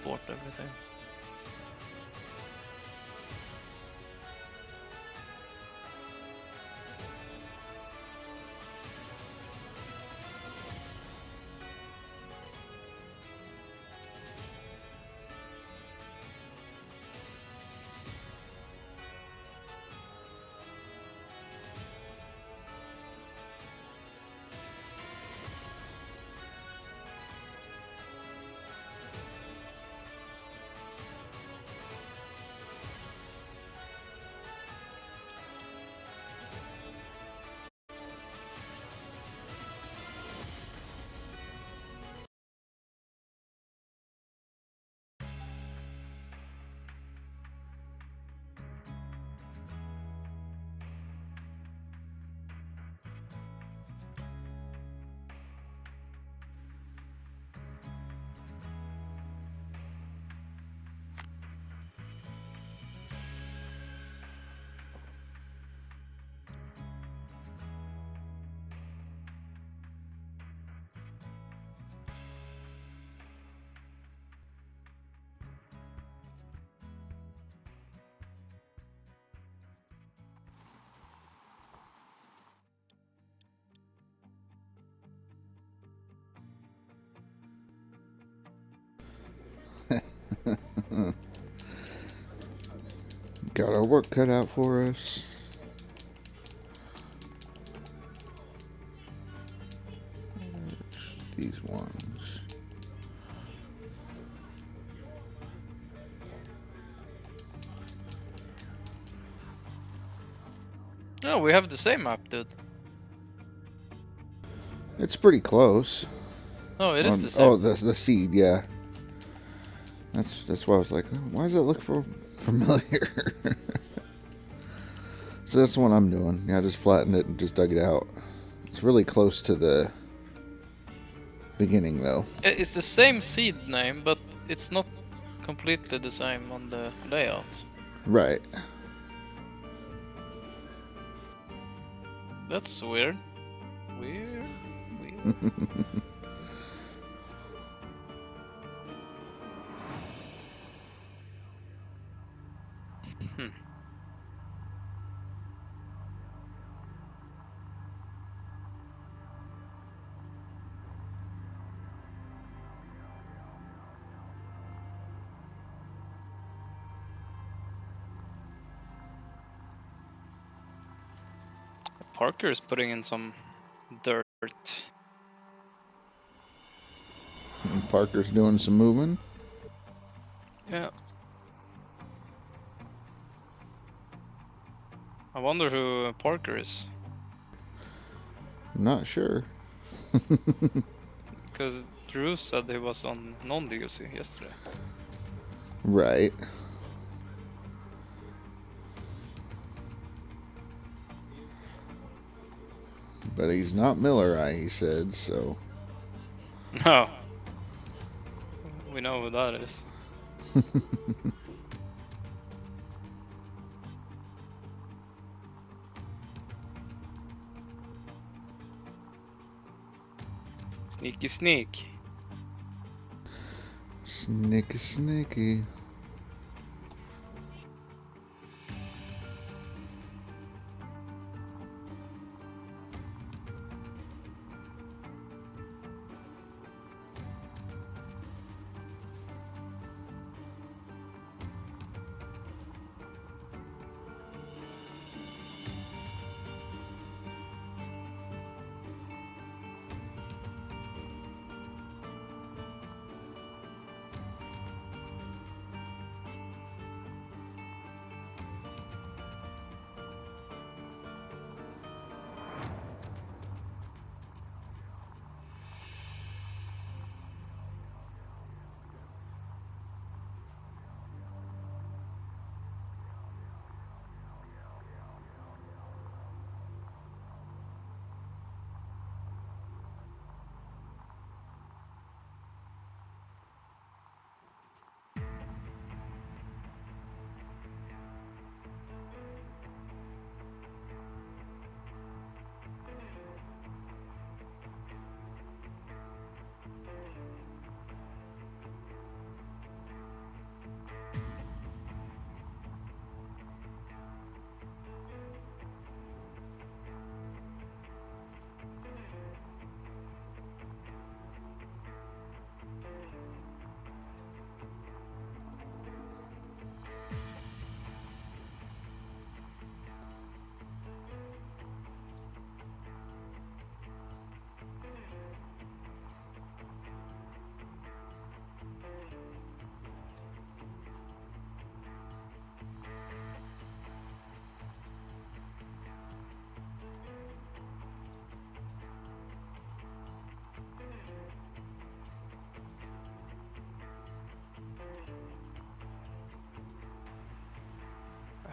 transport everything. Got our work cut out for us. These ones. No, we have the same map, dude. It's pretty close. No, it is the same. Oh, the seed, yeah. That's why I was like, why does it look familiar? So that's the one I'm doing. Yeah, I just flattened it and just dug it out. It's really close to the beginning, though. It's the same seed name, but it's not completely the same on the layout. Right. That's weird. Weird. Parker is putting in some dirt. And Parker's doing some moving. Yeah. I wonder who Parker is. Not sure. Because Drew said he was on non-DLC yesterday. Right. But he's not Miller, he said, so. No. We know who that is. Sneaky sneak. Sneaky, sneaky.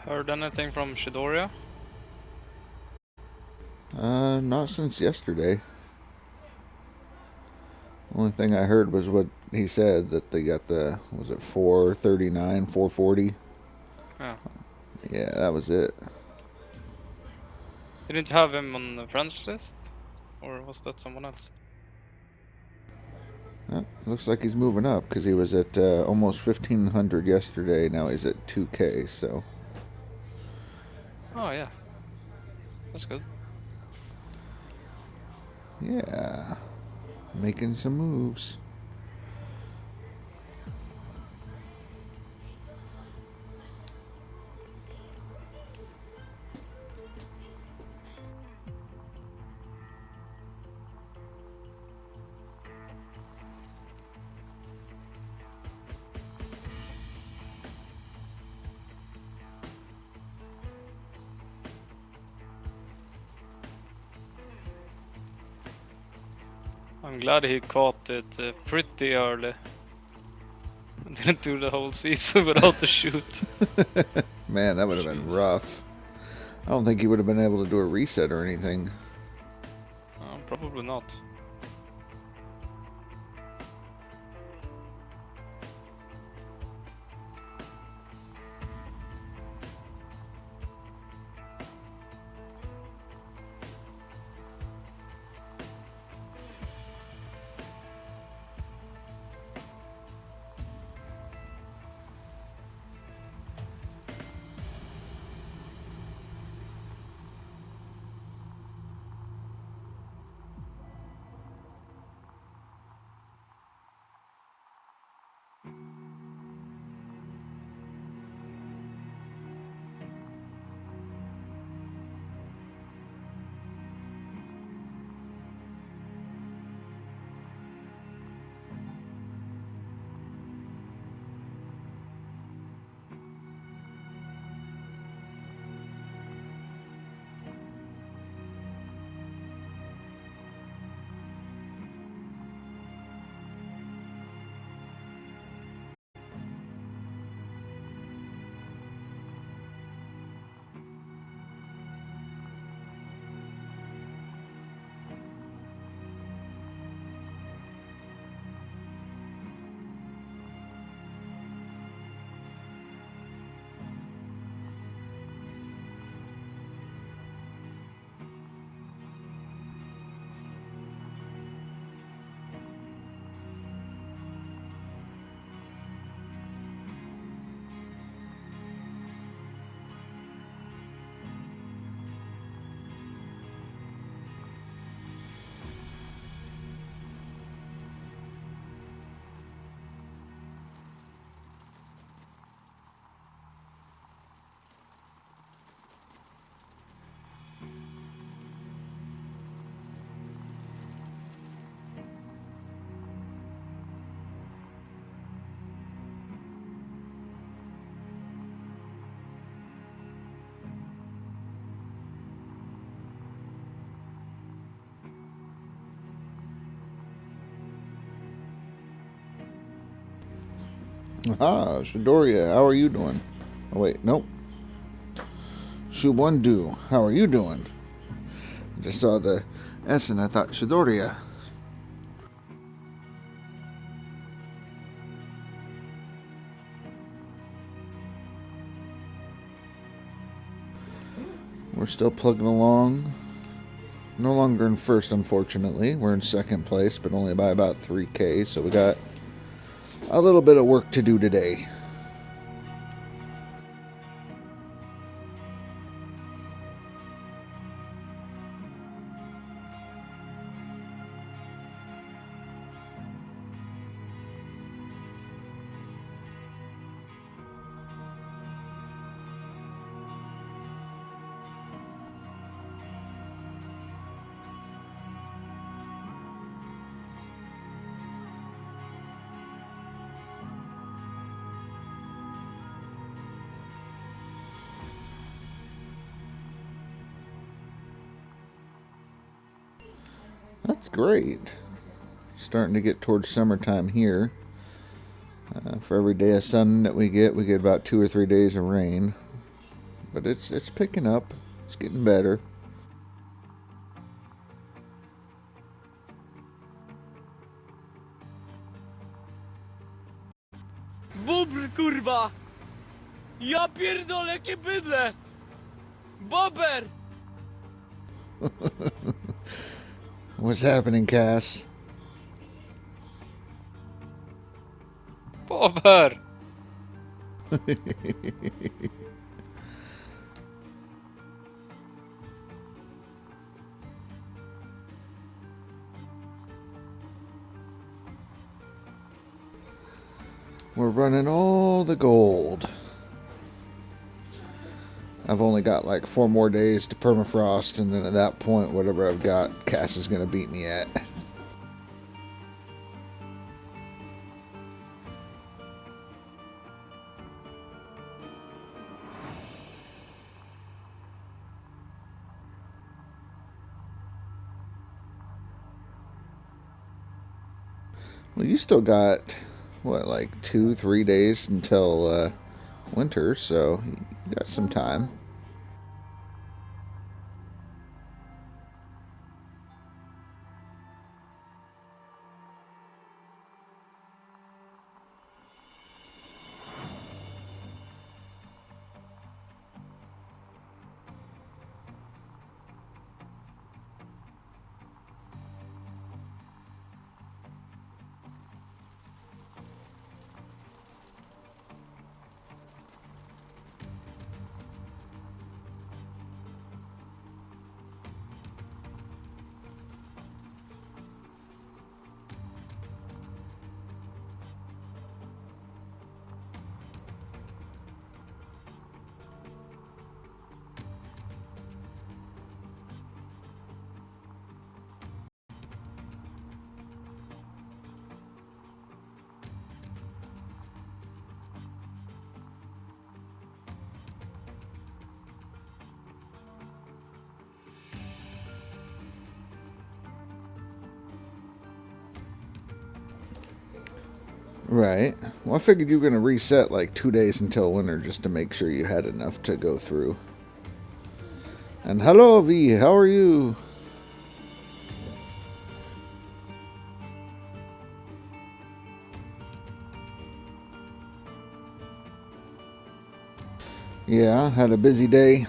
Heard anything from Shidoria? Not since yesterday. Only thing I heard was what he said, that they got the, was it 439, 440? Yeah. Yeah, that was it. You didn't have him on the friends list? Or was that someone else? Looks like he's moving up, because he was at almost 1,500 yesterday. Now he's at 2K, so. Oh, yeah. That's good. Yeah. Making some moves. I'm glad he caught it pretty early. Didn't do the whole season without the shoot. Man, that would have been rough. I don't think he would have been able to do a reset or anything. Probably not. Ah, Shidoria, how are you doing? Oh, wait, nope. Shubundu, how are you doing? I just saw the S and I thought Shidoria. We're still plugging along. No longer in first, unfortunately. We're in second place, but only by about 3K, so we got a little bit of work to do today. That's great. Starting to get towards summertime here. For every day of sun that we get about 2 or 3 days of rain. but it's picking up. It's getting better. Bubr, kurwa! Ja pierdolę, jakie bydle! Bober! What's happening, Cass? Bobber! We're running all the gold. I've only got like 4 more days to permafrost, and then at that point, whatever I've got, Cass is going to beat me at. Well, you still got, what, like 2-3 days until winter, so you got some time. Right. Well, I figured you were going to reset like 2 days until winter just to make sure you had enough to go through. And hello, V. How are you? Yeah, had a busy day.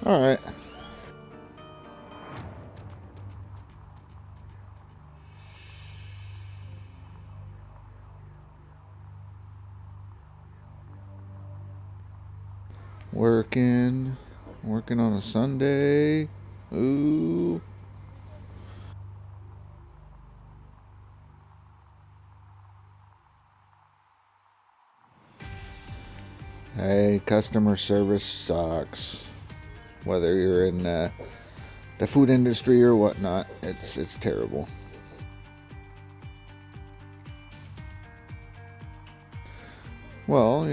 All right. Working on a Sunday. Ooh. Hey, customer service sucks. Whether you're in the food industry or whatnot, it's terrible. Well,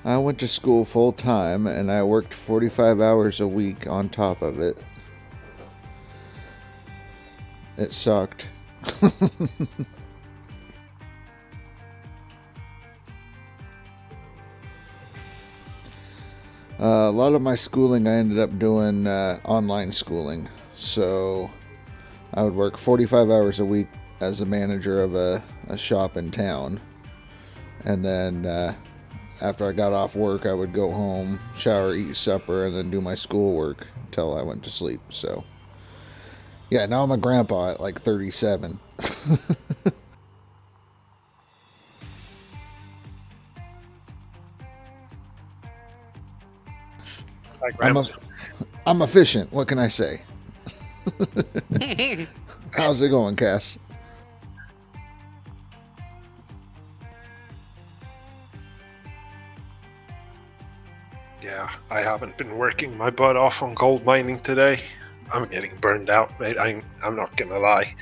I went to school full time and I worked 45 hours a week on top of it. It sucked. A lot of my schooling I ended up doing online schooling. So I would work 45 hours a week as a manager of a shop in town. And then after I got off work, I would go home, shower, eat supper, and then do my schoolwork until I went to sleep. So, yeah, now I'm a grandpa at like 37. I'm efficient. What can I say? How's it going, Cass? Yeah, I haven't been working my butt off on gold mining today. I'm getting burned out, mate. I'm not gonna lie.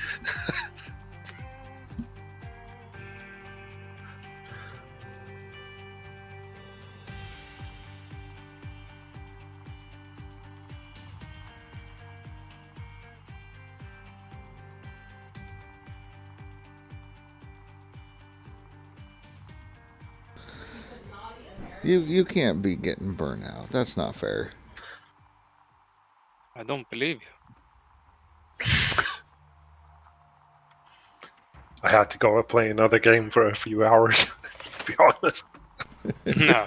You can't be getting burnt out. That's not fair. I don't believe I had to go and play another game for a few hours, to be honest. you. No.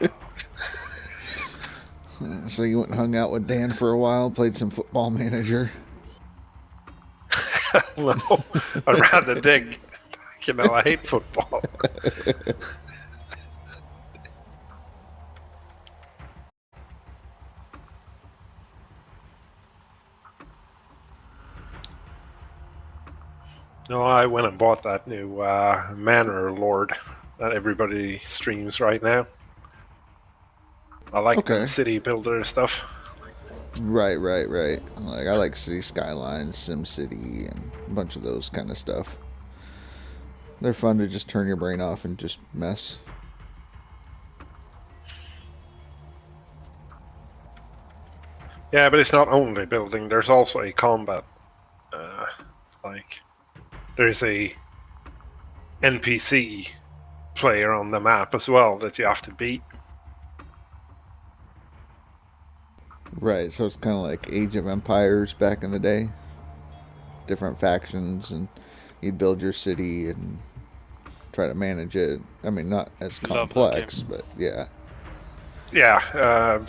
So you went and hung out with Dan for a while, played some Football Manager. No, I'd rather dig. You know, I hate football. No, I went and bought that new Manor Lord that everybody streams right now. I like Okay. the city builder stuff. Right. Like I like City Skylines, SimCity, and a bunch of those kind of stuff. They're fun to just turn your brain off and just mess. Yeah, but it's not only building. There's also a combat. Like, there's a NPC player on the map as well that you have to beat. Right, so it's kind of like Age of Empires back in the day. Different factions, and you'd build your city and try to manage it. I mean, not as Love that complex, game. but yeah. Yeah,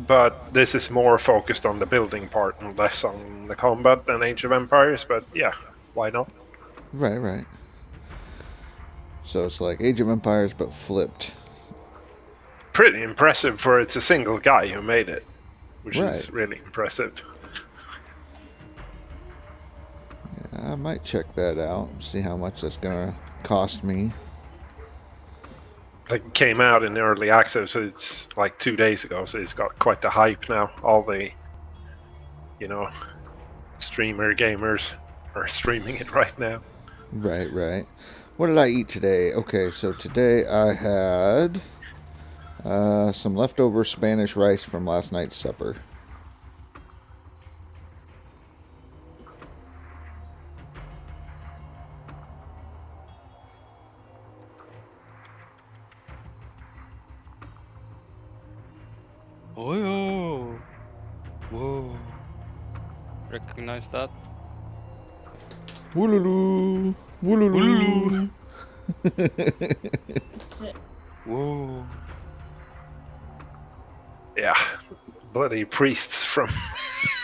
but this is more focused on the building part and less on the combat than Age of Empires. But yeah, why not? Right. So it's like Age of Empires, but flipped. Pretty impressive for it's a single guy who made it, which Right. is really impressive. I might check that out, see how much that's gonna cost me. Like, it came out in early access, so it's like 2 days ago, so it's got quite the hype now. All the, streamer gamers are streaming it right now. Right. What did I eat today? Okay, so today I had some leftover Spanish rice from last night's supper. Oh, yo. Whoa. Recognize that? Wooloo, wooloo. Whoa. Yeah, bloody priests from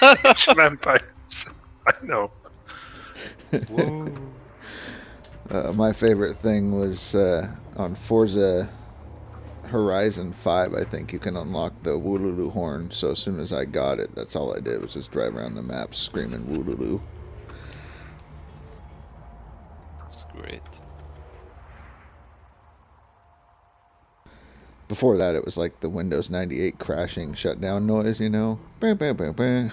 Age of Empires. I know. Whoa. My favorite thing was on Forza Horizon 5, I think you can unlock the Wooloo horn. So as soon as I got it, that's all I did was just drive around the map screaming Wooloo. That's great. Before that, it was like the Windows 98 crashing shutdown noise, you know? Bam, bam, bam, bam.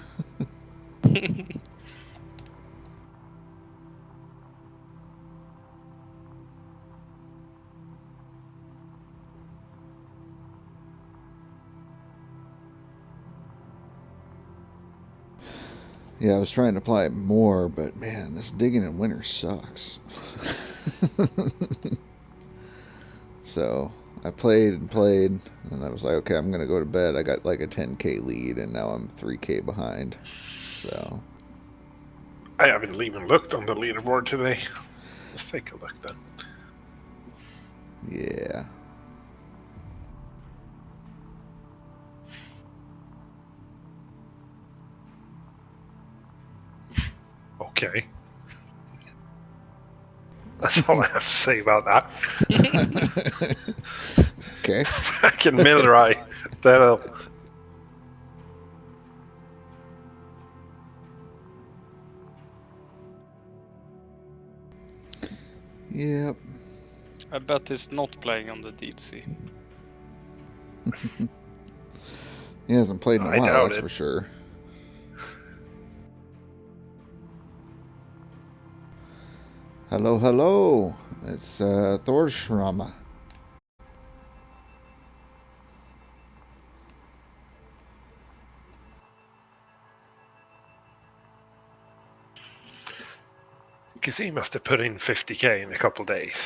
Yeah, I was trying to apply it more, but man, this digging in winter sucks. So I played, and I was like, okay, I'm going to go to bed. I got like a 10K lead, and now I'm 3K behind. So I haven't even looked on the leaderboard today. Let's take a look then. yeah. Okay. That's all I have to say about that. Okay. Back in Milroy, that'll. Yep. I bet he's not playing on the DLC. He hasn't played in a I while, doubt that's it. for sure. Hello. It's Thorschrama. Because he must have put in 50k in a couple of days.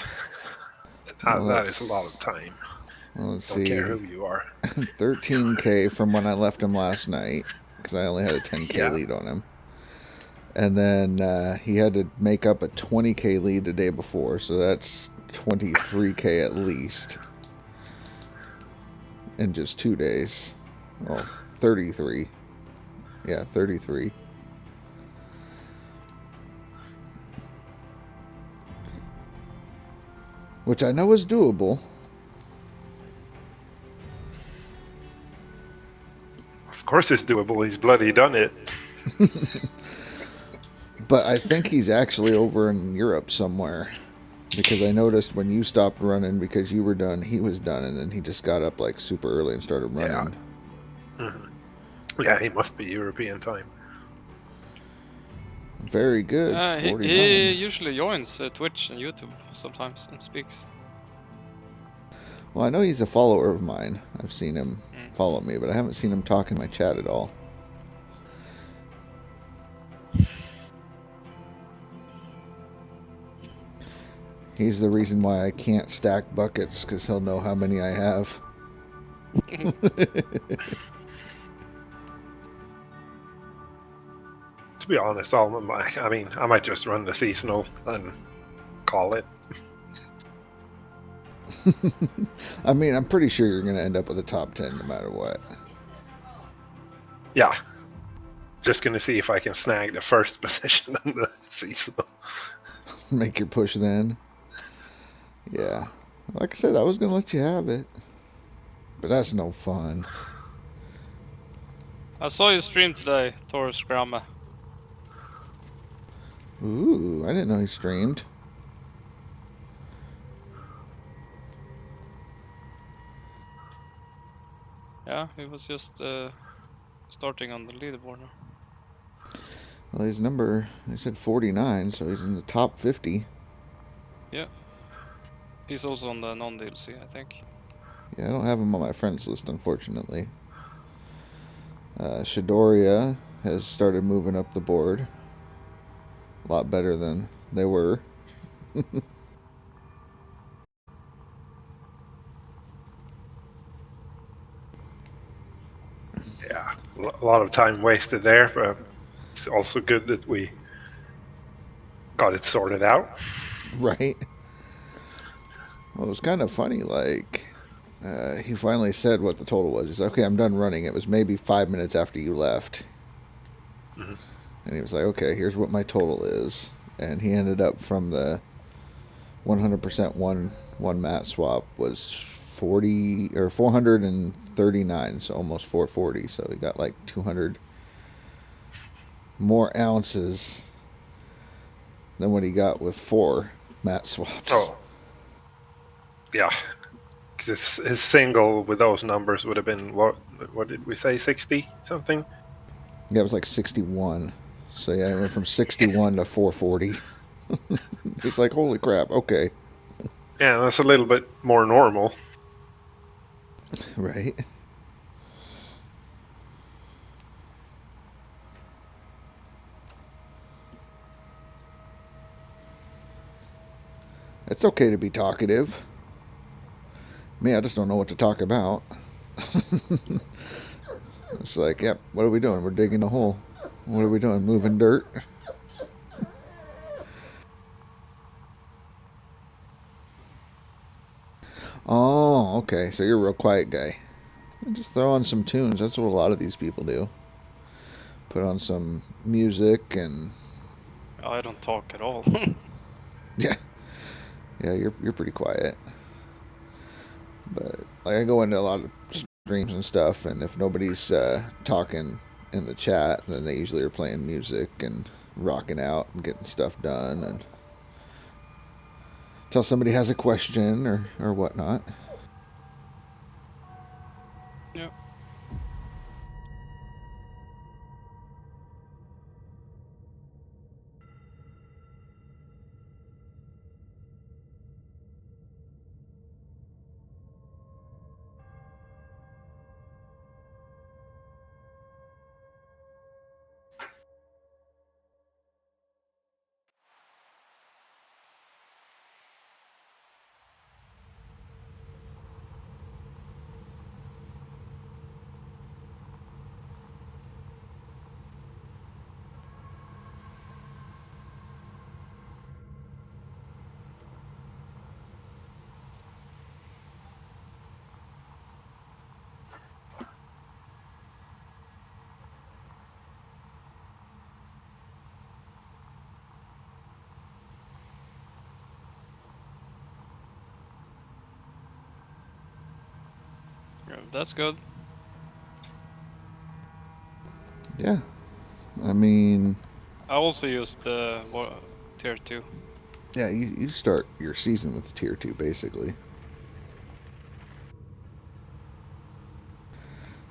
Well, That is a lot of time. Well, let's Don't care see. who you are. 13K from when I left him last night, because I only had a 10K Yeah. lead on him. And then he had to make up a 20K lead the day before, so that's 23K at least in just 2 days. Well, 33. Yeah, 33. Which I know is doable. Of course it's doable. He's bloody done it. But I think he's actually over in Europe somewhere. Because I noticed when you stopped running because you were done, he was done. And then he just got up like super early and started running. Yeah. Yeah, he must be European time. Very good. He 49. usually joins Twitch and YouTube sometimes and speaks. Well, I know he's a follower of mine. I've seen him follow me, but I haven't seen him talk in my chat at all. He's the reason why I can't stack buckets, because he'll know how many I have. To be honest, I might just run the seasonal and call it. I mean, I'm pretty sure you're going to end up with a top 10 no matter what. Yeah. Just gonna see if I can snag the first position on the seasonal. Make your push then. Yeah. Like I said, I was going to let you have it. But that's no fun. I saw you stream today, Taurus Grandma. Ooh, I didn't know he streamed. Yeah, he was just starting on the leaderboard now. Well, his number, he said 49, so he's in the top 50. Yeah. He's also on the non-DLC, I think. Yeah, I don't have him on my friends list, unfortunately. Shidoria has started moving up the board. A lot better than they were. Yeah, a lot of time wasted there, but it's also good that we got it sorted out. Right? Well, it was kind of funny, like, he finally said what the total was. He's like, okay, I'm done running. It was maybe 5 minutes after you left. Mm-hmm. And he was like, okay, here's what my total is. And he ended up from the 100% one mat swap was 40 or 439, so almost 440. So he got like 200 more ounces than what he got with 4 mat swaps. Oh, yeah. Because his single with those numbers would have been what did we say, 60 something? Yeah, it was like 61. So yeah, it went from 61 to 440. It's like, holy crap, okay. Yeah, that's a little bit more normal. Right? It's okay to be talkative. Me, I just don't know what to talk about. It's like, yep, what are we doing? We're digging a hole. What are we doing? Moving dirt? Oh, okay. So you're a real quiet guy. Just throw on some tunes. That's what a lot of these people do. Put on some music and I don't talk at all. yeah, you're pretty quiet. But like I go into a lot of streams and stuff, and if nobody's talking in the chat, then they usually are playing music and rocking out and getting stuff done, and until somebody has a question or whatnot. Yeah. That's good. Yeah. I mean, I also used the tier 2. yeah, you start your season with tier 2, basically.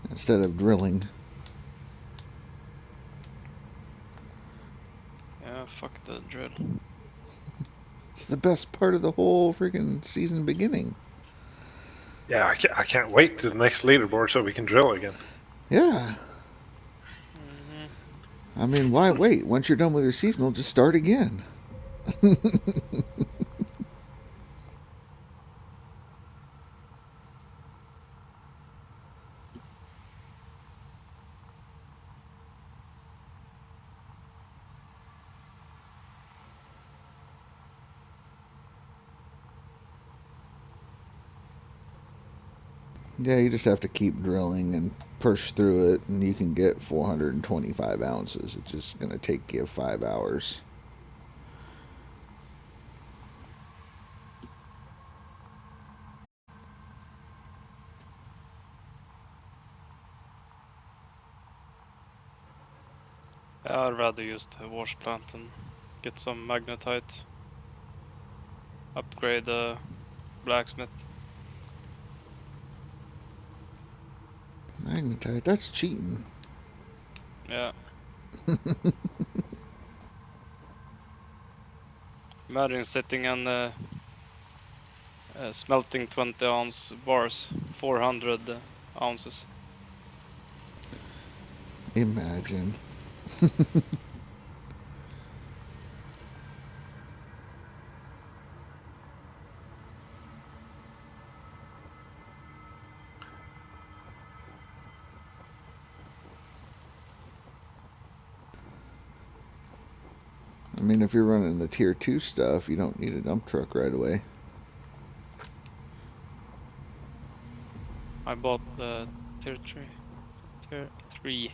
Instead of drilling. Yeah, fuck the drill. It's the best part of the whole freaking season beginning. Yeah, I can't wait to the next leaderboard so we can drill again. Yeah. I mean, why wait? Once you're done with your seasonal, just start again. Yeah, you just have to keep drilling and push through it, and you can get 425 ounces. It's just going to take you 5 hours. Yeah, I'd rather use the wash plant and get some magnetite. Upgrade the blacksmith. Magnetite, that's cheating. Yeah. Imagine sitting on smelting 20 ounce bars, 400 ounces. Imagine. I mean, if you're running the tier 2 stuff, you don't need a dump truck right away. I bought the tier 3. Tier 3.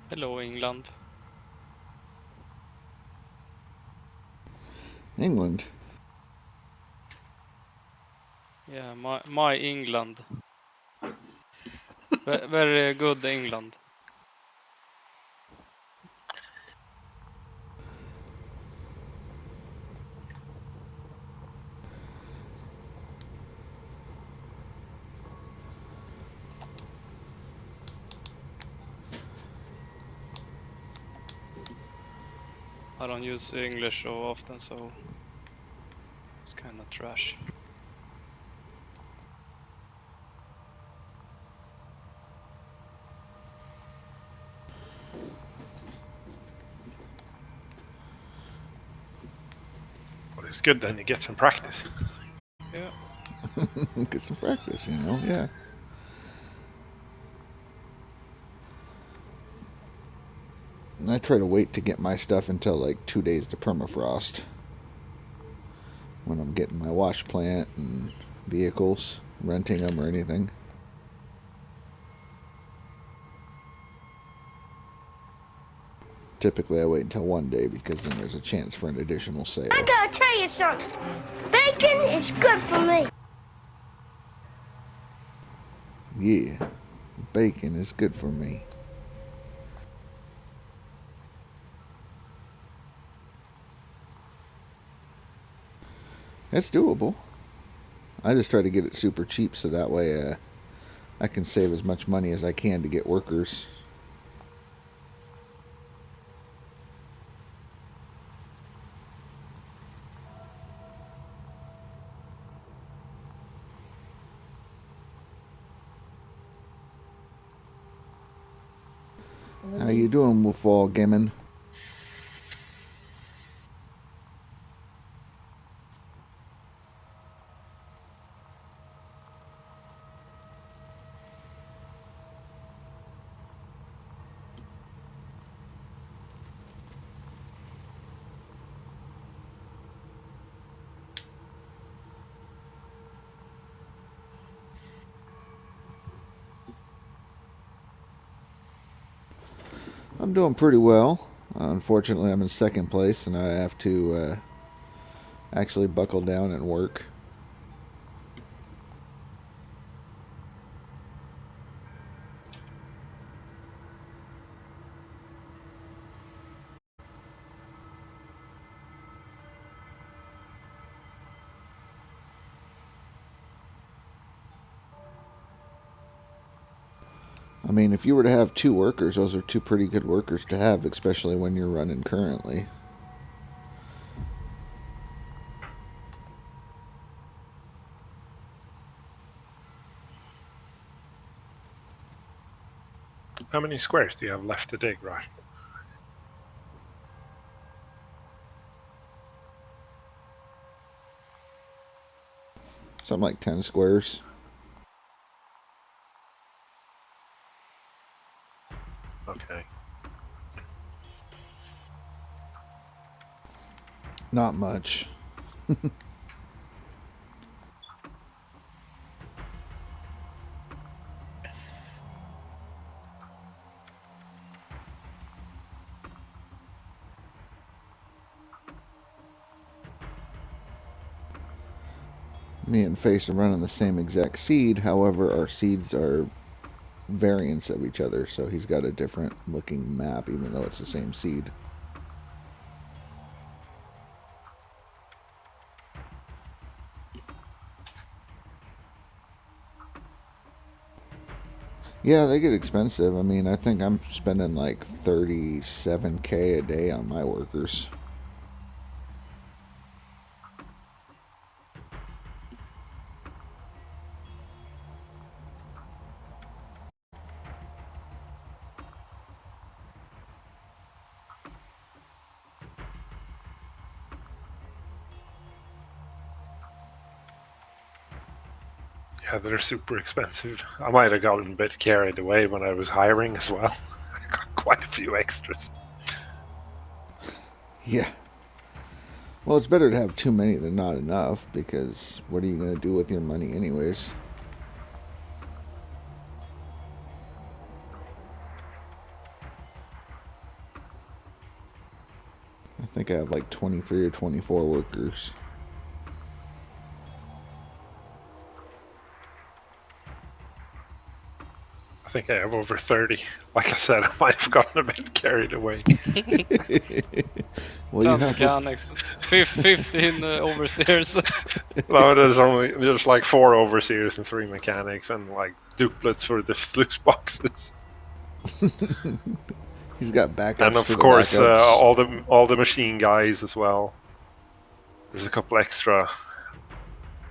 Hello, England. England. Yeah, my England. Very good England. I don't use English so often, so it's kind of trash. But it's good then you get some practice. Yeah. Get some practice, you know? Yeah. And I try to wait to get my stuff until like 2 days to permafrost. When I'm getting my wash plant and vehicles, renting them or anything. Typically, I wait until 1 day because then there's a chance for an additional sale. I gotta tell you something. Bacon is good for me. Yeah, bacon is good for me. It's doable. I just try to get it super cheap so that way I can save as much money as I can to get workers. How you doing, Wolfall Gammon? I'm doing pretty well. Unfortunately, I'm in second place, and I have to actually buckle down and work. I mean, if you were to have 2 workers, those are 2 pretty good workers to have, especially when you're running currently. How many squares do you have left to dig, right? Something like 10 squares. Okay. Not much. Me and Face are running the same exact seed, however our seeds are variants of each other, so he's got a different looking map even though it's the same seed. Yeah, they get expensive. I mean, I think I'm spending like 37K a day on my workers. Yeah, they're super expensive. I might have gotten a bit carried away when I was hiring as well. I got quite a few extras. Yeah. Well, it's better to have too many than not enough, because what are you going to do with your money anyways? I think I have like 23 or 24 workers. I think I have over 30. Like I said, I might have gotten a bit carried away. Well, you Some have mechanics. 15 overseers. No, there's like 4 overseers and 3 mechanics and like duplets for the sluice boxes. He's got backups. And of for the course, backups. all the machine guys as well. There's a couple extra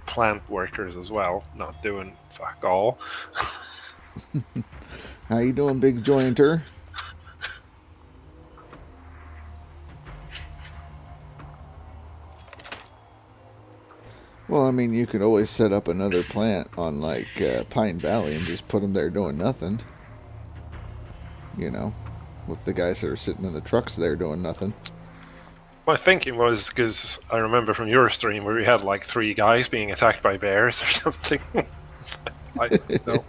plant workers as well, not doing fuck all. How you doing, big jointer? Well, I mean, you could always set up another plant on, like, Pine Valley and just put them there doing nothing. You know, with the guys that are sitting in the trucks there doing nothing. My thinking was, because I remember from your stream where we had like 3 guys being attacked by bears or something. I don't know.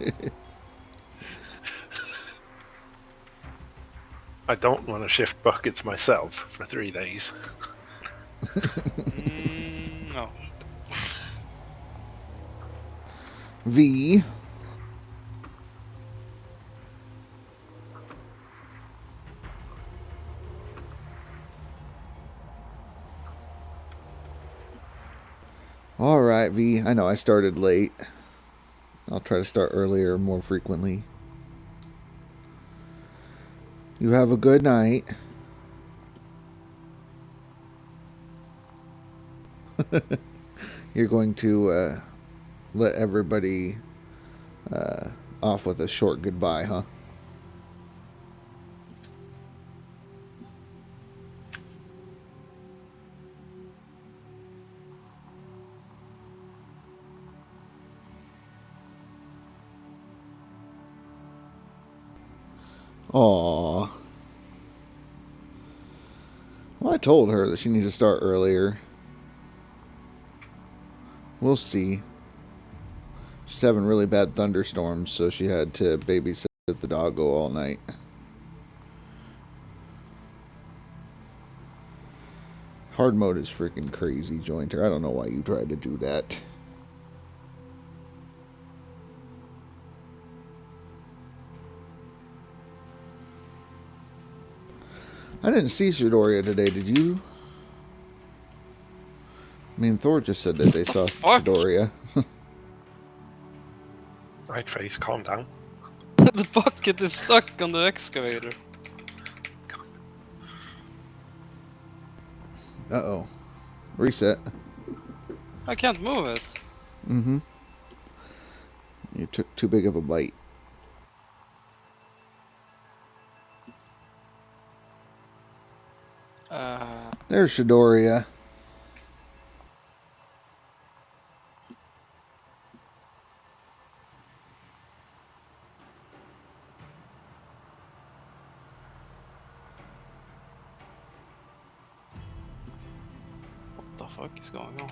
I don't want to shift buckets myself for 3 days. No. V. Alright, V. I know I started late. I'll try to start earlier more frequently. You have a good night. You're going to let everybody off with a short goodbye, huh? Aww. Well, I told her that she needs to start earlier. We'll see. She's having really bad thunderstorms, so she had to babysit the doggo all night. Hard mode is freaking crazy, Jointer. I don't know why you tried to do that. I didn't see Shidoria today, did you? I mean, Thor just said that they saw Fuck. Shidoria. Right face, calm down. The bucket is stuck on the excavator. Uh-oh. Reset. I can't move it. Mm-hmm. You took too big of a bite. There's Shidoria. What the fuck is going on?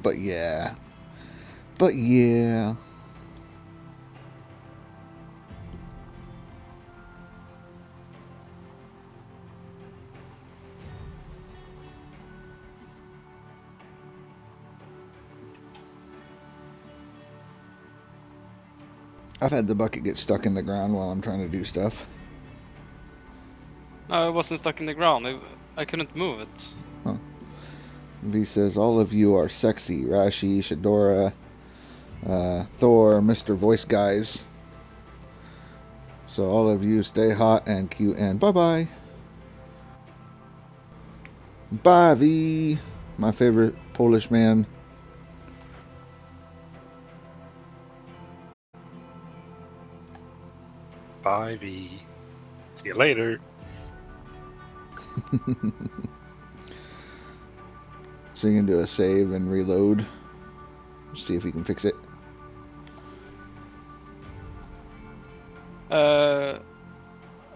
But yeah. But yeah. I've had the bucket get stuck in the ground while I'm trying to do stuff. No, it wasn't stuck in the ground. I couldn't move it. V says, all of you are sexy. Rashi, Shadora, Thor, Mr. Voice Guys. So all of you stay hot and cute and bye-bye. Bye, V. My favorite Polish man. Bye, V. See you later. So you can do a save and reload. See if you can fix it. I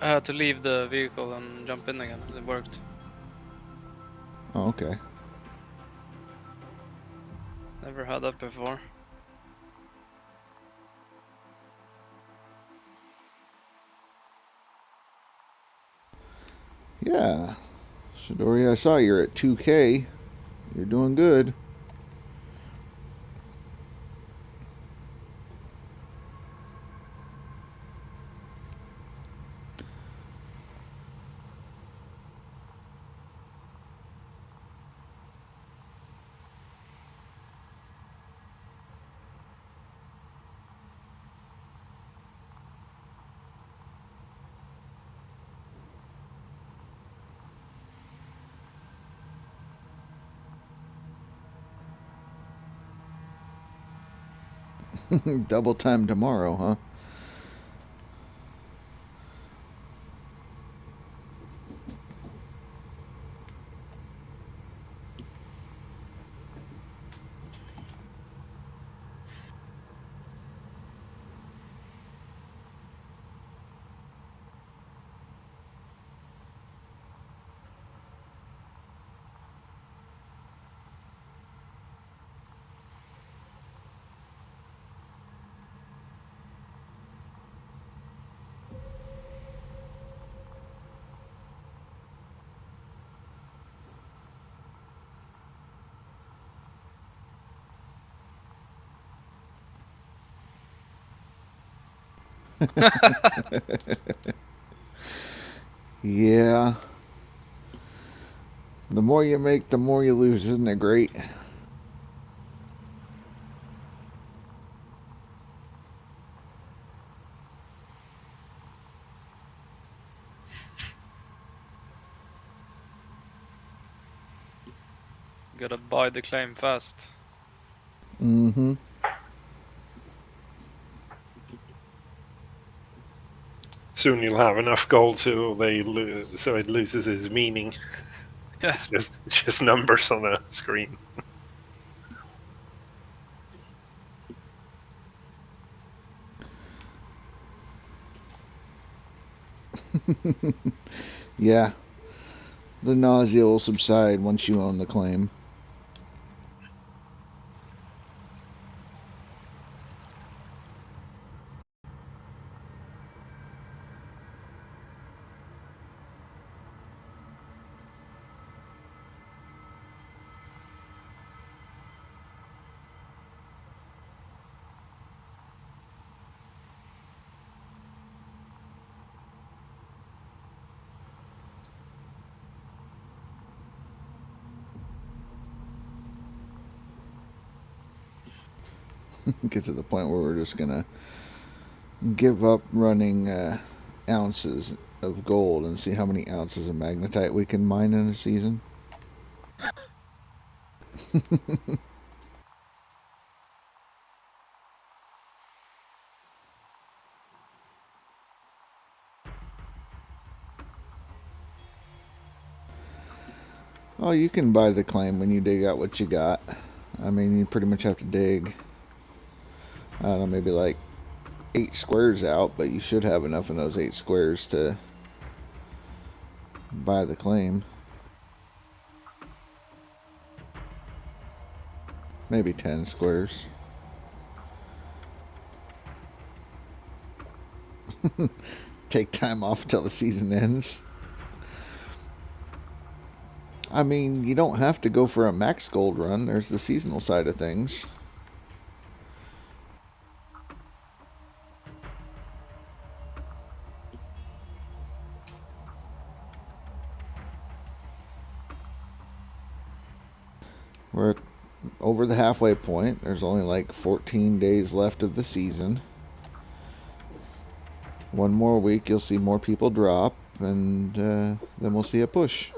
had to leave the vehicle and jump in again. It worked. Oh, okay. Never had that before. Yeah. Shadori, I saw you're at 2K. You're doing good. Double time tomorrow, huh? Yeah. The more you make, the more you lose. Isn't it great? Gotta buy the claim fast. Mm-hmm. Soon you'll have enough gold so so it loses its meaning. Yeah. It's just numbers on a screen. Yeah. The nausea will subside once you own the claim. Get to the point where we're just gonna give up running ounces of gold and see how many ounces of magnetite we can mine in a season. Oh, you can buy the claim when you dig out what you got. I mean, you pretty much have to dig, I don't know, maybe like 8 squares out, but you should have enough in those 8 squares to buy the claim. Maybe 10 squares. Take time off until the season ends. I mean, you don't have to go for a max gold run. There's the seasonal side of things. We're over the halfway point. There's only like 14 days left of the season. One more week, you'll see more people drop, and then we'll see a push.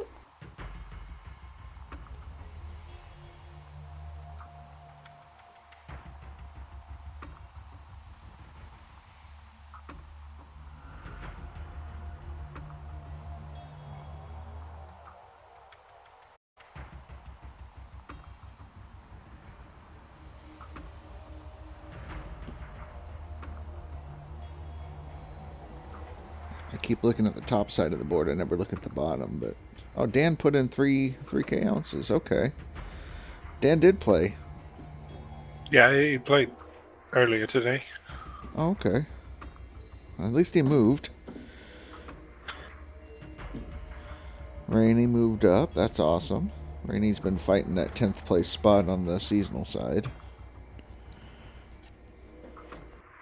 I keep looking at the top side of the board. I never look at the bottom, but... Oh, Dan put in 3K ounces. Okay. Dan did play. Yeah, he played earlier today. Oh, okay. At least he moved. Rainey moved up. That's awesome. Rainey's been fighting that 10th place spot on the seasonal side.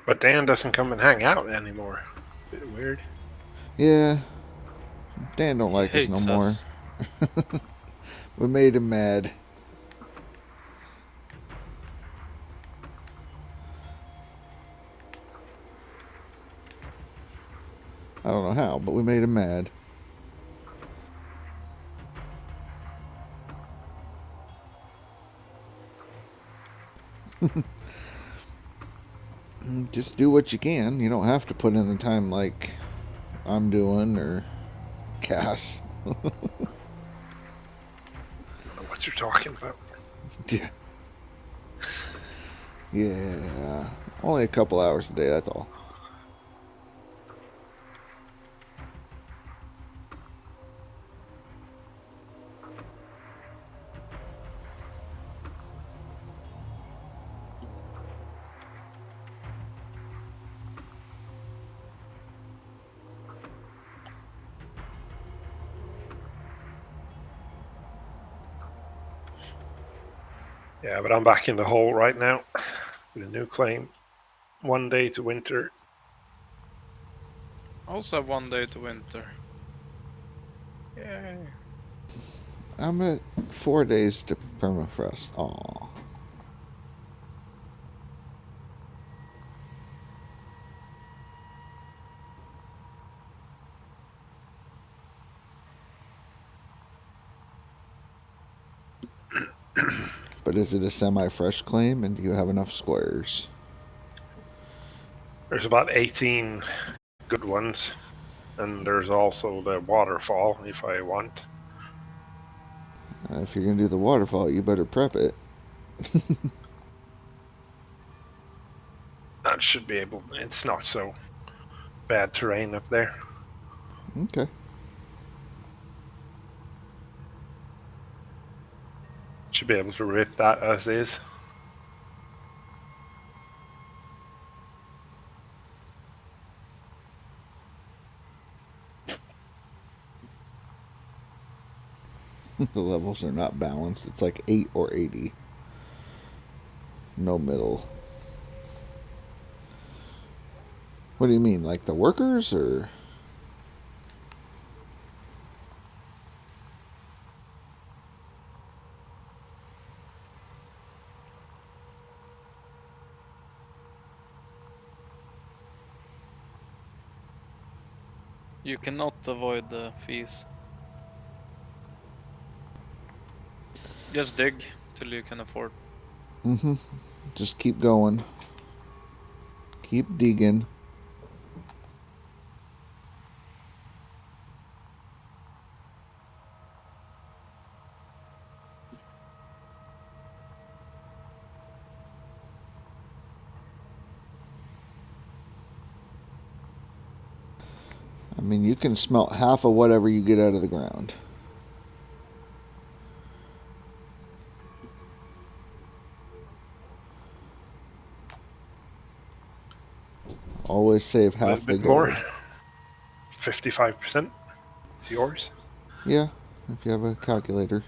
But Dan doesn't come and hang out anymore. Bit weird. Yeah. Dan don't like us no Hates more. us. We made him mad. I don't know how, but we made him mad. Just do what you can. You don't have to put in the time like I'm doing or Cass. I don't know what you're talking about. Yeah. Yeah. Only a couple hours a day, that's all. Yeah, but I'm back in the hole right now with a new claim. 1 day to winter. Also 1 day to winter. Yay. I'm at 4 days to permafrost. Aw. But is it a semi-fresh claim, and do you have enough squares? There's about 18 good ones. And there's also the waterfall if I want. If you're going to do the waterfall, you better prep it. That should be able. It's not so bad terrain up there. Okay. Should be able to rip that as is. The levels are not balanced. It's like 8 or 80. No middle. What do you mean? Like the workers, or? You cannot avoid the fees. Just dig till you can afford. Just keep going. Keep digging. I mean, you can smelt half of whatever you get out of the ground. Always save A half little the bit gold. more. 55%. It's yours. Yeah, if you have a calculator.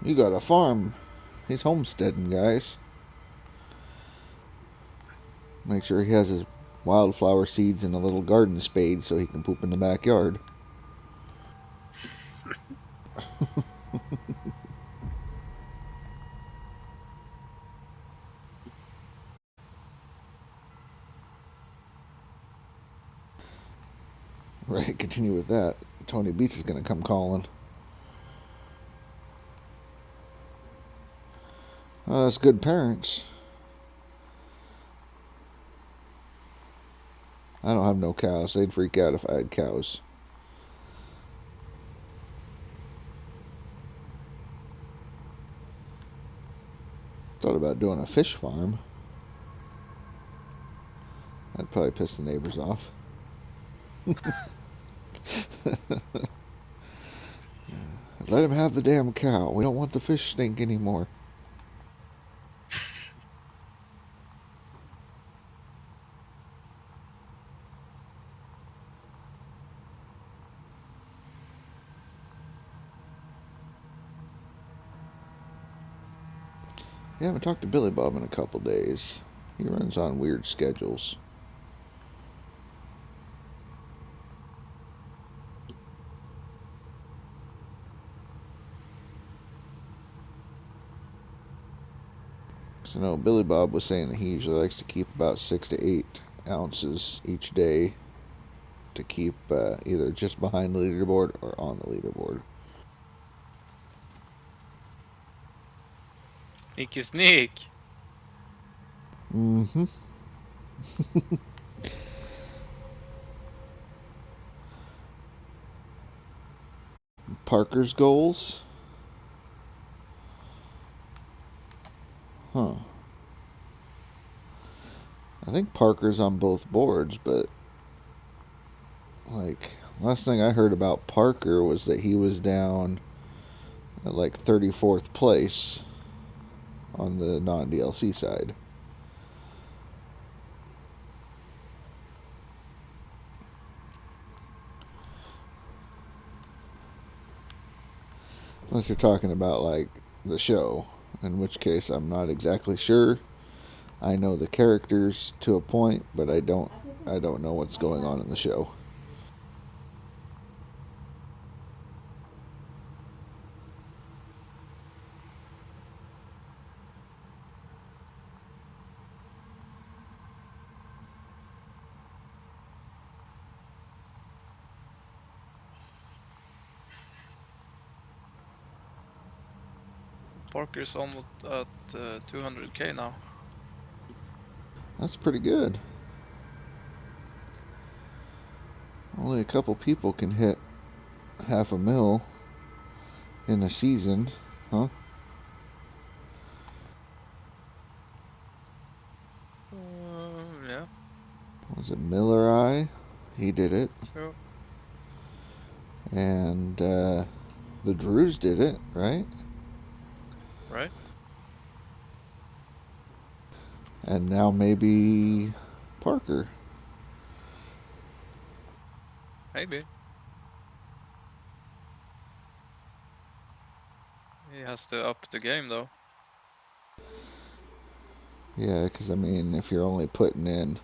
You got a farm. He's homesteading, guys. Make sure he has his wildflower seeds in a little garden spade so he can poop in the backyard. Right, continue with that. Tony Beats is going to come calling. Oh, that's good parents. I don't have no cows. They'd freak out if I had cows. Thought about doing a fish farm. That'd probably piss the neighbors off. Let him have the damn cow. We don't want the fish stink anymore. I haven't talked to Billy Bob in a couple days. He runs on weird schedules. So no, Billy Bob was saying that he usually likes to keep about 6 to 8 ounces each day to keep either just behind the leaderboard or on the leaderboard. Sneaky sneak. Mm-hmm. Parker's goals? Huh. I think Parker's on both boards, but like last thing I heard about Parker was that he was down at like 34th place on the non-DLC side. Unless you're talking about like the show, in which case I'm not exactly sure. I know the characters to a point, but I don't know what's going on in the show. Parker's almost at 200k now. That's pretty good. Only a couple people can hit $500,000 in a season, huh? Yeah. Was it Miller Eye? He did it. Sure. And the Drews did it, right? Right. And now maybe Parker. Maybe. He has to up the game though. Yeah, because I mean, if you're only putting in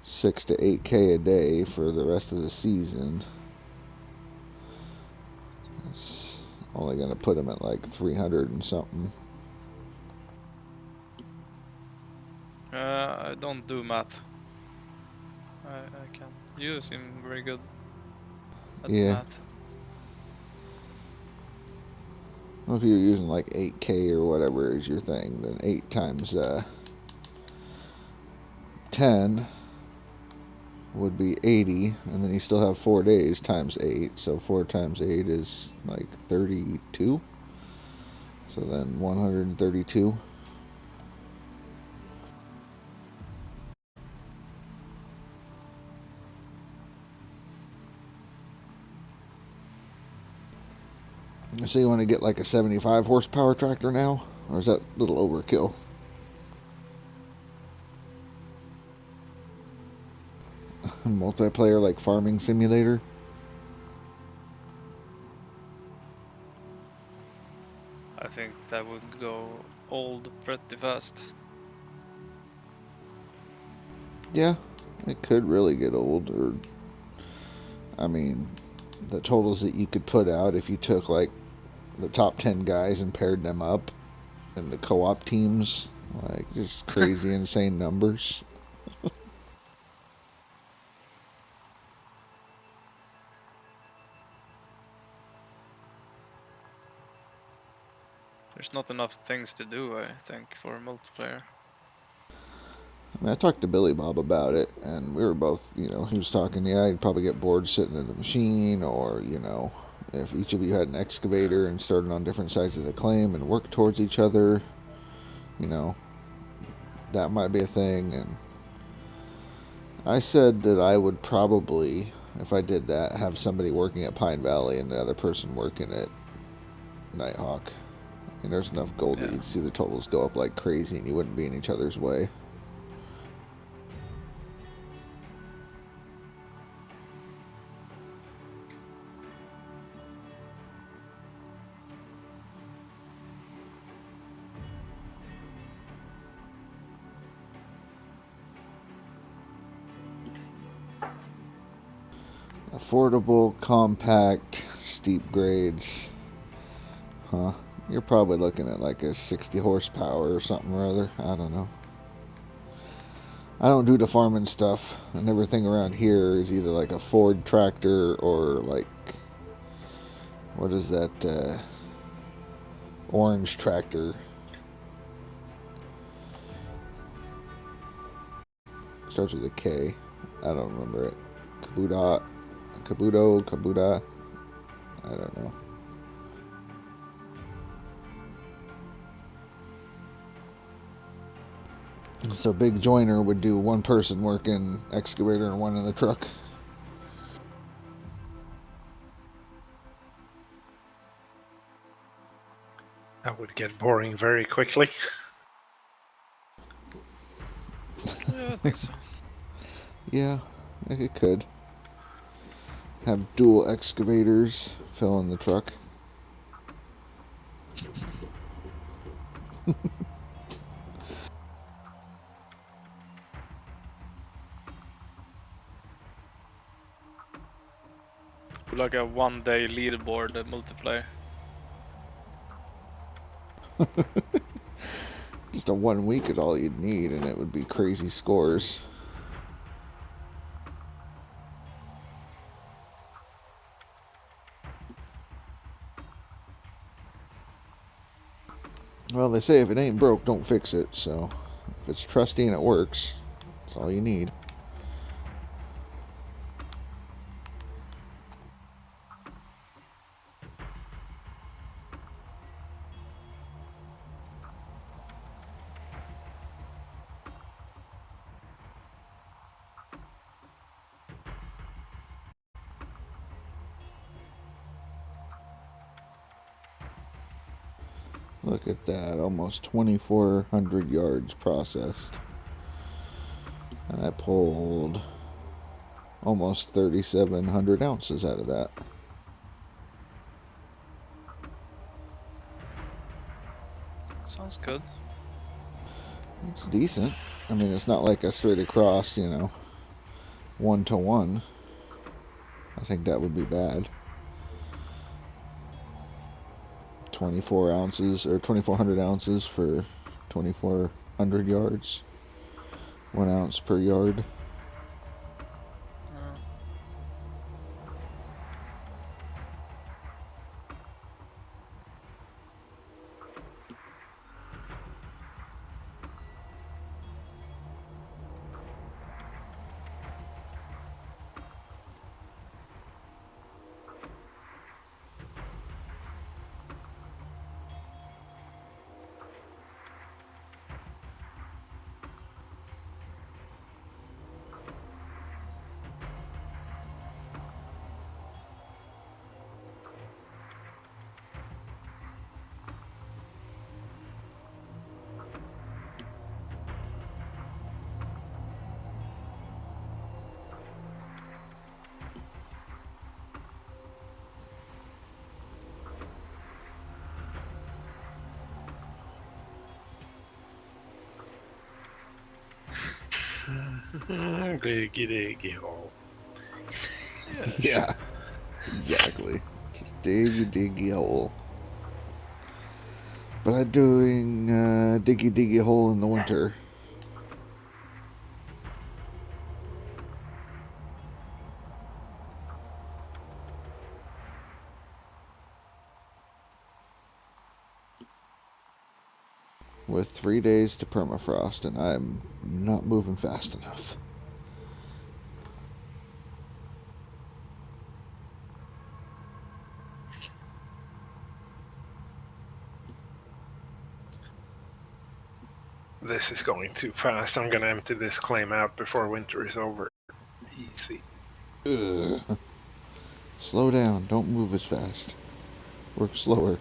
6 to 8K a day for the rest of the season, only going to put him at like 300 and something. I don't do math. I can't. You seem very good at Yeah. math. Well, if you're using like 8K or whatever is your thing, then 8 times 10 would be 80, and then you still have 4 days times 8, so 4 times 8 is like 32. So then 132. So you want to get like a 75 horsepower tractor now? Or is that a little overkill? Multiplayer like farming simulator? I think that would go old pretty fast. Yeah, it could really get old. Or, I mean, the totals that you could put out if you took like the top 10 guys and paired them up in the co-op teams, like just crazy insane numbers. There's not enough things to do, I think, for multiplayer. I mean, I talked to Billy Bob about it, and we were both, he was talking, yeah, you'd probably get bored sitting in the machine, or, if each of you had an excavator and started on different sides of the claim and worked towards each other, that might be a thing. And I said that I would probably, if I did that, have somebody working at Pine Valley and the other person working at Nighthawk. And there's enough gold that you'd see the totals go up like crazy and you wouldn't be in each other's way. Affordable, compact, steep grades. Huh. You're probably looking at like a 60 horsepower or something or other. I don't know. I don't do the farming stuff, and everything around here is either like a Ford tractor or like, what is that, orange tractor. Starts with a K. I don't remember it. Kabuda. I don't know. So Big Joiner would do one person working excavator and one in the truck. That would get boring very quickly. Yeah, I think so. Yeah, it could. Have dual excavators fill in the truck. Like a one-day leaderboard multiplayer. Just a 1 week is all you'd need, and it would be crazy scores. Well, they say if it ain't broke, don't fix it, so if it's trusty and it works, that's all you need. Look at that, almost 2,400 yards processed. And I pulled almost 3,700 ounces out of that. Sounds good. It's decent. I mean, it's not like a straight across, 1-to-1. I think that would be bad. 24 ounces or 2,400 ounces for 2,400 yards. 1 ounce per yard. Diggy diggy hole. Yeah, exactly. Just diggy hole. But I'm doing diggy hole in the winter. With 3 days to permafrost, and I'm not moving fast enough. This is going too fast. I'm gonna empty this claim out before winter is over. Easy. Ugh. Slow down. Don't move as fast. Work slower.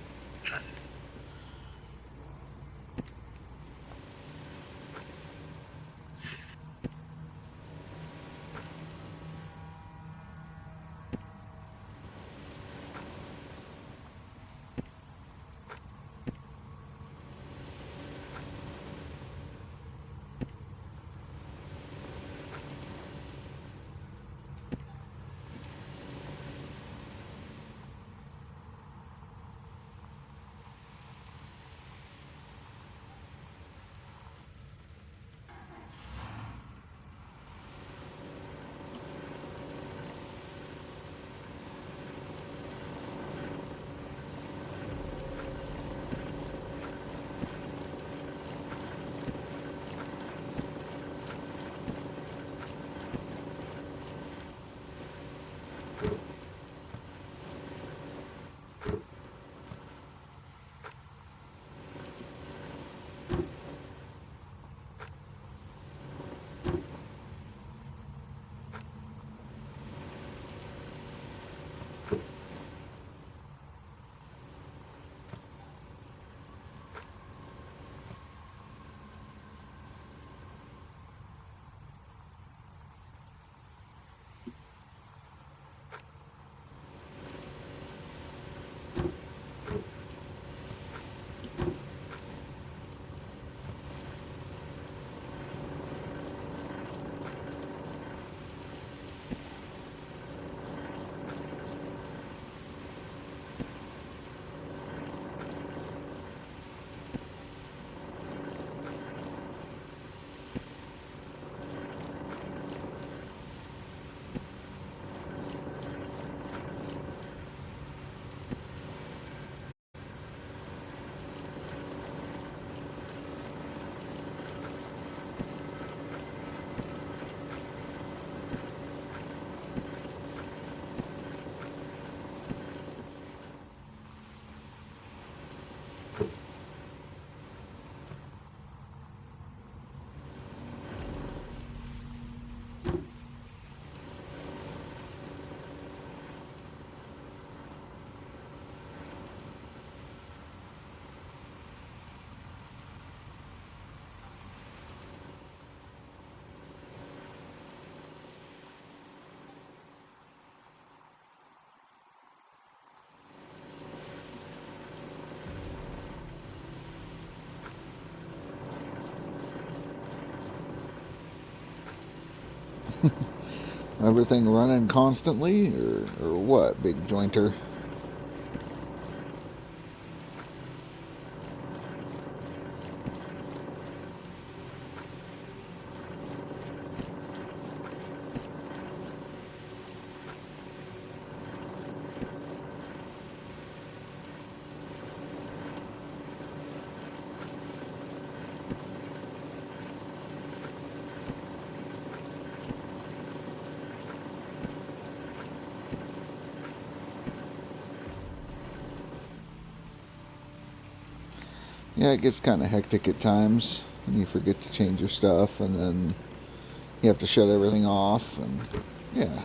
Everything running constantly, or what, big jointer? Yeah, it gets kind of hectic at times, and you forget to change your stuff, and then you have to shut everything off, and yeah.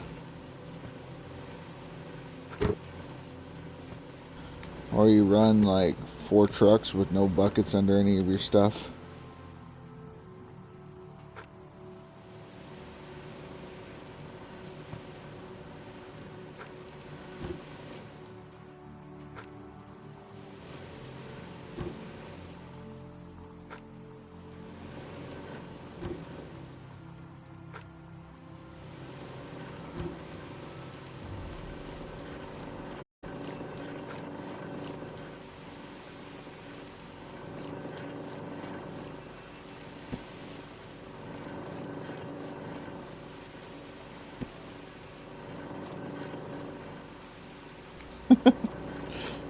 Or you run like 4 trucks with no buckets under any of your stuff.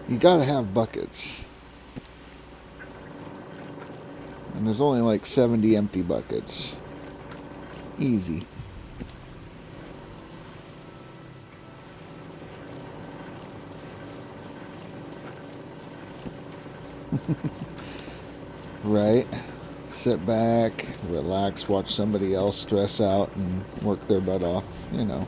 You gotta have buckets. And there's only like 70 empty buckets. Easy. Right? Sit back, relax, watch somebody else stress out and work their butt off, you know.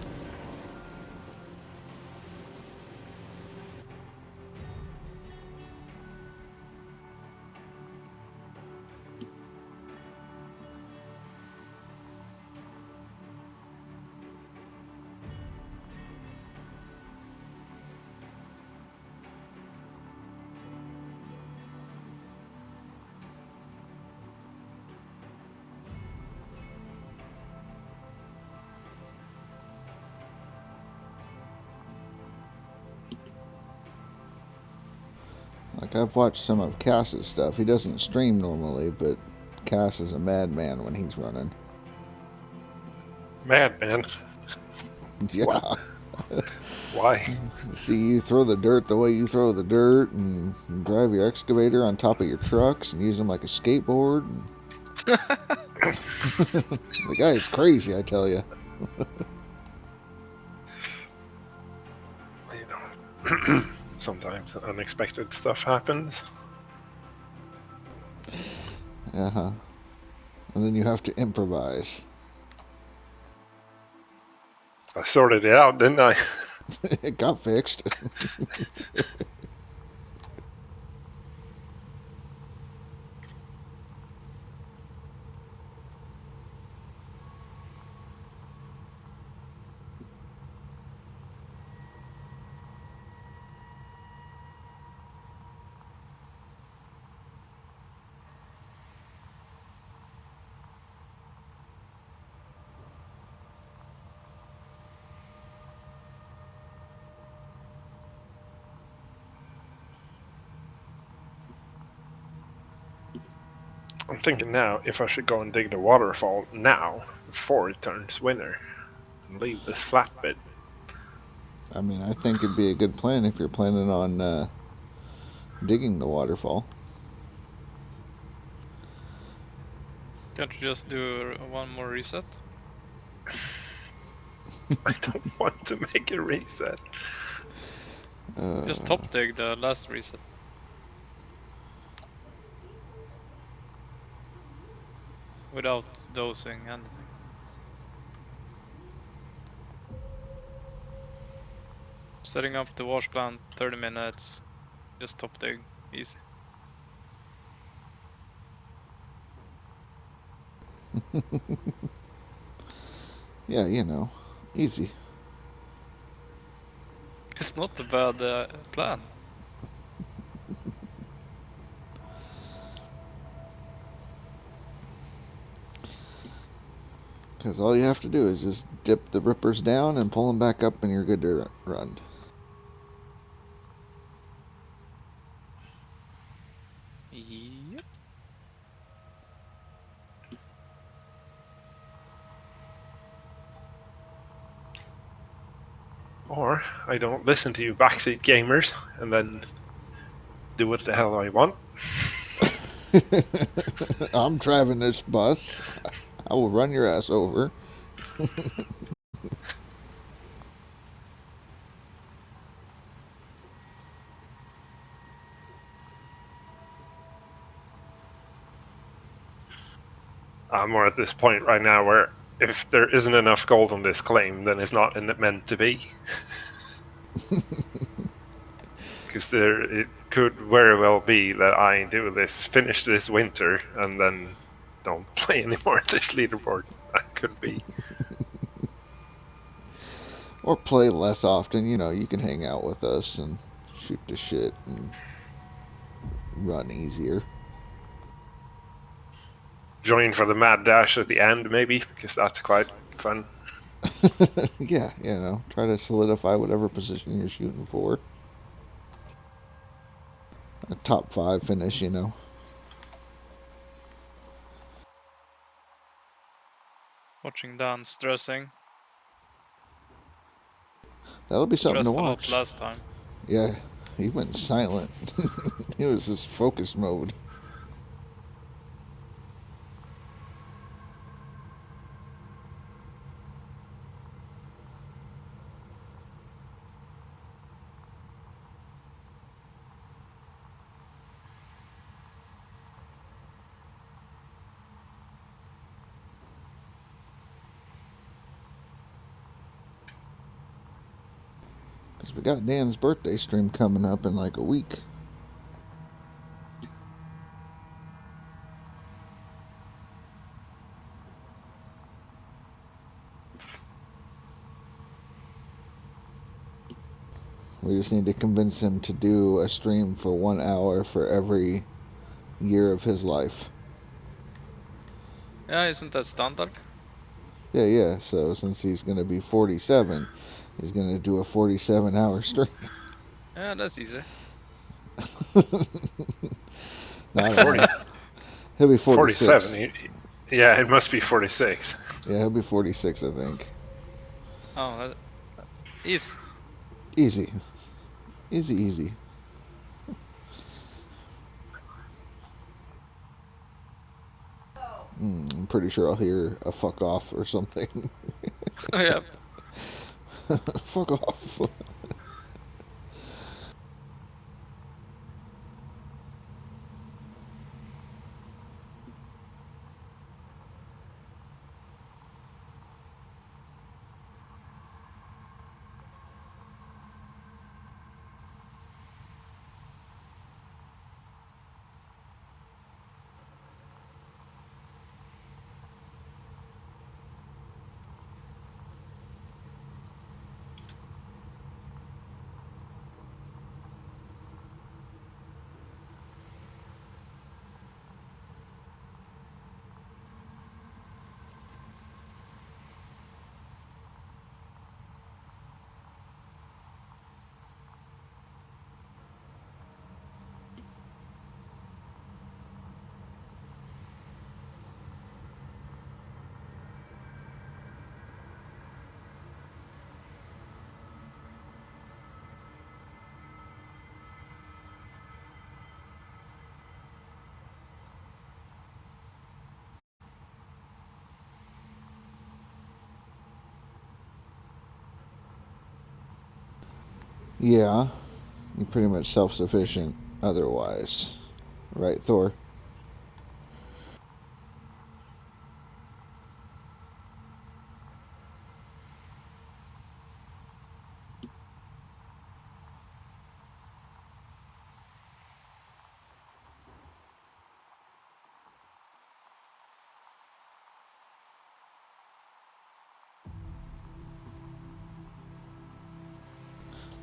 Like, I've watched some of Cass's stuff. He doesn't stream normally, but Cass is a madman when he's running. Madman. Yeah. Why? See you throw the dirt the way you throw the dirt, and drive your excavator on top of your trucks and use them like a skateboard. And the guy is crazy, I tell you. You know, sometimes unexpected stuff happens. Uh-huh. And then you have to improvise. I sorted it out, didn't I? It got fixed. I'm thinking now if I should go and dig the waterfall now, before it turns winter, and leave this flat bit. I mean, I think it'd be a good plan if you're planning on digging the waterfall. Can't you just do one more reset? I don't want to make a reset. Just top dig the last reset. Without dosing anything. Setting up the wash plant 30 minutes. Just top dig. Easy. Yeah, you know, easy. It's not a bad plan. Because all you have to do is just dip the rippers down and pull them back up, and you're good to run. Yep. Or I don't listen to you backseat gamers and then do what the hell I want. I'm driving this bus. I will run your ass over. I'm more at this point right now where if there isn't enough gold on this claim, then it's not meant to be. Because it could very well be that I do this, finish this winter, and then don't play anymore at this leaderboard. That could be. Or play less often. You know, you can hang out with us and shoot the shit and run easier. Join for the mad dash at the end, maybe, because that's quite fun. Yeah, you know, try to solidify whatever position you're shooting for. A top 5 finish, you know. Watching Dan stressing. That'll be something Stressed to a lot watch. last time. Yeah, he went silent. He was just focus mode. Because we got Dan's birthday stream coming up in like a week. We just need to convince him to do a stream for 1 hour for every year of his life. Yeah, isn't that standard? Yeah. So since he's going to be 47, he's going to do a 47-hour stream. Yeah, that's easy. No, 40. He'll be 46. 47. Yeah, it must be 46. Yeah, he'll be 46, I think. Oh, easy. Easy. Easy. I'm pretty sure I'll hear a fuck off or something. Oh, yeah. Fuck off. Yeah, you're pretty much self-sufficient otherwise. Right, Thor?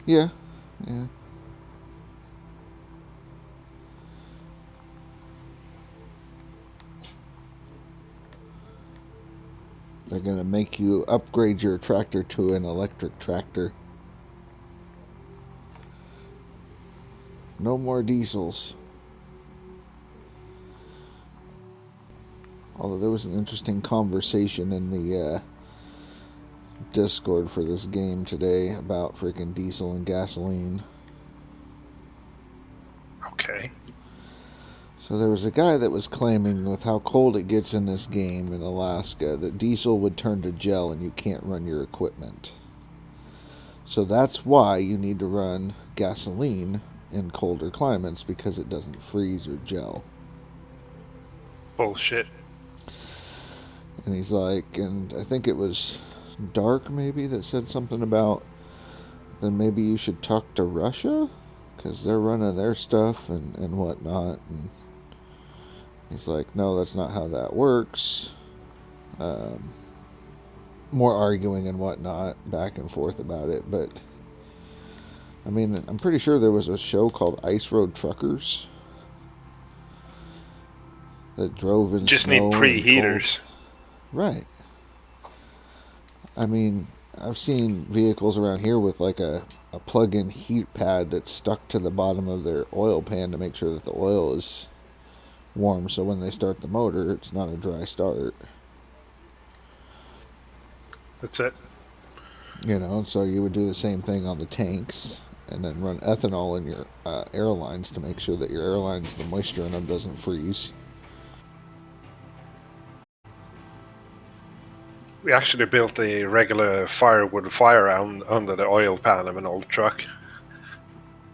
Yeah. They're going to make you upgrade your tractor to an electric tractor. No more diesels. Although there was an interesting conversation in the Discord for this game today about freaking diesel and gasoline. Okay. So there was a guy that was claiming with how cold it gets in this game in Alaska that diesel would turn to gel and you can't run your equipment. So that's why you need to run gasoline in colder climates, because it doesn't freeze or gel. Bullshit. And he's like, and I think it was Dark maybe that said something about, then maybe you should talk to Russia, because they're running their stuff and whatnot. And he's like, no, that's not how that works. More arguing and whatnot, back and forth about it. But, I mean, I'm pretty sure there was a show called Ice Road Truckers that drove in Just snow need preheaters. Right. I mean, I've seen vehicles around here with like a plug-in heat pad that's stuck to the bottom of their oil pan to make sure that the oil is warm, so when they start the motor, it's not a dry start. That's it. You know, so you would do the same thing on the tanks, and then run ethanol in your airlines to make sure that your airlines, the moisture in them doesn't freeze. We actually built a regular firewood fire under the oil pan of an old truck.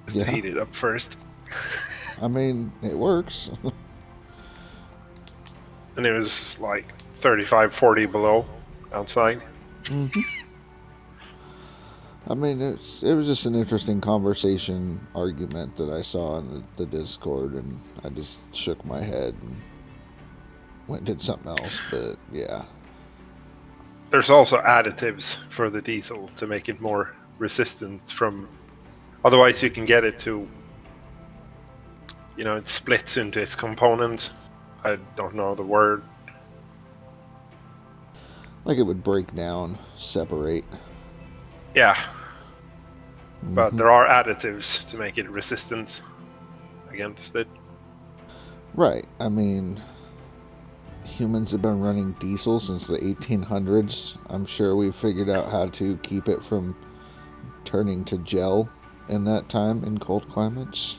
Just to heat it up first. I mean, it works. And it was like 35, 40 below outside. Mm-hmm. I mean, it was just an interesting conversation argument that I saw in the Discord, and I just shook my head and went and did something else, but yeah. There's also additives for the diesel to make it more resistant from... Otherwise you can get it to... You know, it splits into its components. I don't know the word. Like it would break down, separate. Yeah. But there are additives to make it resistant against it. Right. I mean, humans have been running diesel since the 1800s. I'm sure we've figured out how to keep it from turning to gel in that time in cold climates.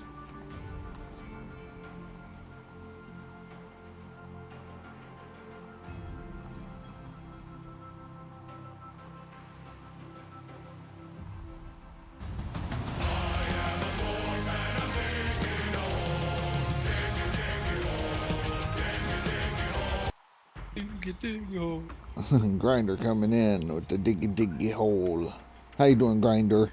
Grinder coming in with the diggy hole. How you doing, Grinder?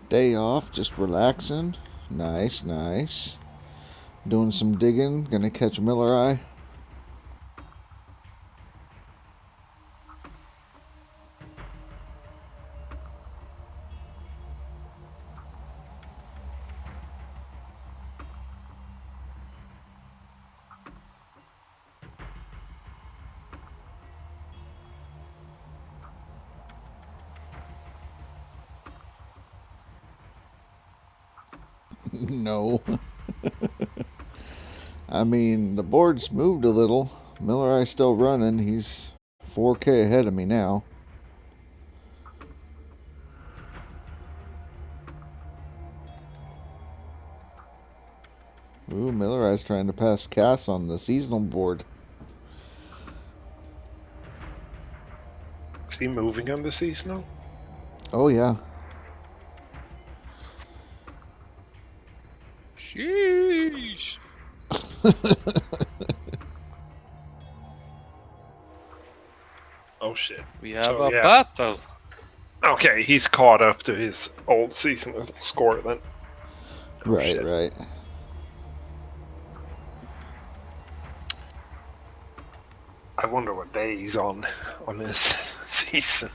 Day off, just relaxing. Nice, nice. Doing some digging. Gonna catch Miller Eye. No. I mean, the board's moved a little. Miller Eye's still running. He's 4K ahead of me now. Ooh, Miller Eye's trying to pass Cass on the seasonal board. Is he moving on the seasonal? Oh, yeah. Sheesh. Oh shit. We have So, a yeah. battle. Okay, he's caught up to his old seasonal score then. Oh, Right, shit. right. I wonder what day he's on his season.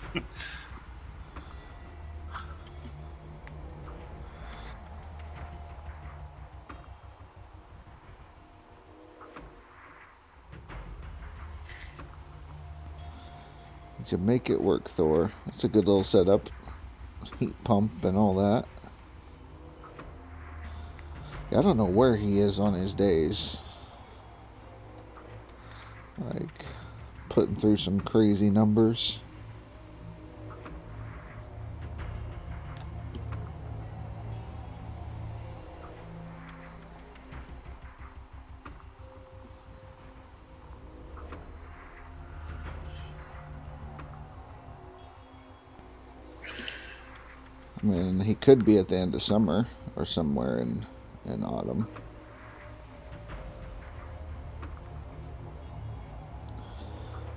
You can make it work, Thor. That's a good little setup. Heat pump and all that. Yeah, I don't know where he is on his days. Like, putting through some crazy numbers. I mean, he could be at the end of summer or somewhere in autumn.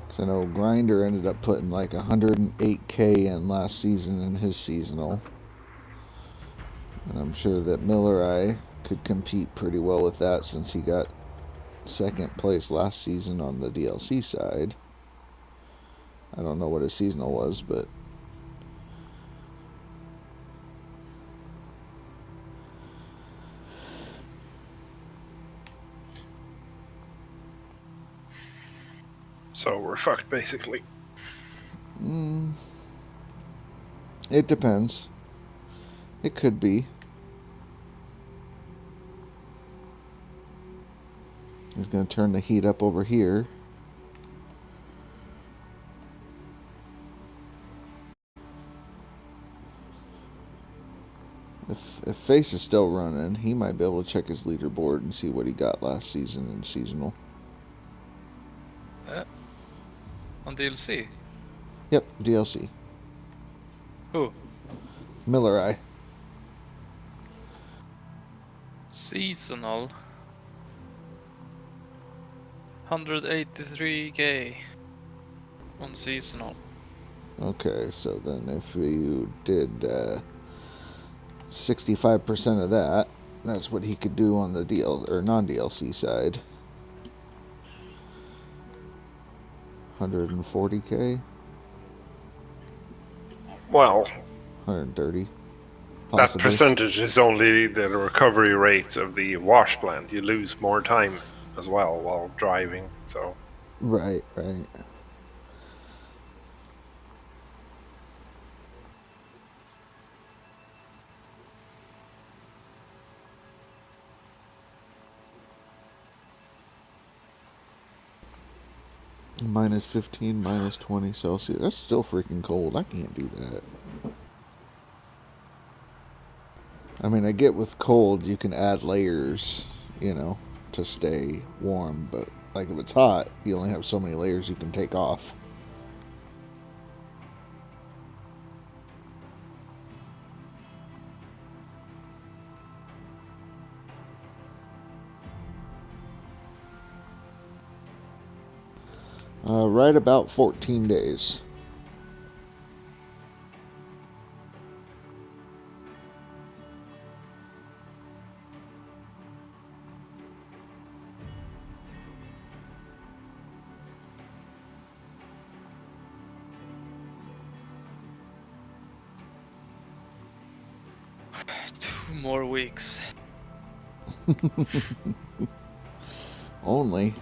Because I know Grinder ended up putting like 108K in last season in his seasonal. And I'm sure that Miller could compete pretty well with that since he got second place last season on the DLC side. I don't know what his seasonal was, but So we're fucked, basically. it depends. It could be. He's going to turn the heat up over here. If Face is still running, he might be able to check his leaderboard and see what he got last season in seasonal. On DLC. Yep, DLC. Who? Miller Seasonal. 183k on seasonal. Okay, so then if you did 65% of that, that's what he could do on the non-DLC side. 140k, Well, 130. that Possibly. percentage is only the recovery rate of the wash plant. You lose more time as well while driving, so... Right. Minus 15, minus 20 Celsius. That's still freaking cold. I can't do that. I mean, I get with cold, you can add layers, to stay warm. But, like, if it's hot, you only have so many layers you can take off. Right about 14 days. Two more weeks. Only.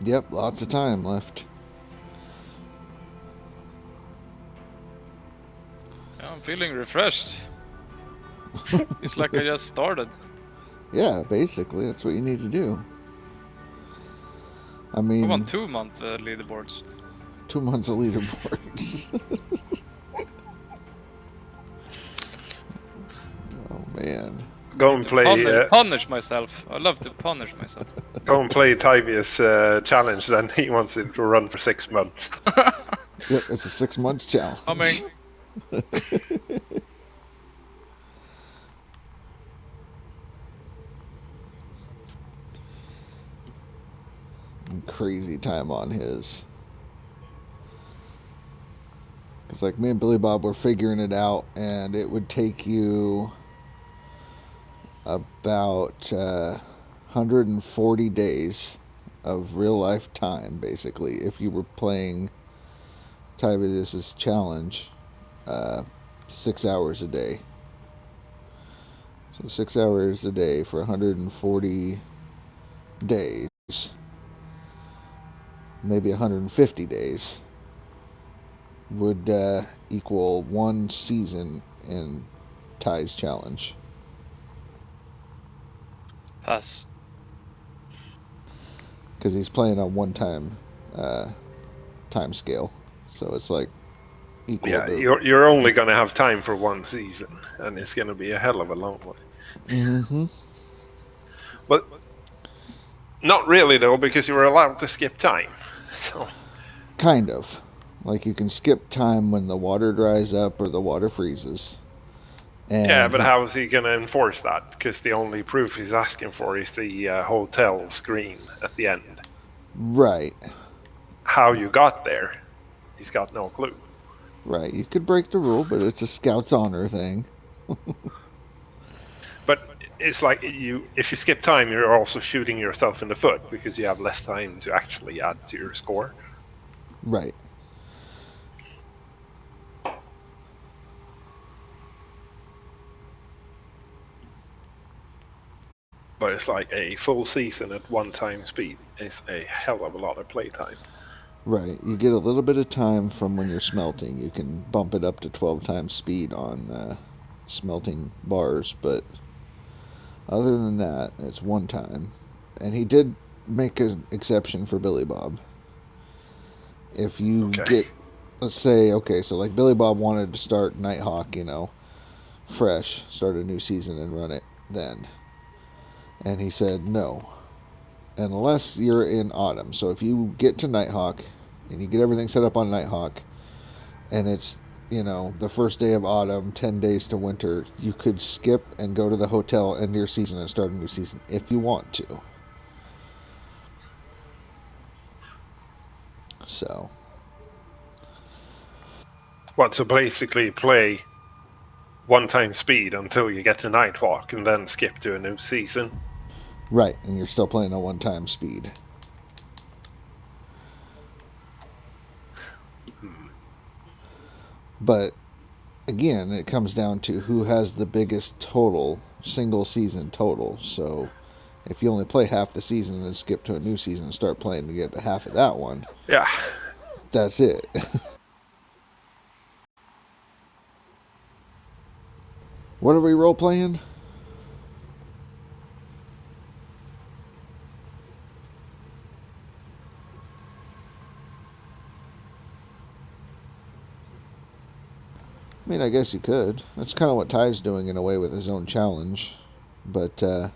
Yep, lots of time left. Yeah, I'm feeling refreshed. It's like I just started. Yeah, basically, that's what you need to do. I mean... I'm on 2 month leaderboards. 2 months of leaderboards. Oh, man. Go and play... Punish myself. I love to punish myself. Go and play Tibius challenge, then he wants it to run for 6 months. Yep, it's a 6 month challenge. Coming. Crazy time on his. Because, like, me and Billy Bob were figuring it out, and it would take you about 140 days of real life time, basically, if you were playing Tibius's challenge 6 hours a day. So 6 hours a day for 140 days. Maybe 150 days would equal 1 season in Ty's challenge. Pass. Because he's playing on 1 time scale, so it's like equal. Yeah, to... you're only gonna have time for 1 season, and it's gonna be a hell of a long one. Mm-hmm. But Not really though, because you were allowed to skip time. So Kind of. Like you can skip time when the water dries up or the water freezes. yeah, And but how is he going to enforce that? Because the only proof he's asking for is the hotel screen at the end. right, How you got there, he's got no clue. right. You could break the rule, but it's a scout's honor thing. But it's like if you skip time, you're also shooting yourself in the foot because you have less time to actually add to your score. Right. But it's like a full season at 1 time speed is a hell of a lot of playtime. Right. You get a little bit of time from when you're smelting. You can bump it up to 12 times speed on smelting bars, but other than that, it's 1 time. And he did make an exception for Billy Bob. If you Okay. get, let's say, okay, so like Billy Bob wanted to start Nighthawk, fresh, start a new season and run it then. And he said no. Unless you're in autumn. So if you get to Nighthawk and you get everything set up on Nighthawk and it's, the first day of autumn, 10 days to winter, you could skip and go to the hotel, end your season, and start a new season if you want to. So. What, so basically play 1 time speed until you get to Nightwalk and then skip to a new season? Right, and you're still playing at 1 time speed. But again, it comes down to who has the biggest total, single season total. So if you only play half the season and then skip to a new season and start playing to get half of that one, Yeah. that's it. What are we role playing? I mean, I guess you could. That's kind of what Ty's doing in a way with his own challenge. But, yeah,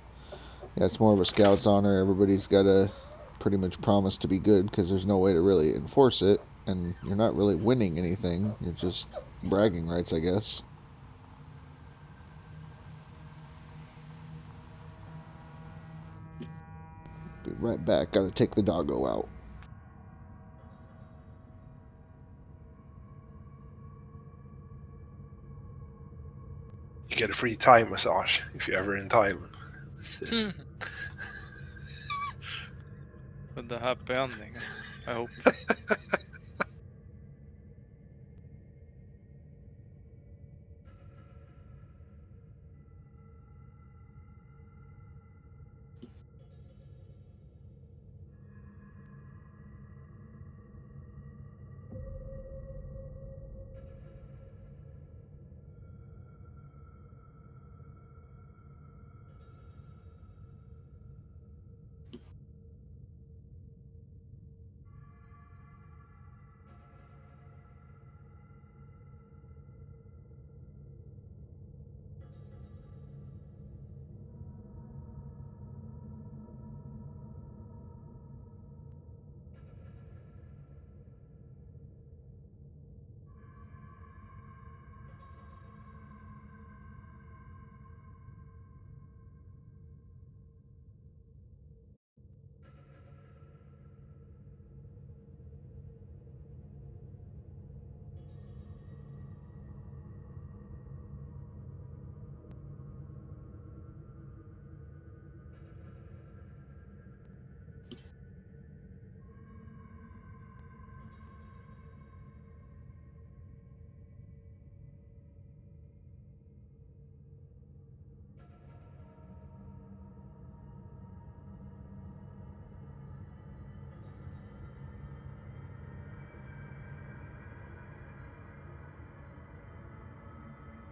it's more of a scout's honor. Everybody's got to pretty much promise to be good because there's no way to really enforce it. And you're not really winning anything. You're just bragging rights, I guess. Be right back. Gotta take the doggo out. You get a free Thai massage if you're ever in Thailand. With the happy ending, I hope.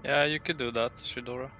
Yeah, you could do that, Shidora.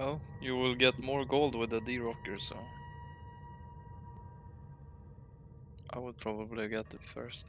Well, you will get more gold with the D-Rocker, so I would probably get it first.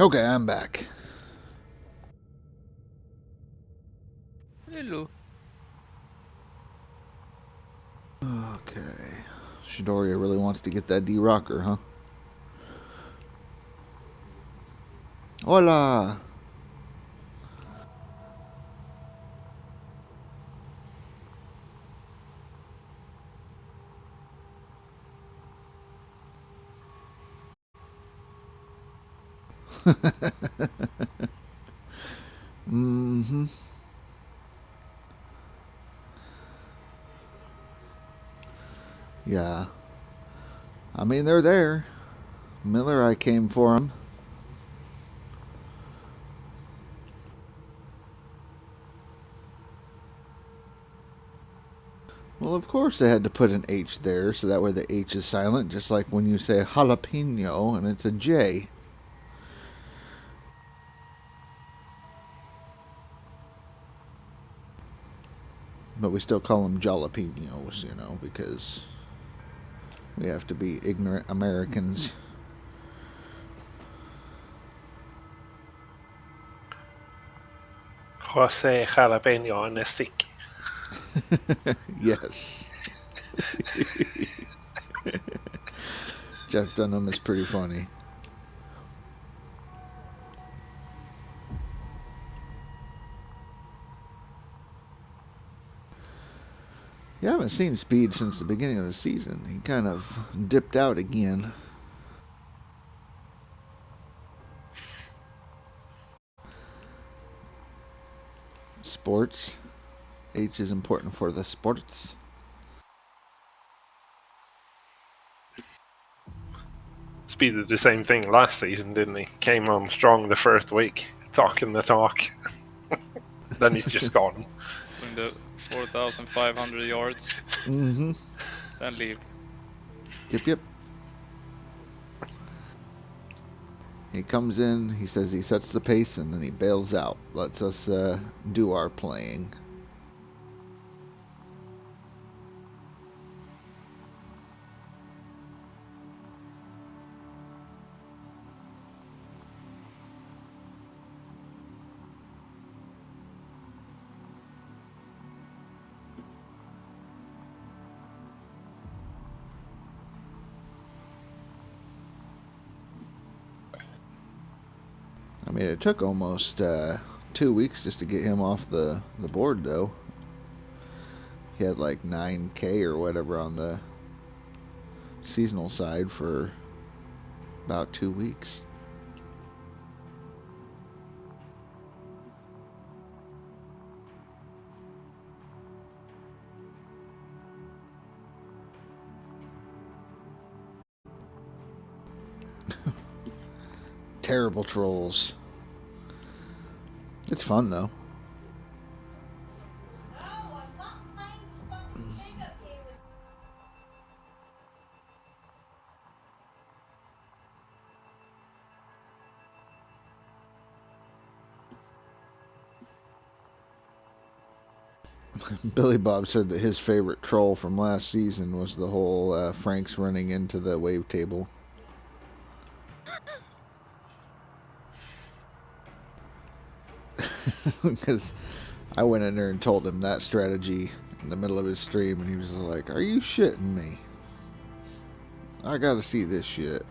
Okay, I'm back. Hello. Okay. Shidoria really wants to get that D-Rocker, huh? Hola! Mm-hmm. Yeah. I mean, they're there. Miller, I came for him. Well, of course they had to put an H there, so that way the H is silent, just like when you say jalapeno and it's a J. But we still call them jalapenos, you know, because we have to be ignorant Americans. Jose Jalapeno on a stick. Yes. Jeff Dunham is pretty funny. You haven't seen Speed since the beginning of the season. He kind of dipped out again. Sports. H is important for the sports. Speed did the same thing last season, didn't he? Came on strong the first week, talking the talk. Then he's just gone. Doing the 4,500 yards, Mm-hmm. then leave. Yep. He comes in, he says he sets the pace, and then he bails out. Lets us do our playing. I mean, it took almost 2 weeks just to get him off the board, though. He had like 9K or whatever on the seasonal side for about 2 weeks. Terrible trolls. It's fun, though. Billy Bob said that his favorite troll from last season was the whole Frank's running into the wave table. Because I went in there and told him that strategy in the middle of his stream, and he was like, "Are you shitting me? I gotta see this shit."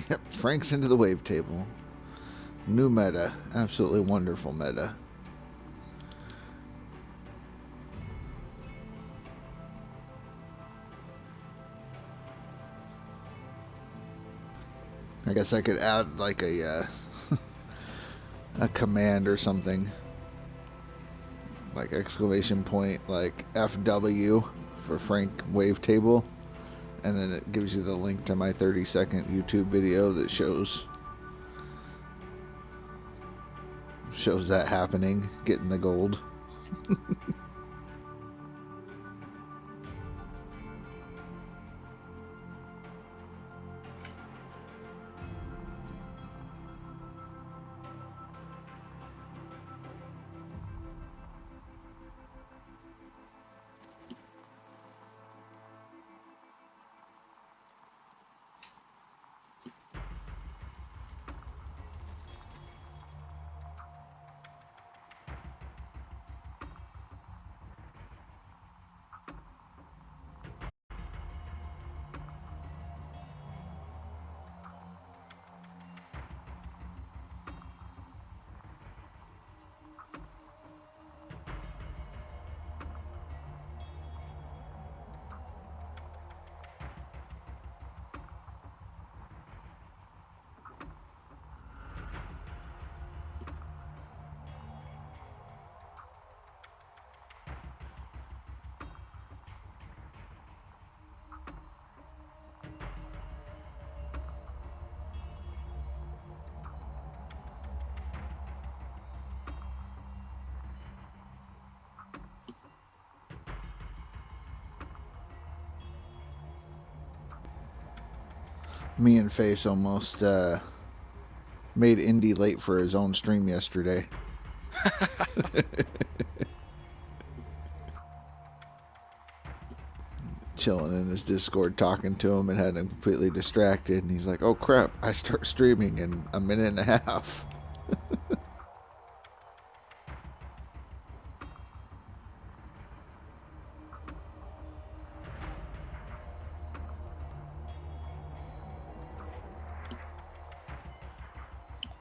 Yep, Frank's into the wavetable. New meta. Absolutely wonderful meta. I guess I could add like a a command or something. Like exclamation point, like FW for Frank wavetable. And then it gives you the link to my 30-second YouTube video that shows that happening, getting the gold. Me and Face almost made Indy late for his own stream yesterday. Chilling in his Discord talking to him and had him completely distracted. And he's like, oh crap, I start streaming in a minute and a half.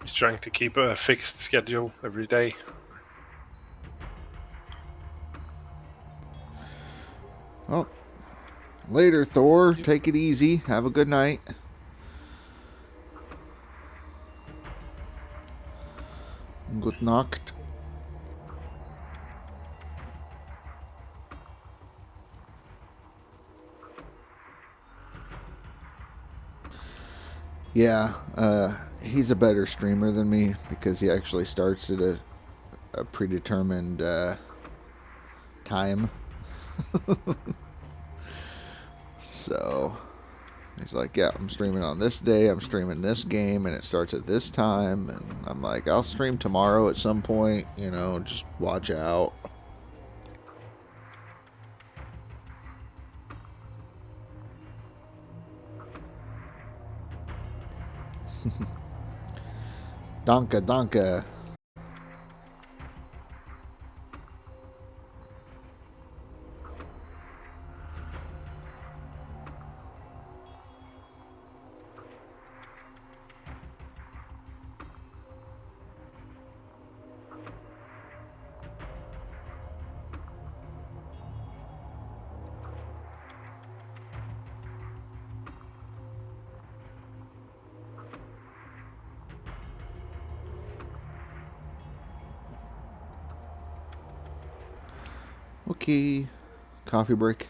He's trying to keep a fixed schedule every day. Oh, later, Thor. Take it easy. Have a good night. Good Nacht. Yeah, he's a better streamer than me because he actually starts at a predetermined time. So he's like, yeah, I'm streaming on this day, I'm streaming this game, and it starts at this time. And I'm like, I'll stream tomorrow at some point, you know, just watch out. Danke, danke. Okay, coffee break.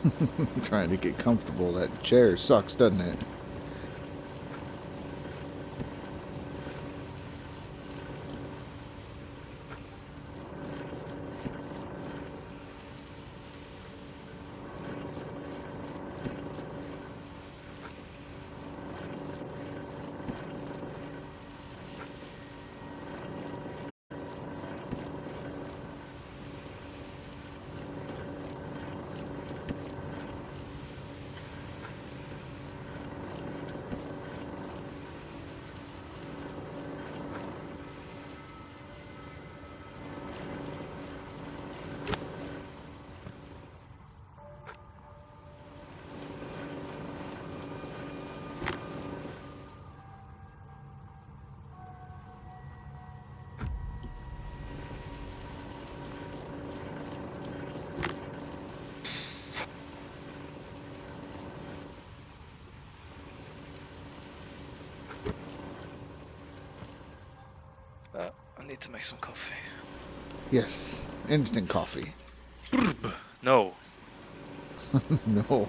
I'm trying to get comfortable. That chair sucks, doesn't it? I need to make some coffee. Yes. Instant coffee. No. No.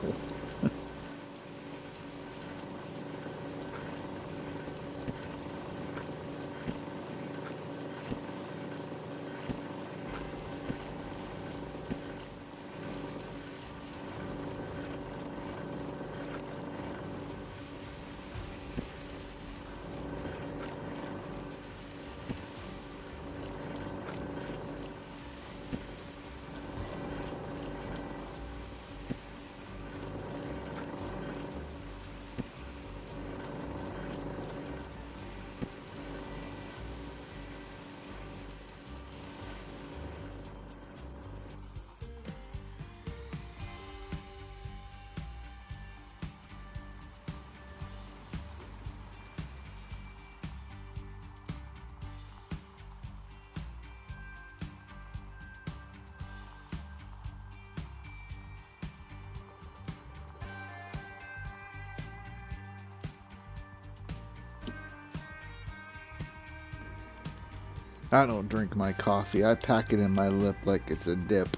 I don't drink my coffee. I pack it in my lip like it's a dip.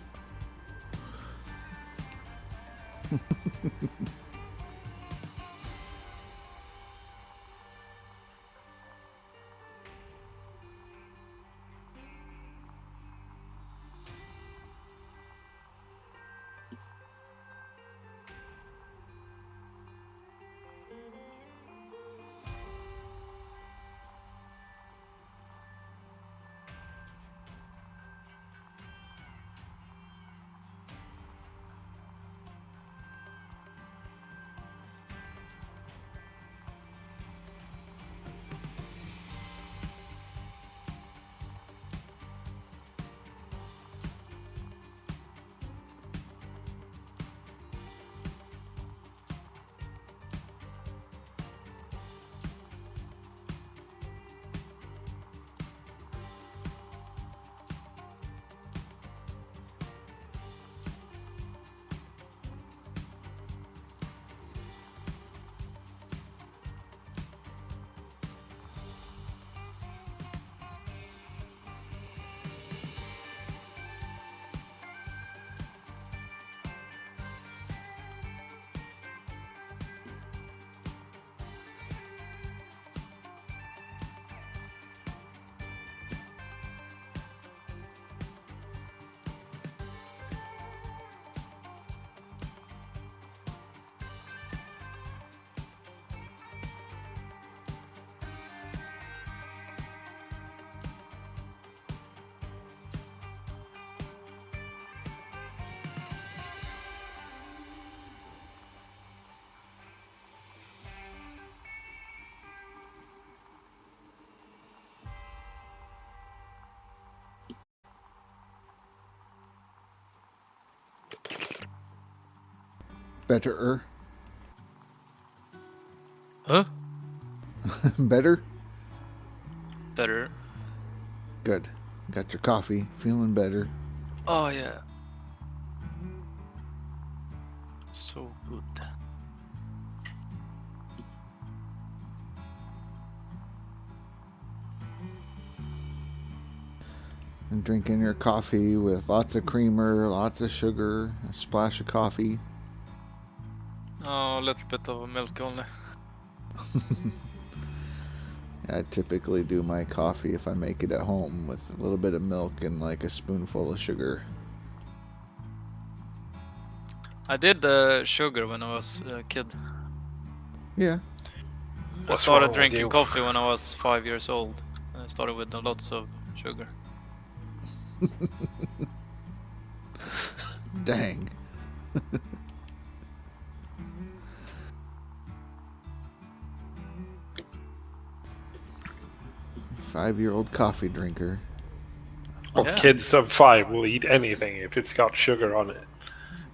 Better. Huh? Better? Better. Good. Got your coffee. Feeling better. Oh yeah. So good. And drinking your coffee with lots of creamer, lots of sugar, a splash of coffee. Oh, a little bit of milk only. I typically do my coffee if I make it at home with a little bit of milk and like a spoonful of sugar. I did sugar when I was a kid. Yeah. I What's started wrong with drinking you? coffee when I was 5 years old. I started with lots of sugar. Dang. 5-year-old coffee drinker. Well, Yeah. kids sub 5 will eat anything if it's got sugar on it.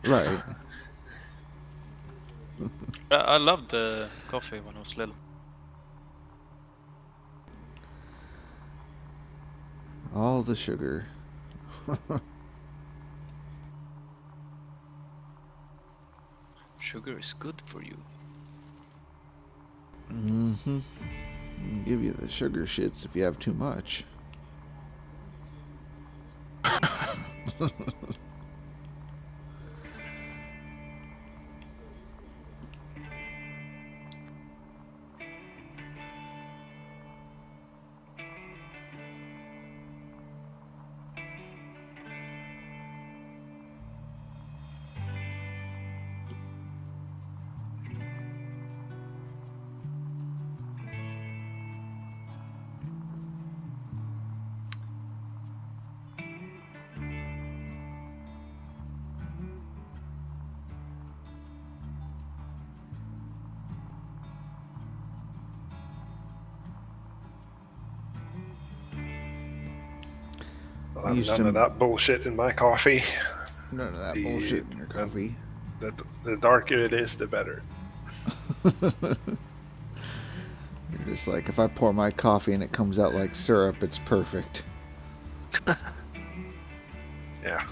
Right. I loved coffee when I was little. All the sugar. Sugar is good for you. Mm-hmm. It'll give you the sugar shits if you have too much. I'll have Used none to- of that bullshit in my coffee. None of that The- bullshit in your coffee. The darker it is, the better. You're just like, if I pour my coffee and it comes out like syrup, it's perfect. Yeah.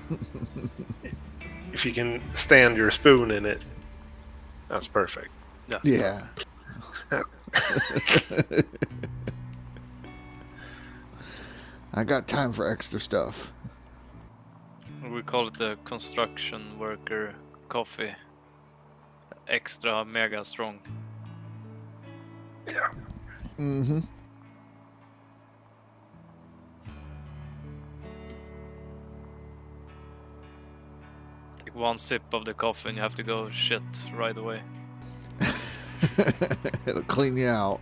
If you can stand your spoon in it, that's perfect. That's Yeah. I got time for extra stuff. We call it the construction worker coffee. Extra mega strong. Yeah. Mm-hmm. Take one sip of the coffee and you have to go shit right away. It'll clean you out.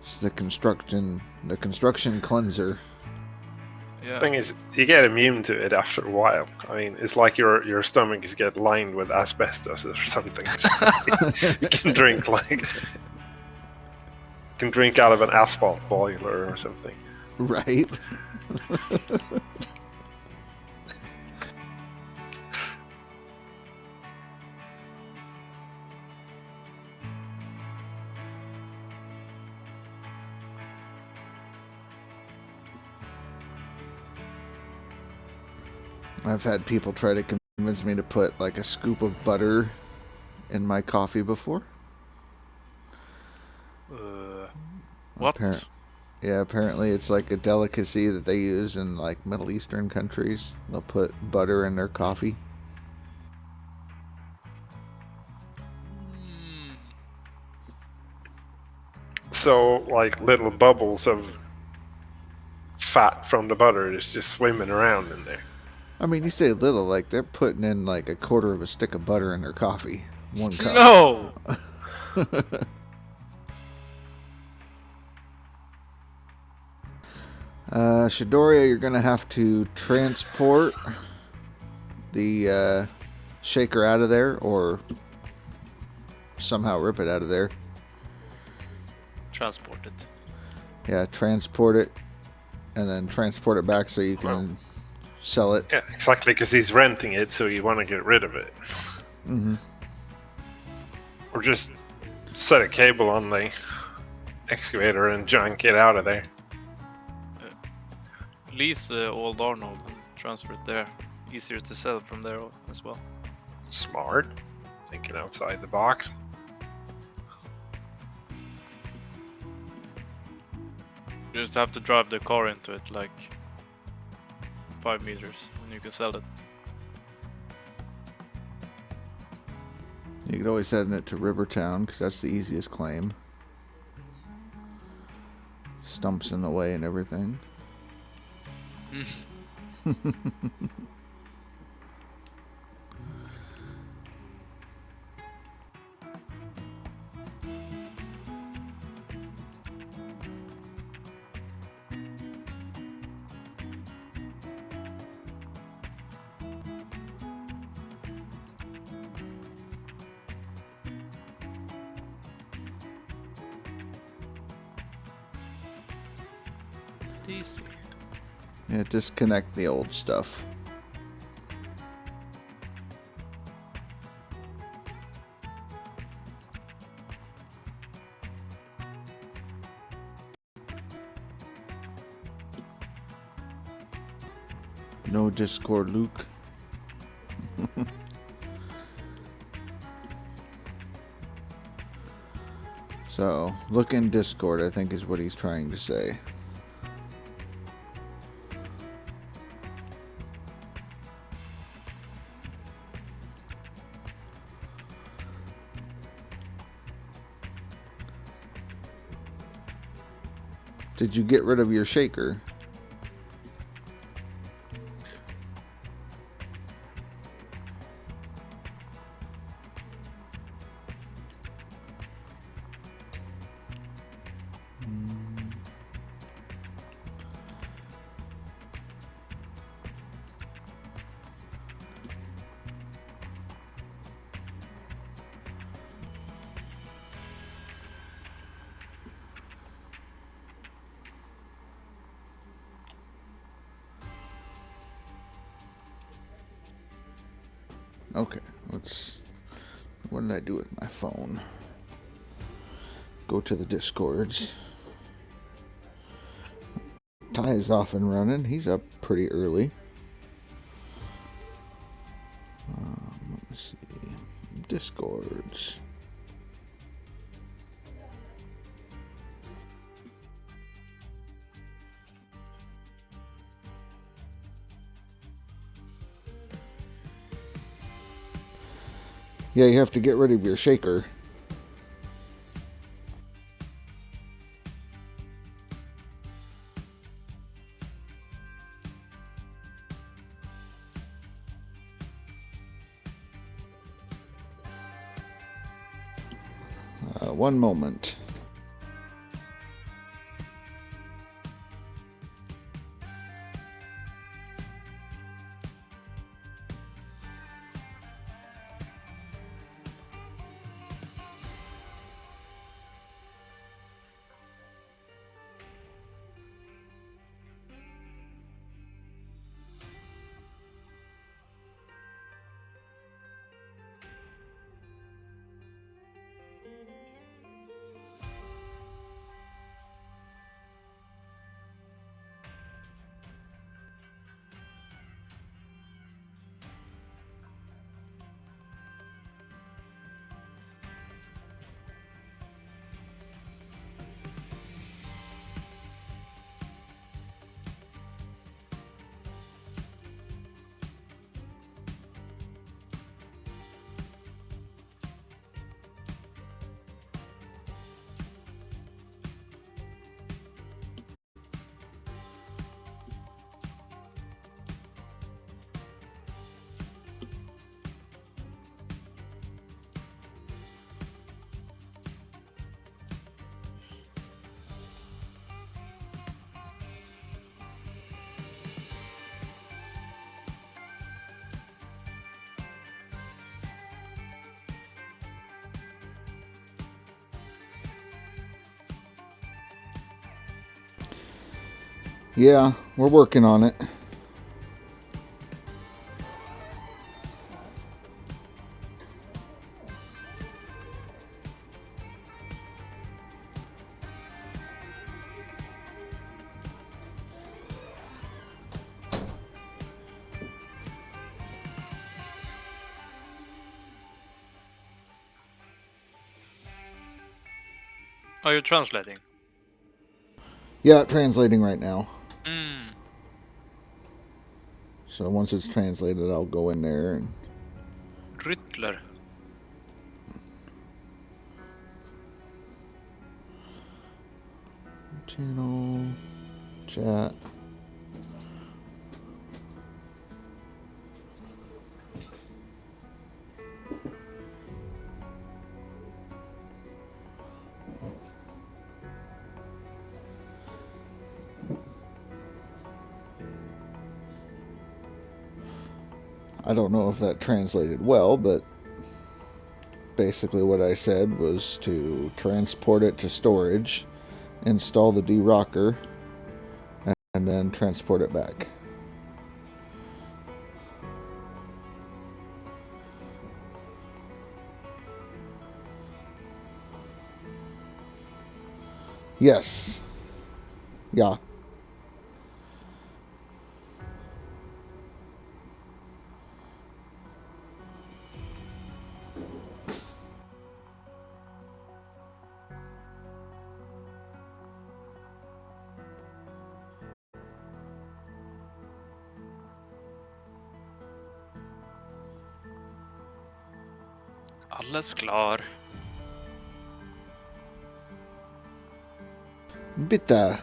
It's the construction cleanser. Yeah. Thing is, you get immune to it after a while. I mean, it's like your stomach is get lined with asbestos or something. You can drink out of an asphalt boiler or something. Right? I've had people try to convince me to put like a scoop of butter in my coffee before. What? Yeah, apparently it's like a delicacy that they use in like Middle Eastern countries. They'll put butter in their coffee. So, like little bubbles of fat from the butter is just swimming around in there. I mean, you say little, like they're putting in like a quarter of a stick of butter in their coffee. 1 cup. No! Shidoria, you're gonna have to transport the shaker out of there, or somehow rip it out of there. Transport it. Yeah, transport it, and then transport it back so you can sell it. Yeah, exactly, because he's renting it, so you want to get rid of it. Mm-hmm. Or just set a cable on the excavator and junk it out of there. Lease Old Arnold and transfer it there. Easier to sell from there as well. Smart. Thinking outside the box. You just have to drive the car into it like 5 meters and you can sell it. You could always send it to Rivertown, because that's the easiest claim. Stumps in the way and everything. Easy. Yeah, disconnect the old stuff. No Discord, Luke. So, look in Discord, I think is what he's trying to say. Did you get rid of your shaker? Okay, let's... What did I do with my phone? Go to the Discords. Ty is off and running. He's up pretty early. Let me see. Discords. Yeah, you have to get rid of your shaker. One moment. Yeah, we're working on it. Are you translating? Yeah, translating right now. Mm. So once it's translated, I'll go in there and... Riddler. Channel. Chat. I don't know if that translated well, but basically what I said was to transport it to storage, install the de-rocker, and then transport it back. Yes. Yeah. Alles klar. Bitte.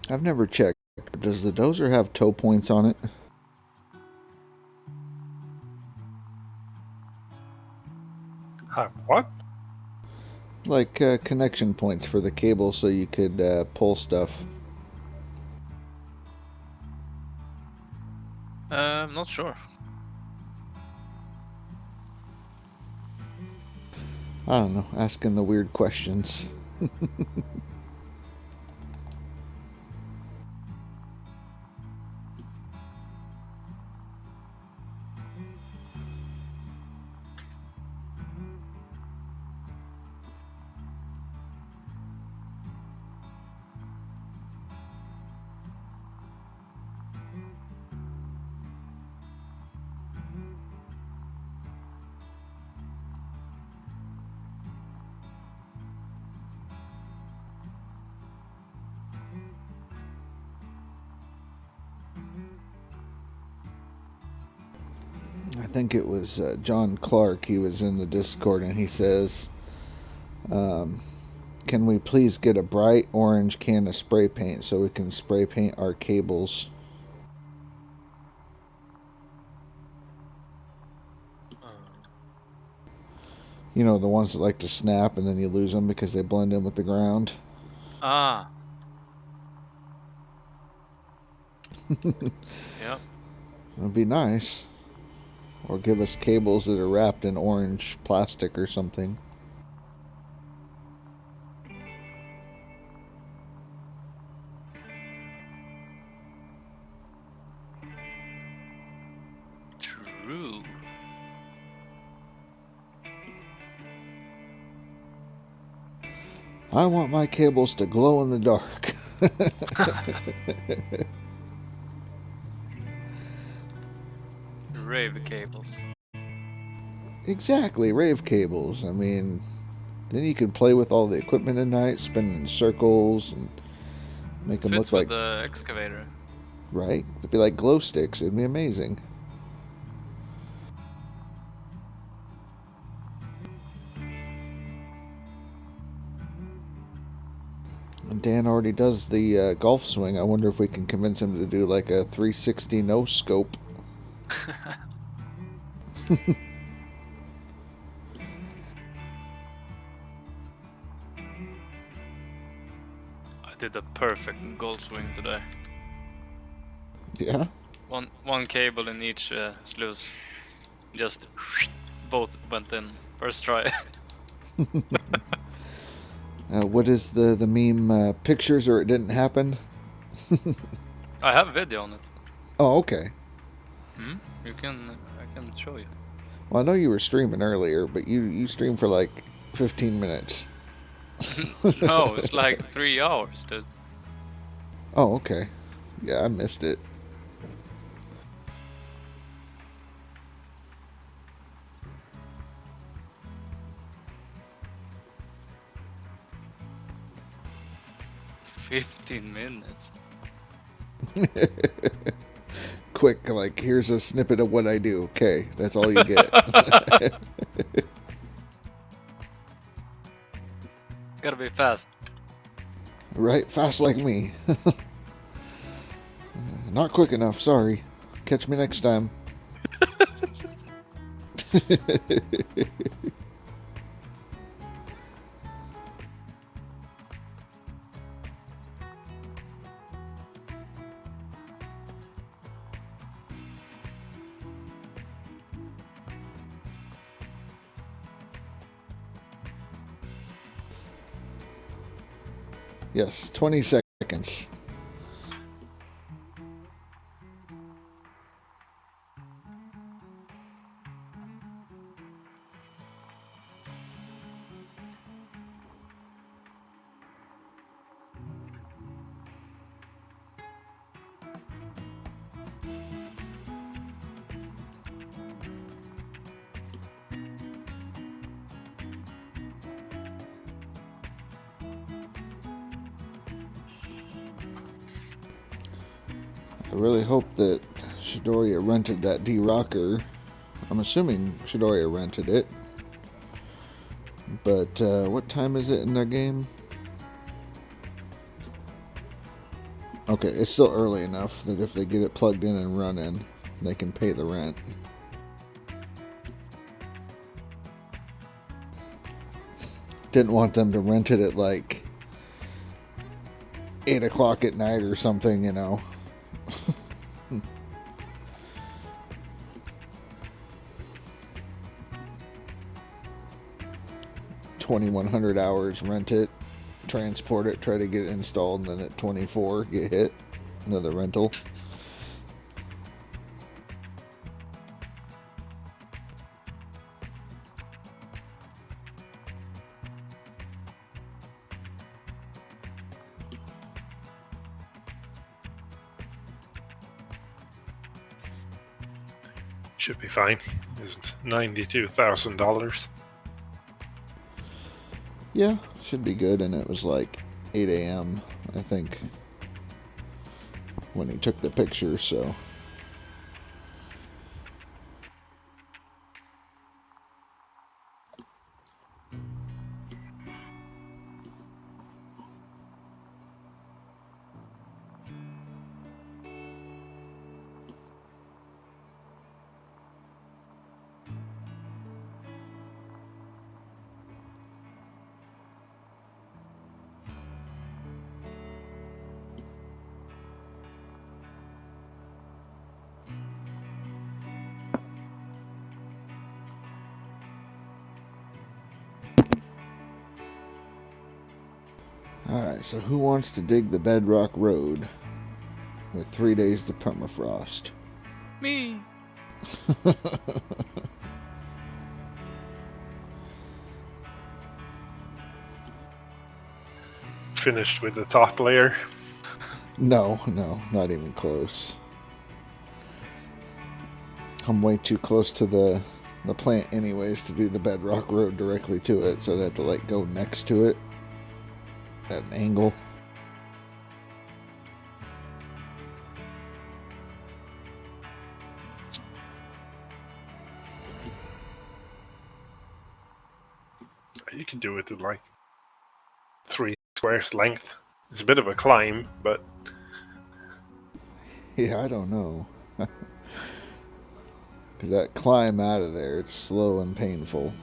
I've never checked. Does the dozer have tow points on it? What? Like connection points for the cable so you could pull stuff. I'm not sure. I don't know. Asking the weird questions. I think it was John Clark. He was in the Discord and he says, can we please get a bright orange can of spray paint so we can spray paint our cables? You know, the ones that like to snap and then you lose them because they blend in with the ground. Ah. Yeah. That'd be nice. Or give us cables that are wrapped in orange plastic or something. True. I want my cables to glow in the dark. Rave cables. Exactly, rave cables. I mean, then you could play with all the equipment at night, spin in circles, and make them Fits look with like, the excavator. right? It'd be like glow sticks. It'd be amazing. And Dan already does the golf swing. I wonder if we can convince him to do like a 360 no scope. I did a perfect golf swing today. Yeah. One cable in each sluice. Just both went in first try. What is the meme? Pictures or it didn't happen? I have a video on it. Oh, okay. I can show you. Well, I know you were streaming earlier, but you streamed for like 15 minutes. No, it's like 3 hours, dude. Oh, okay. Yeah, I missed it. "15 minutes." Quick, like, here's a snippet of what I do. Okay, that's all you get. Gotta be fast. Right? Fast like me. Not quick enough, sorry. Catch me next time. Yes, 20 seconds. I really hope that Shidoria rented that D-Rocker. I'm assuming Shidoria rented it. But what time is it in their game? Okay, it's still early enough that if they get it plugged in and running, they can pay the rent. Didn't want them to rent it at like 8 o'clock at night or something, you know. 2,100 hours, rent it, transport it, try to get it installed, and then at 24 get hit, another rental. Should be fine. Isn't $92,000? Yeah, should be good. And it was like 8 a.m. I think when he took the picture, so alright, so who wants to dig the Bedrock Road with 3 days to permafrost? Me. Finished with the top layer. No, not even close. I'm way too close to the plant anyways to do the bedrock road directly to it, so I'd have to like go next to it at an angle. You can do it to like 3 squares length. It's a bit of a climb, but Yeah, I don't know. Because that climb out of there, it's slow and painful.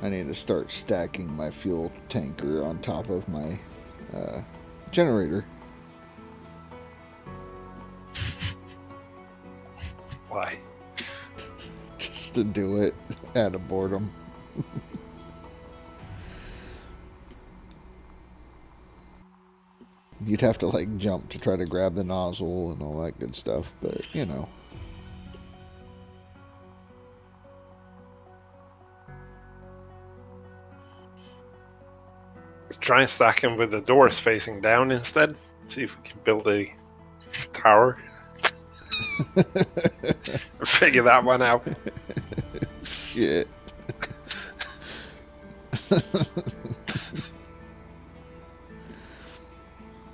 I need to start stacking my fuel tanker on top of my generator. why? Just to do it out of boredom. You'd have to like jump to try to grab the nozzle and all that good stuff, but you know. Let's try and stack them with the doors facing down instead. See if we can build a tower. Figure that one out. Shit.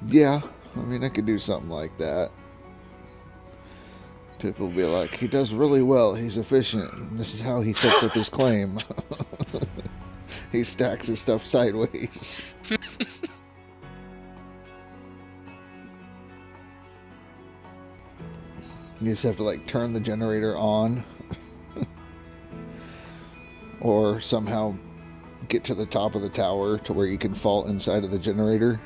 Yeah, I mean, I could do something like that. People will be like, he does really well, he's efficient, and this is how he sets up his claim. He stacks his stuff sideways. You just have to like turn the generator on. Or somehow get to the top of the tower to where you can fall inside of the generator.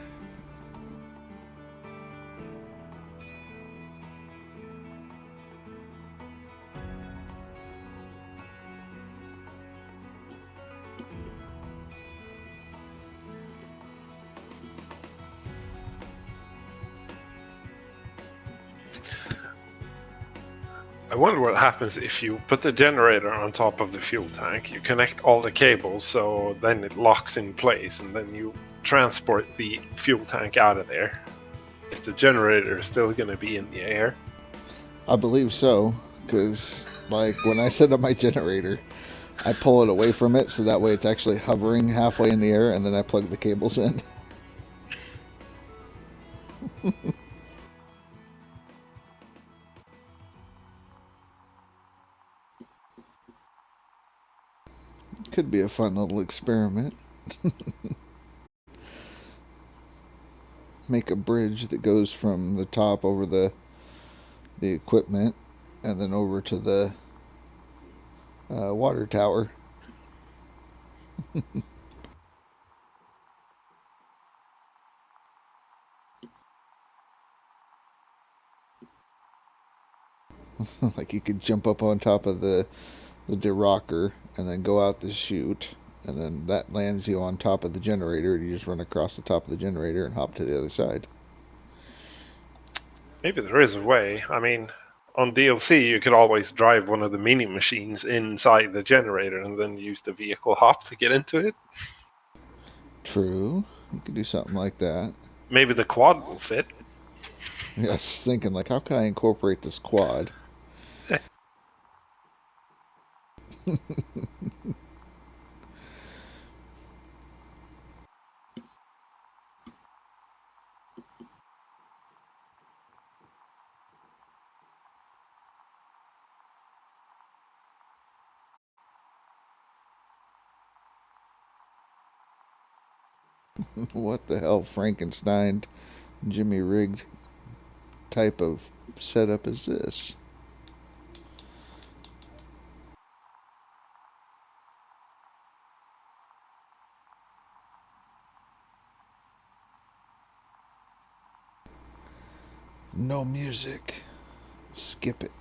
I wonder what happens if you put the generator on top of the fuel tank. You connect all the cables, so then it locks in place, and then you transport the fuel tank out of there. Is the generator still going to be in the air? I believe so, because like when I set up my generator, I pull it away from it so that way it's actually hovering halfway in the air, and then I plug the cables in. Could be a fun little experiment. Make a bridge that goes from the top over the equipment and then over to the water tower. Like you could jump up on top of the rocker and then go out the chute, and then that lands you on top of the generator. You just run across the top of the generator and hop to the other side. Maybe there is a way. I mean, on DLC, you could always drive one of the mini machines inside the generator and then use the vehicle hop to get into it. True. You could do something like that. Maybe the quad will fit. Yeah, I was thinking, like, how can I incorporate this quad? What the hell, Frankenstein, Jimmy rigged type of setup is this? No music. Skip it.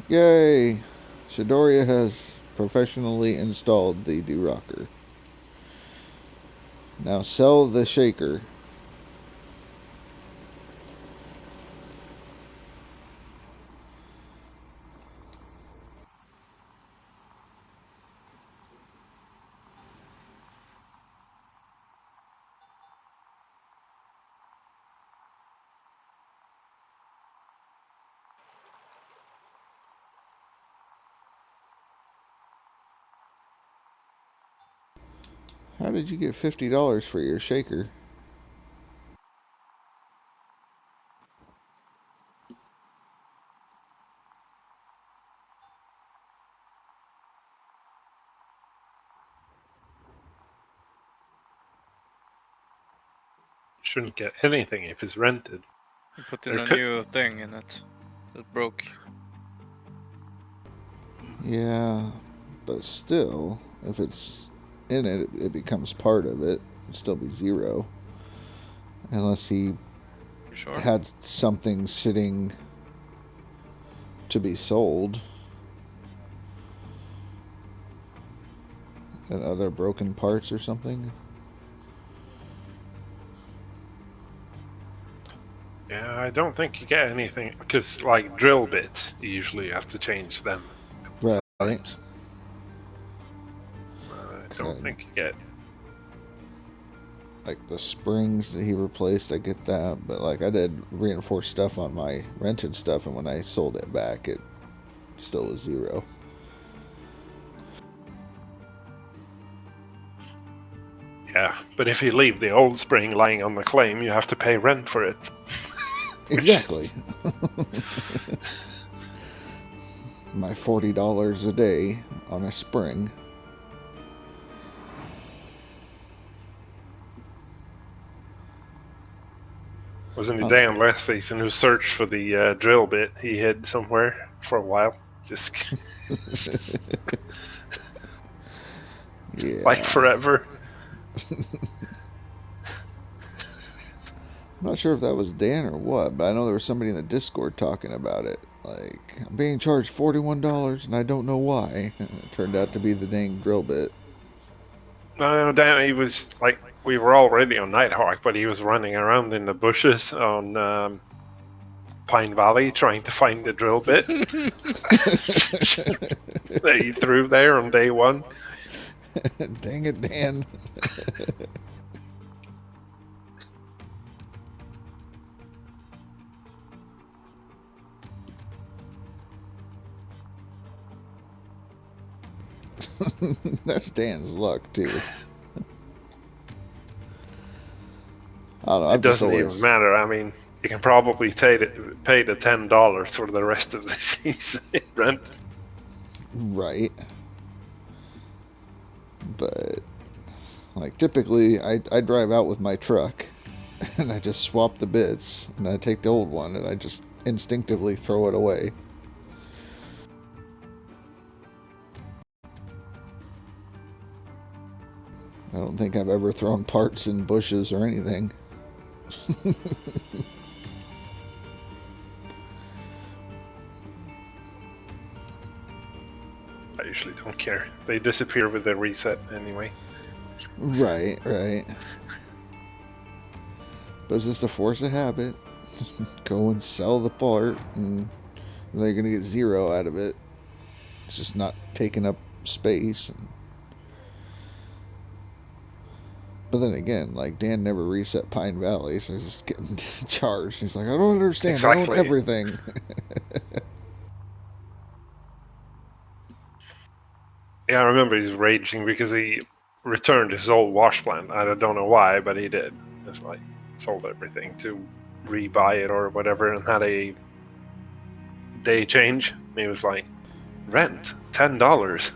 Yay! Shidoria has professionally installed the derocker. Now sell the shaker. How did you get $50 for your shaker? Shouldn't get anything if it's rented. You put in There a could- new thing in it that broke. Yeah, but still, if it's in it, it becomes part of it. It'd still be zero. Unless he For sure. had something sitting to be sold. And other broken parts or something. Yeah, I don't think you get anything because, like drill bits, you usually have to change them. Right. Times. I don't think you get. Like the springs that he replaced, I get that. But like I did reinforced stuff on my rented stuff, and when I sold it back, it still was zero. Yeah, but if you leave the old spring lying on the claim, you have to pay rent for it. Exactly. My $40 a day on a spring. Wasn't the day on last season who searched for the drill bit he hid somewhere for a while? Just Yeah. like forever. I'm not sure if that was Dan or what, but I know there was somebody in the Discord talking about it. Like, I'm being charged $41 and I don't know why. And it turned out to be the dang drill bit. No, Dan, he was like, we were already on Nighthawk, but he was running around in the bushes on Pine Valley trying to find the drill bit that he threw there on day one. Dang it, Dan. That's Dan's luck, too. I don't know. It doesn't even matter. I mean, you can probably pay the $10 for the rest of the season in rent. Right. But, like, typically, I drive out with my truck, and I just swap the bits, and I take the old one, and I just instinctively throw it away. I don't think I've ever thrown parts in bushes or anything. I usually don't care. They disappear with the reset anyway. Right, right. But it's just a force of habit. Go and sell the part, and they're going to get zero out of it. It's just not taking up space. But then again, like, Dan never reset Pine Valley, so he's just getting charged. He's like, I don't understand. Exactly. I own everything. Yeah, I remember he's raging because he returned his old wash plant. I don't know why, but he did. It's like sold everything to rebuy it or whatever and had a day change. And he was like, rent $10.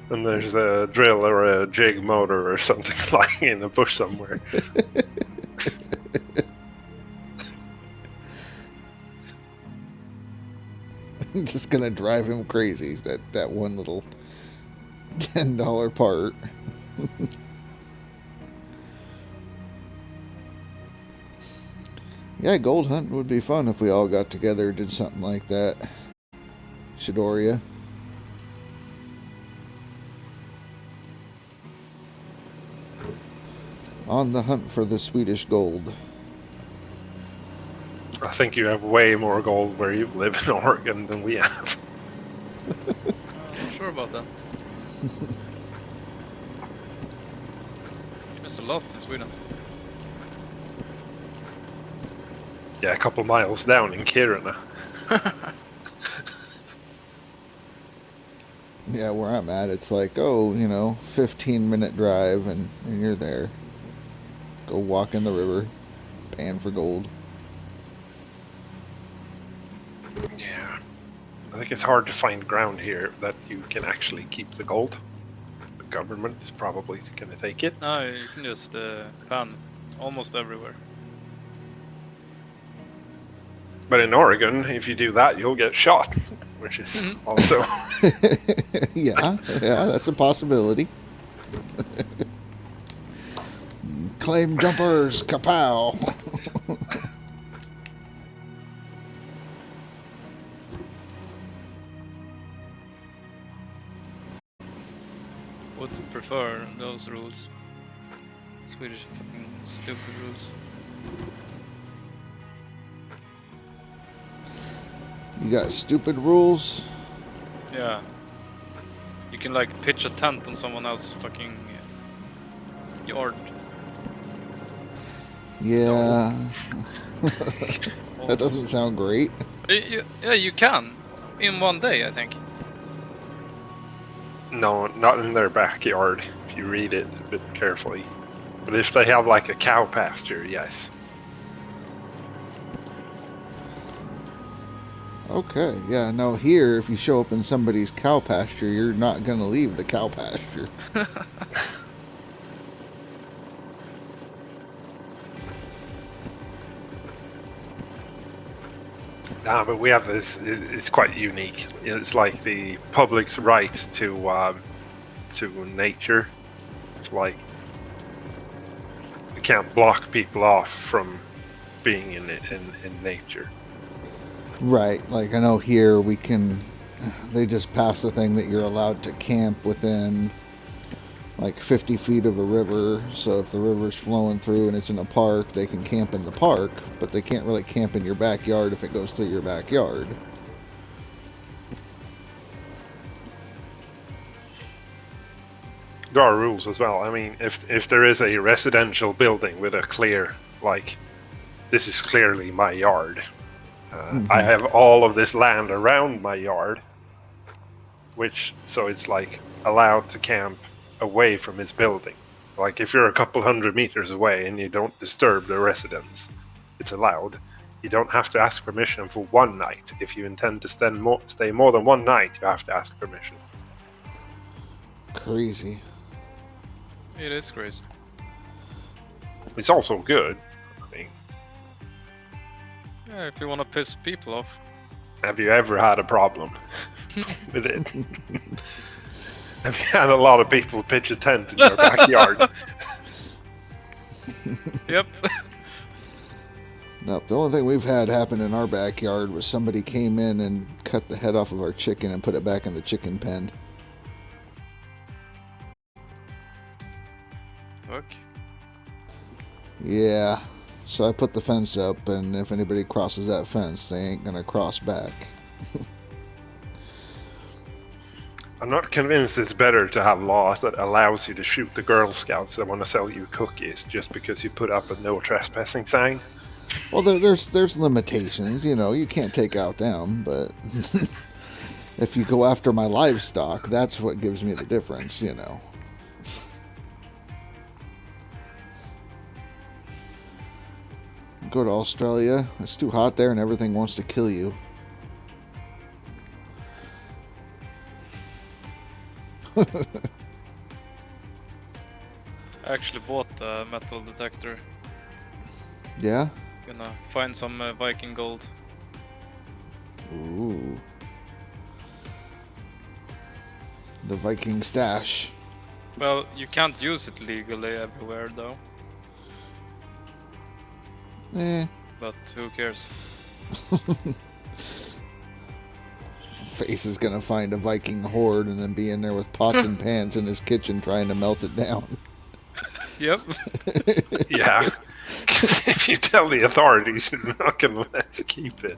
And there's a drill or a jig motor or something lying in a bush somewhere. Just gonna drive him crazy. That one little $10 part. Yeah, gold hunting would be fun if we all got together and did something like that. Shidoria. On the hunt for the Swedish gold. I think you have way more gold where you live in Oregon than we have. I'm not sure about that. There's a lot in Sweden. Yeah, a couple miles down in Kiruna. Yeah, where I'm at, it's like, oh, 15-minute drive and you're there. Go walk in the river, pan for gold. Yeah. I think it's hard to find ground here that you can actually keep the gold. The government is probably going to take it. No, you can just pan almost everywhere. But in Oregon, if you do that, you'll get shot, which is also... yeah, that's a possibility. Claim jumpers, kapow! Would prefer those rules. Swedish fucking stupid rules. You got stupid rules? Yeah. You can like pitch a tent on someone else's fucking yard. Yeah. That doesn't sound great. Yeah, you can. In one day, I think. No, not in their backyard, if you read it a bit carefully. But if they have like a cow pasture, yes. Okay, yeah, no, here, if you show up in somebody's cow pasture, you're not gonna leave the cow pasture. Nah, but we have this. It's quite unique. It's like the public's right to nature. It's like you can't block people off from being in nature. Right, like I know here we can, they just passed a thing that you're allowed to camp within like 50 feet of a river, so if the river's flowing through and it's in a park, they can camp in the park, but they can't really camp in your backyard if it goes through your backyard. There are rules as well. I mean, if there is a residential building with a clear, like, this is clearly my yard. I have all of this land around my yard, so it's like allowed to camp away from his building. Like if you're a couple 100 meters away and you don't disturb the residents, it's allowed. You don't have to ask permission for one night. If you intend to stay more than one night, you have to ask permission. Crazy. It is crazy. It's also good. I mean, Yeah, if you want to piss people off. have you ever had a problem with it? Have you had a lot of people pitch a tent in your backyard? Yep. Nope, the only thing we've had happen in our backyard was somebody came in and cut the head off of our chicken and put it back in the chicken pen. Fuck. Yeah, so I put the fence up, and if anybody crosses that fence, they ain't gonna cross back. I'm not convinced it's better to have laws that allows you to shoot the Girl Scouts that want to sell you cookies just because you put up a no trespassing sign. Well, there's limitations, you can't take out them, but if you go after my livestock, that's what gives me the difference, Go to Australia, it's too hot there and everything wants to kill you. I actually bought a metal detector. Yeah? Gonna find some Viking gold. Ooh. The Viking stash. Well, you can't use it legally everywhere though. but who cares? Face is gonna find a Viking horde and then be in there with pots and pans in his kitchen trying to melt it down. Yep. Yeah. 'Cause if you tell the authorities, they're not going to let you keep it.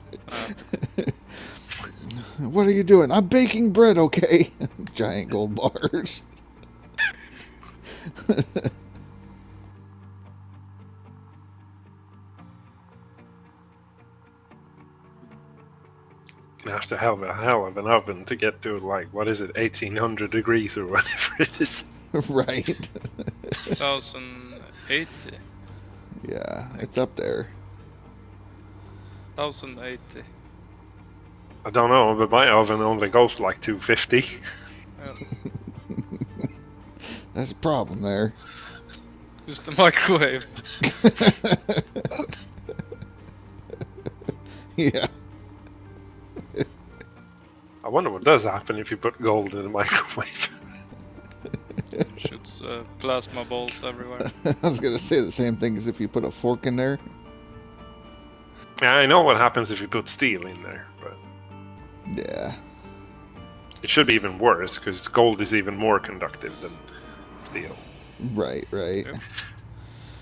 What are you doing? I'm baking bread, okay? Giant gold bars. You have to have a hell of an oven to get to, like, what is it, 1800 degrees or whatever it is. Right. 1080. Yeah, it's up there. 1080. I don't know, but my oven only goes like 250. Well, That's a problem there. use the microwave. Yeah. I wonder what does happen if you put gold in the microwave. Shoots plasma balls everywhere. I was gonna say the same thing as if you put a fork in there. Yeah, I know what happens if you put steel in there, but Yeah. it should be even worse because gold is even more conductive than steel. Right, right. Yep.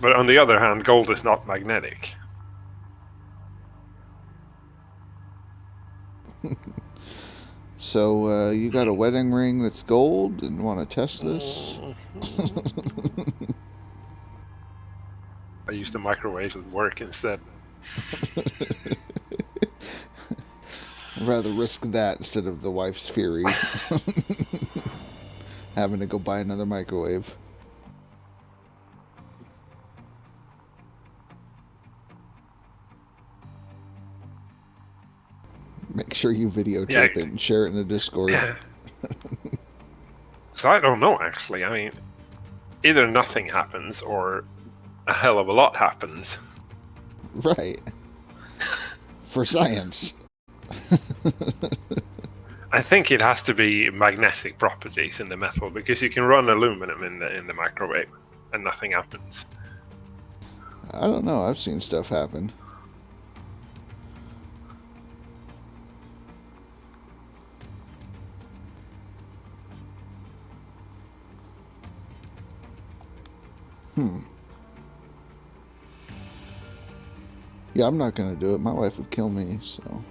But on the other hand, gold is not magnetic. So, you got a wedding ring that's gold and want to test this? I used the microwave at work instead. I'd rather risk that instead of the wife's fury. Having to go buy another microwave. Make sure you videotape it and share it in the Discord. So I don't know, actually. I mean, either nothing happens or a hell of a lot happens. Right. For science. I think it has to be magnetic properties in the metal because you can run aluminum in the microwave and nothing happens. I don't know. I've seen stuff happen. Yeah, I'm not gonna do it. My wife would kill me, so.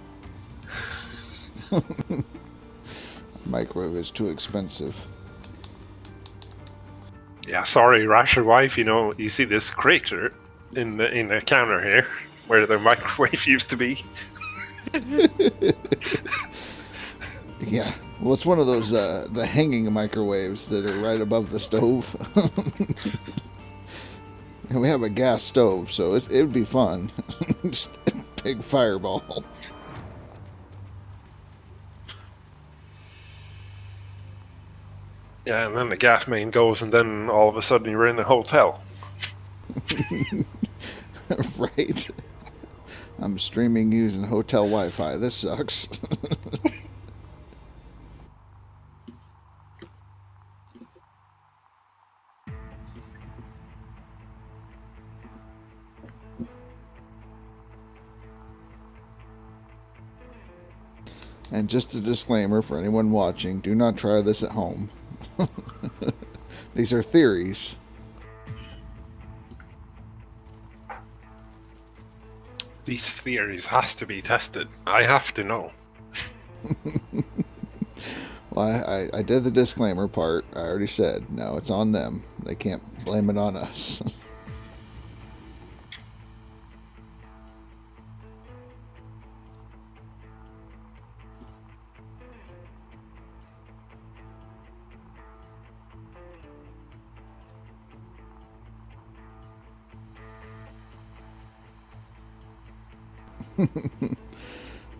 Microwave is too expensive. Yeah, sorry, Rasher wife. You know, you see this crater in the counter here where the microwave used to be. Yeah, well, it's one of those the hanging microwaves that are right above the stove. And we have a gas stove, so it would be fun. Just a big fireball. Yeah, and then the gas main goes, and then all of a sudden you're in a hotel. Right. I'm streaming using hotel Wi-Fi. This sucks. And just a disclaimer for anyone watching, do not try this at home. These are theories. These theories has to be tested. I have to know. Well, I did the disclaimer part. I already said, no, it's on them. They can't blame it on us.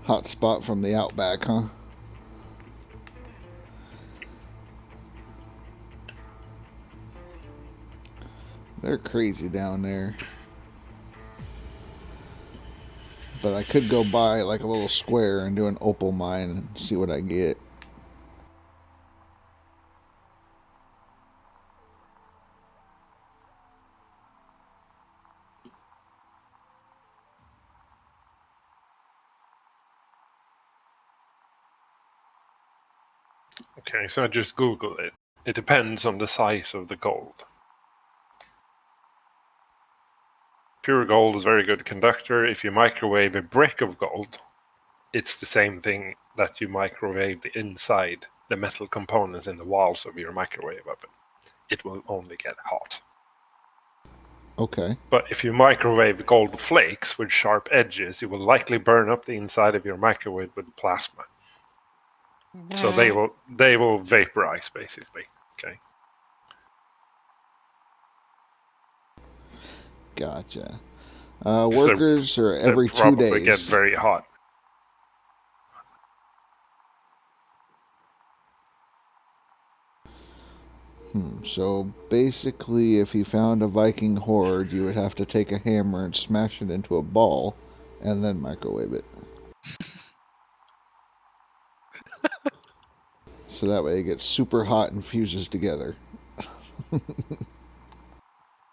Hot spot from the outback, huh? They're crazy down there. But I could go buy like a little square and do an opal mine and see what I get. Okay, so I just Googled it. It depends on the size of the gold. Pure gold is a very good conductor. If you microwave a brick of gold, it's the same thing that you microwave the inside, the metal components in the walls of your microwave oven. It will only get hot. Okay. But if you microwave gold flakes with sharp edges, you will likely burn up the inside of your microwave with plasma. So they will vaporize basically. Okay. Gotcha. Because Workers are they every 2 probably get days. very hot. So basically, if you found a Viking horde, you would have to take a hammer and smash it into a ball and then microwave it. So that way it gets super hot and fuses together.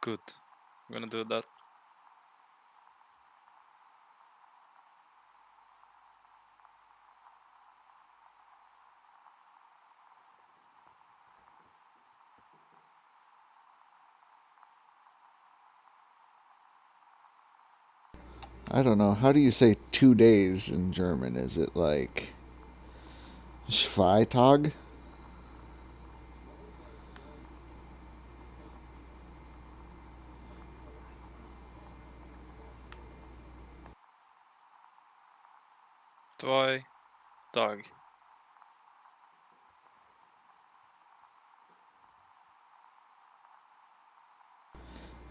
Good. I'm gonna do that. I don't know. How do you say 2 days in German? Is it like Freitag? Zwei Tag.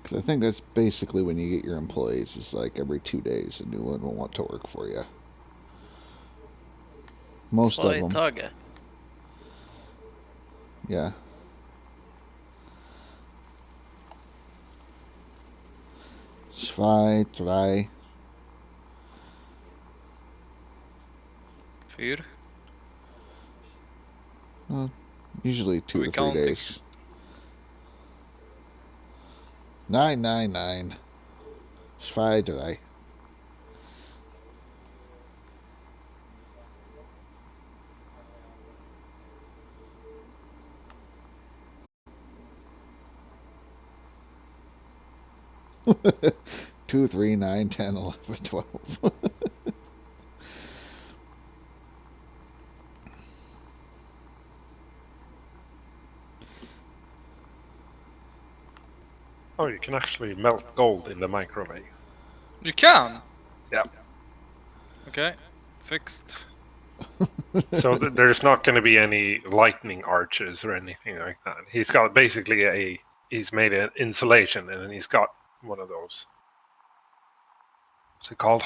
Because I think that's basically when you get your employees. It's like every 2 days a new one will want to work for you. Most of Zwei them. Tage. Yeah. Zwei, drei. Fyr. Usually 2 we to 3 counting? days. 999. Zwei, drei. Two, 3, 9, 10, 11, 12. Oh, you can actually melt gold in the microwave. You can? Yeah. Okay. Fixed. So there's not going to be any lightning arches or anything like that. He's got basically he's made an insulation and then he's got one of those. What's it called?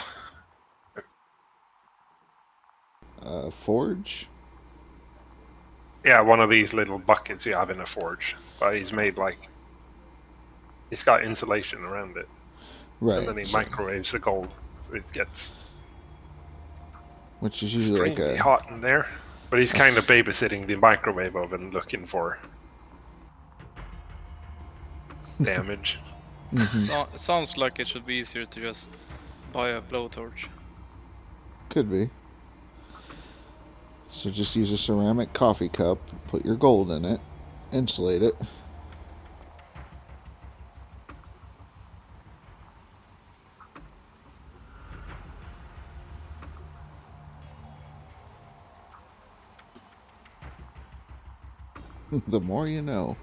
Forge? Yeah, one of these little buckets you have in a forge. But he's made he's got insulation around it. Right. And then he microwaves the gold. So it gets which is usually like extremely a hot in there. But he's kind of babysitting the microwave oven looking for damage. So, sounds like it should be easier to just buy a blowtorch. Could be. So just use a ceramic coffee cup, put your gold in it, insulate it. The more you know.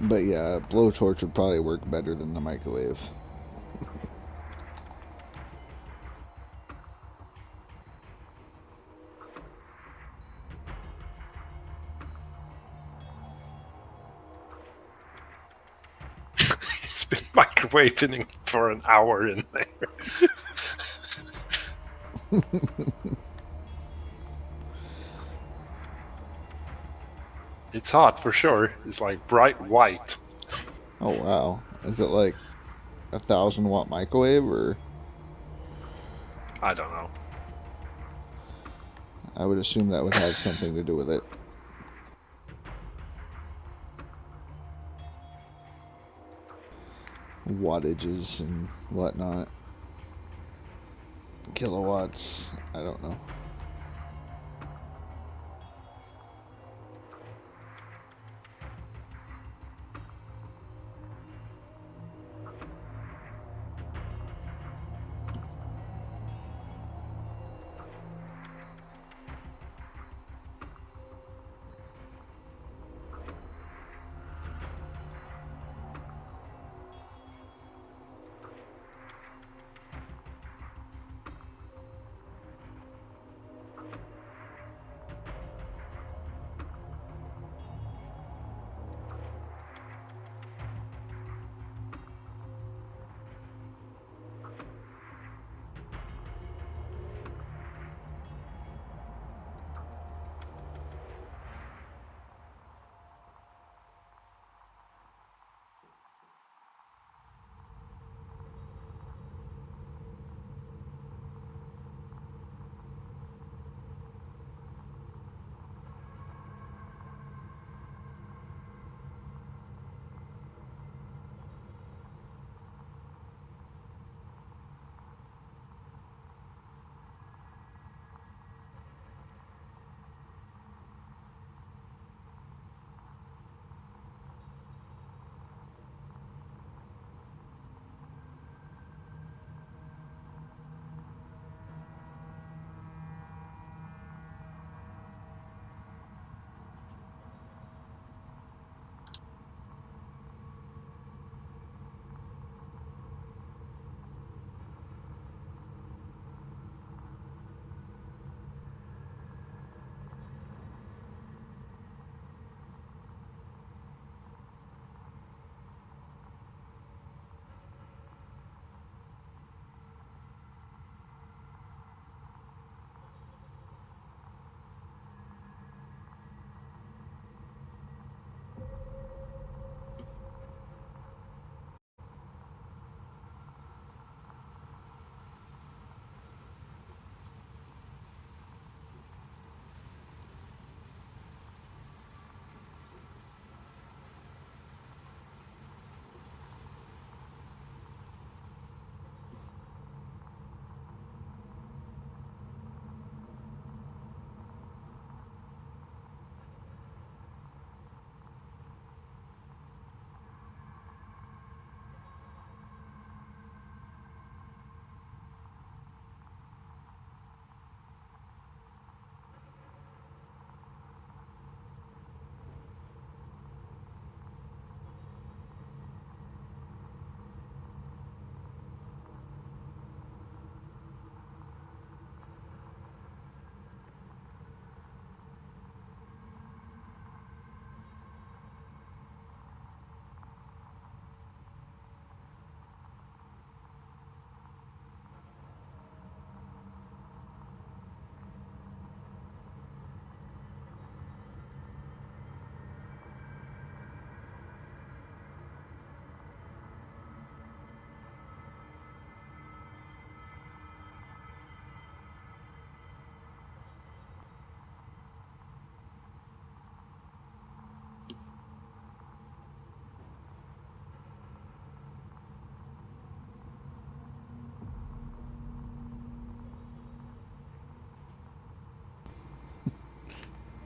But yeah, a blowtorch would probably work better than the microwave. microwaving for an hour in there. It's hot for sure. It's like bright white. Oh wow. Is it like a 1,000-watt microwave, or? I don't know. I would assume that would have something to do with it. Wattages and whatnot. Kilowatts. I don't know.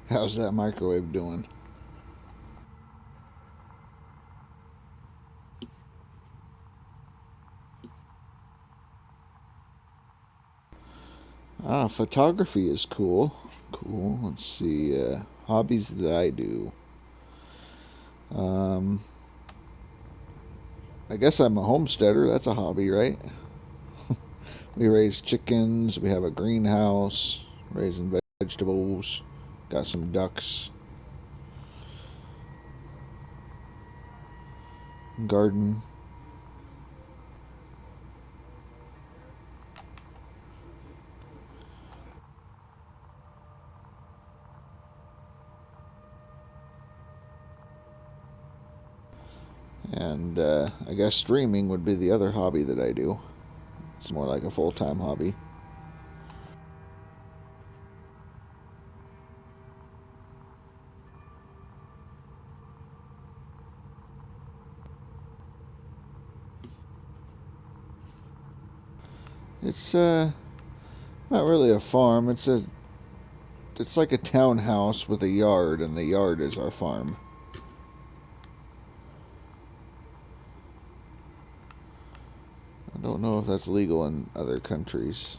How's that microwave doing? Ah, photography is cool. Cool. Let's see. Hobbies that I do. I guess I'm a homesteader. That's a hobby, right? We raise chickens. We have a greenhouse. Raising vegetables. Got some ducks. Garden. And I guess streaming would be the other hobby that I do. It's more like a full-time hobby. It's not really a farm. It's like a townhouse with a yard, and the yard is our farm. I don't know if that's legal in other countries.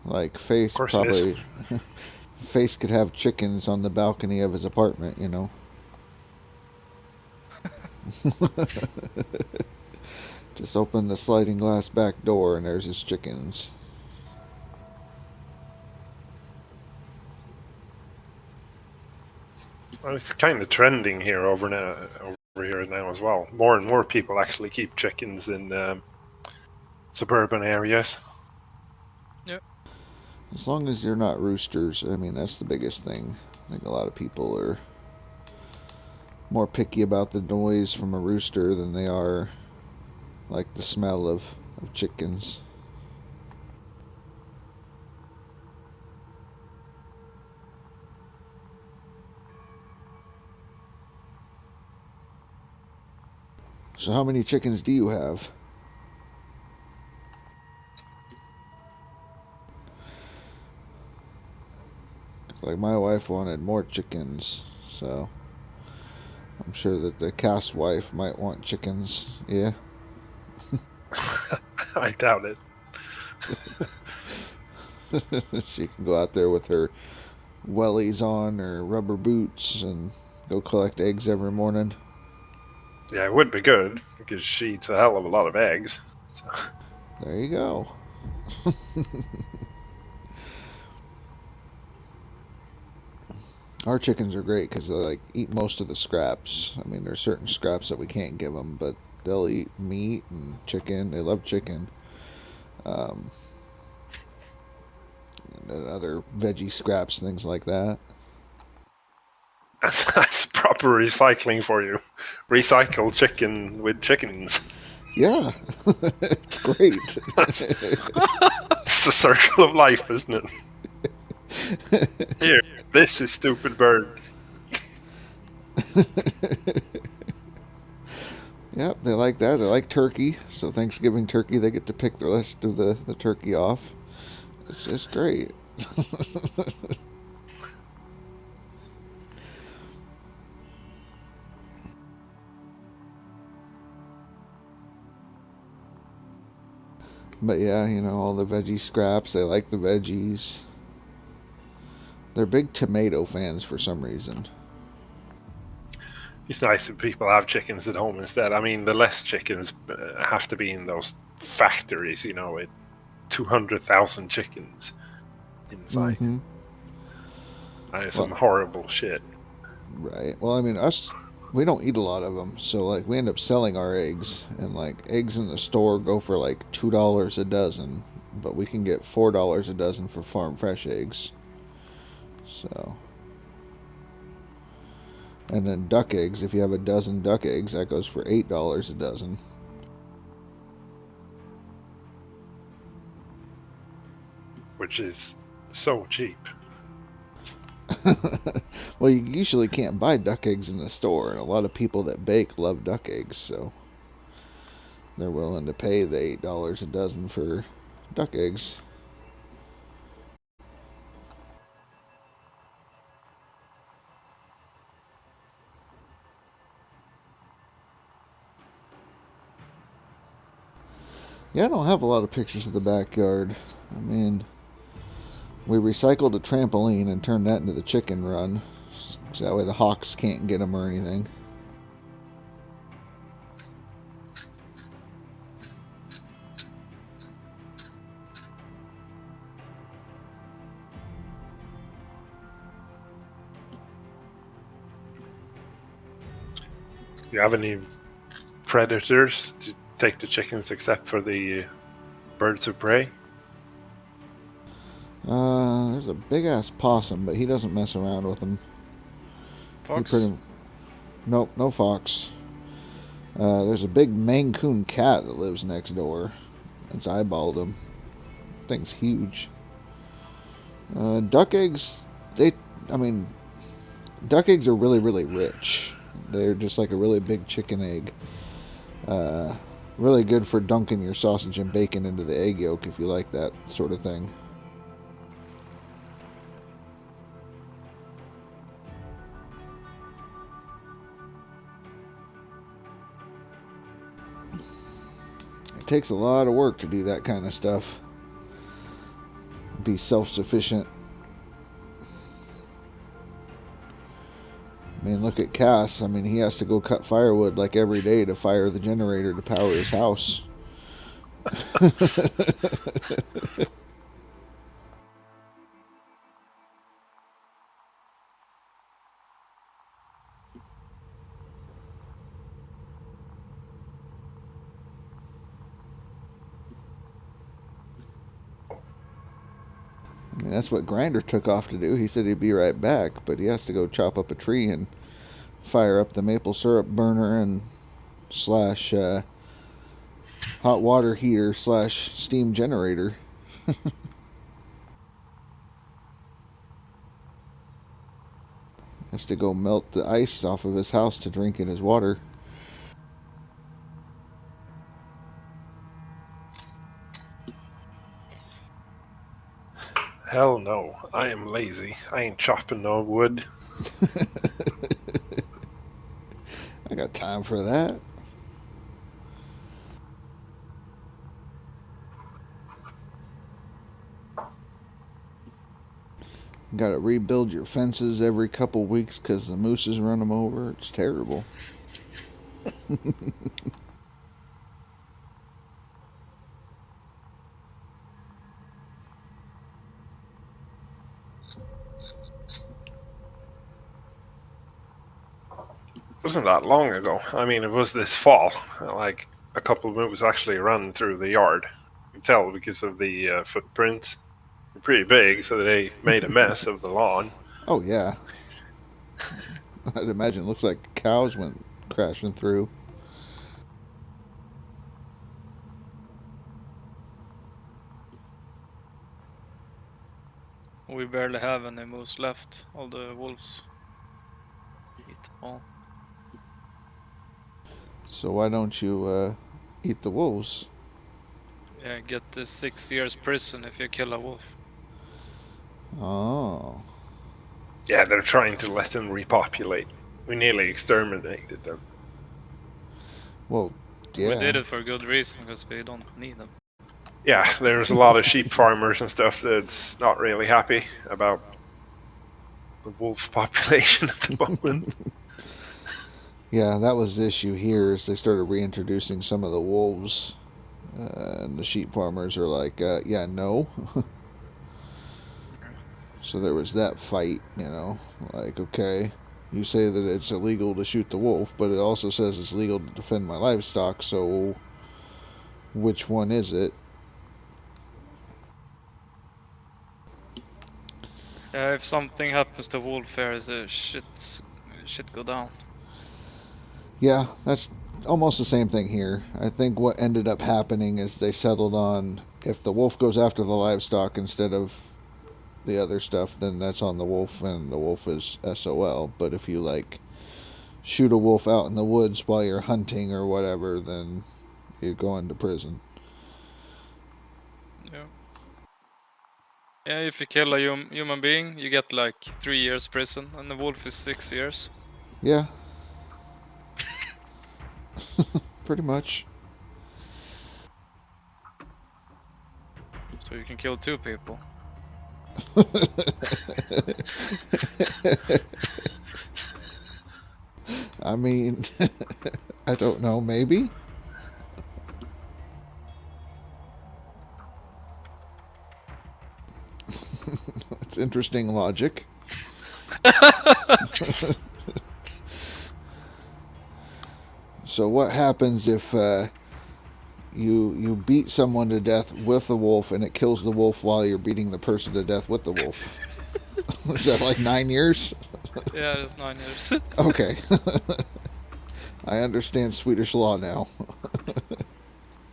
Like Face Of course it is. probably Face could have chickens on the balcony of his apartment, you know. Just open the sliding glass back door and there's his chickens. Well, it's kind of trending here over here now as well. More and more people actually keep chickens in suburban areas. As long as you're not roosters, I mean, that's the biggest thing. I think a lot of people are more picky about the noise from a rooster than they are like the smell of chickens. So how many chickens do you have? Like my wife wanted more chickens, so I'm sure that the cast wife might want chickens. Yeah. I doubt it. She can go out there with her wellies on or rubber boots and go collect eggs every morning. Yeah, it would be good because she eats a hell of a lot of eggs. So. There you go. Our chickens are great because they like eat most of the scraps. I mean, there's certain scraps that we can't give them, but they'll eat meat and chicken. They love chicken. And other veggie scraps, things like that. That's proper recycling for you. Recycle chicken with chickens. Yeah, it's great. It's the circle of life, isn't it? Here, this is stupid bird. Yep, they like that. They like turkey. So Thanksgiving turkey, they get to pick the rest of the turkey off. It's just great. But yeah, you know, all the veggie scraps, they like the veggies. They're big tomato fans for some reason. It's nice if people have chickens at home instead. I mean, the less chickens have to be in those factories, you know, with 200,000 chickens inside. Mm-hmm. That is some horrible shit. Right. Well, I mean, we don't eat a lot of them, so like we end up selling our eggs, and like eggs in the store go for like $2 a dozen, but we can get $4 a dozen for farm fresh eggs. So, and then duck eggs, if you have a dozen duck eggs, that goes for $8 a dozen. Which is so cheap. Well, you usually can't buy duck eggs in the store, and a lot of people that bake love duck eggs, so they're willing to pay the $8 a dozen for duck eggs. Yeah, I don't have a lot of pictures of the backyard. I mean, we recycled a trampoline and turned that into the chicken run, so that way the hawks can't get them or anything. Do you have any predators? take the chickens except for the birds of prey? There's a big ass possum, but he doesn't mess around with them. Fox? Nope, no fox. There's a big Maine Coon cat that lives next door. It's eyeballed him. Thing's huge. Duck eggs, duck eggs are really, really rich. They're just like a really big chicken egg. Really good for dunking your sausage and bacon into the egg yolk if you like that sort of thing. It takes a lot of work to do that kind of stuff. Be self-sufficient. I mean, look at Cass. I mean, he has to go cut firewood like every day to fire the generator to power his house. I mean, that's what Grinder took off to do. He said he'd be right back, but he has to go chop up a tree and fire up the maple syrup burner and slash hot water heater slash steam generator. Has to go melt the ice off of his house to drink in his water. Hell no, I am lazy. I ain't chopping no wood. I got time for that. You gotta rebuild your fences every couple weeks because the mooses run them over. It's terrible. Wasn't that long ago. I mean, it was this fall. Like, a couple of moves actually ran through the yard. You can tell because of the footprints. They're pretty big, so they made a mess of the lawn. Oh, yeah. I'd imagine it looks like cows went crashing through. We barely have any moose left. All the wolves eat them all. So why don't you eat the wolves? Yeah, get the 6 years prison if you kill a wolf. Oh. Yeah, they're trying to let them repopulate. We nearly exterminated them. Well, yeah. We did it for good reason, because we don't need them. Yeah, there's a lot of sheep farmers and stuff that's not really happy about the wolf population at the moment. Yeah, that was the issue here, is they started reintroducing some of the wolves. And the sheep farmers are like, yeah, no. So there was that fight, you know. Like, okay, you say that it's illegal to shoot the wolf, but it also says it's legal to defend my livestock, so which one is it? Yeah, if something happens to wolf here, shit go down. Yeah, that's almost the same thing here. I think what ended up happening is they settled on, if the wolf goes after the livestock instead of the other stuff, then that's on the wolf, and the wolf is SOL. But if you, like, shoot a wolf out in the woods while you're hunting or whatever, then you go into prison. Yeah. Yeah, if you kill a human being, you get like 3 years prison, and the wolf is 6 years. Yeah. Pretty much. So you can kill 2 people. I mean, I don't know, maybe? It's interesting logic. So what happens if you beat someone to death with the wolf, and it kills the wolf while you're beating the person to death with the wolf. Is that like 9 years? Yeah, it's 9 years. Okay. I understand Swedish law now.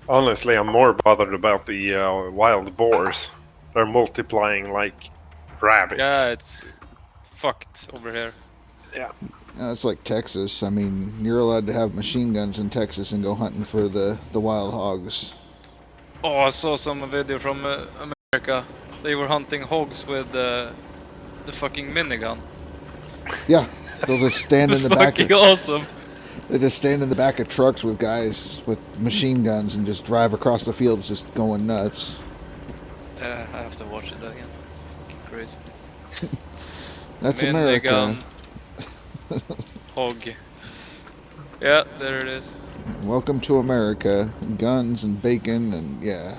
Honestly, I'm more bothered about the wild boars. They're multiplying like rabbits. Yeah, it's fucked over here. Yeah. It's like Texas. I mean, you're allowed to have machine guns in Texas and go hunting for the wild hogs. Oh, I saw some video from America. They were hunting hogs with the fucking minigun. Yeah, they'll just stand in It's the back. fucking awesome. They just stand in the back of trucks with guys with machine guns and just drive across the fields, just going nuts. I have to watch it again. It's fucking crazy. That's America. Minigun. Hog. Yeah, there it is. Welcome to America. Guns and bacon and yeah.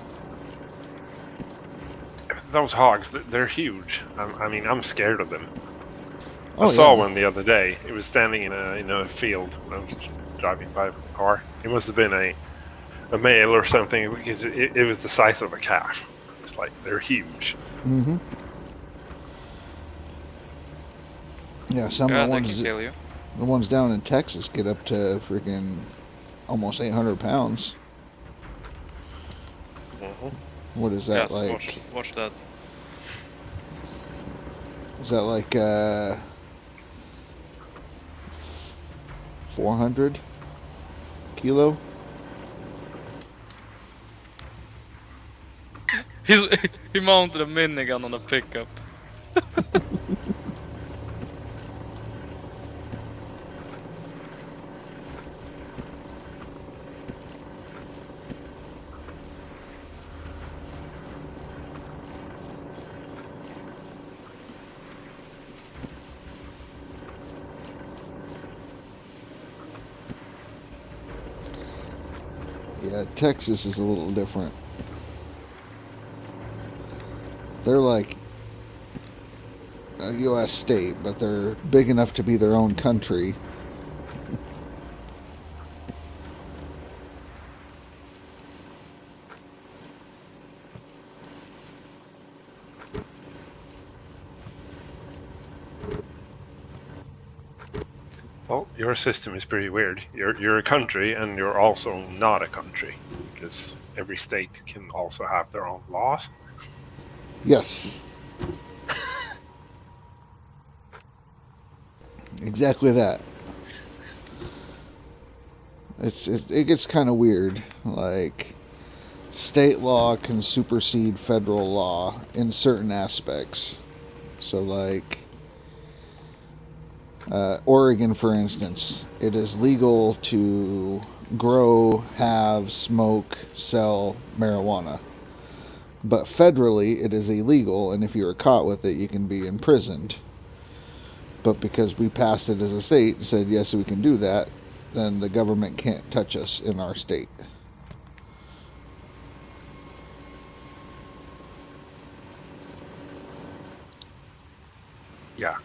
Those hogs, they're huge. I mean, I'm scared of them. Oh, I saw yeah. one the other day. It was standing in a field when I was driving by with the car. It must have been a male or something because it was the size of a calf. It's like they're huge. Mm-hmm. Yeah, some Yeah, of they can kill you. the ones down in Texas get up to freaking almost 800 pounds. What is that Yes, like? watch that. Is that like 400 kilo? He mounted a minigun on a pickup. Yeah, Texas is a little different. They're like a U.S. state, but they're big enough to be their own country. Well, your system is pretty weird. You're a country, and you're also not a country because every state can also have their own laws. Yes. Exactly that. It gets kind of weird. Like, state law can supersede federal law in certain aspects. So, like, Oregon, for instance, it is legal to grow, have, smoke, sell marijuana. But federally, it is illegal, and if you are caught with it, you can be imprisoned. But because we passed it as a state and said, yes, we can do that, then the government can't touch us in our state. Yeah,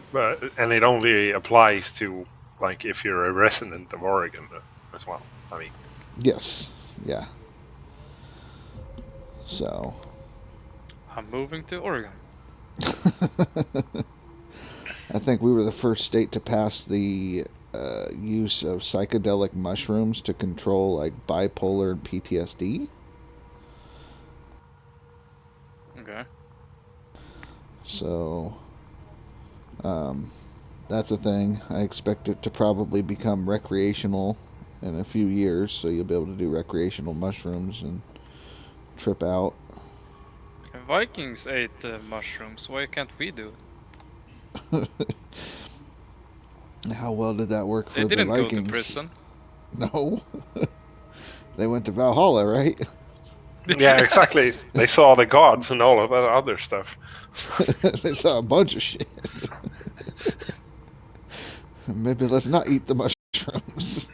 and it only applies to like if you're a resident of Oregon as well. I mean, Yes. Yeah. So. I'm moving to Oregon. I think we were the first state to pass the use of psychedelic mushrooms to control like bipolar and PTSD. Okay. So, that's a thing. I expect it to probably become recreational in a few years, so you'll be able to do recreational mushrooms and trip out. Vikings ate mushrooms. Why can't we do it? How well did that work for They the didn't Vikings? go to prison. No. They went to Valhalla, right? yeah, exactly. They saw the gods and all of that other stuff. They saw a bunch of shit. Maybe let's not eat the mushrooms.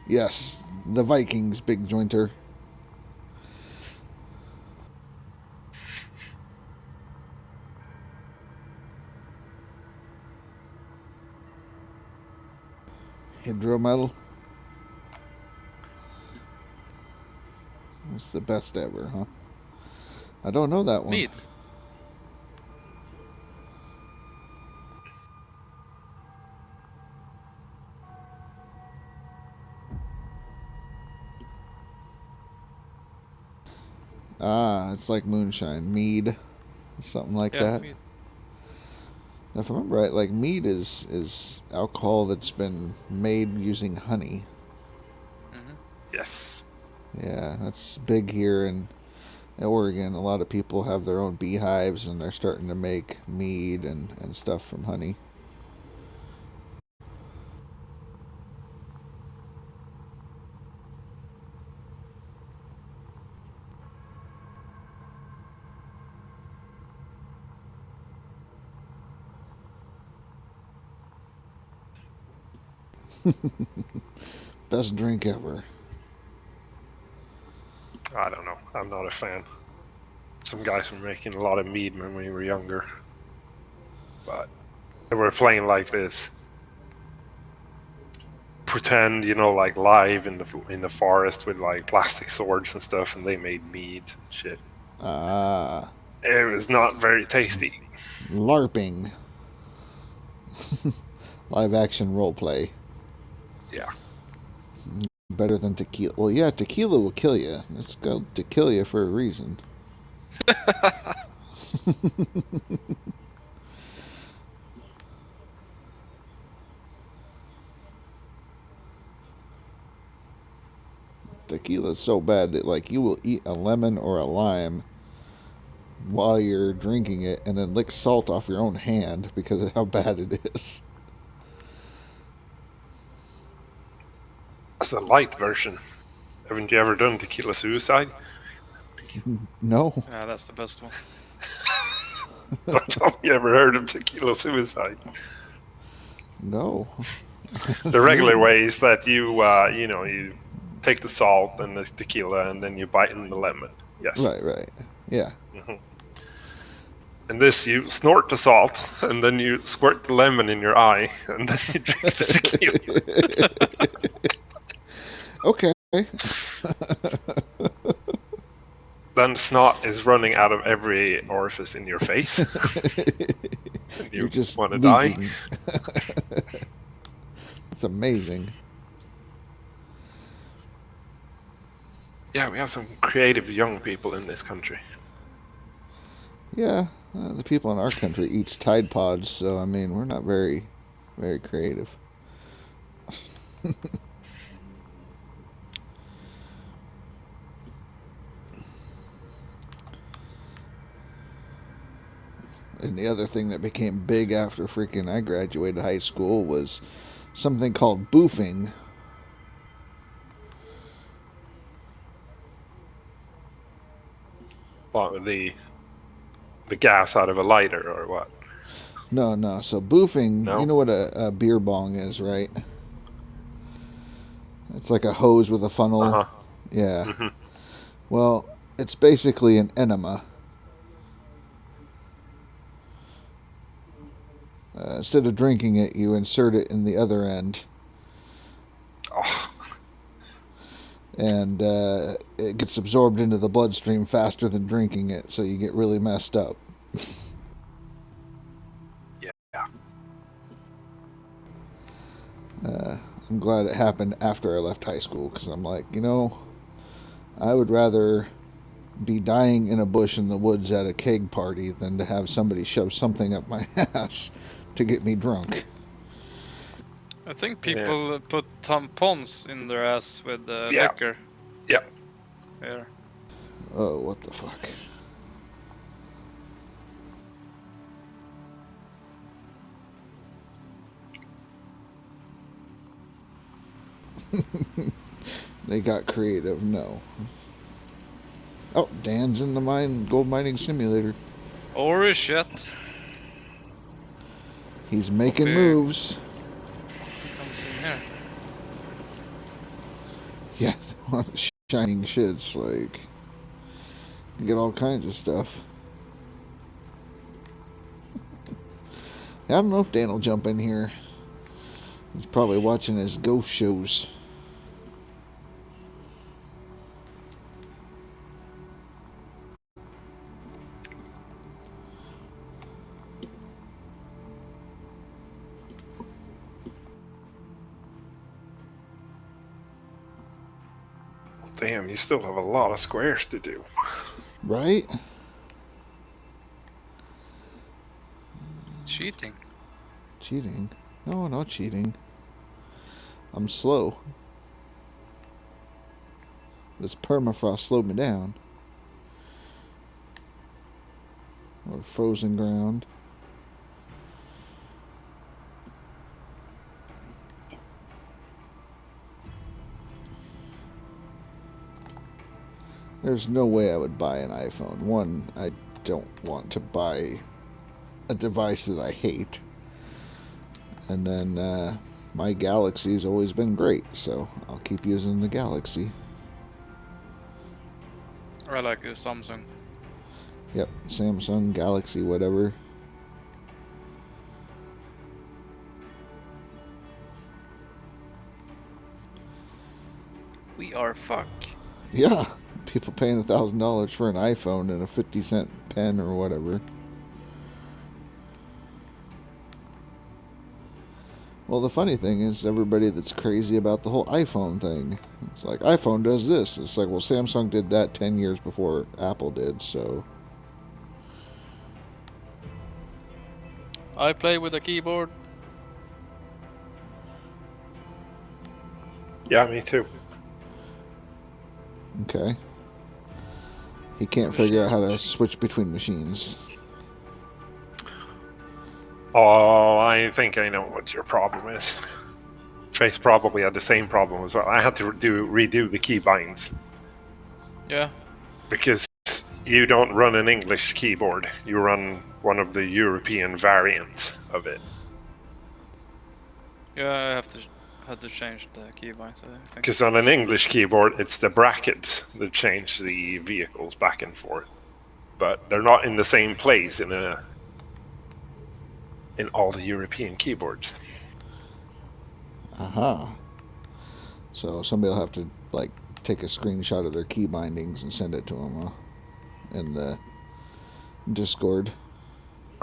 Yes, the Vikings, big jointer. Hydrometal. It's the best ever, huh? I don't know that one. Mead. Ah, it's like moonshine. Mead. Something like Yeah, that. mead. Now, if I remember right, like mead is alcohol that's been made using honey. Yes. Yeah, that's big here in Oregon. A lot of people have their own beehives and they're starting to make mead and stuff from honey. Best drink ever. I don't know. I'm not a fan. Some guys were making a lot of mead when we were younger, but they were playing like this pretend, like live in the forest with like plastic swords and stuff, and they made mead and shit. Ah, It was not very tasty. LARPing. Live action role play. Yeah. Better than tequila. Well, yeah, tequila will kill you. It's got to kill you for a reason. Tequila's so bad that like you will eat a lemon or a lime while you're drinking it and then lick salt off your own hand because of how bad it is. That's a light version. Haven't you ever done tequila suicide? No. Yeah, that's the best one. Have you ever heard of tequila suicide? No. The regular way is that you take the salt and the tequila and then you bite in the lemon. Yes. Right. Yeah. And this, you snort the salt and then you squirt the lemon in your eye and then you drink the tequila. Okay. Then snot is running out of every orifice in your face. And You're just want to die. leaking. It's amazing. Yeah, we have some creative young people in this country. Yeah, the people in our country eats Tide Pods, so I mean, we're not very, very creative. And the other thing that became big after freaking I graduated high school was something called boofing. What, the gas out of a lighter or what? No. So boofing, No? you know what a beer bong is, right? It's like a hose with a funnel. Uh-huh. Yeah. Mm-hmm. Well, it's basically an enema. Instead of drinking it, you insert it in the other end. Oh, And it gets absorbed into the bloodstream faster than drinking it, so you get really messed up. yeah. I'm glad it happened after I left high school, because I'm like, I would rather be dying in a bush in the woods at a keg party than to have somebody shove something up my ass to get me drunk. I think people put tampons in their ass with Yeah. liquor. Yeah. Here. Oh, what the fuck. They got creative, no. Oh, Dan's in the gold mining simulator. Or shit. He's making Okay. moves. Comes in here. Yeah, a lot of shining shits, like, you get all kinds of stuff. I don't know if Dan will jump in here. He's probably watching his ghost shows. Damn, you still have a lot of squares to do. Right? Cheating. Cheating? No, not cheating. I'm slow. This permafrost slowed me down. Or frozen ground. There's no way I would buy an iPhone. One, I don't want to buy a device that I hate. And then my Galaxy's always been great, so I'll keep using the Galaxy. I like a Samsung. Yep, Samsung, Galaxy, whatever. We are fuck. Yeah, people paying $1,000 for an iPhone and a 50-cent pen or whatever. Well, the funny thing is, everybody that's crazy about the whole iPhone thing, it's like, iPhone does this. It's like, well, Samsung did that 10 years before Apple did, so... I play with a keyboard. Yeah, me too. Okay. He can't figure out how to switch between machines. Oh, I think I know what your problem is. Trace probably had the same problem as well. I had to redo the keybinds Yeah. because you don't run an English keyboard. You run one of the European variants of it. Yeah, had to change the keybinds, I think. Because on an English keyboard, it's the brackets that change the vehicles back and forth, but they're not in the same place in all the European keyboards. Aha. So somebody will have to, like, take a screenshot of their key bindings and send it to them, in the Discord.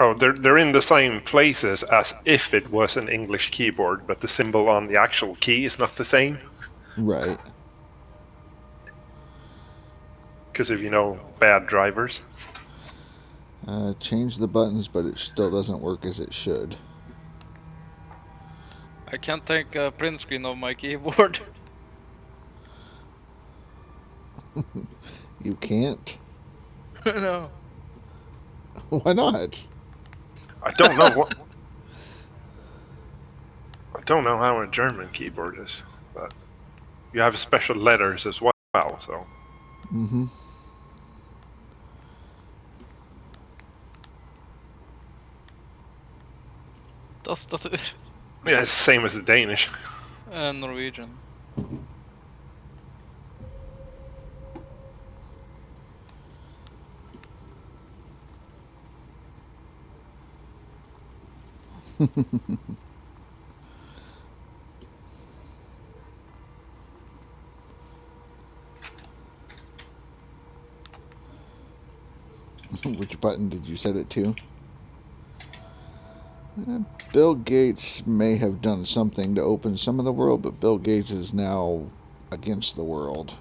Oh, they're in the same places as if it was an English keyboard, but the symbol on the actual key is not the same. Right. Because of, bad drivers. Change the buttons, but it still doesn't work as it should. I can't take a print screen of my keyboard. You can't? No. Why not? I don't know what. I don't know how a German keyboard is, but you have special letters as well, so. Mm-hmm. Tastatur. Yeah, it's the same as the Danish. And Norwegian. Which button did you set it to? Bill Gates may have done something to open some of the world, but Bill Gates is now against the world.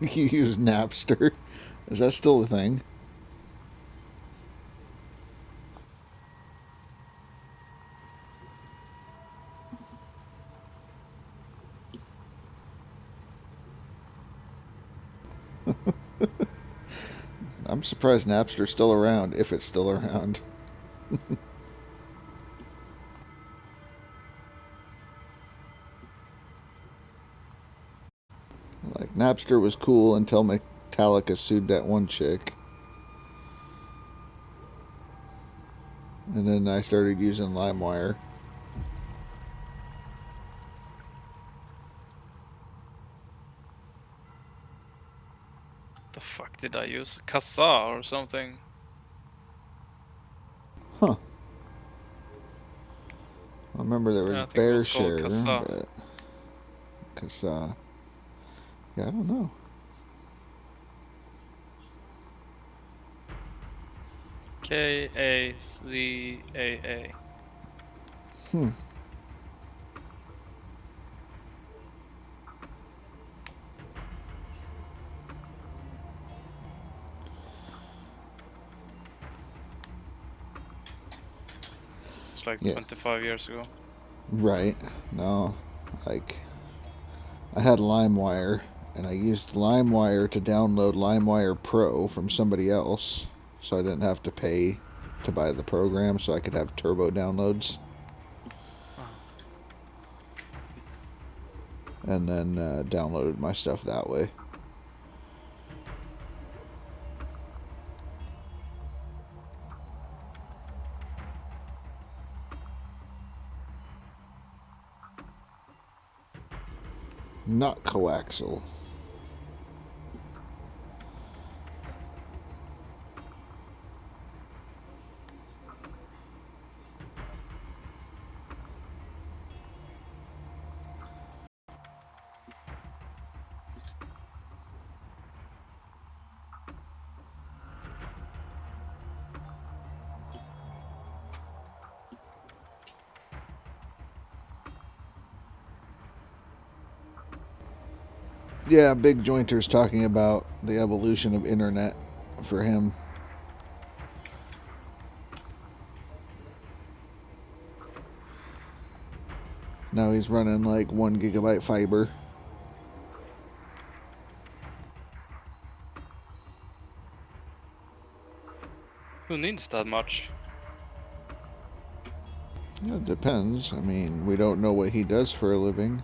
You use Napster? Is that still a thing? I'm surprised Napster's still around, if it's still around. Napster was cool until Metallica sued that one chick. And then I started using LimeWire. The fuck did I use? Kazaa or something? Huh. I remember there Yeah, I was think it was called BearShare, Kazaa. but Kazaa. Yeah, I don't know. Kazaa. Hmm. It's like Yeah. 25 years ago. Right. No. Like, I had LimeWire, and I used LimeWire to download LimeWire Pro from somebody else, so I didn't have to pay to buy the program, so I could have turbo downloads. Oh. And then downloaded my stuff that way. Not coaxial. Yeah, Big Jointer's talking about the evolution of internet for him. Now he's running like 1 GB fiber. Who needs that much? It depends. I mean, we don't know what he does for a living.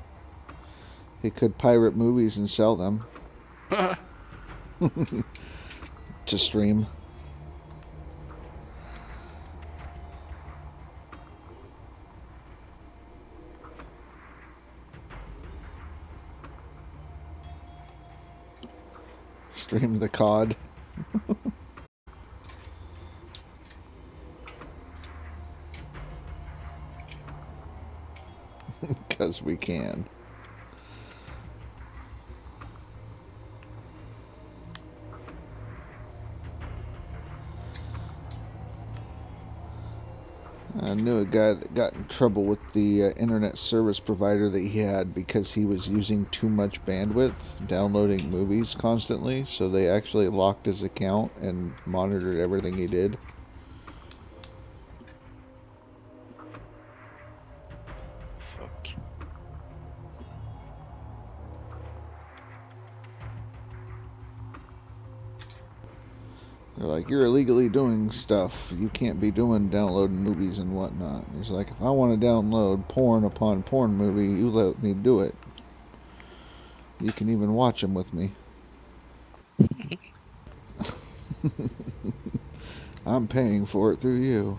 He could pirate movies and sell them to stream. Stream the COD. Because we can. I knew a guy that got in trouble with the internet service provider that he had because he was using too much bandwidth, downloading movies constantly, so they actually locked his account and monitored everything he did. Fuck. They're like, you're illegally doing stuff. You can't be downloading movies and whatnot. He's like, if I want to download porn upon porn movie, you let me do it. You can even watch them with me. I'm paying for it through you.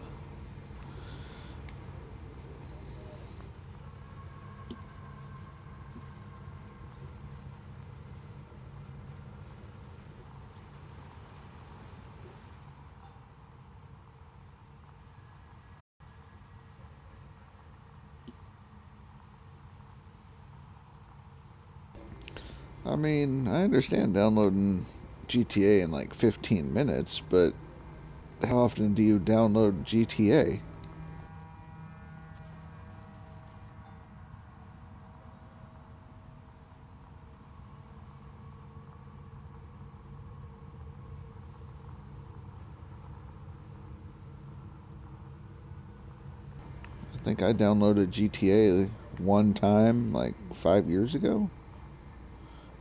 I mean, I understand downloading GTA in like 15 minutes, but how often do you download GTA? I think I downloaded GTA one time like 5 years ago.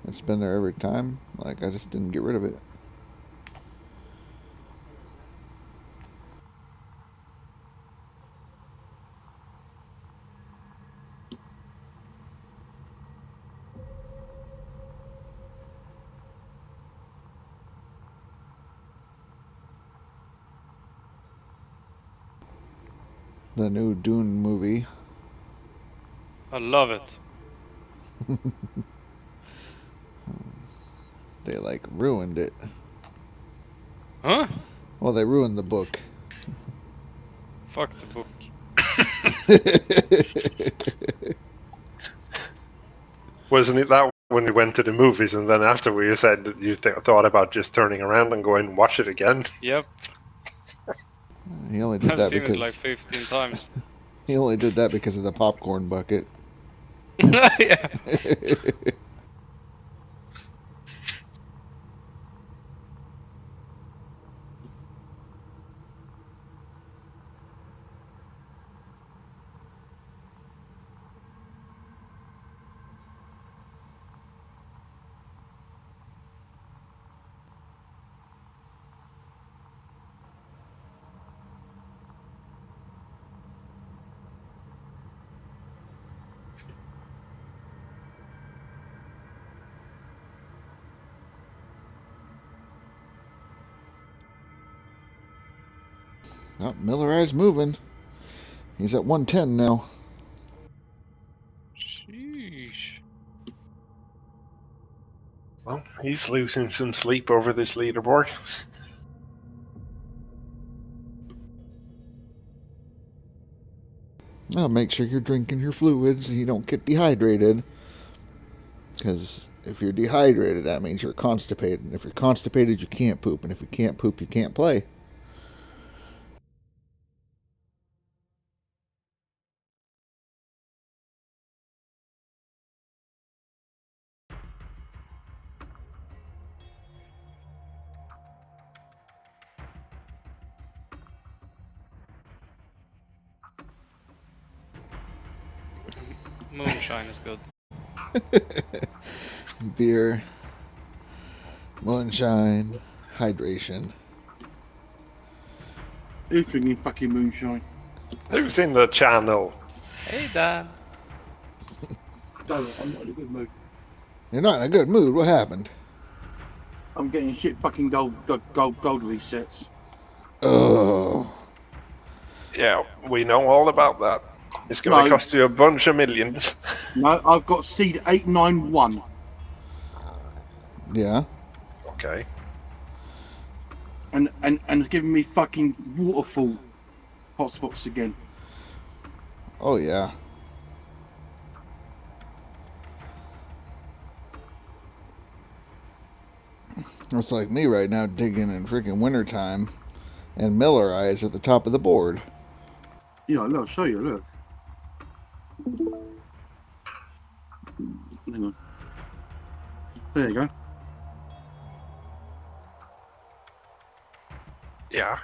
It's been there every time. Like, I just didn't get rid of it. The new Dune movie. I love it. They like ruined it. Huh? Well, they ruined the book. Fuck the book. Wasn't it that when we went to the movies and then after you said that you thought about just turning around and going and watch it again? Yep. He only did I've that seen because it like 15 times. he only did that because of the popcorn bucket. Yeah. Oh, Miller Eye's moving. He's at 110 now. Sheesh. Well, he's losing some sleep over this leaderboard. Now make sure you're drinking your fluids and you don't get dehydrated. Because if you're dehydrated, that means you're constipated. And if you're constipated, you can't poop. And if you can't poop, you can't play. Moonshine is good. Beer, moonshine, hydration. Who's drinking fucking moonshine? Who's in the channel? Hey, Dan. Don't, I'm not in a good mood. You're not in a good mood. What happened? I'm getting shit fucking gold resets. Oh. Yeah, we know all about that. It's going to No. cost you a bunch of millions. No, I've got seed 891. Yeah. Okay. And it's giving me fucking waterfall hotspots again. Oh, yeah. It's like me right now digging in freaking wintertime. And Miller Eye is at the top of the board. Yeah, look, I'll show you, look. Hang on. There you go. Yeah.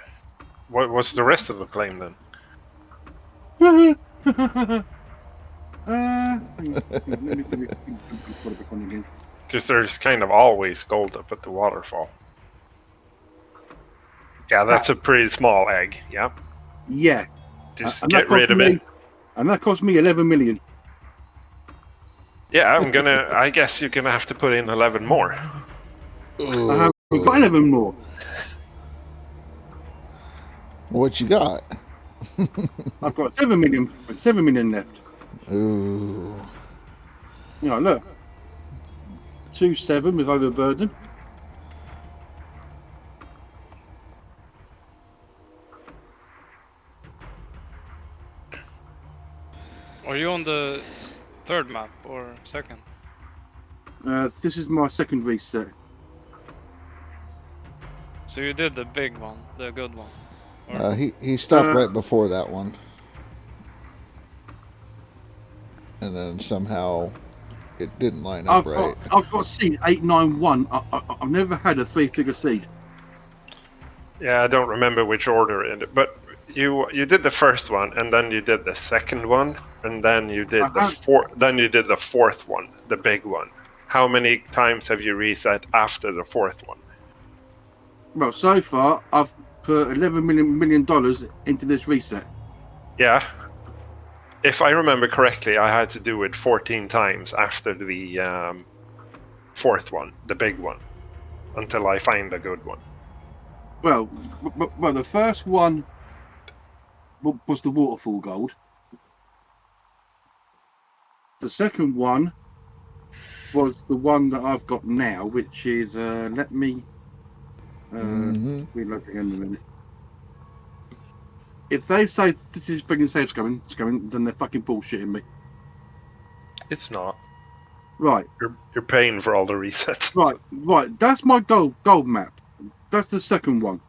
What was the rest of the claim then? Hang on, let me put it back on again. Because there's kind of always gold up at the waterfall. Yeah, that's a pretty small egg. Yeah. Yeah. Just And get that rid cost of me- it. And that cost me 11 million. Yeah, I guess you're gonna have to put in 11 more. I haven't got 11 more. What you got? I've got 7 million left. Ooh. You know, look. 2.7 with overburden. Are you on the third map or second? This is my second reset. So you did the big one, the good one. Or He stopped right before that one. And then somehow it didn't line up right. I've got seed 891. I've never had a 3-figure seed. Yeah, I don't remember which order in it, but you did the first one, and then you did the second one, and then you did the fourth one, the big one. How many times have you reset after the fourth one? Well, so far I've put $11 million into this reset. Yeah. If I remember correctly, I had to do it 14 times after the fourth one, the big one, until I find a good one. Well, the first one was the waterfall gold. The second one was the one that I've got now, which is let me reload again in a minute. If they say this is freaking safe scamming, then they're fucking bullshitting me. It's not. Right, You're paying for all the resets. right. That's my gold map. That's the second one.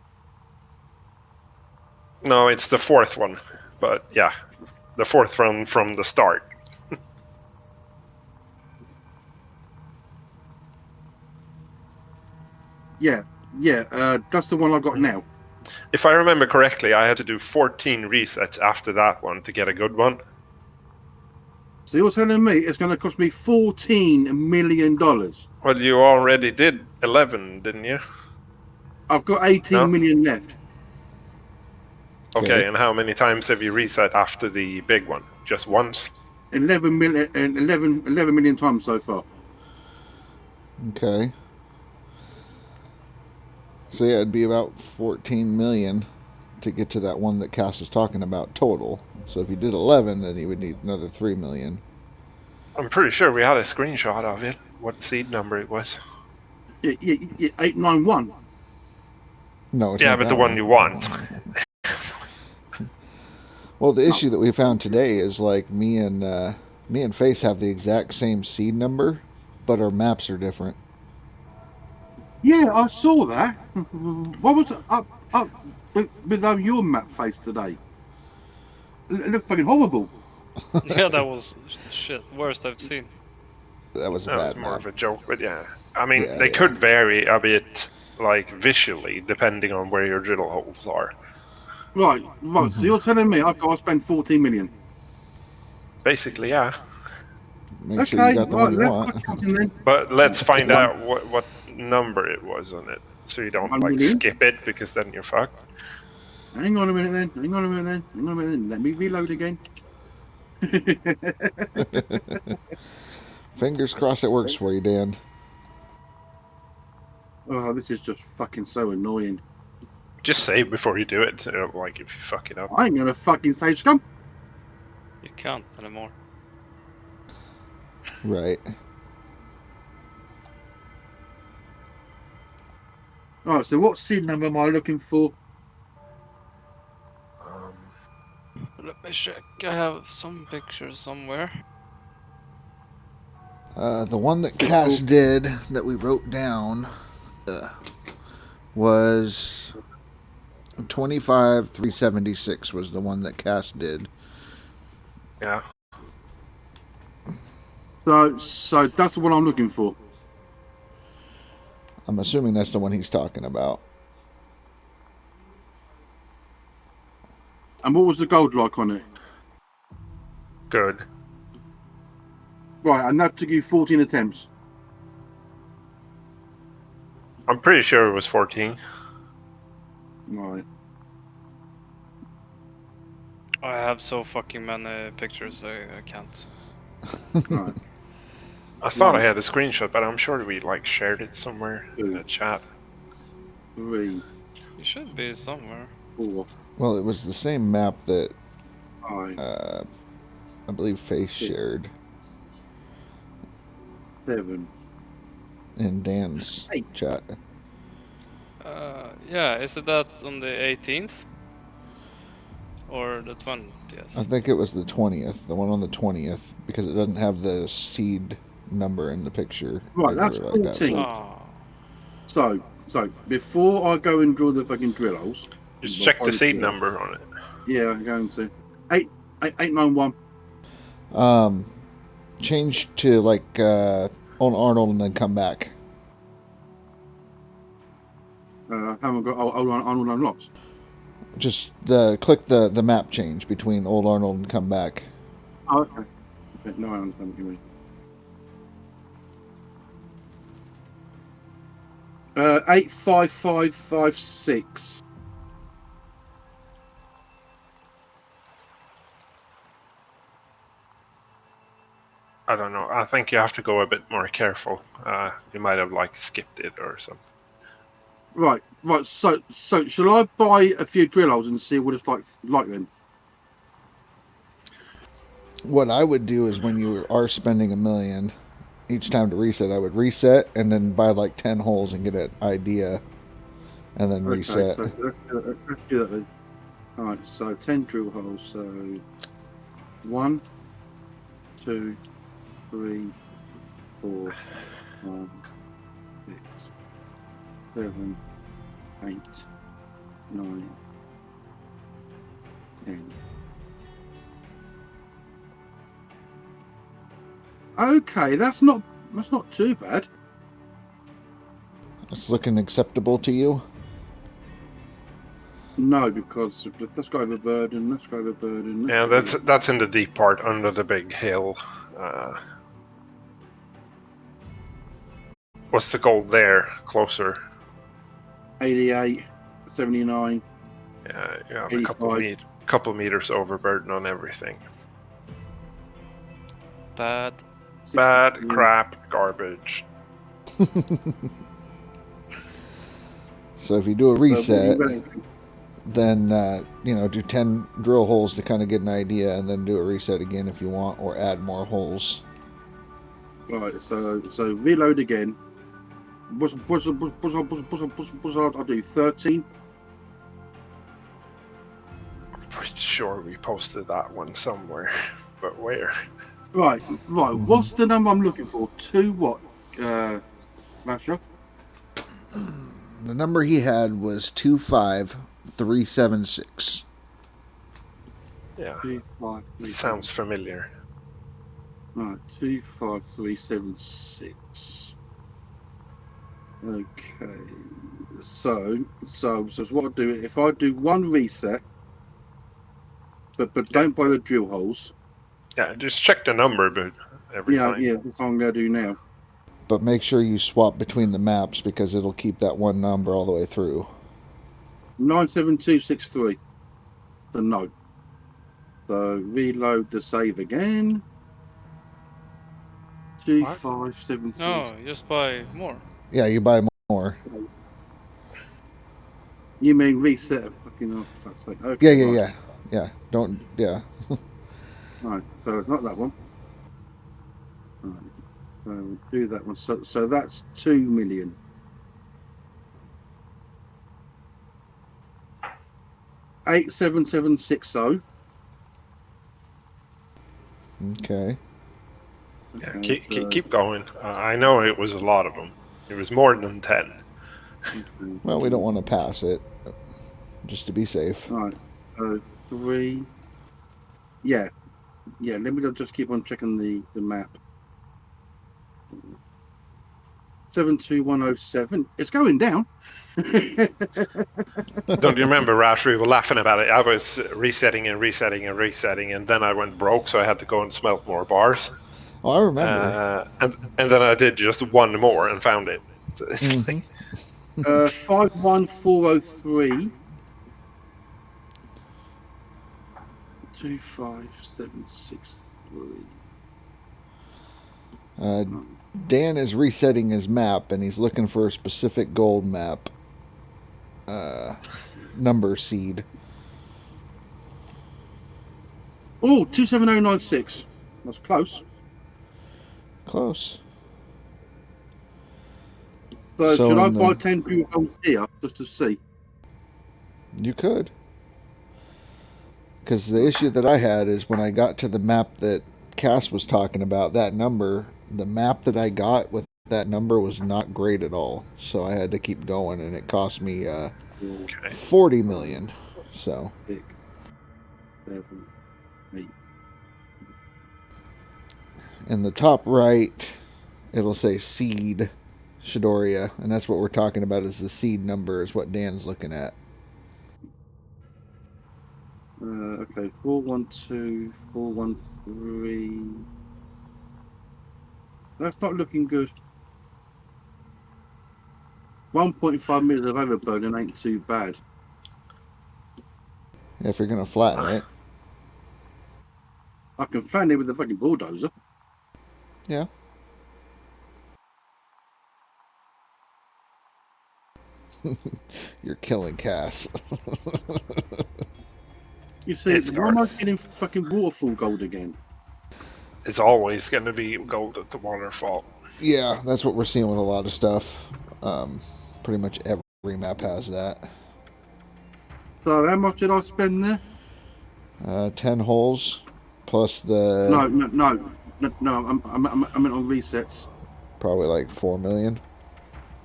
No, it's the fourth one. But yeah, the fourth one from the start. Yeah, that's the one I got now. If I remember correctly, I had to do 14 resets after that one to get a good one. So you're telling me it's going to cost me $14 million? Well, you already did 11, didn't you? I've got 18 million left. Okay, and how many times have you reset after the big one? Just once? 11 million times so far. Okay. So yeah, it'd be about 14 million to get to that one that Cass is talking about total. So if you did 11, then you would need another 3 million. I'm pretty sure we had a screenshot of it, what seed number it was. Yeah, 891. No, it's Yeah, not but that the one you want. Well, the issue that we found today is like me and Face have the exact same seed number, but our maps are different. Yeah, I saw that. What was up with your map face today? It looked fucking horrible. Yeah, that was shit. Worst I've seen. That was a That was bad more map. of a joke, but yeah. I mean, Yeah, they yeah. could vary a bit, like, visually, depending on where your drill holes are. Right. So you're telling me I've got to spend 14 million? Basically, yeah. Make sure you got the one you let's want. start counting then. But let's find out what number it was on it, so you don't, 1 like, million? skip it, because then you're fucked. Hang on a minute then. Let me reload again. Fingers crossed it works for you, Dan. Oh, this is just fucking so annoying. Just save before you do it, so, like, if you fuck it up. I ain't gonna fucking save scum. You can't anymore. Right. Alright, so what seed number am I looking for? Let me check. I have some pictures somewhere. The one that Cass did that we wrote down was 25,376 was the one that Cass did. Yeah. So that's the one I'm looking for. I'm assuming that's the one he's talking about. And what was the gold like on it? Good. Right, and that took you 14 attempts. I'm pretty sure it was 14. Right. I have so fucking many pictures, I can't. Right. I thought I had a screenshot, but I'm sure we, like, shared it somewhere in the chat. 3, You should be somewhere. 4, Well, it was the same map that 5, I believe Face shared 7. in Dan's chat. Yeah, is it that on the 18th? Or the 20th? I think it was the 20th, the one on the 20th, because it doesn't have the seed number in the picture. Right, that's Like that, 14. Oh. So before I go and draw the fucking drill holes, Just check the seed number on it. yeah, I'm going to 891. Change to like on Arnold and then come back. Haven't got Arnold unlocked. Just click the map change between Old Arnold and come back. Oh, okay. No, I understand what you mean. 85556. I don't know. I think you have to go a bit more careful. You might have, like, skipped it or something. Right. So shall I buy a few drill holes and see what it's like then? what I would do is when you are spending $1 million, each time to reset, I would reset and then buy like 10 holes and get an idea, and then Okay, reset. so let's do that then. Alright, so 10 drill holes. So 1, 2, 3, 4, 5, 6, 7, 8, 9, 10. Okay, that's not too bad. It's looking acceptable to you? No, because let's go over burden. Let's go over burden. Yeah, that's in the deep part under the big hill. What's the gold there? Closer. 88, 79. Yeah, you have 85. a couple meters overburden on everything. Bad. Bad, 63. crap, garbage. So if you do a So reset, what are you then do 10 drill holes to kind of get an idea, and then do a reset again if you want, or add more holes. Right, so reload again. I'll do 13. I'm pretty sure we posted that one somewhere, but where? Right. What's the number I'm looking for? 2 what? Masher? The number he had was 25376. Yeah, 2, 5, 3, sounds familiar. Right, 25376. Okay. So what I'll do, if I do one reset, but don't buy the drill holes. Yeah, just check the number, but every time. Yeah, that's what I'm gonna do now. But make sure you swap between the maps, because it'll keep that one number all the way through. 97263. So no. So reload the save again. 2573. No, just buy more. Yeah, you buy more. You mean reset a fucking off, for fuck's sake. Okay, right. Yeah. Don't, yeah. Right, so it's not that one. Right. So we'll do that one. So that's 2 million. $87760. Okay. Yeah, Okay, keep going. I know it was a lot of them. It was more than 10. Well, we don't want to pass it, just to be safe. Right, so 3. Yeah, let me just keep on checking the map. 72107. It's going down. Don't you remember, Rash? We were laughing about it. I was resetting, and then I went broke, so I had to go and smelt more bars. Oh, I remember. And then I did just one more and found it. 51403. 25763. Dan is resetting his map, and he's looking for a specific gold map number seed. Oh, 27096. That's close. Close. So So should I in buy the- 10 drill holes here just to see? You could. Because the issue that I had is when I got to the map that Cass was talking about, that number, the map that I got with that number was not great at all. So I had to keep going, and it cost me Okay. 40 million. So 6, 7, 8. in the top right, it'll say seed Shidoria, and that's what we're talking about, is the seed number is what Dan's looking at. Okay, 412, 413. That's not looking good. 1.5 meters of overburden ain't too bad. If you're going to flatten it. I can flatten it with the fucking bulldozer. Yeah. You're killing Cass. You see, It's why am I getting fucking waterfall gold again? it's always going to be gold at the waterfall. Yeah, that's what we're seeing with a lot of stuff. Pretty much every map has that. So how much did I spend there? 10 holes plus the No. I meant on resets. probably like 4 million.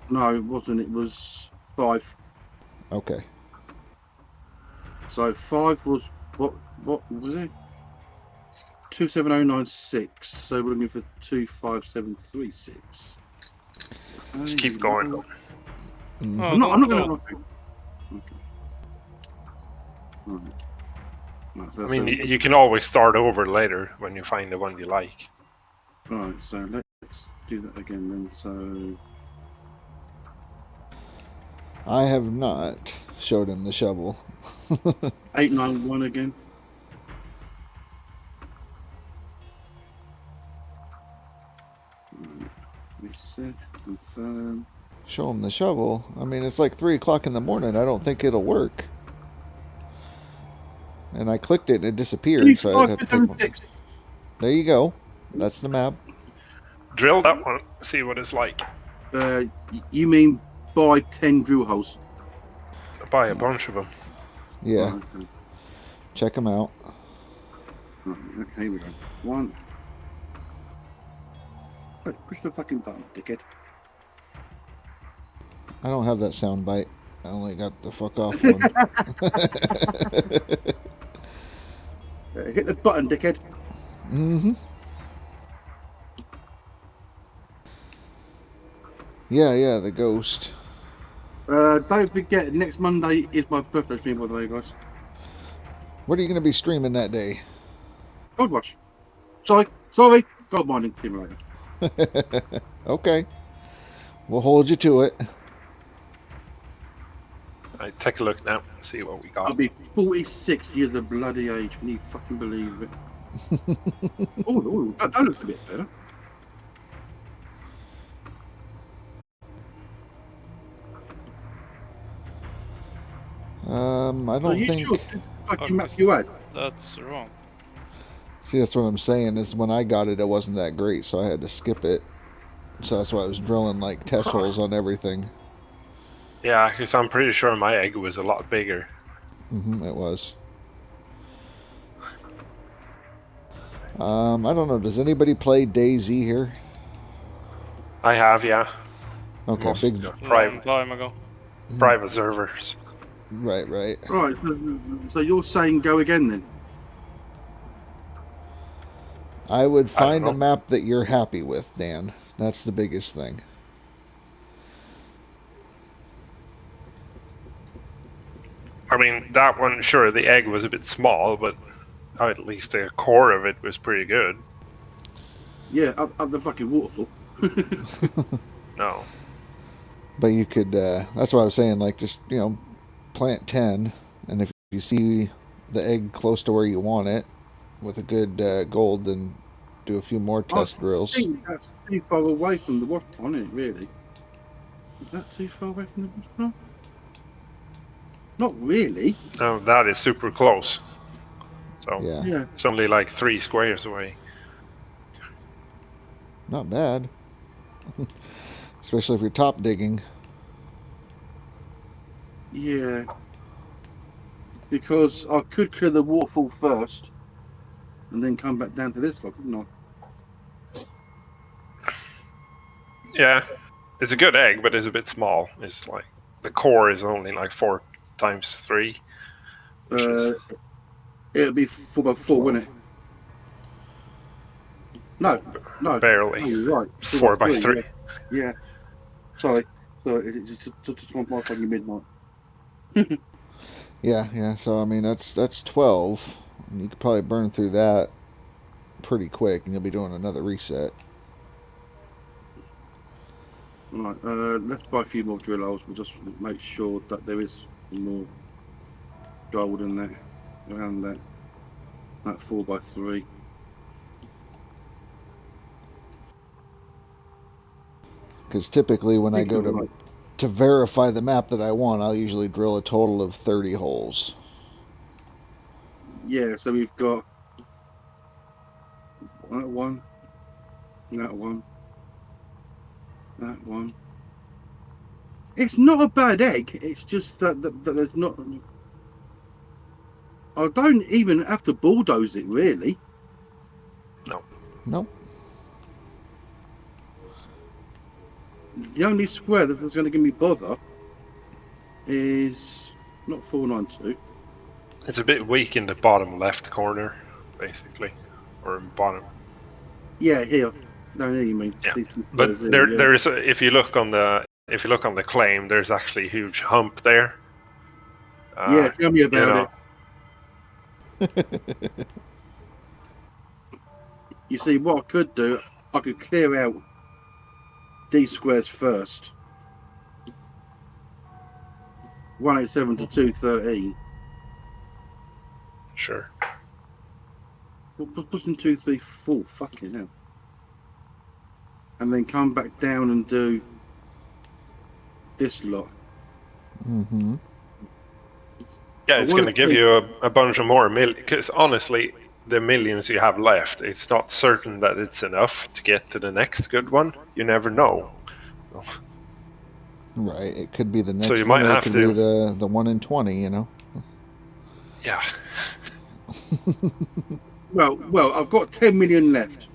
No, it wasn't. It was 5. Okay. So 5 was what was it? 27096. So we're looking for 25736. Just keep going. Oh, I'm not don't gonna. go. Okay. Right. Right, so I mean, that's you can always start over later when you find the one you like. right. So let's do that again then. So I have not showed him the shovel. 891 again. Reset. Confirm. Show him the shovel. I mean, it's like 3 o'clock in the morning. I don't think it'll work. And I clicked it and it disappeared. So I had to take one. 25776. There you go. That's the map. Drill that one, see what it's like. You mean buy 10 drill holes? Buy a bunch of them. Yeah. Oh, okay. Check them out. Right, okay, here we go. 1. Hey, push the fucking button, dickhead. I don't have that sound bite. I only got the fuck off one. Hit the button, dickhead. Mm-hmm. Yeah, the ghost. Don't forget, next Monday is my birthday stream, by the way, guys. What are you going to be streaming that day? God watch. Sorry. God mining simulator. Okay. We'll hold you to it. Right, take a look now, see what we got. I'll be 46 years of bloody age. Can you fucking believe it? That looks a bit better. I don't think. Sure this fucking map you had? That's wrong. See, that's what I'm saying. Is when I got it, it wasn't that great, so I had to skip it. So that's why I was drilling like test holes on everything. Yeah, because I'm pretty sure my egg was a lot bigger. It was. I don't know. Does anybody play DayZ here? I have, yeah. Okay, Most big. Long private, time ago. private servers. Right. Right. So you're saying go again then? I would find know. a map that you're happy with, Dan. That's the biggest thing. I mean, that one, sure, the egg was a bit small, but at least the core of it was pretty good. Yeah, up the fucking waterfall. No. But you could. That's what I was saying. Like, just plant 10, and if you see the egg close to where you want it, with a good gold, then do a few more test drills. I think that's too far away from the waterfall, isn't it, really? Is that too far away from the waterfall? Not really. No, that is super close. So Yeah, it's only like 3 squares away. not bad. Especially if you're top digging. Yeah. Because I could clear the waterfall first and then come back down to this one, couldn't I? Yeah, it's a good egg, but it's a bit small. It's like the core is only like 4 times 3. Which is, It'll be 4x4, wouldn't it? No. barely. Oh, you're right. 4 by 3. Yeah. Sorry. So it's just my fucking midnight. Yeah. So I mean, that's 12. And you could probably burn through that pretty quick, and you'll be doing another reset. Right. Let's buy a few more drill holes. We'll just make sure that there is more gold in there around that 4x3. Because typically, when I go to verify the map that I want, I'll usually drill a total of 30 holes. Yeah, so we've got That one. That one. That one. It's not a bad egg. It's just that there's not. I don't even have to bulldoze it, really. No. Nope. The only square that's going to give me bother is not 492. It's a bit weak in the bottom left corner, basically, or bottom. Yeah, here. No, you mean. Yeah, These but squares there, here, yeah. there is. If you look on the claim, there's actually a huge hump there. Yeah, tell me about it. You see, what I could do, I could clear out these squares first. 187 to 213. Sure. Push in 2, 3, 4. Fucking hell. And then come back down and do this lot. Mm-hmm. Yeah, it's going to give you a bunch of more because honestly, the millions you have left, it's not certain that it's enough to get to the next good one. You never know. Right. It could be the next So you one, might or it have could to- be the 1 in 20, you know? Yeah. Well, I've got 10 million left.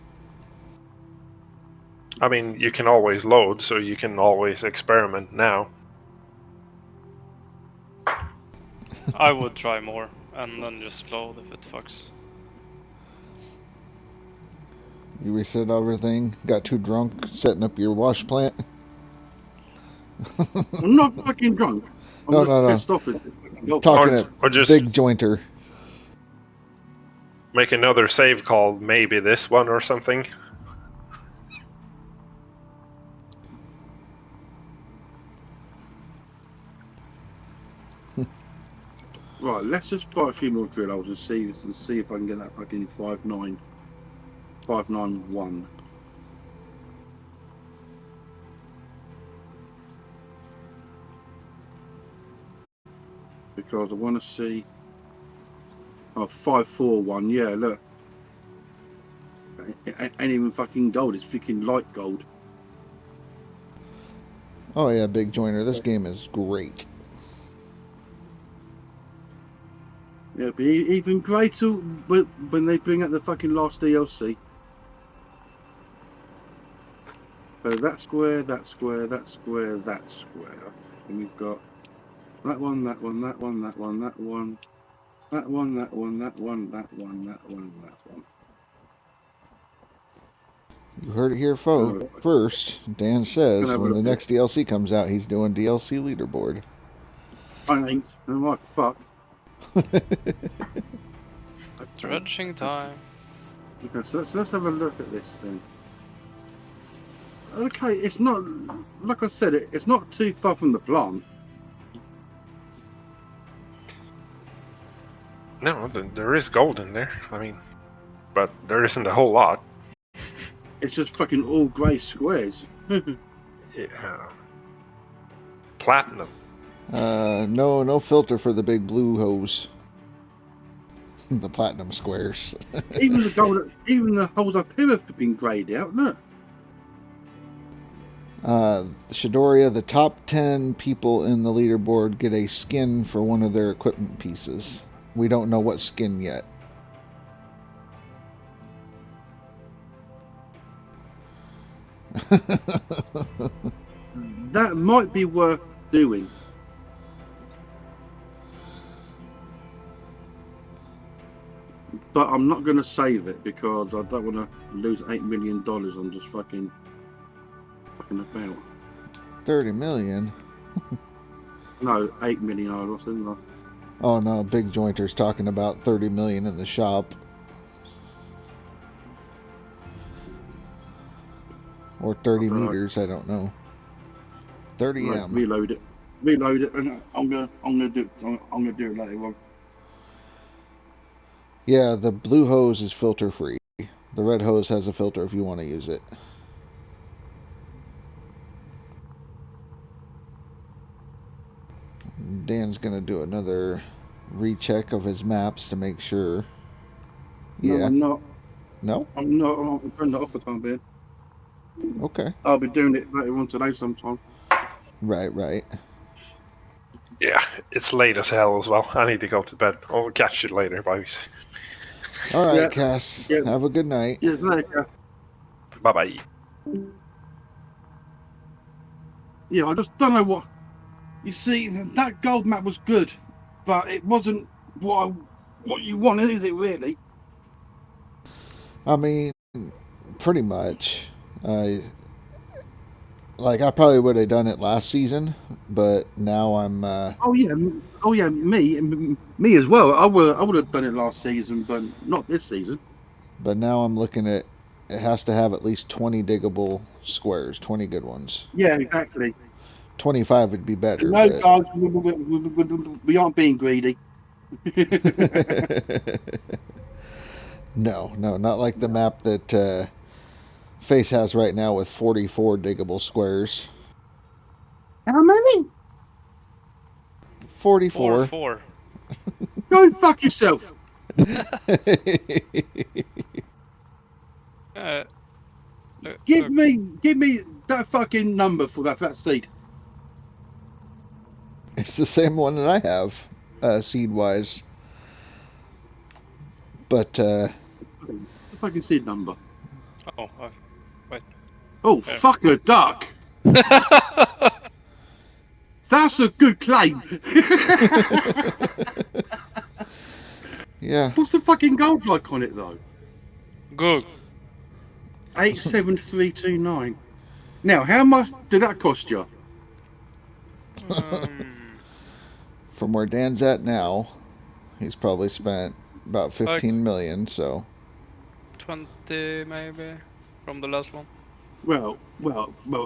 I mean, you can always load, so you can always experiment now. I would try more and then just load if it fucks. You reset everything, got too drunk setting up your wash plant. I'm not fucking drunk. I'm No, just no, no. pissed off at it. Talking Or- at or just- Big Jointer. Make another save called maybe this one or something. Right, let's just buy a few more drill holes and see if I can get that fucking 591. Because I want to see. Oh, 541. Yeah, look. It ain't even fucking gold. It's freaking light gold. Oh yeah, Big Jointer. This game is great. Yeah, but even greater when they bring out the fucking last DLC. So that square, that square, that square, that square. And we've got that one, that one, that one, that one, that one, that one, that one, that one, that one, that one, that one. You heard it here, first. Dan says when the next DLC comes out, he's doing DLC Leaderboard. I ain't. I'm like, fuck. Dredging time. Okay, so let's have a look at this thing. Okay, it's not, like I said, it's not too far from the plant. No, there is gold in there. I mean, but there isn't a whole lot. It's just fucking all grey squares. Yeah. Platinum. No filter for the big blue hose. The platinum squares. Even the gold, even the holes up here have been greyed out, look. Shidoria, the top 10 people in the leaderboard get a skin for one of their equipment pieces. We don't know what skin yet. That might be worth doing. But I'm not going to save it because I don't want to lose $8 million on just fucking about. 30 million? No, 8 million I lost, didn't I? Oh no, Big Jointer's talking about 30 million in the shop. Or 30 meters, I don't know. 30 Right, M. reload it, and I'm gonna do it later on. Yeah, the blue hose is filter free. The red hose has a filter if you want to use it. Dan's gonna do another recheck of his maps to make sure. No, Yeah. I'm not. No? I'm not. I'm turning that off for the time being. Okay. I'll be doing it later on today sometime. Right, right. Yeah, it's late as hell as well. I need to go to bed. I'll catch you later, boys. All right, Yeah. Cass. Yeah. Have a good night. Yeah. Later. Bye bye. Yeah. I just don't know what. You see, that gold map was good, but it wasn't what you wanted, is it really? I mean, pretty much. I probably would have done it last season, but now I'm Oh yeah. Oh yeah. Me as well. I would have done it last season, but not this season. now I'm looking at it has to have at least 20 diggable squares, 20 good ones. Yeah. Exactly. 25 would be better, No, but guys, we aren't being greedy. no, not like the map that Face has right now with 44 diggable squares. How many? 44. 4. Go and fuck yourself. Give me that fucking number for that seed. It's the same one that I have, seed wise. But The fucking seed number. Oh, wait. Oh, fuck a duck. That's a good claim. yeah, What's the fucking gold like on it though? Good. 87329. Now, how much did that cost you? from where Dan's at now, he's probably spent about 15 million. So 20 maybe from the last one. Well,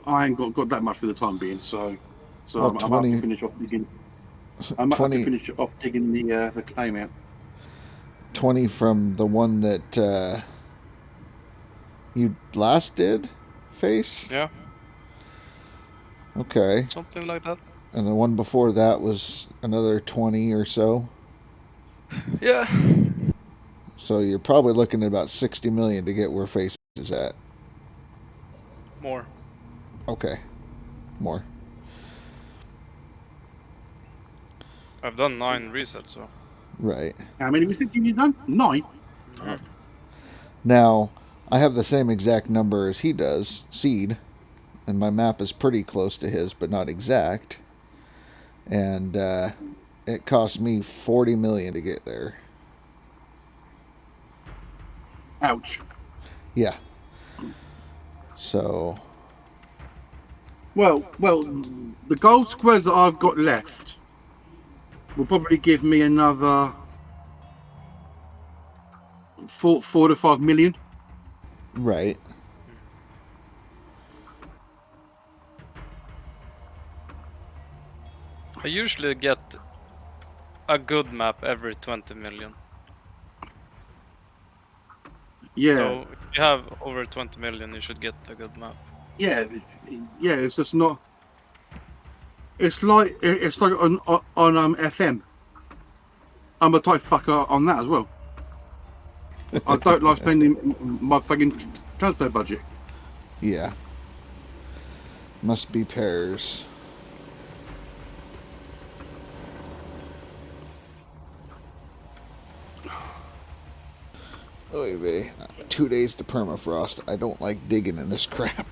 I ain't got that much for the time being, so Well, I'm about 20 to finish off digging. I might have to finish off digging the claim out. 20 from the one that you last did, Face. Yeah, Okay, something like that. and the one before that was another 20 or so. Yeah. So you're probably looking at about 60 million to get where Face is at. More. Okay, more. I've done 9 resets, so. Right. How many was you done? 9. Now, I have the same exact number as he does, seed, and my map is pretty close to his, but not exact. And it cost me 40 million to get there. Ouch. Yeah. So, Well, the gold squares that I've got left will probably give me another 4 to 5 million. right. I usually get a good map every 20 million. Yeah, So if you have over 20 million, you should get a good map. yeah. It's just not. It's like on FM. I'm a tight fucker on that as well. I don't like spending my fucking transfer budget. Yeah. Must be pairs. Oy vey. 2 days to permafrost. I don't like digging in this crap.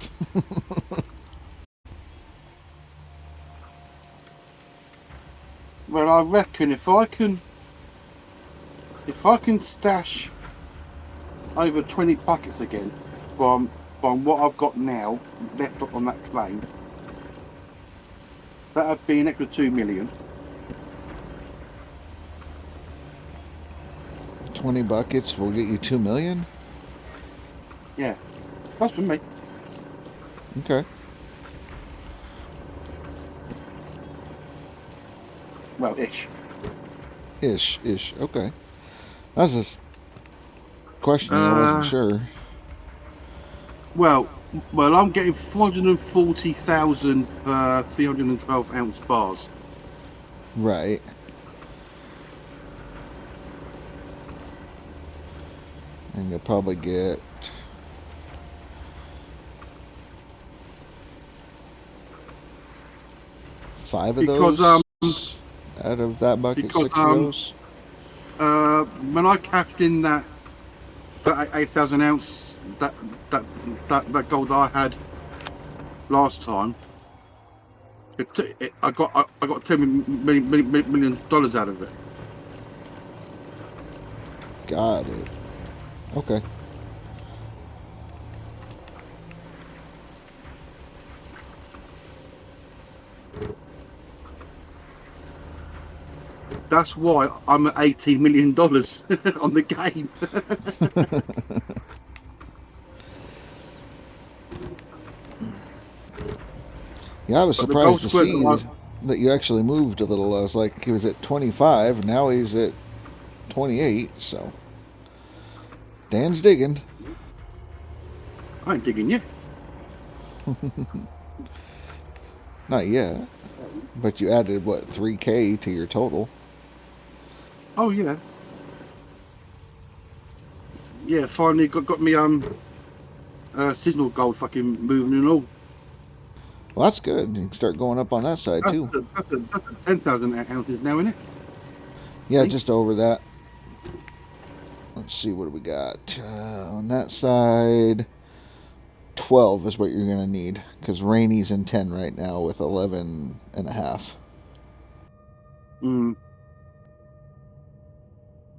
Well, I reckon if I can stash over 20 buckets again from what I've got now left on that claim, that'd be an extra 2 million. 20 buckets will get you 2 million? Yeah, that's for me. Okay. Well, ish. Ish. Okay. That's a question I wasn't sure. Well, I'm getting 440,000 312 ounce bars. Right. And you'll probably get 5 of Because, those out of that bucket, because, 6 of those. when I cashed in that 8,000 ounce that gold I had last time, I got $10 million out of it. Got it. Okay. That's why I'm at $18 million on the game. Yeah, I was But the surprised gold to square see that you actually moved a little. I was like, he was at 25, now he's at 28, so Dan's digging. I ain't digging you. Not yet, but you added what, 3K to your total? Oh yeah. Yeah, finally got me seasonal gold fucking moving and all. Well, that's good. You can start going up on that side too. That's 10,000 ounces now, isn't it? Yeah, just over that. Let's see, what do we got on that side? 12 is what you're gonna need, because Rainy's in 10 right now with 11 and a half. Mm.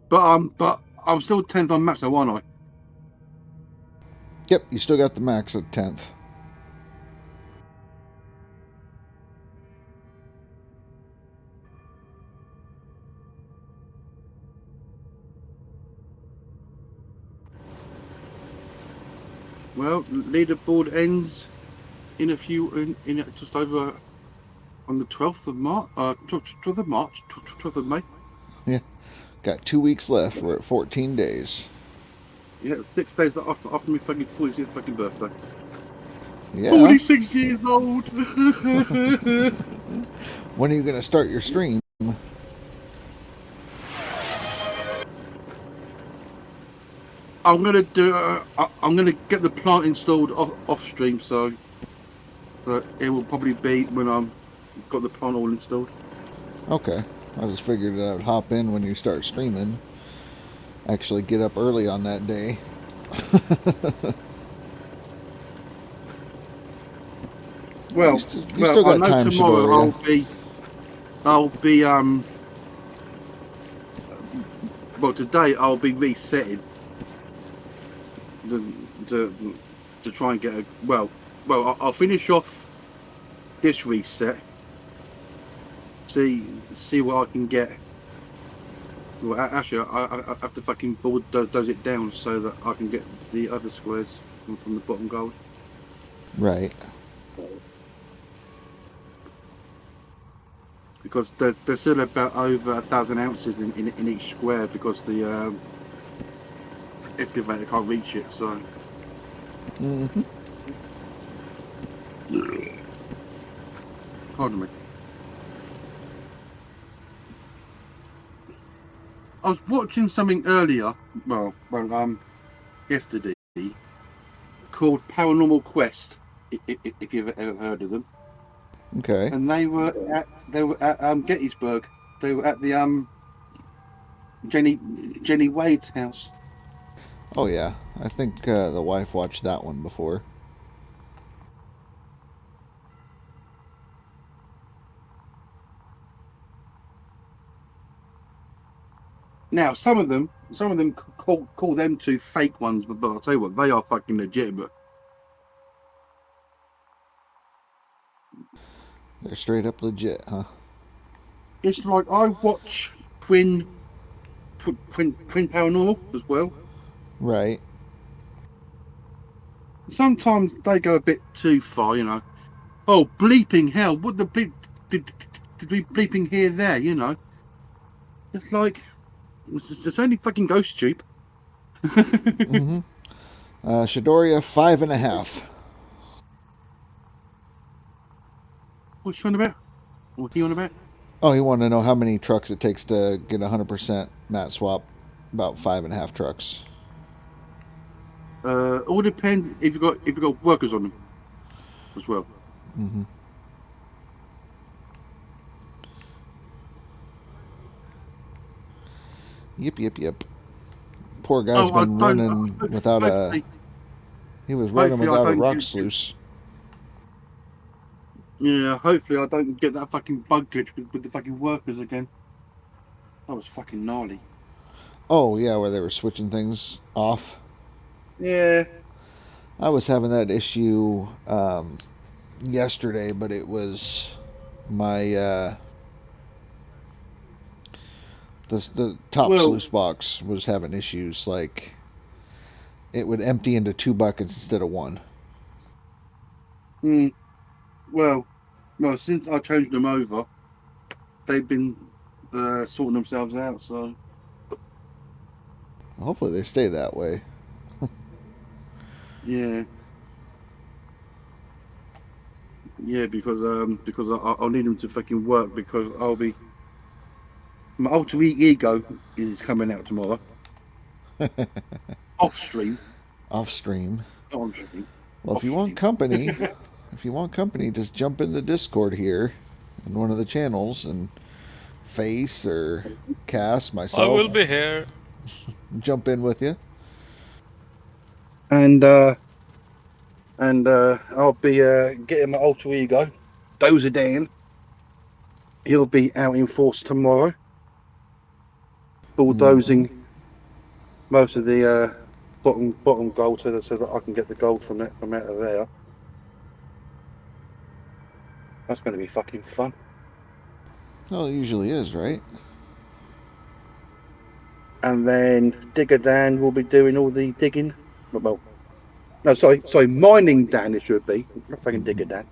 But I'm still 10th on max, though, aren't I? Yep, you still got the max at 10th. Well, leaderboard ends in a few in just over on the 12th of March. 12th of March, 12th of May. Yeah, got 2 weeks left. We're at 14 days. Yeah, 6 days after my fucking 46th fucking birthday. Yeah. 46 years old. When are you gonna start your stream? I'm gonna do. I'm gonna get the plant installed off stream, so it will probably be when I'm got the plant all installed. Okay, I just figured that I would hop in when you start streaming. Actually, get up early on that day. Well, you still got I know time, tomorrow Shidoria. I'll be well, today I'll be resetting to try and get a I'll finish off this reset. See what I can get. Well, actually, I have to fucking bulldoze it down so that I can get the other squares from the bottom gold. Right. Because there's still about over 1,000 ounces in each square because the excavator can't reach it. So. Mm-hmm. Pardon me. I was watching something earlier, yesterday, called Paranormal Quest. If you've ever heard of them. Okay. And they were at Gettysburg. They were at the Jenny Wade's house. Oh yeah, I think the wife watched that one before. Now, some of them call them two fake ones, but I'll tell you what, they are fucking legitimate. They're straight up legit, huh? It's like I watch Twin Paranormal as well. Right. Sometimes they go a bit too far, you know. Oh, bleeping hell! What the bleep did we bleeping here there? You know, it's like it's only fucking ghost tube. Mm-hmm. Shidoria 5.5. What's she on about? What he on about? Oh, you want to know how many trucks it takes to get 100% mat swap? About 5.5 trucks. All depends if you've got workers on them as well. Mm-hmm. Yep. Poor guy's I been don't. running without a. Hopefully, He was running hopefully I without a don't rock get. sluice. Yeah, hopefully I don't get that fucking bug glitch with the fucking workers again. That was fucking gnarly. Oh yeah, where they were switching things off. Yeah. I was having that issue yesterday, but it was my the top Well, sluice box was having issues. Like it would empty into 2 buckets instead of one. mm, well, no. Since I changed them over, they've been sorting themselves out. So Hopefully they stay that way. yeah, yeah. Because I'll need them to fucking work because I'll be my alter ego is coming out tomorrow off stream, Off stream. not on stream, Well, off stream. if you want company, just jump in the Discord here in one of the channels and Face or Cass, I will myself, be here. jump in with you. And I'll be getting my alter ego, Dozer Dan. He'll be out in force tomorrow, bulldozing most of the bottom gold so that I can get the gold from out of there. That's going to be fucking fun. Well, it usually is, right? And then Digger Dan will be doing all the digging. Well, no, sorry, mining Dan it should be. Not fucking Digger Dan.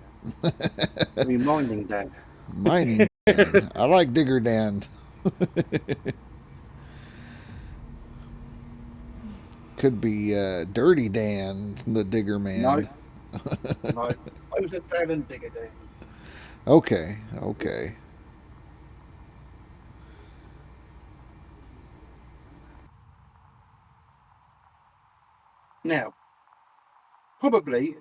I mean mining Dan. Mining Dan. I like Digger Dan. Could be Dirty Dan, the Digger Man. No, no. Dozer Dan and Digger Dan. Okay. Now, probably,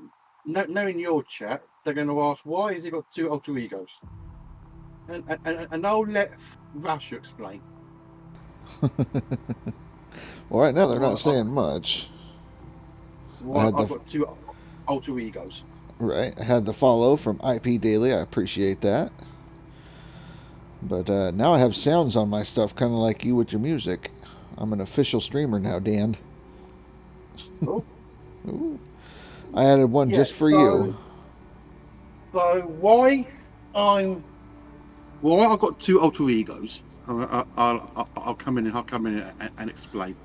knowing your chat, they're going to ask, why has he got 2 alter egos? And I'll let Russia explain. Well, right now they're Why not saying much. I've got 2 alter egos. Right. I had the follow from IP Daily. I appreciate that. But now I have sounds on my stuff, kind of like you with your music. I'm an official streamer now, Dan. Oh. Ooh. I added one just for you. So why I've got 2 alter egos. I'll come in and explain.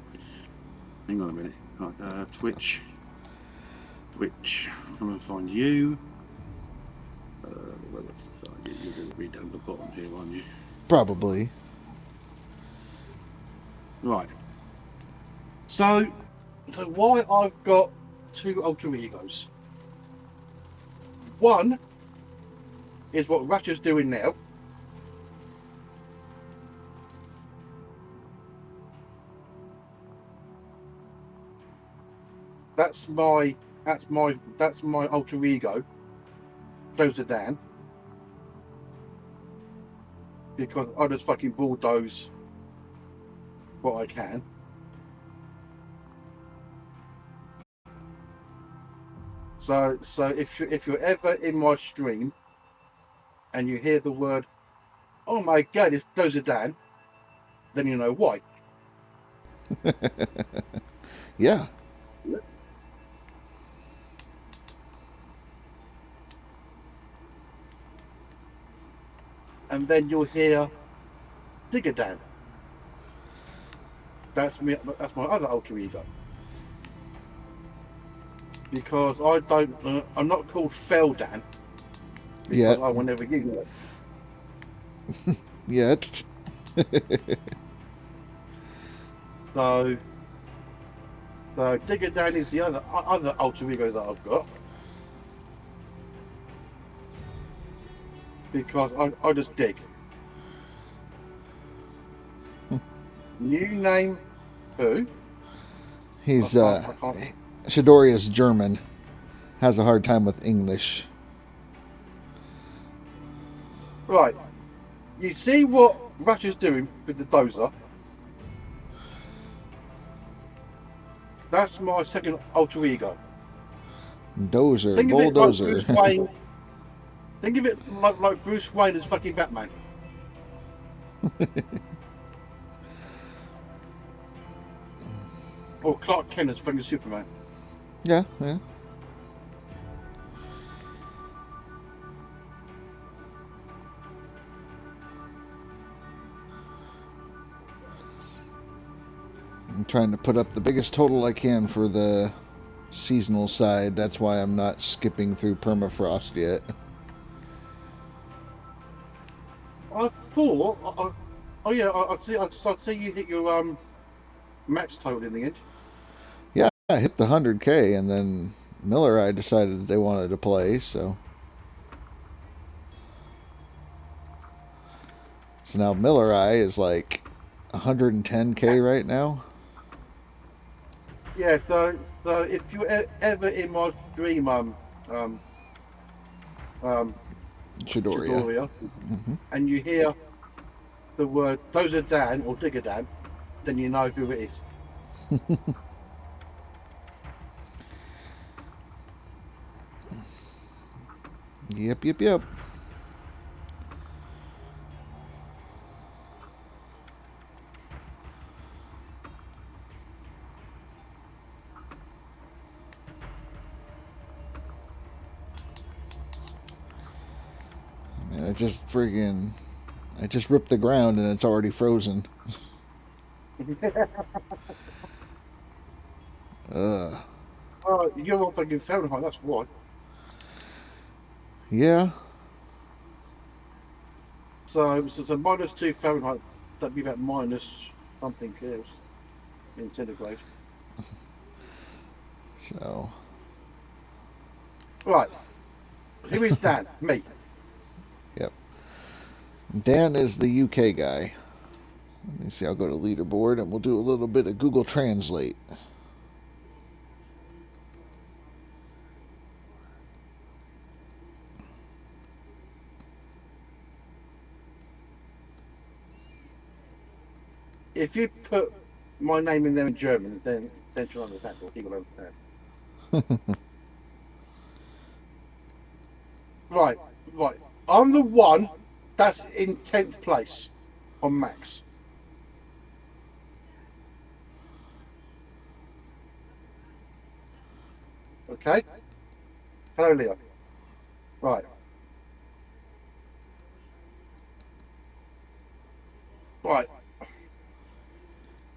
Hang on a minute. Right, Twitch. I'm gonna find you. Where the fuck are you? You're gonna be down the bottom here, aren't you? Probably. Right. So why I've got 2 alter egos. One is what Ratcher's doing now. That's my alter ego, Dozer Dan. Because I just fucking bulldoze what I can. So if you're ever in my stream and you hear the word, oh my god, it's Dozer Dan, then you know why. Yeah. And then you'll hear Digger Dan. That's me. That's my other alter ego. Because I don't, I'm not called Fell Dan. Because Yet. I will never give you it. Yet. So Digger Dan is the other alter ego that I've got. Because I just dig. You name who? He's Shidoria's German. Has a hard time with English. Right. You see what Ratchet's doing with the dozer? That's my second alter ego. Dozer, Think of it like bulldozer. Bruce Wayne. Think of it like Bruce Wayne as fucking Batman. Or Clark Kent as fucking Superman. Yeah, yeah. I'm trying to put up the biggest total I can for the seasonal side. That's why I'm not skipping through permafrost yet. I thought, oh yeah, I see you hit your max total in the end. Yeah, I hit the 100K, and then Miller I decided that they wanted to play, so now Miller I is like 110K right now. Yeah, so if you're ever in my stream, Chidoria. Chidoria, and you hear the word "Dozer Dan" or "Digger Dan," then you know who it is. Yep, yep, yep. Man, I just ripped the ground and it's already frozen. Ugh. Oh, you're not fucking Fahrenheit, that's why. Yeah. So -2 Fahrenheit, that'd be about minus something else in centigrade. So. Right. Who is Dan? Me. Yep. Dan is the UK guy. Let me see. I'll go to Leaderboard and we'll do a little bit of Google Translate. If you put my name in there in German, then you'll understand, or he will understand. Right. I'm the one that's in 10th place on Max. Okay? Hello, Leo. Right. Right.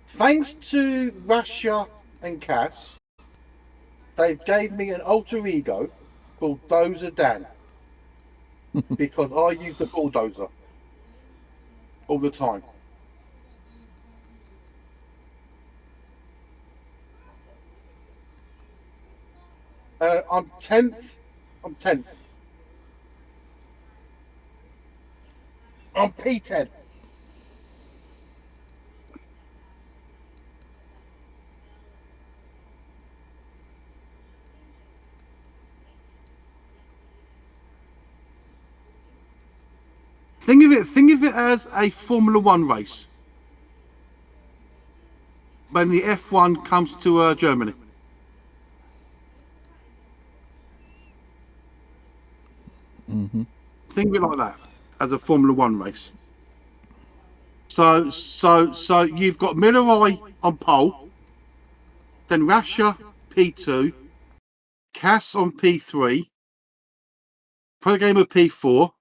Thanks to Russia and Cass, they gave me an alter ego called Dozer Dan. Because I use the bulldozer all the time. I'm 10th. I'm 10th. I'm P10. Think of it as a Formula One race. When the F1 comes to Germany. Mm-hmm. Think of it like that, as a Formula One race. So you've got Miller on pole, then Rasha P2, Cass on P3, Pro Gamer P4,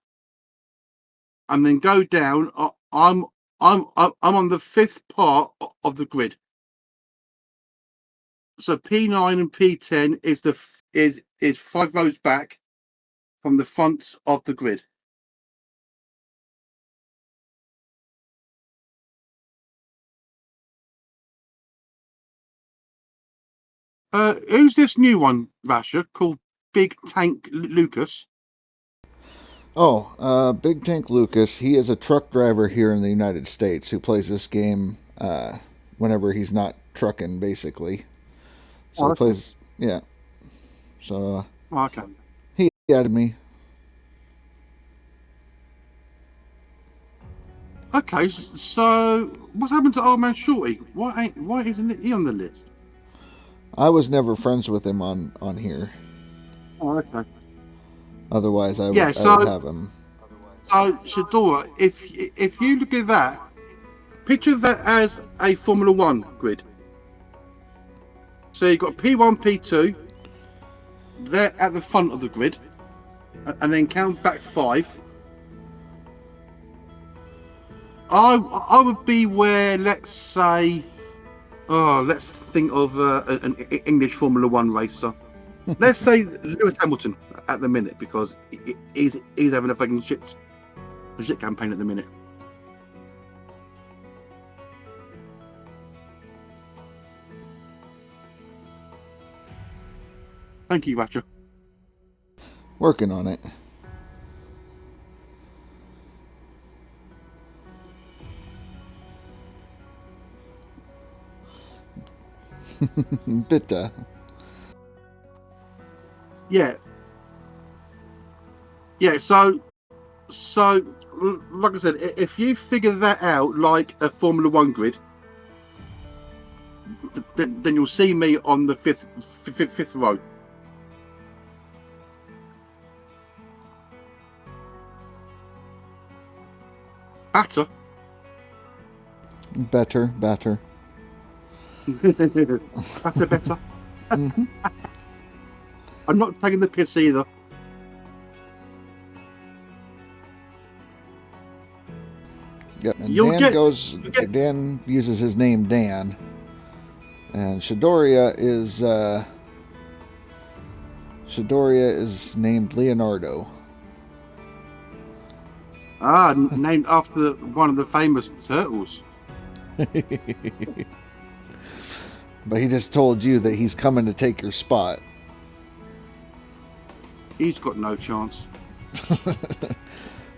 and then go down. I'm on the 5th part of the grid. So P9 and P10 is 5 rows back from the front of the grid. Who's this new one, Rasha, called Big Tank Lucas? Oh, Big Tank Lucas. He is a truck driver here in the United States who plays this game whenever he's not trucking, basically. So he Yeah. So Oh, okay. he added me. Okay, so what's happened to old man Shorty? Why isn't he on the list? I was never friends with him on here. Oh, okay. Otherwise, I Yeah, would so have him. Shadora, if you look at that, picture that as a Formula One grid. So you've got P1, P2. They're at the front of the grid, and then count back 5. I would be where, let's say, let's think of an English Formula One racer. Let's say Lewis Hamilton at the minute, because he's having a fucking shit campaign at the minute. Thank you, Ratcher. Working on it. Bitter. Yeah. Yeah, so like I said, if you figure that out like a Formula One grid, then you'll see me on the fifth row. Better. Better. Better. Mm-hmm. I'm not taking the piss either. Yep, and You'll Dan uses his name Dan. And Shidoria is named Leonardo. Named after one of the famous turtles. But he just told you that he's coming to take your spot. He's got no chance.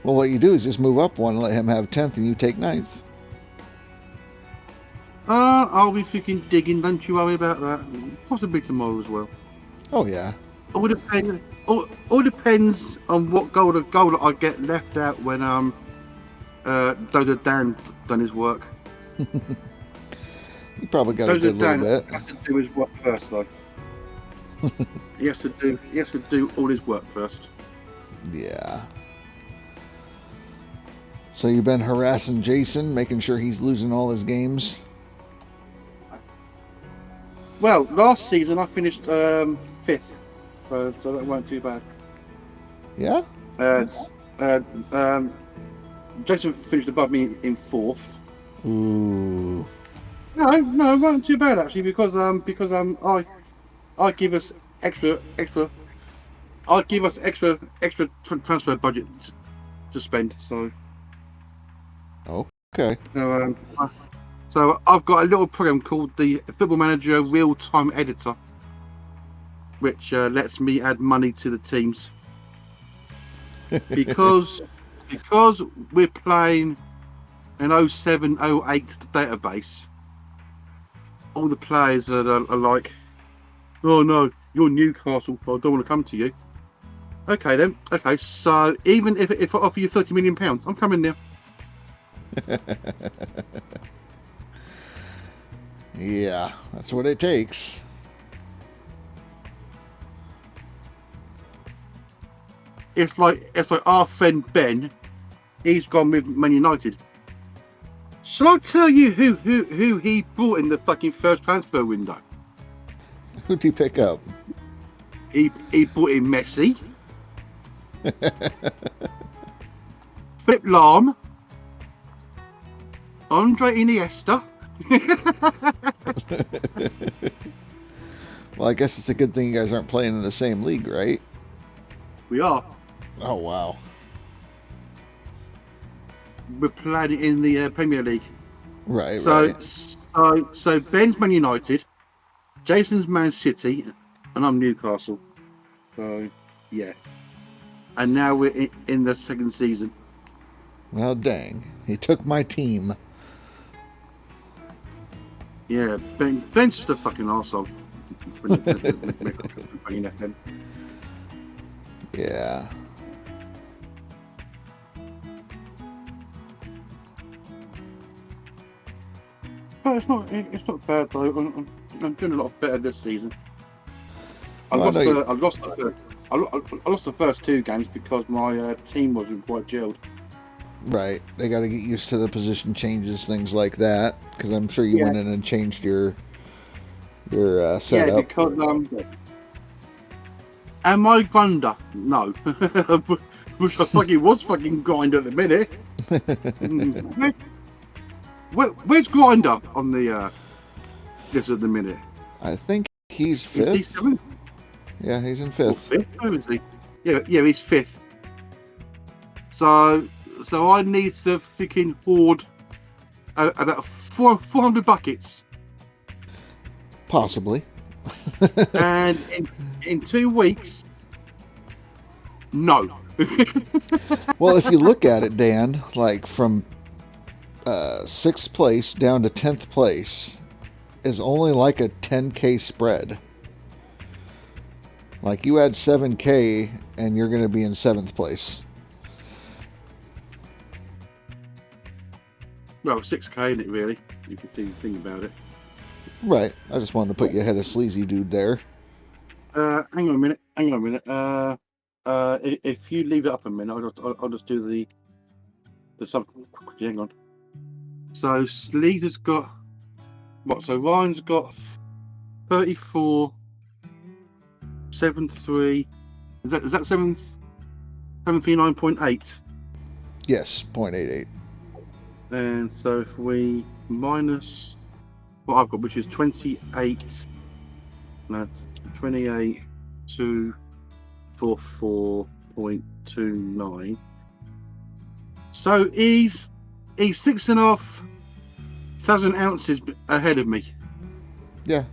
Well, what you do is just move up one and let him have 10th and you take 9th. I'll be freaking digging, don't you worry about that. Possibly tomorrow as well. Oh, yeah. All depends on what goal I get left out when Dozer Dan's done his work. You probably got a good little bit. Has to do his work first, though. he has to do all his work first. Yeah. So you've been harassing Jason, making sure he's losing all his games? Well, last season I finished 5th, so that weren't too bad. Yeah? Jason finished above me in 4th. Ooh. No, it wasn't too bad actually, because I give us extra transfer budget to spend. So Okay. So I've got a little program called the Football Manager Real Time Editor, which lets me add money to the teams because we're playing an 07-08 database. All the players are like, oh no, you're Newcastle, I don't want to come to you. Okay then. Okay, so even if I offer you £30 million, I'm coming there. Yeah, that's what it takes. It's like our friend Ben, he's gone with Man United. Shall I tell you who he bought in the fucking first transfer window? Who'd he pick up? He bought in Messi, Philip Lahm, Andre Iniesta. Well, I guess it's a good thing you guys aren't playing in the same league, right? We are. Oh, wow. We're playing in the Premier League. Right, So Ben's Man United, Jason's Man City, and I'm Newcastle. So, yeah. And now we're in the second season. Well, dang. He took my team. Yeah, Ben's just a fucking arsehole. Bringing that in. Yeah. But it's not bad though. I'm doing a lot better this season. I Well, lost the first 2 games because my team wasn't quite gelled. Right. They got to get used to the position changes, things like that. Because I'm sure you went in and changed your setup. Yeah, because am I grinder? No, which I fucking was fucking grinder at the minute. Where's grinder on the this at the minute? I think he's Is he 5th. 7th? Yeah, he's in Or 5th. 5th? Where is he? Yeah, he's 5th. So I need to freaking hoard about 400 buckets. Possibly. And in 2 weeks, no. Well, if you look at it, Dan, like from 6th place down to 10th place is only like a 10K spread. Like you add 7K and you're going to be in 7th place. Well, 6K, isn't it, really? If you think about it. Right. I just wanted to put you ahead of Sleazy Dude there. Hang on a minute. If you leave it up a minute, I'll just do the sub. Hang on. So Sleazy's got what? So Ryan's got 34, 73. Is that 79.8? Yes, 0.88. And so if we minus what I've got, which is 28, that's 28 to 44.29. So he's 6,500 ounces ahead of me. Yeah.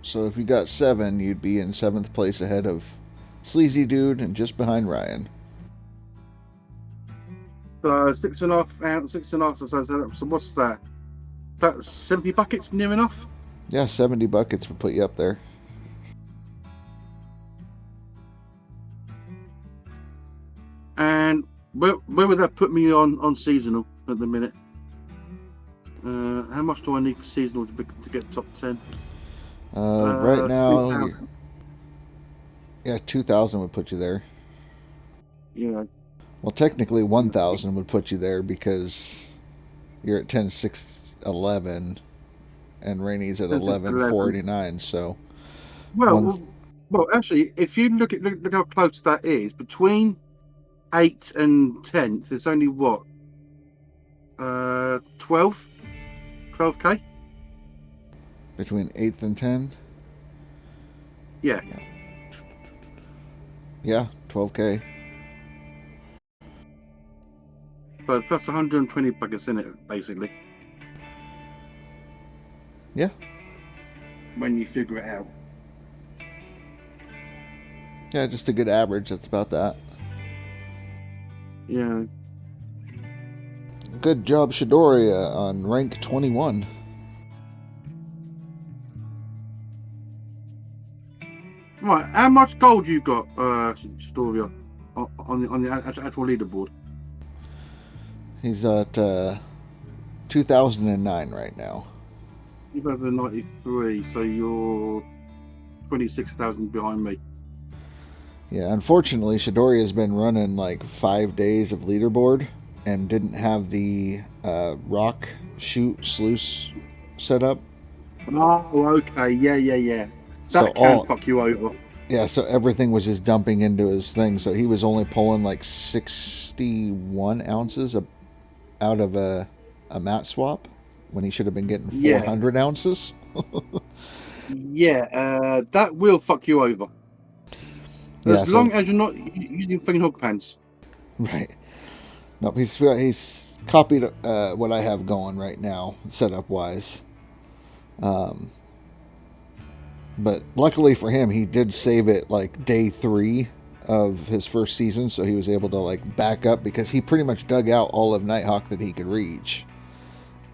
So if you got 7, you'd be in 7th place ahead of Sleazy Dude and just behind Ryan. So 6.5 ounce, 6.5. So what's that? That's 70 buckets, near enough. Yeah, 70 buckets would put you up there. And where would that put me on seasonal at the minute? How much do I need for seasonal to get top 10? Right now, 2,000. yeah, 2,000 would put you there. Yeah. Well, technically 1,000 would put you there because you're at 10, 6, 11, and Rainy's at 11, 489. So, Well, actually, if you look how close that is between 8th and 10th, there's only what 12K. between 8th and 10th, Yeah. yeah, 12K. So that's 120 buckets in it, basically. Yeah. When you figure it out. Yeah, just a good average. That's about that. Yeah. Good job, Shidoria, on rank 21. Right. How much gold you got, Storia, on the actual leaderboard? He's at 2009 right now. You've had a 93, so you're 26,000 behind me. Yeah, unfortunately, Shidoria has been running like 5 days of leaderboard and didn't have the rock shoot sluice set up. Oh, okay. Yeah. So That can fuck you over. Yeah, so everything was just dumping into his thing. So he was only pulling like 61 ounces out of a mat swap when he should have been getting 400 ounces. Yeah, that will fuck you over. As long as you're not using fucking hog pants. Right. No, he's copied what I have going right now, setup wise. But luckily for him, he did save it like day 3 of his first season, so he was able to like back up because he pretty much dug out all of Nighthawk that he could reach,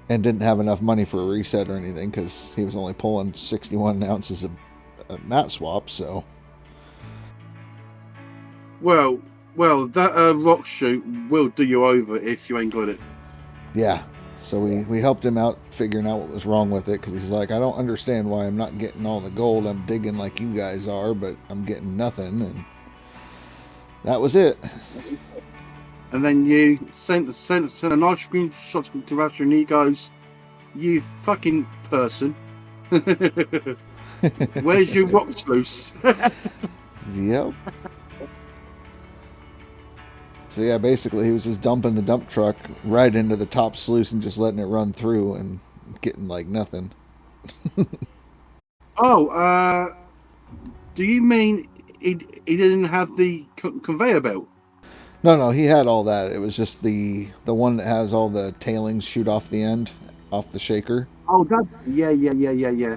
and didn't have enough money for a reset or anything because he was only pulling 61 ounces mat swap, so. Well, that rock shoot will do you over if you ain't got it. Yeah. So we helped him out figuring out what was wrong with it, because he's like, I don't understand why I'm not getting all the gold. I'm digging like you guys are, but I'm getting nothing. And that was it. And then you sent a nice screenshot to Rasher, and he goes, "You fucking person, where's your rock sluice?" Yep. So yeah, basically he was just dumping the dump truck right into the top sluice and just letting it run through and getting like nothing. Oh, do you mean he didn't have the conveyor belt? No, he had all that. It was just the one that has all the tailings shoot off the end, off the shaker. Oh, that yeah.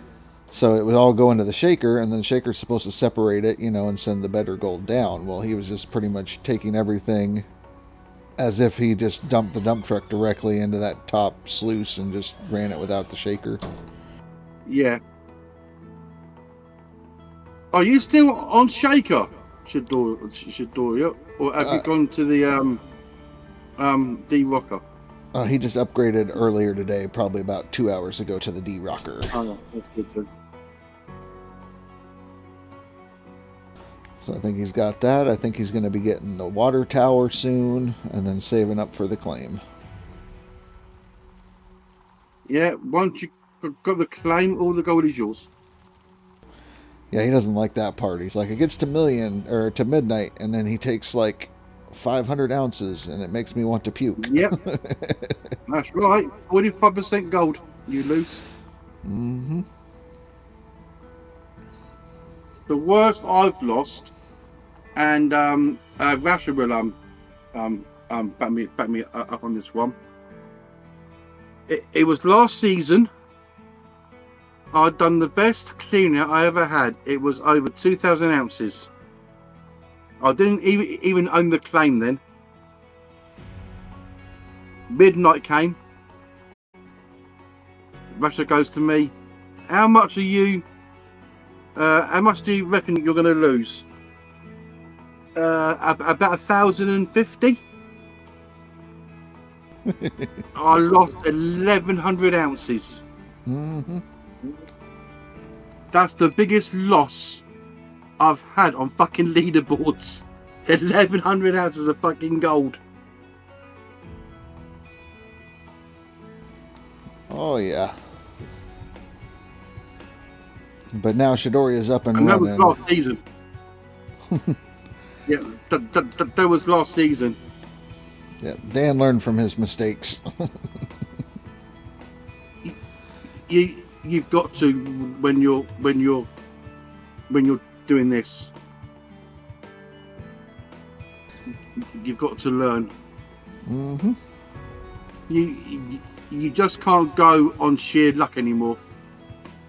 So it would all go into the shaker, and then the shaker's supposed to separate it, and send the better gold down. Well, he was just pretty much taking everything as if he just dumped the dump truck directly into that top sluice and just ran it without the shaker. Yeah. Are you still on shaker, Shidoria, or have you gone to the D-Rocker? He just upgraded earlier today, probably about 2 hours ago, to the D-Rocker. Oh, that's good too. So I think he's got that. I think he's going to be getting the water tower soon, and then saving up for the claim. Yeah, once you got the claim, all the gold is yours. Yeah, he doesn't like that part. He's like, it gets to midnight, and then he takes like 500 ounces, and it makes me want to puke. Yep, that's right. 45% gold. You lose. Mm-hmm. The worst I've lost, and Rasha will back me up on this one. It was last season. I'd done the best cleaner I ever had. It was over 2,000 ounces. I didn't even own the claim then. Midnight came. Rasha goes to me, how much do you reckon you're going to lose? About 1,050. I lost 1,100 ounces. Mm-hmm. That's the biggest loss I've had on fucking leaderboards. 1,100 ounces of fucking gold. Oh, yeah. But now Shidoria's up and And that running. was last season. Yeah, that was last season. Yeah, Dan learned from his mistakes. You've got to when you're doing this. You've got to learn. Mm-hmm. You just can't go on sheer luck anymore.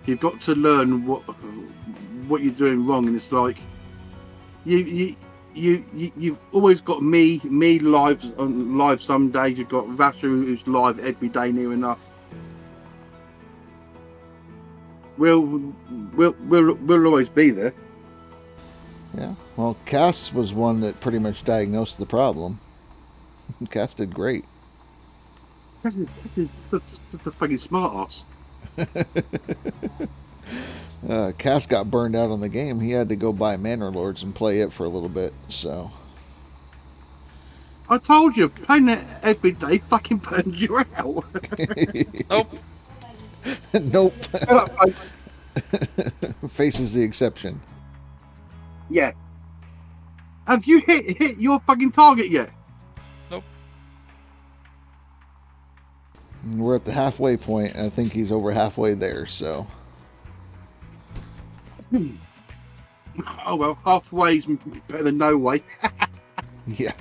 You've got to learn what you're doing wrong, and it's like you've always got me live some days. You've got Rasha, who's live every day near enough. We'll always be there. Yeah. Well, Cass was one that pretty much diagnosed the problem. Cass did great. That's a fucking smart ass. Cass got burned out on the game. He had to go buy Manor Lords and play it for a little bit, so. I told you, playing it every day fucking burns you out. Nope. Nope. Face is the exception. Yeah. Have you hit your fucking target yet? Nope. We're at the halfway point, and I think he's over halfway there, so. Oh well, halfway's better than no way. Yeah.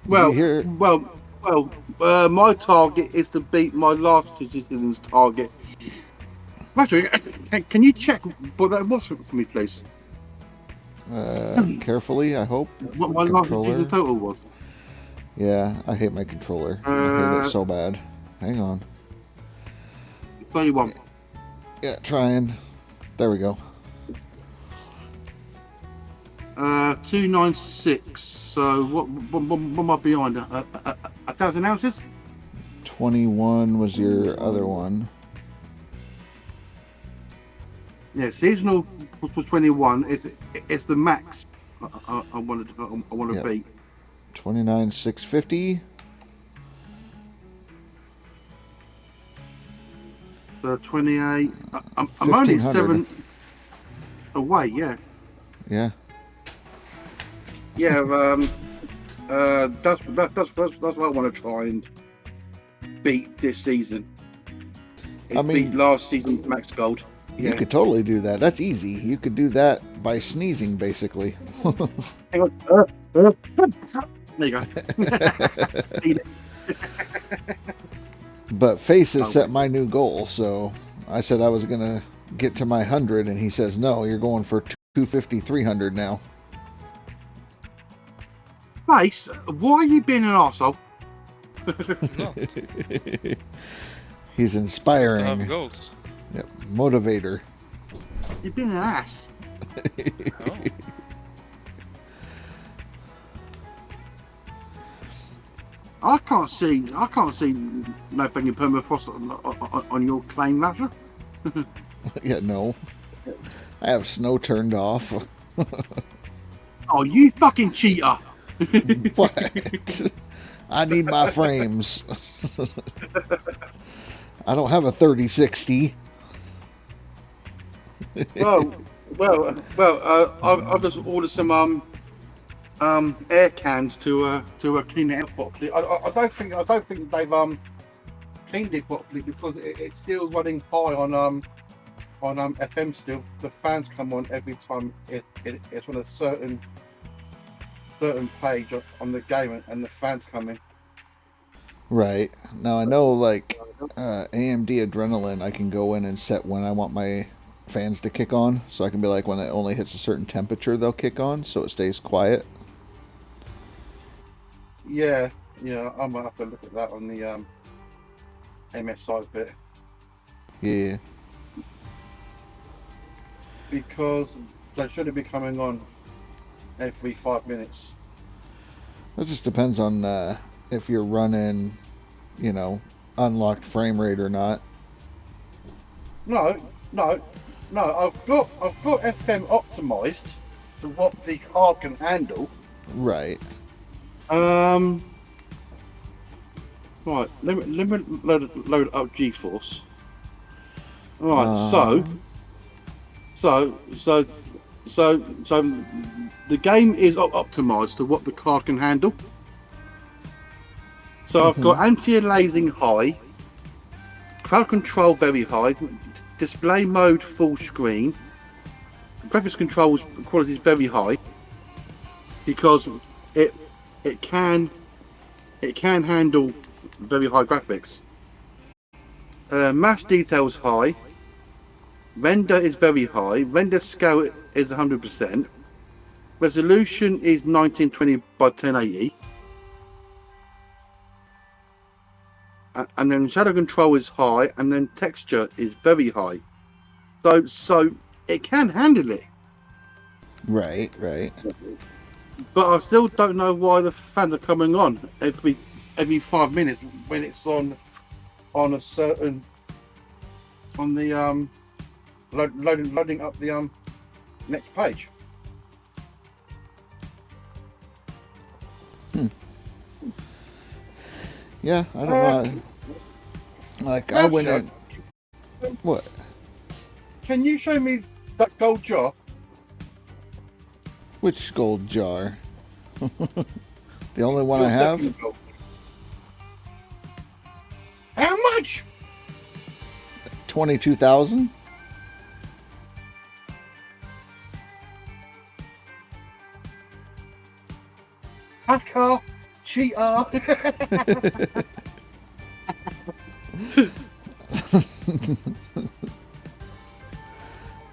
Well, Here. my target is to beat my last citizen's target. Actually, can you check what that was for me, please? Carefully, I hope. What my last citizen total was? Yeah, I hate my controller. I hate it so bad. Hang on. 31. Yeah, trying. There we go. 296. So what am I behind? 1,000 ounces? 21 was your other one. Yeah, seasonal was 21. It's the max I want to Yep. beat. 29,650. So 28. I'm only 1,500. 7 away. Yeah. Yeah. Yeah. That's what I want to try and beat this season. I mean- beat last season's max gold. Yeah. You could totally do that. That's easy. You could do that by sneezing, basically. Hang on. There you go. Eat it. But Face has set my new goal, so I said I was going to get to my 100, and he says, no, you're going for 250, 300 now. Face, why are you being an arsehole? Not He's to have inspiring. goals. Yep. Motivator. You're being an ass. Oh. I can't see no fucking permafrost on your claim, Lasher. Yeah, no. I have snow turned off. Oh, you fucking cheater! What? I need my frames. I don't have a 3060. Well, I've just ordered some air cans to clean it out properly. I don't think they've cleaned it properly because it's still running high on FM still. The fans come on every time it's on a certain page on the game and the fans come in. Right. Now I know, like, AMD Adrenaline, I can go in and set when I want my fans to kick on. So I can be like, when it only hits a certain temperature, they'll kick on, so it stays quiet. Yeah, I might have to look at that on the MSI bit Yeah. because they shouldn't be coming on every 5 minutes. It just depends on if you're running, unlocked frame rate or not. No. I've got FM optimized to what the card can handle. Right. Right. Let me load up GeForce. Right. So the game is optimized to what the card can handle. So I've got anti-aliasing high, crowd control very high, display mode full screen, graphics control quality is very high because it can handle very high graphics. Mass details high, render is very high, render scale is 100%, resolution is 1920 by 1080. And then shadow control is high, and then texture is very high. So it can handle it. Right. But I still don't know why the fans are coming on every 5 minutes when it's on a certain on the loading up the next page. Yeah, I don't know. Like, I went in. What? Can you show me that gold jar? Which gold jar? The only one I Your have? second gold. How much? 22,000? Hacker, cheater.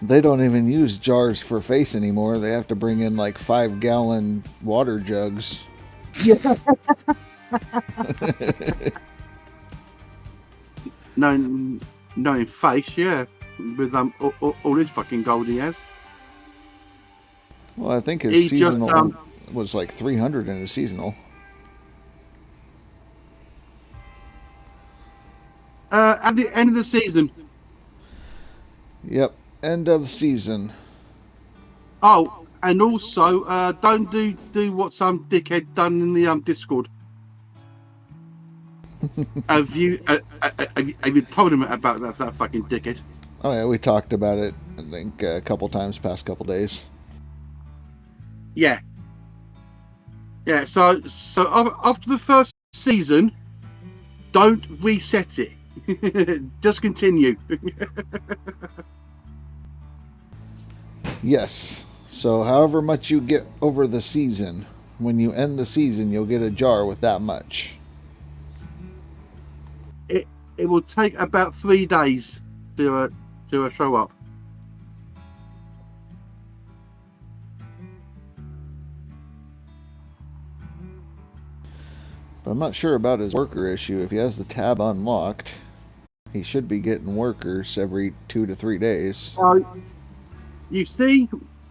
They don't even use jars for face anymore. They have to bring in like 5-gallon water jugs. No, in face, yeah. with all his fucking gold he has. Well, I think his He just, seasonal was like 300 in his seasonal. At the end of the season. Yep, end of season. Oh, and also, don't do what some dickhead done in the Discord. have you told him about that fucking dickhead? Oh yeah, we talked about it, I think, a couple times past couple days. Yeah. Yeah, so after the first season, don't reset it. Just continue. Yes. So however much you get over the season, when you end the season, you'll get a jar with that much. It will take about 3 days to show up. But I'm not sure about his worker issue. If he has the tab unlocked, he should be getting workers every 2 to 3 days. You see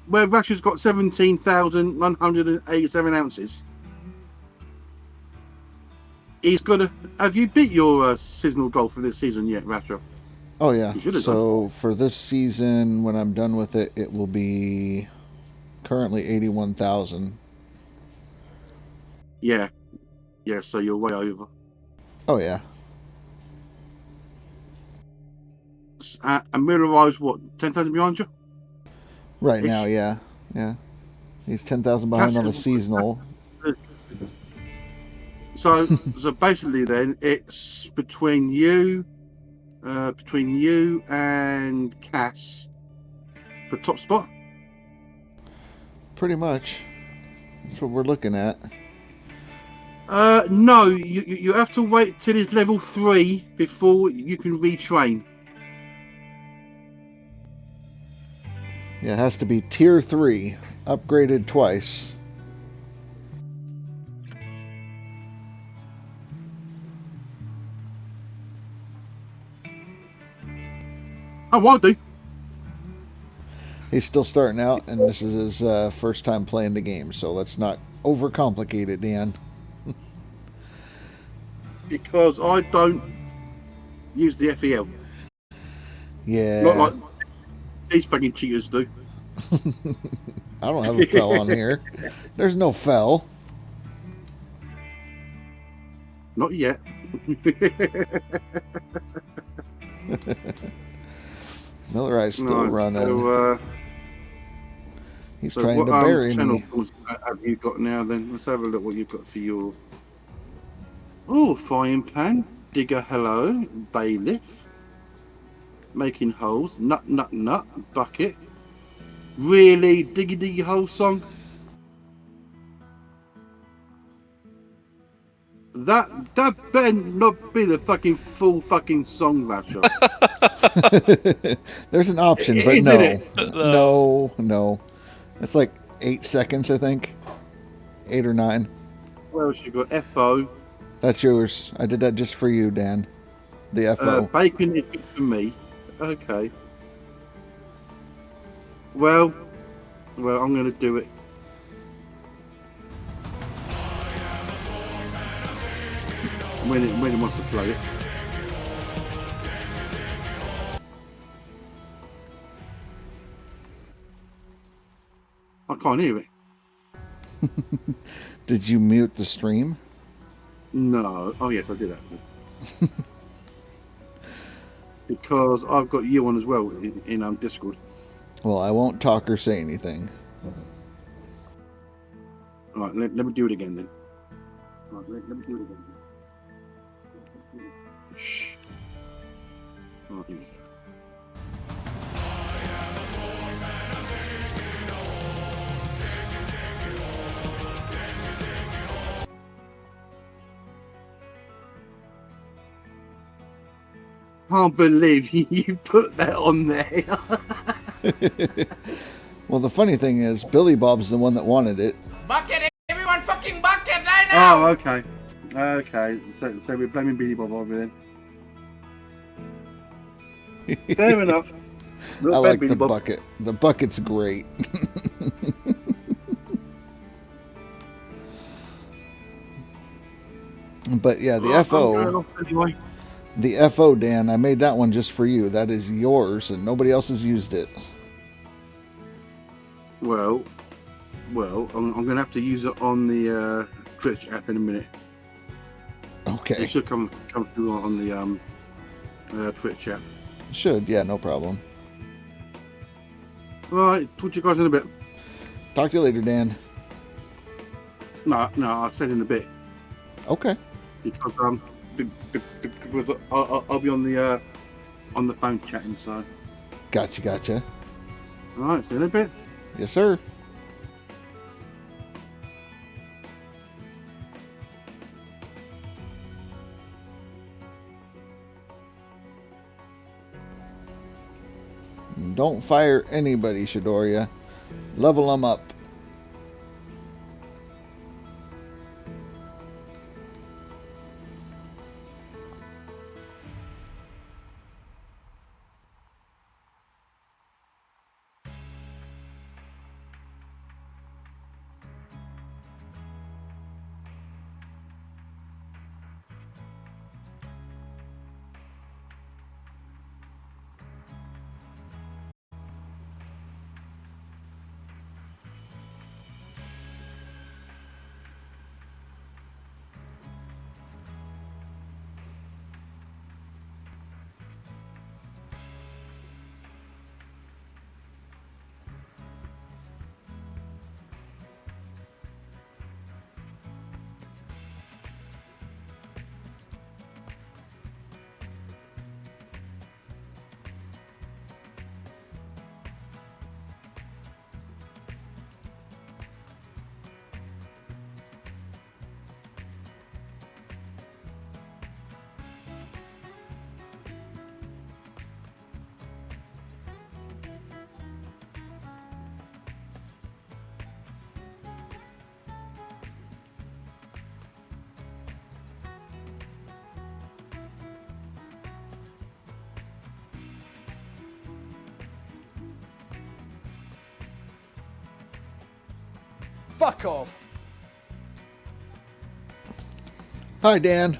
where Russia's got 17,187 ounces. He's got to. Have you beat your seasonal goal for this season yet, Russia? Oh yeah. You should have So for this season, when I'm done with it, it will be currently 81,000. Yeah. Yeah, so you're way over. Oh yeah. And Mirror-Eyes, what, 10,000 behind you? Right now, yeah. Yeah. He's 10,000 behind on the seasonal. So basically then, it's between you and Cass for top spot. Pretty much. That's what we're looking at. No, you have to wait till it's level 3 before you can retrain. Yeah, it has to be tier 3, upgraded twice. Oh, I do. He's still starting out, and this is his first time playing the game, so let's not overcomplicate it, Dan. Because I don't use the FEL. Yeah. Not like these fucking cheaters do. I don't have a fell on here. There's no fell. Not yet. Miller Eye's still running. So, He's so trying what to bury channel me. tools have you got now then? Let's have a look what you've got for your... Oh, frying pan, digger, hello, bailiff, making holes, nut, bucket. Really, diggy hole song? That better not be the fucking full fucking song, Rasha. There's an option, but Isn't no. it? No. It's like 8 seconds, I think. 8 or 9. What else you got? FO. That's yours. I did that just for you, Dan. The FO. Bacon is good for me. Okay. Well, I'm going to do it. When it wants to play it. I can't hear it. Did you mute the stream? No. Oh yes, I did actually. Because I've got you on as well in Discord. Well, I won't talk or say anything. All right, let me do it again then. All right, let me do it again. Shh. Oh, here we go. Can't believe you put that on there. Well, the funny thing is, Billy Bob's the one that wanted it. Bucket, everyone fucking bucket right now! Oh, okay. Okay, so we're blaming Billy Bob over then. Fair enough. I like the Billy Bob. bucket. The bucket's great. But yeah, the I'm FO. going off anyway. The FO, Dan, I made that one just for you. That is yours, and nobody else has used it. Well, I'm going to have to use it on the Twitch app in a minute. Okay. It should come through on the Twitch app. Should, yeah, no problem. All right, talk to you guys in a bit. Talk to you later, Dan. No, I said in a bit Okay. because I'll be on the phone chatting. So, Gotcha. all right, see you in a bit. Yes, sir. Don't fire anybody, Shidoria. Level them up. Fuck off. Hi, Dan.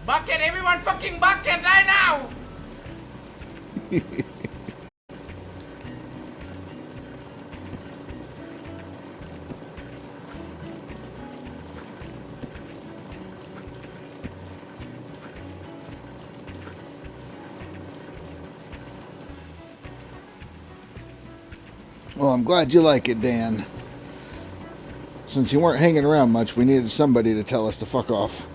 Bucket, everyone fucking bucket right now! Well, I'm glad you like it, Dan. Since you weren't hanging around much, we needed somebody to tell us to fuck off.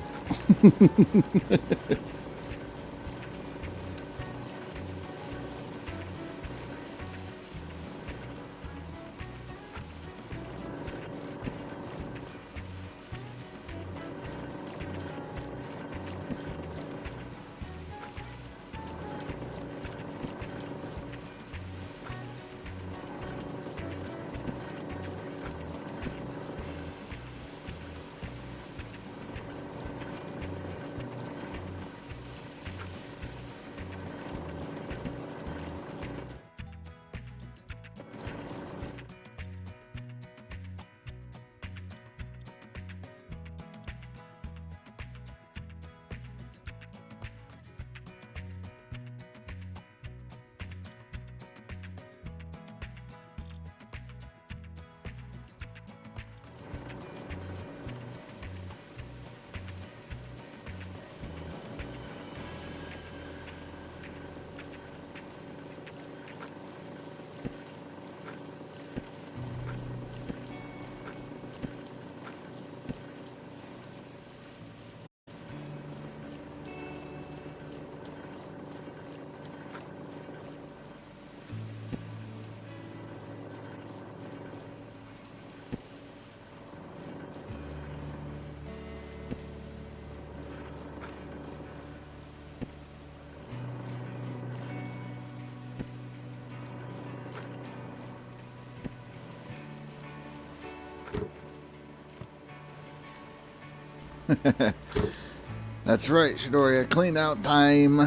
That's right, Shidoria. Clean out time.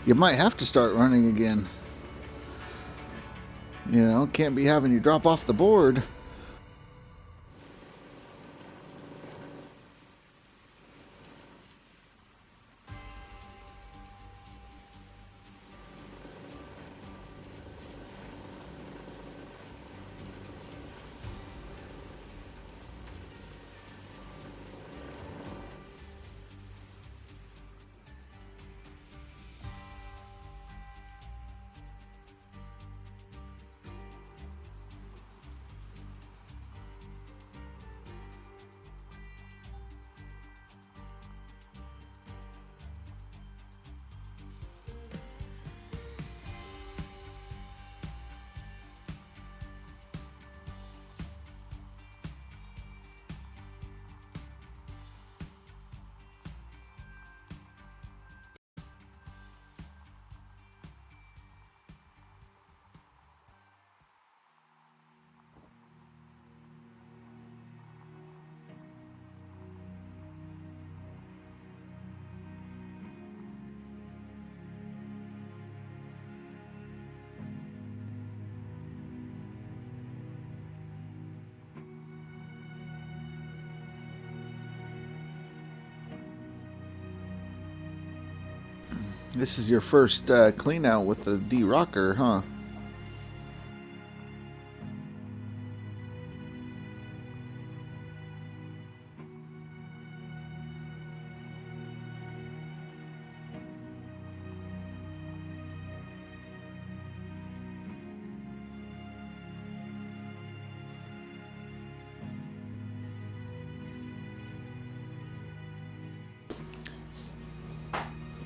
You might have to start running again. You know, can't be having you drop off the board. This is your first clean out with the D-Rocker, huh?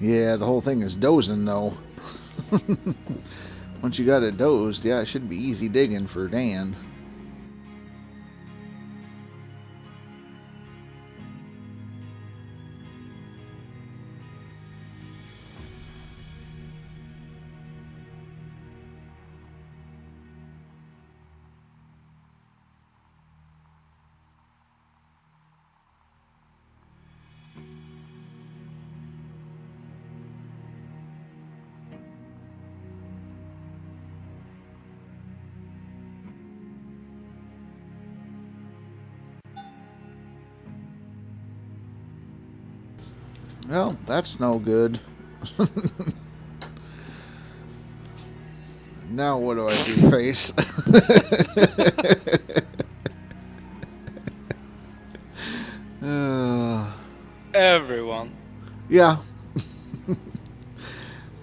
Yeah, the whole thing is dozing, though. Once you got it dozed, yeah, it should be easy digging for Dan. Well, that's no good. Now what do I do, face? Everyone. Yeah.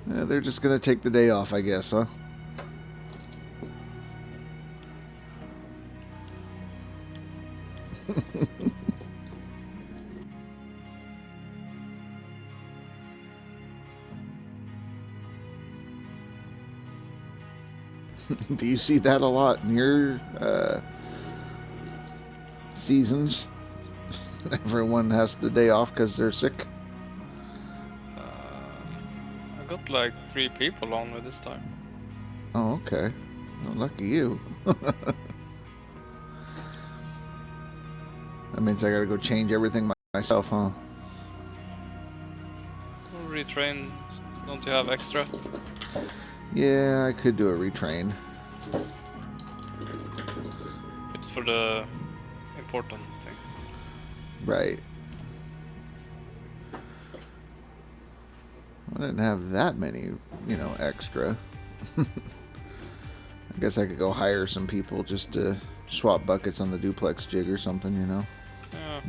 They're just gonna take the day off, I guess, huh? Do you see that a lot in your seasons? Everyone has the day off because they're sick. I got like 3 people on with this time. Oh, okay. Well, lucky you. That means I gotta go change everything myself, huh? Retrain. Don't you have extra? Yeah, I could do a retrain. It's for the important thing. Right. I didn't have that many, you know, extra. I guess I could go hire some people just to swap buckets on the duplex jig or something, you know. Yeah.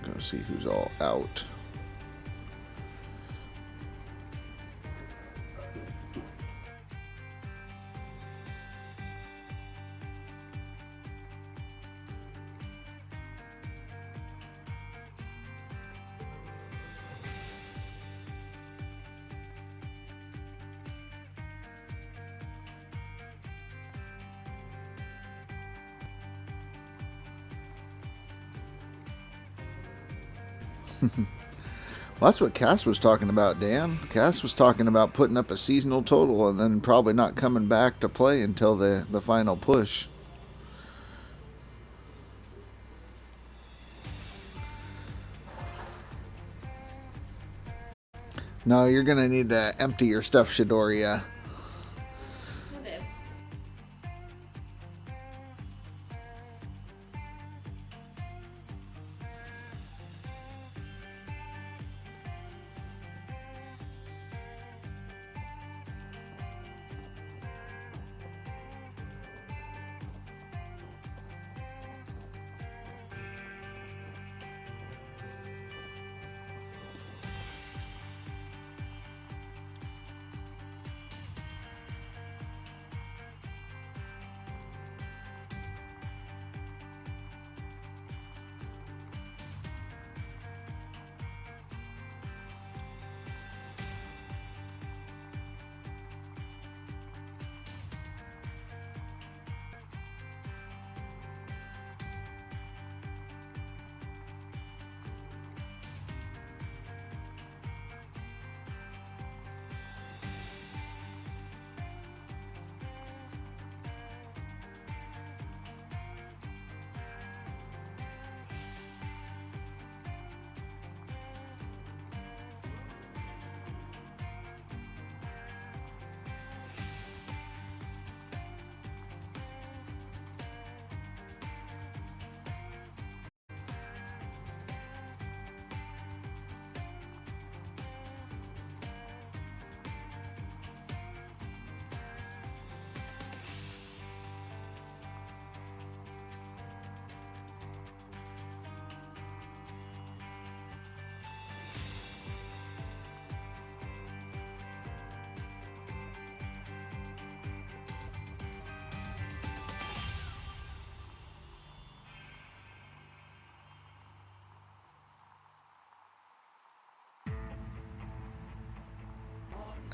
Go see who's all out. Well, that's what Cass was talking about, Dan. Cass was talking about putting up a seasonal total and then probably not coming back to play until the final push. No, you're going to need to empty your stuff, Shidoria.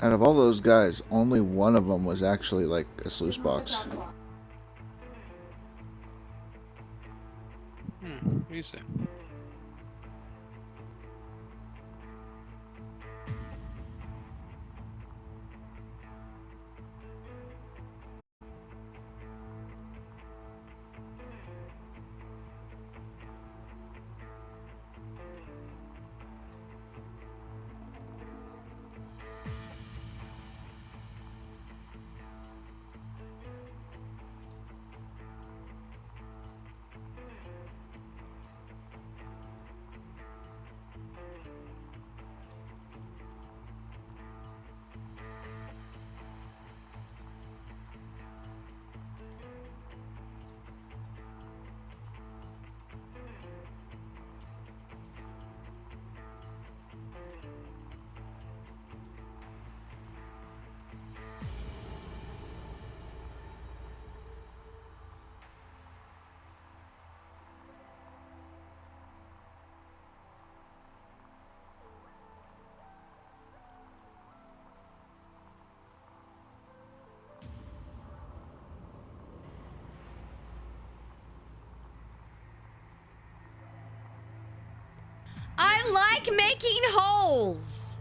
Out of all those guys, only one of them was actually like a sluice box. Easy. I like making holes.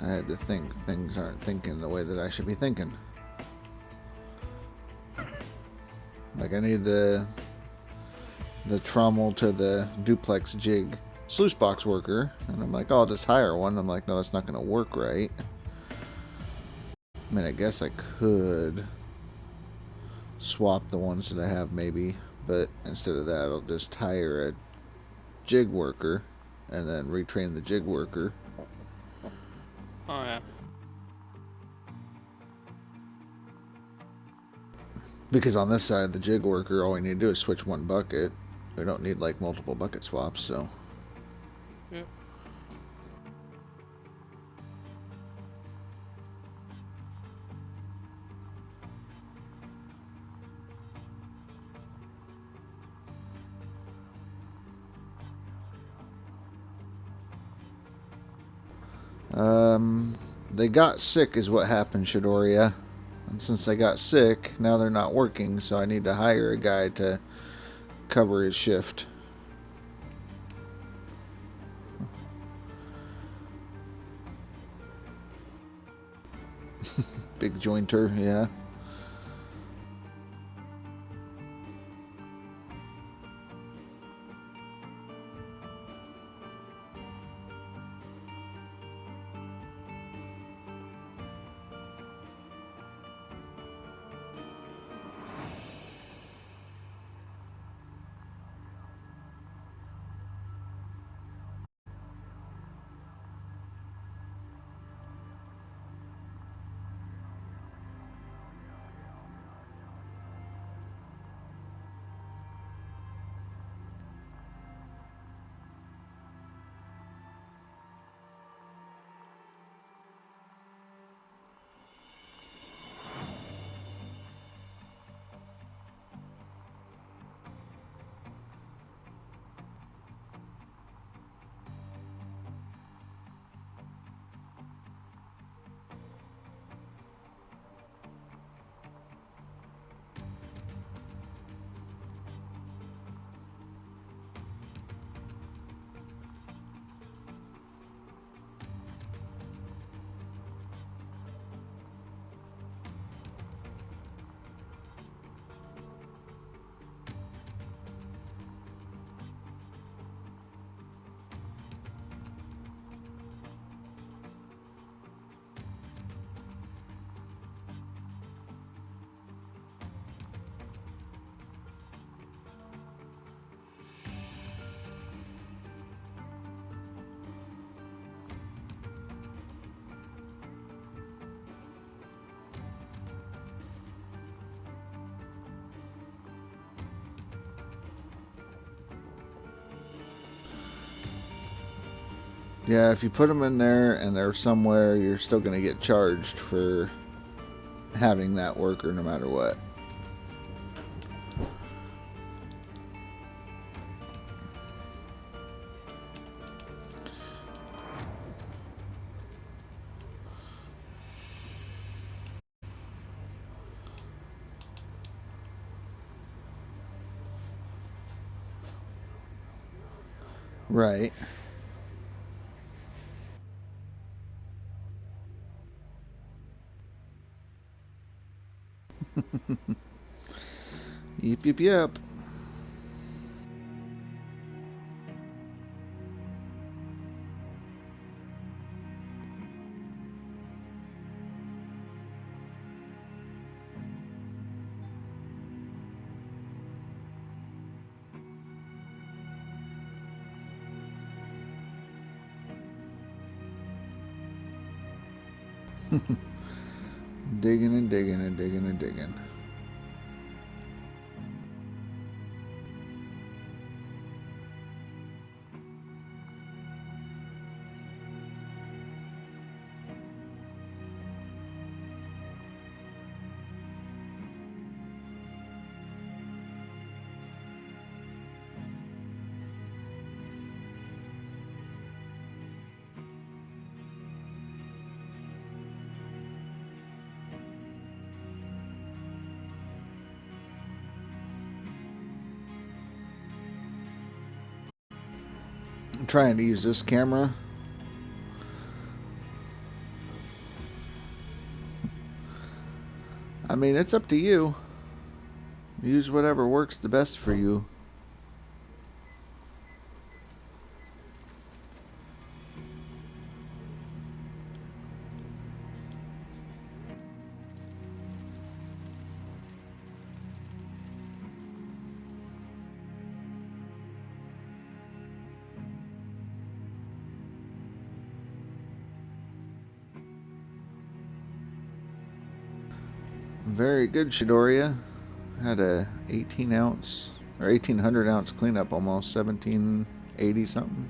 I had to think things aren't thinking the way that I should be thinking. Like I need the trommel to the duplex jig. sluice box worker. And I'm like, oh, I'll just hire one. I'm like, no, that's not going to work right. I mean, I guess I could swap the ones that I have maybe. But instead of that, I'll just hire a jig worker and then retrain the jig worker. Oh yeah. Because on this side, the jig worker, all we need to do is switch one bucket. We don't need like multiple bucket swaps, so. Yep. They got sick is what happened, Shidoria. And since they got sick, now they're not working, so I need to hire a guy to cover his shift. Big jointer, yeah. Yeah, if you put them in there and they're somewhere, you're still going to get charged for having that worker no matter what. Right. Yep, yep, yep. Digging and digging and digging and digging. I'm trying to use this camera. I mean, it's up to you. Use whatever works the best for you. Very good, Shidoria. Had a 18 ounce or 1800 ounce cleanup, almost 1780 something.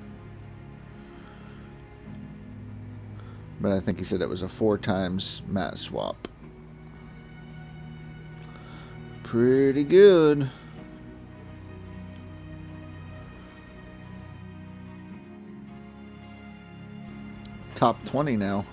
But I think he said it was a 4 times mat swap. Pretty good. Top 20 now.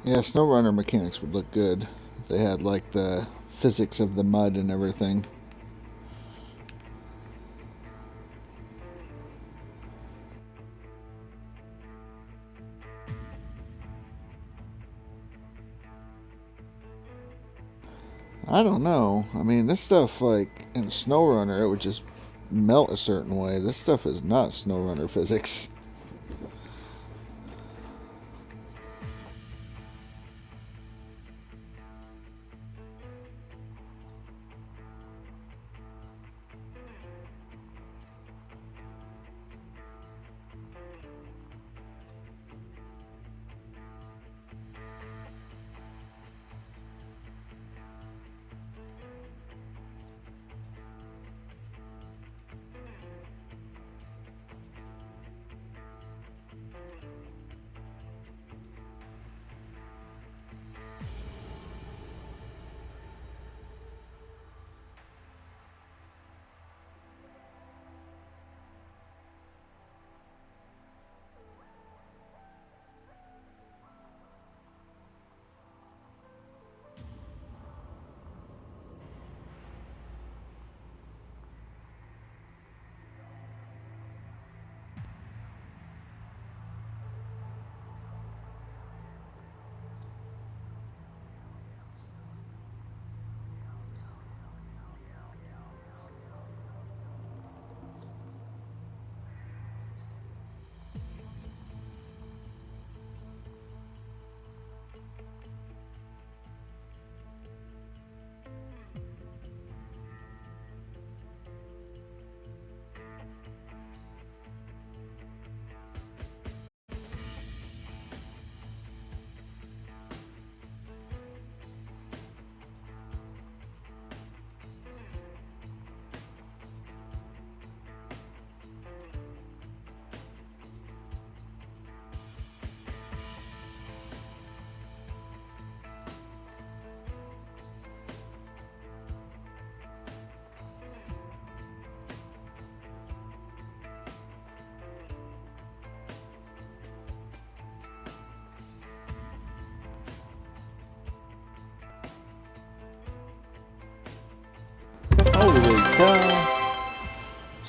Yeah, SnowRunner mechanics would look good if they had like the physics of the mud and everything. I don't know. I mean, this stuff, like, in SnowRunner, it would just melt a certain way. This stuff is not SnowRunner physics.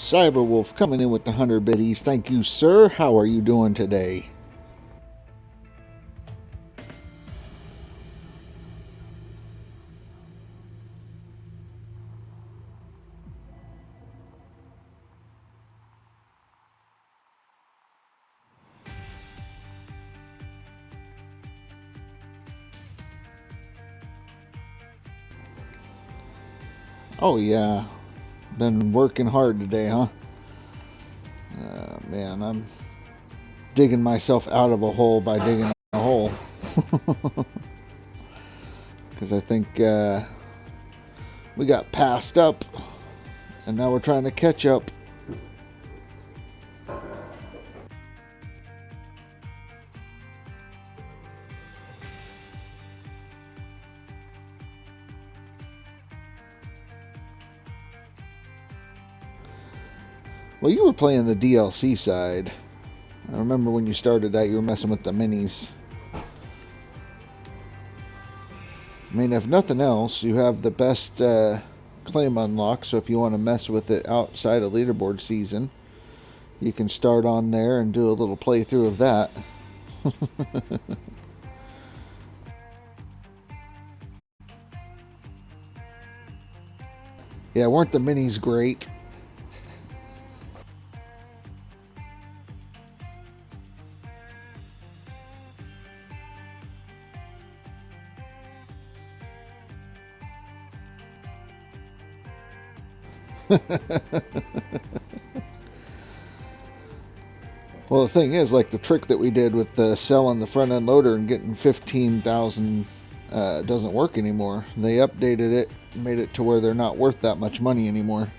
Cyberwolf coming in with the 100 biddies. Thank you, sir. How are you doing today? Oh yeah, been working hard today, huh? Man, I'm digging myself out of a hole by digging a hole. Because I think we got passed up, and now we're trying to catch up. Well, you were playing the DLC side. I remember when you started that, you were messing with the minis. I mean, if nothing else, you have the best claim unlock, so if you want to mess with it outside of leaderboard season, you can start on there and do a little playthrough of that. Yeah, weren't the minis great? Well, the thing is, like the trick that we did with selling the front end loader and getting 15,000 doesn't work anymore. They updated it, made it to where they're not worth that much money anymore.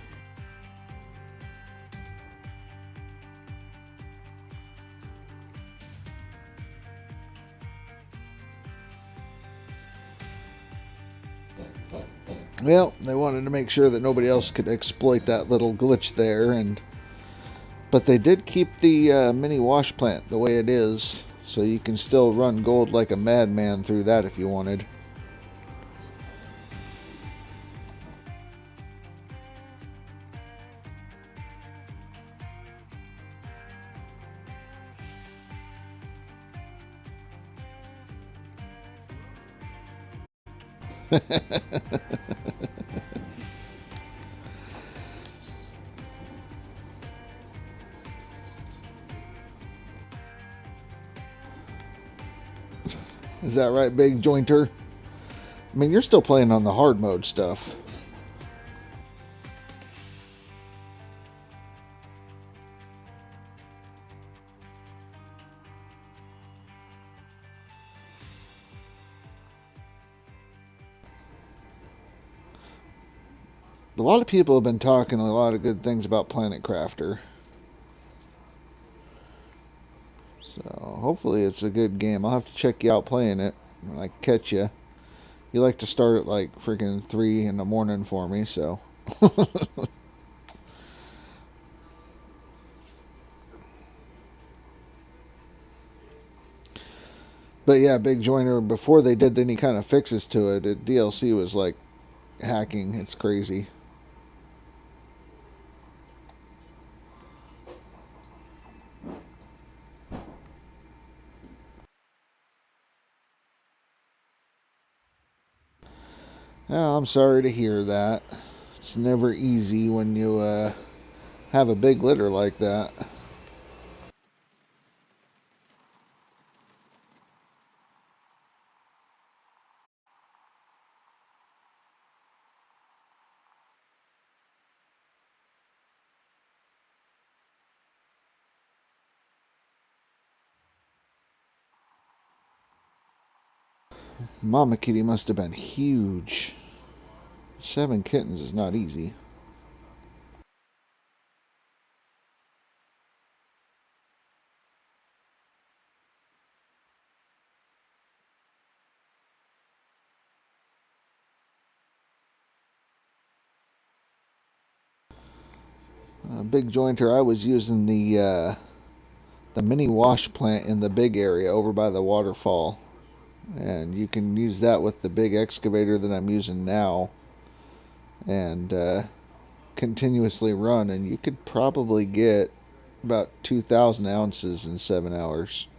Well, they wanted to make sure that nobody else could exploit that little glitch there, but they did keep the mini wash plant the way it is, so you can still run gold like a madman through that if you wanted. Is that right, Big Jointer? I mean, you're still playing on the hard mode stuff. A lot of people have been talking a lot of good things about Planet Crafter. So hopefully it's a good game. I'll have to check you out playing it when I catch you. You like to start at like freaking 3 in the morning for me, so. But yeah, Big Joiner, before they did any kind of fixes to it, DLC was like hacking. It's crazy. Oh, I'm sorry to hear that. It's never easy when you have a big litter like that. Mama Kitty must have been huge. 7 kittens is not easy. Big Jointer, I was using the mini wash plant in the big area over by the waterfall. And you can use that with the big excavator that I'm using now. And continuously run, and you could probably get about 2,000 ounces in 7 hours.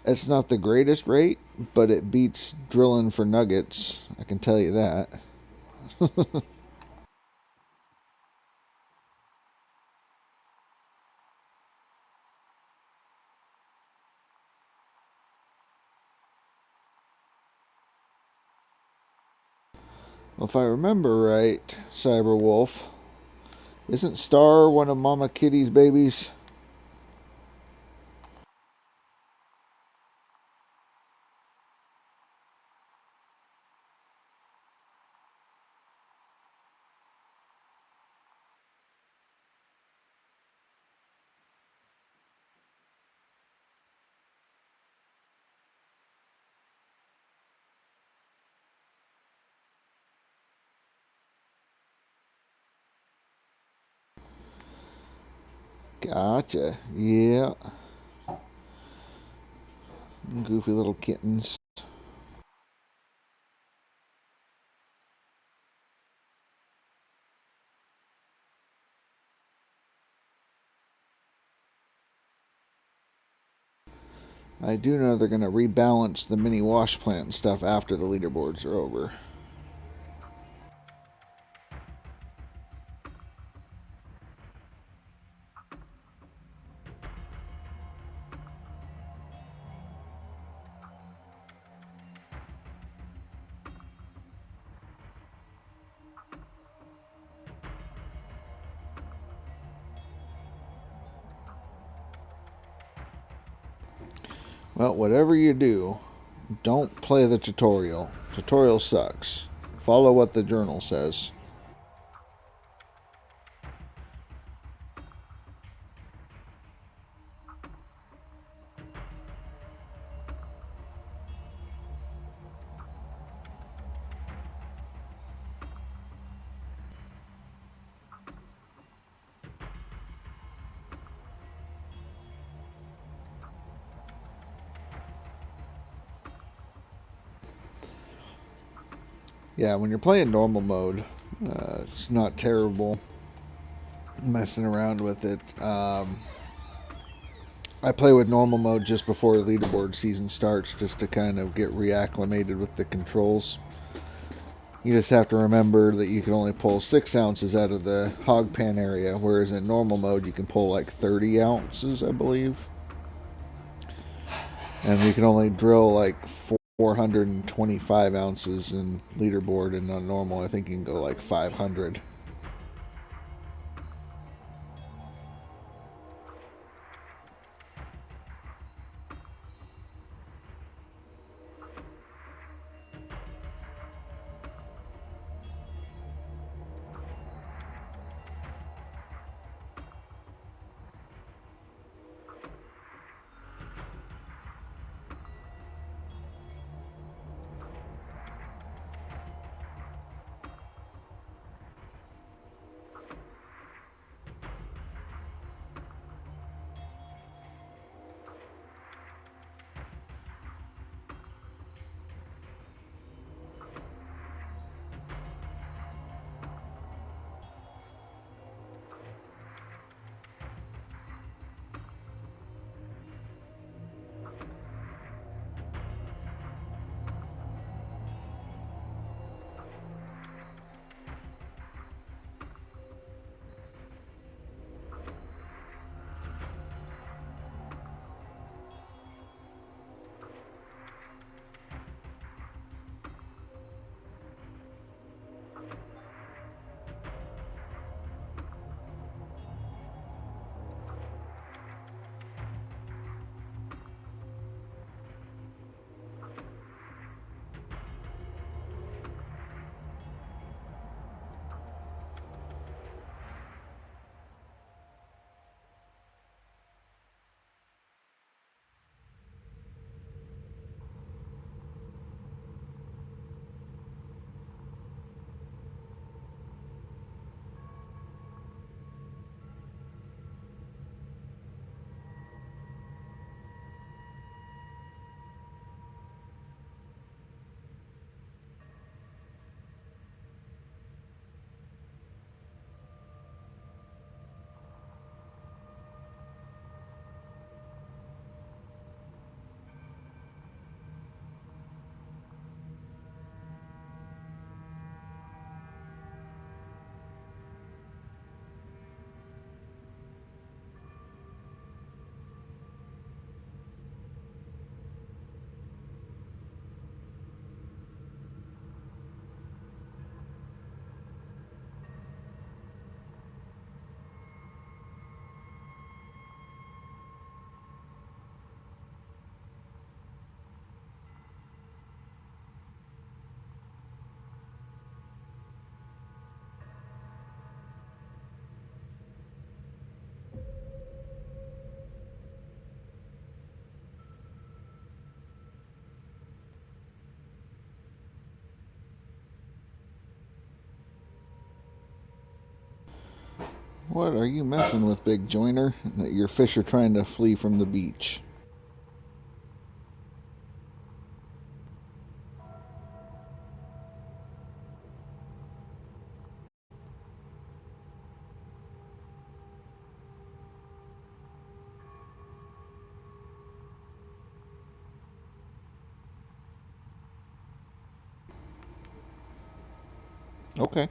It's not the greatest rate, but it beats drilling for nuggets. I can tell you that. Well, if I remember right, Cyberwolf, isn't Star one of Mama Kitty's babies? Gotcha. Yeah. Goofy little kittens. I do know they're going to rebalance the mini wash plant and stuff after the leaderboards are over. Well, whatever you do, don't play the tutorial. Tutorial sucks. Follow what the journal says. Yeah, when you're playing normal mode, it's not terrible messing around with it. I play with normal mode just before the leaderboard season starts, just to kind of get reacclimated with the controls. You just have to remember that you can only pull 6 ounces out of the hog pan area, whereas in normal mode you can pull like 30 ounces, I believe. And you can only drill like 425 ounces in leaderboard, and on normal I think you can go like 500. What are you messing with, Big Joiner? Your fish are trying to flee from the beach. Okay.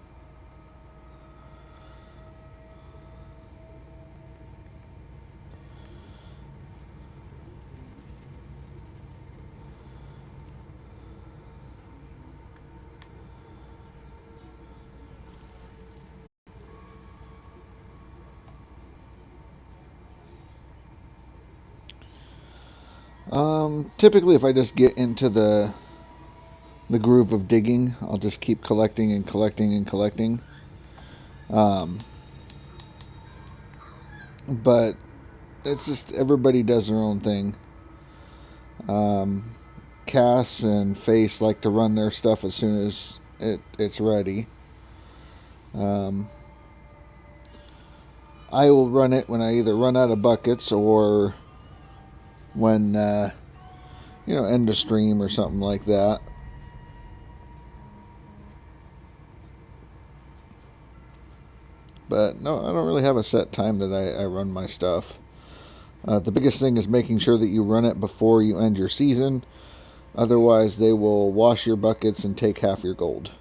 Typically if I just get into the groove of digging, I'll just keep collecting and collecting and collecting. But it's just everybody does their own thing. Cass and Face like to run their stuff as soon as it's ready. I will run it when I either run out of buckets or when end of stream or something like that. But no, I don't really have a set time that I run my stuff. The biggest thing is making sure that you run it before you end your season. Otherwise, they will wash your buckets and take half your gold.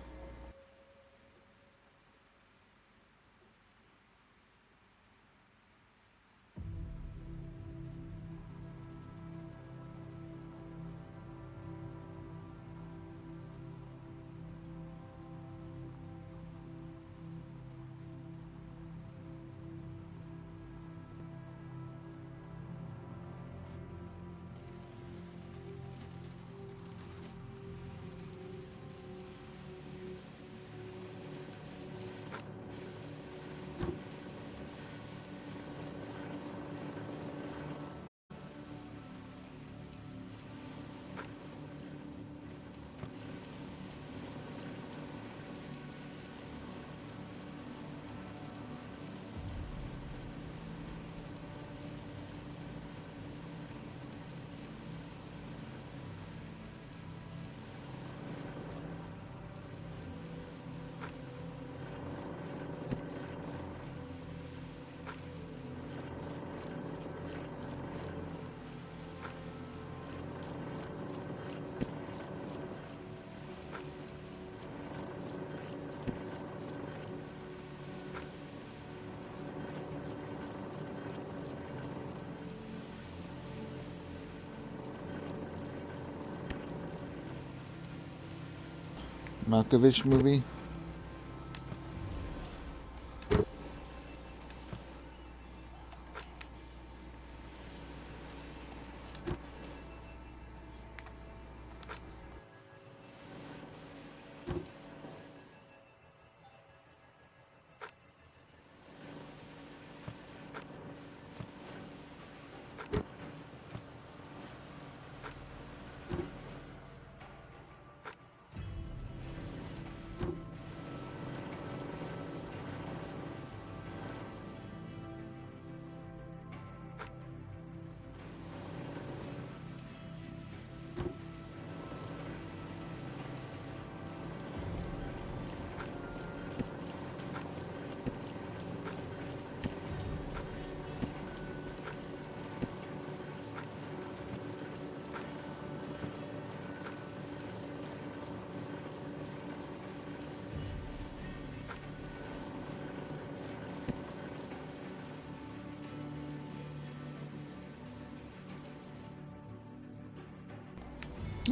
Malkovich movie.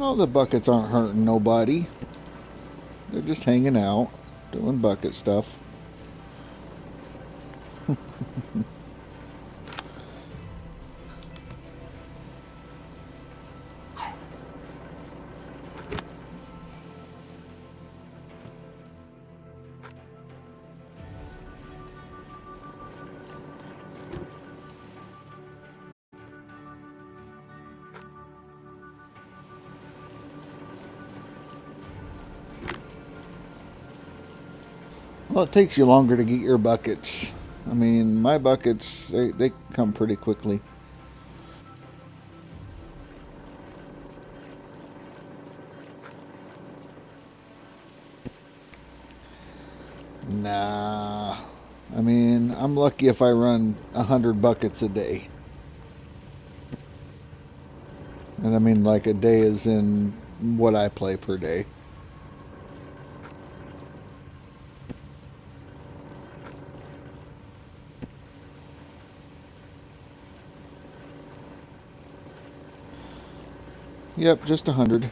Oh, the buckets aren't hurting nobody. They're just hanging out, doing bucket stuff. Well, it takes you longer to get your buckets I mean, my buckets, they come pretty quickly. Nah. I mean, I'm lucky if I run 100 buckets a day. And I mean, like, a day is in what I play per day. Yep, just 100.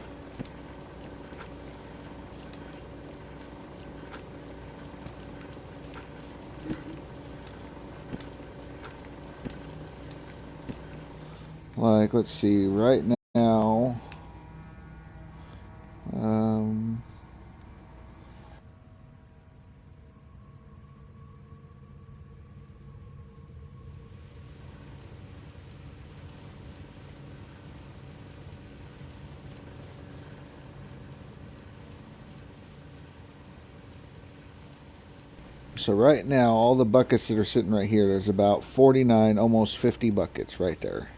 Like, let's see, right now, so right now, all the buckets that are sitting right here, there's about 49, almost 50 buckets right there.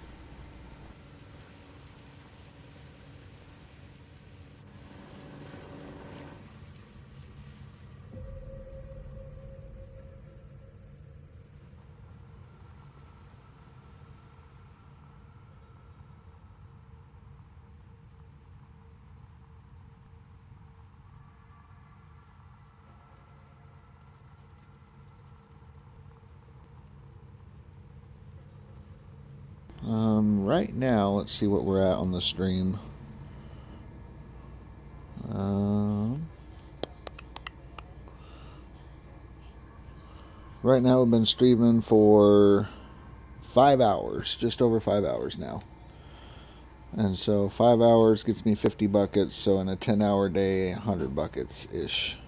Right now, let's see what we're at on the stream. Right now, we've been streaming for 5 hours, just over 5 hours now. And so 5 hours gets me 50 buckets, so in a 10-hour day, 100 buckets-ish.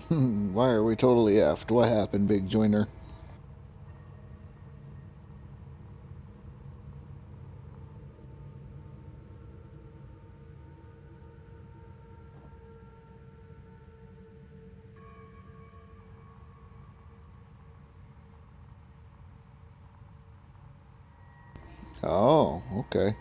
Why are we totally effed? What happened, Big Joiner? Oh, okay.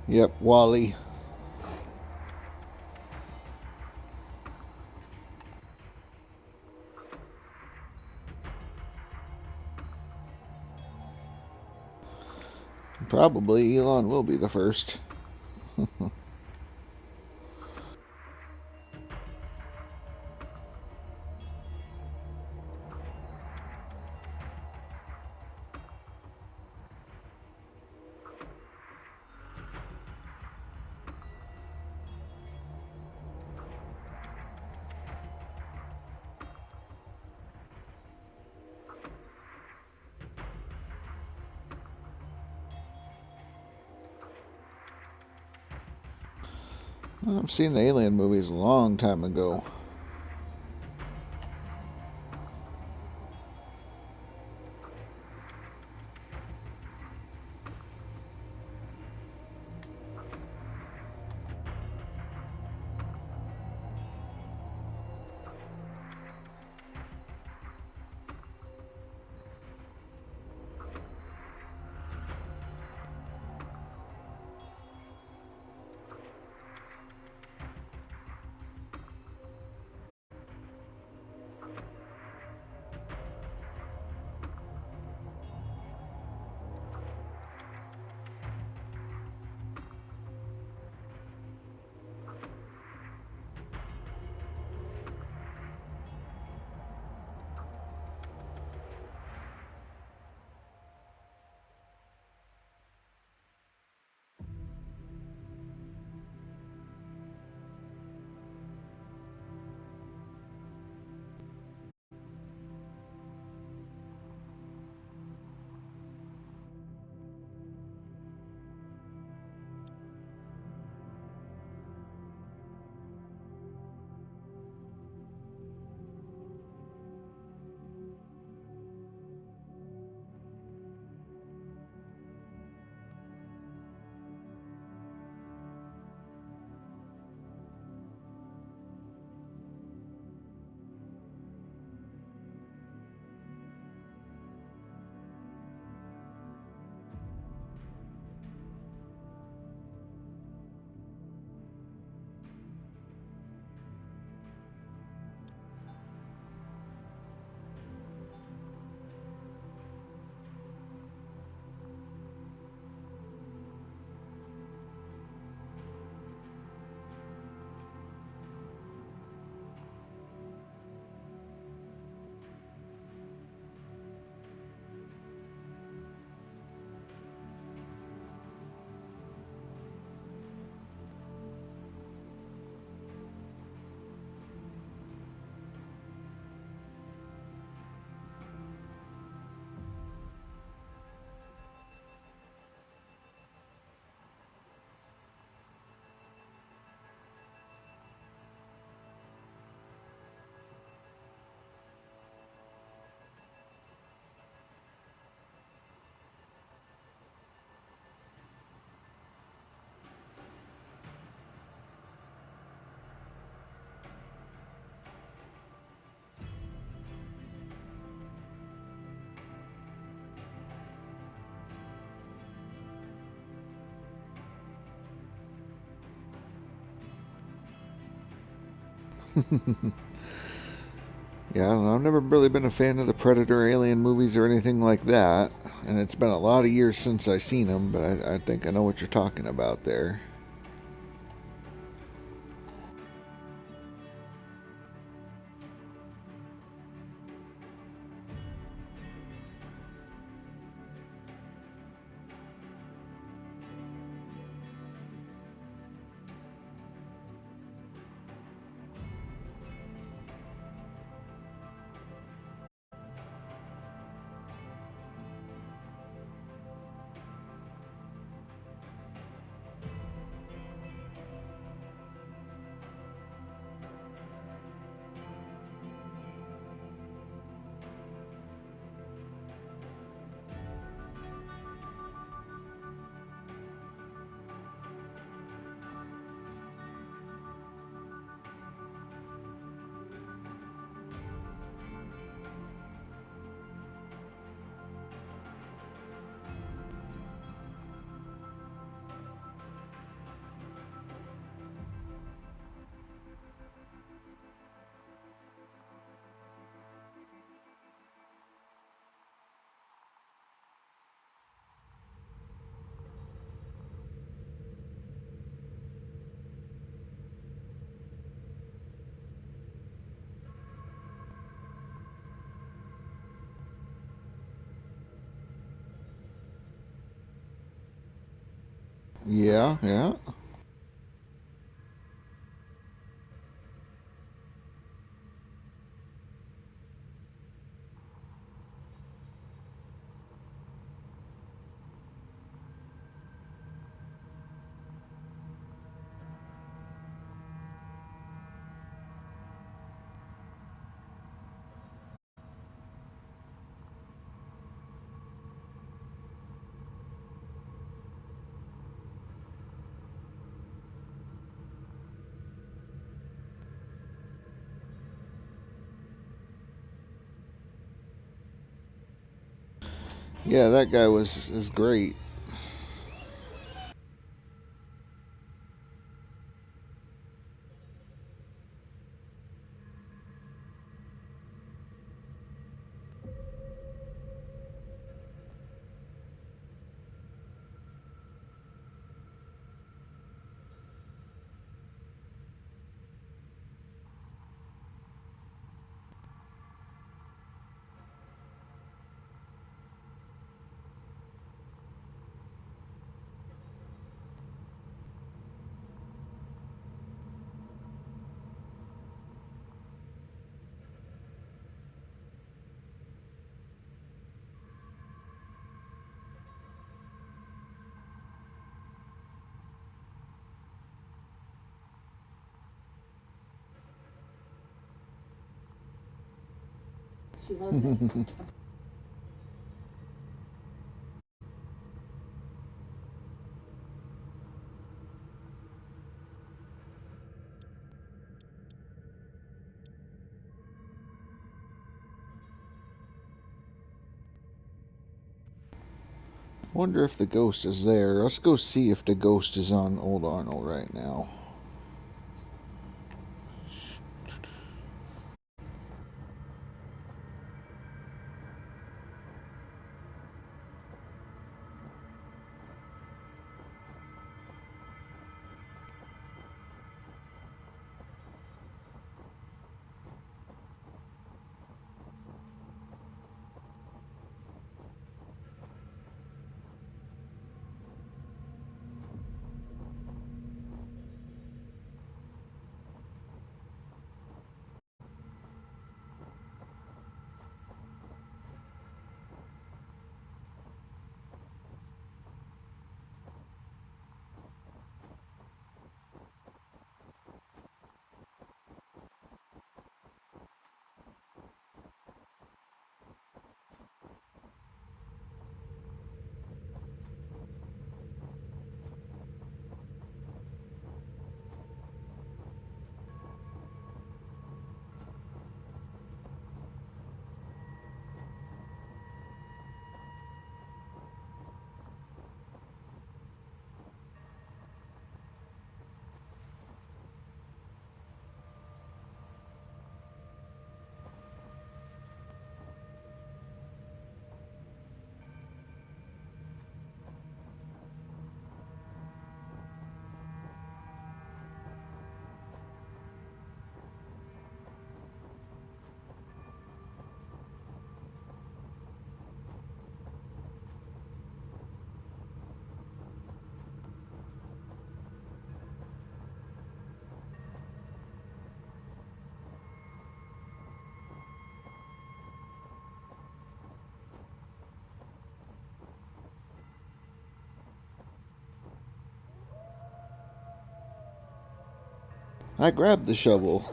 Yep, Wally. Probably Elon will be the first. I've seen the Alien movies a long time ago. Yeah, I don't know. I've never really been a fan of the Predator alien movies or anything like that. And it's been a lot of years since I've seen them, but I think I know what you're talking about there. Yeah, yeah. Yeah, that guy is great. Wonder if the ghost is there. Let's go see if the ghost is on Old Arnold right now. I grabbed the shovel.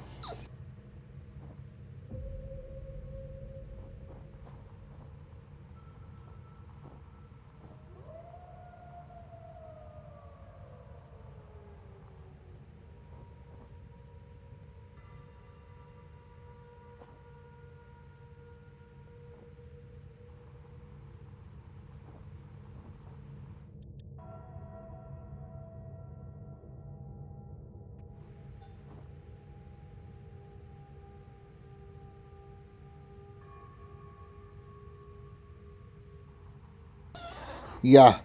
Yeah.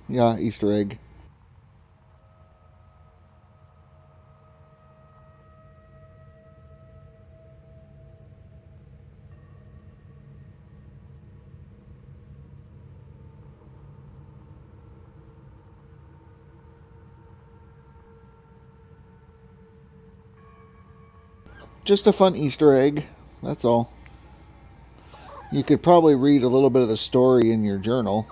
Yeah, Easter egg. Just a fun Easter egg. That's all. You could probably read a little bit of the story in your journal.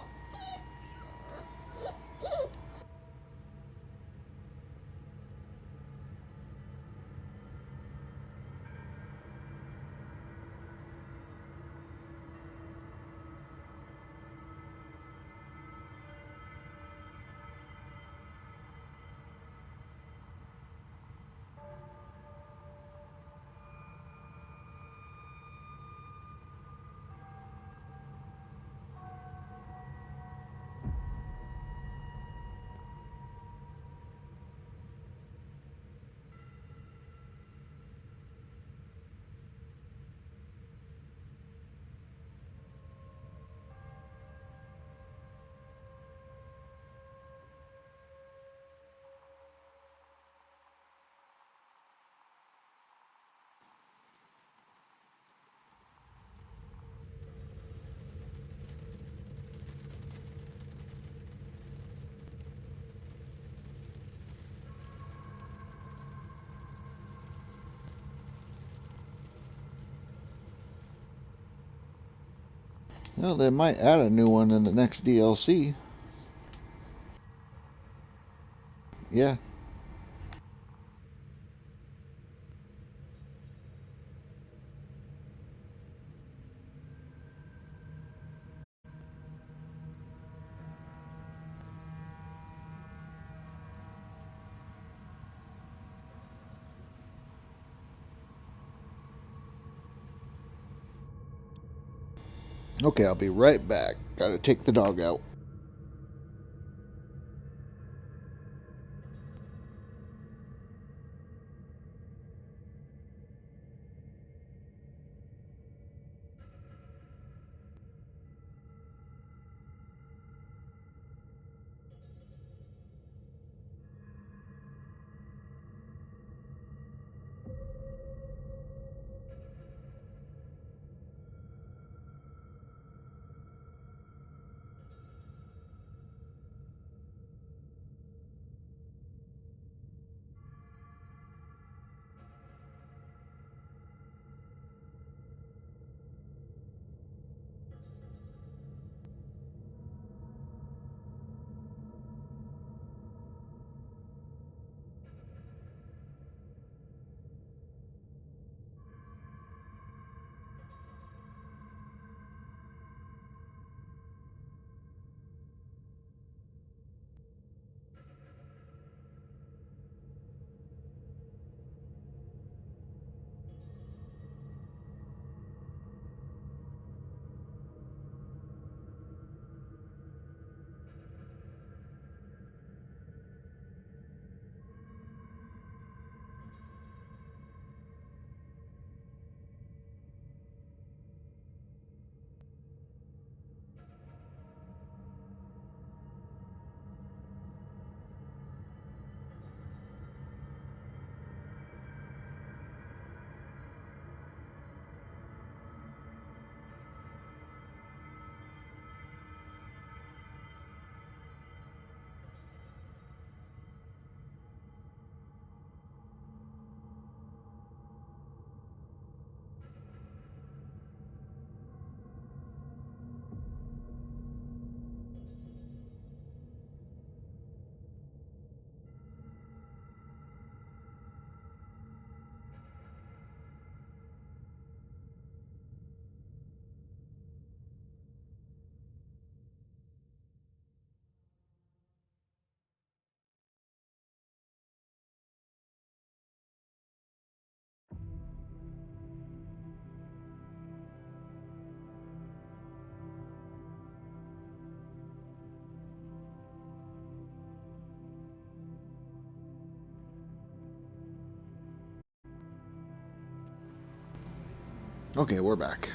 Well, they might add a new one in the next DLC. Yeah. Okay, I'll be right back. Gotta take the dog out. Okay, we're back.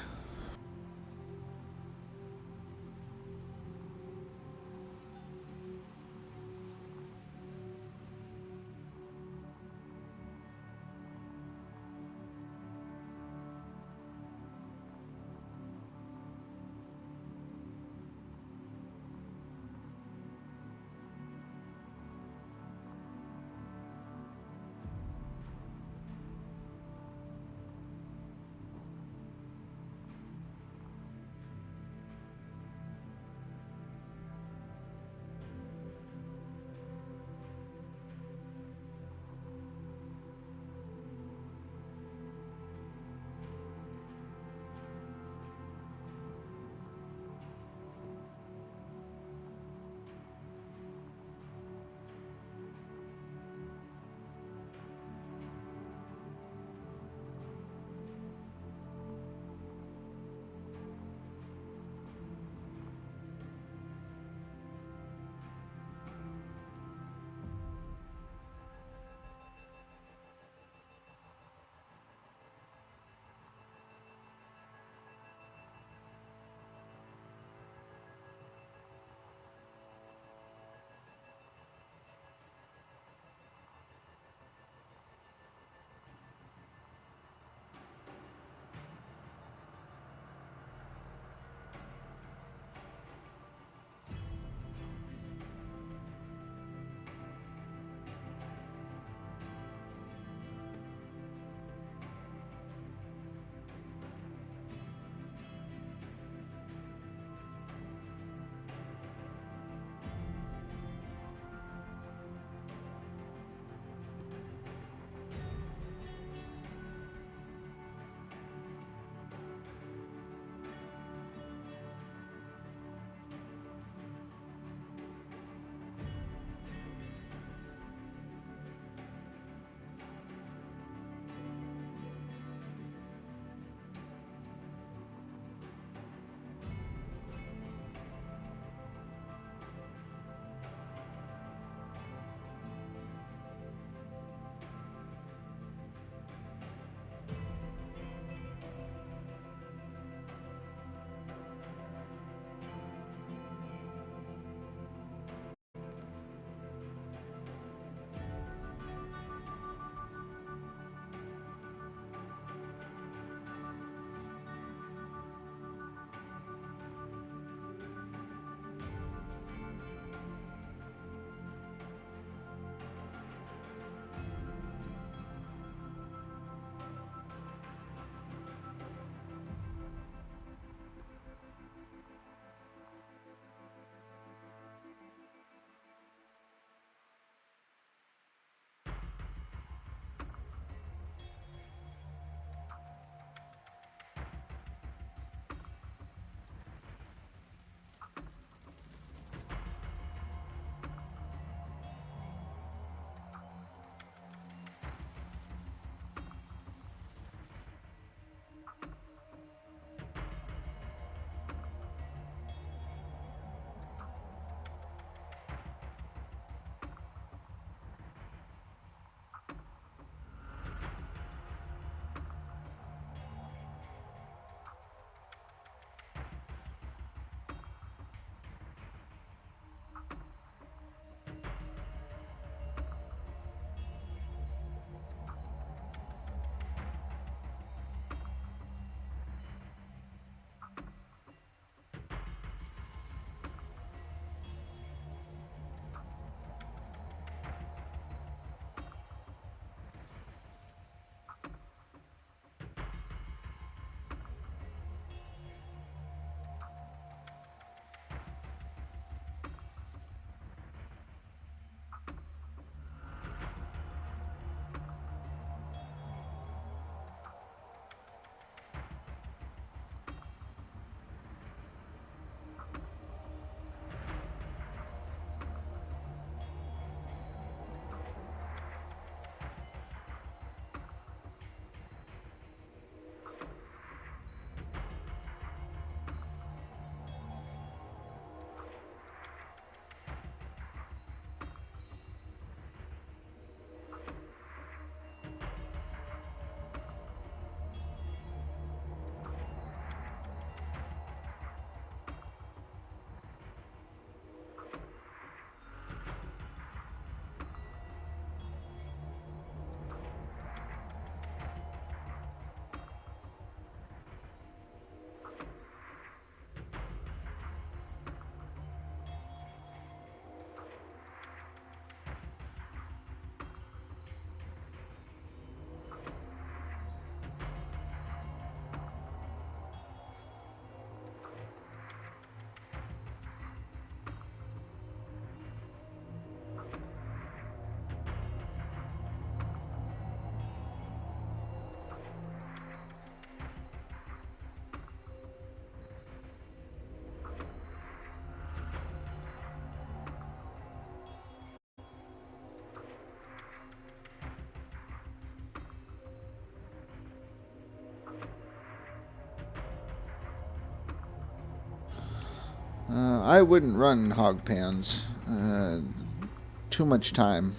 I wouldn't run hog pans. Too much time.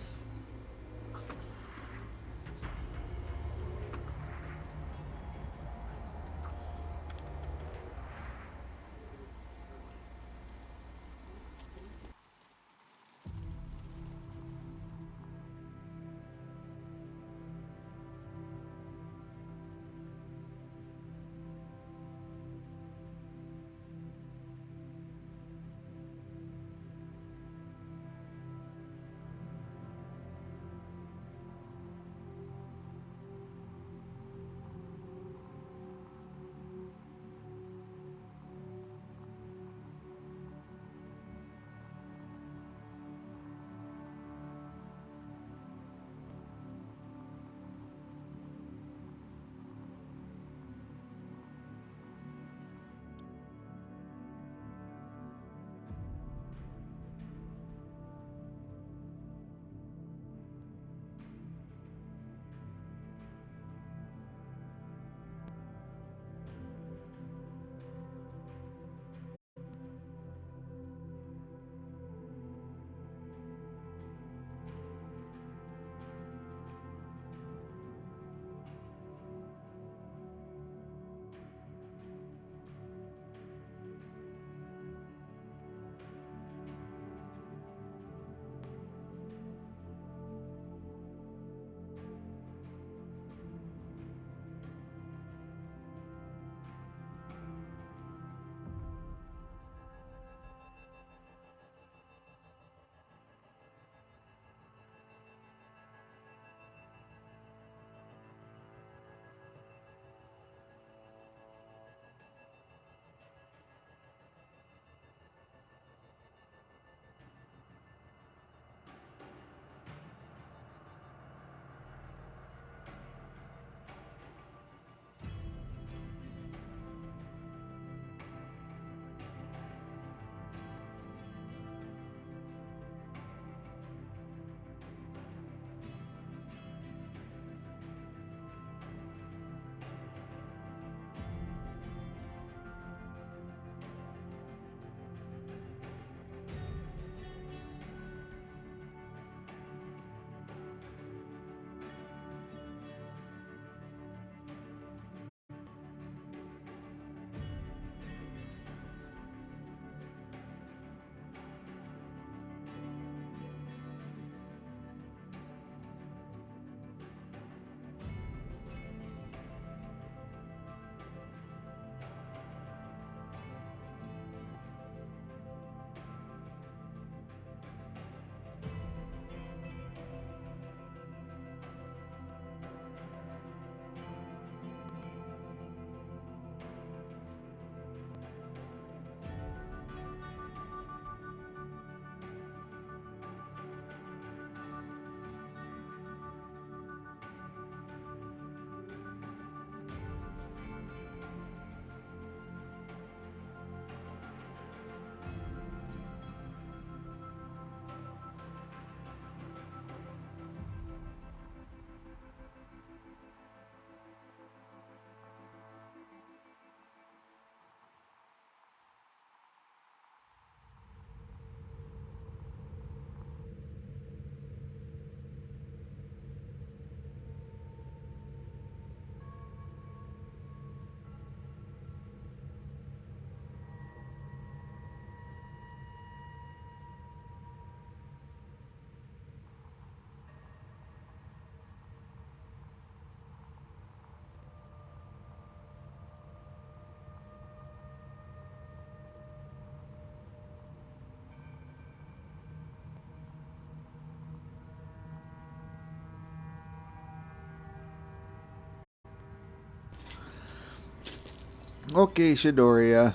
Okay, Shidoria.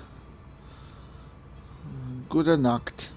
Gute Nacht.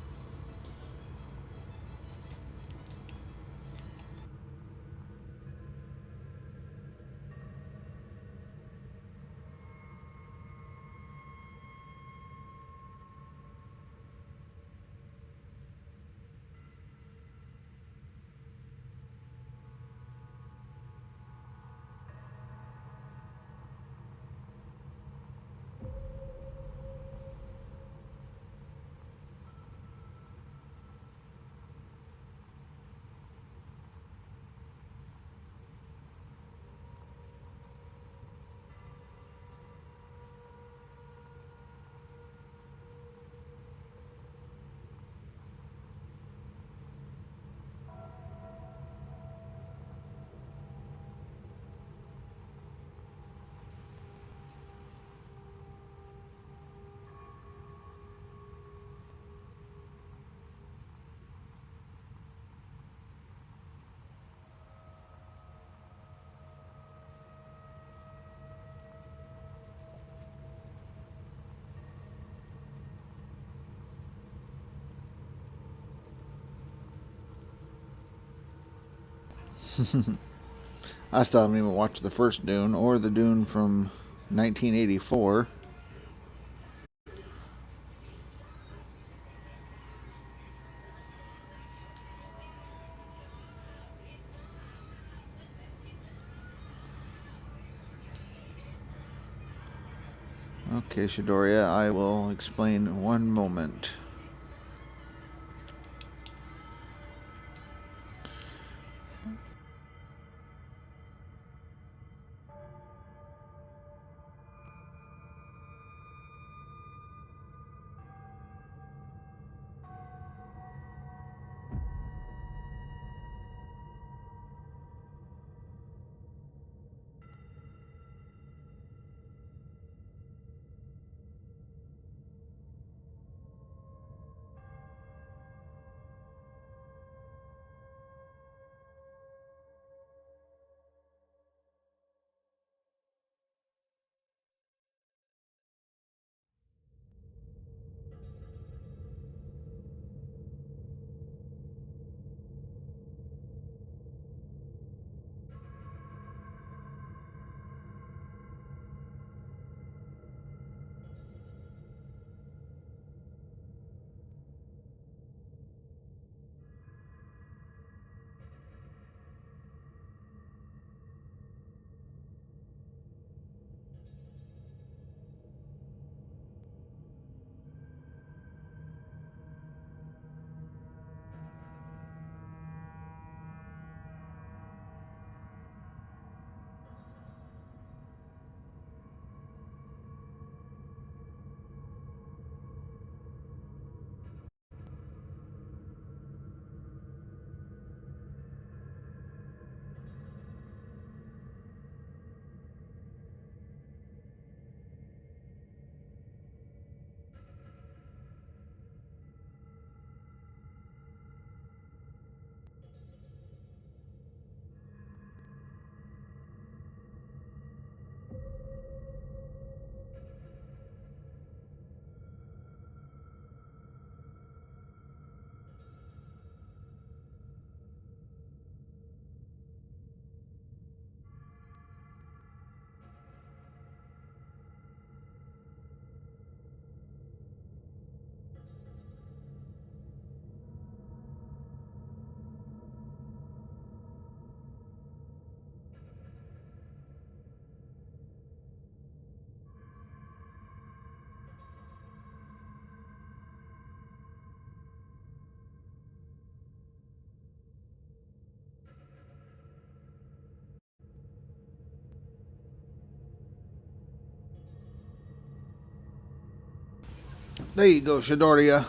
I still haven't even watched the first Dune or the Dune from 1984. Okay, Shidoria, I will explain in one moment. There you go, Shidoria.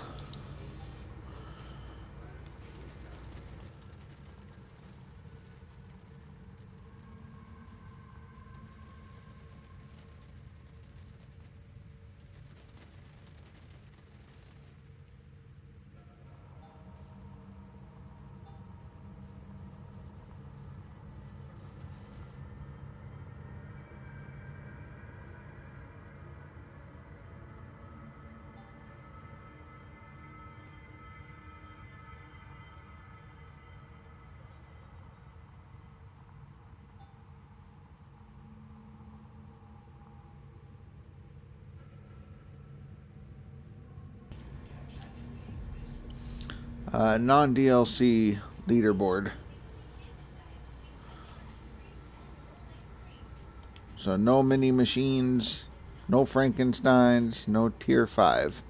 Non-DLC leaderboard. So no mini machines, no Frankensteins, no tier 5.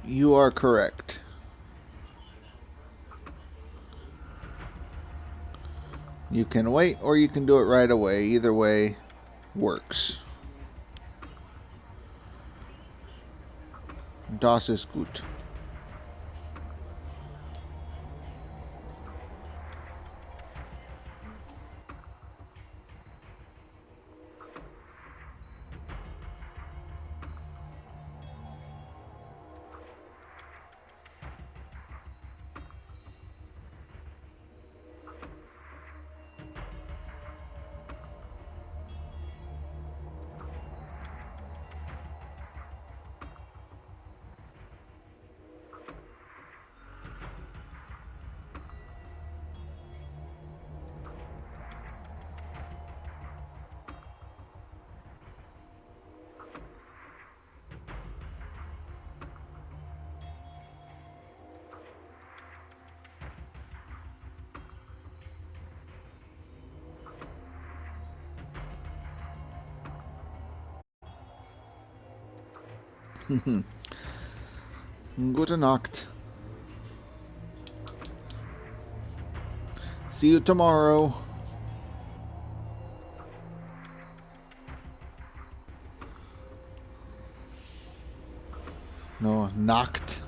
You are correct. You can wait or you can do it right away. Either way works. Das ist gut. Gute Nacht. See you tomorrow. No, Nacht.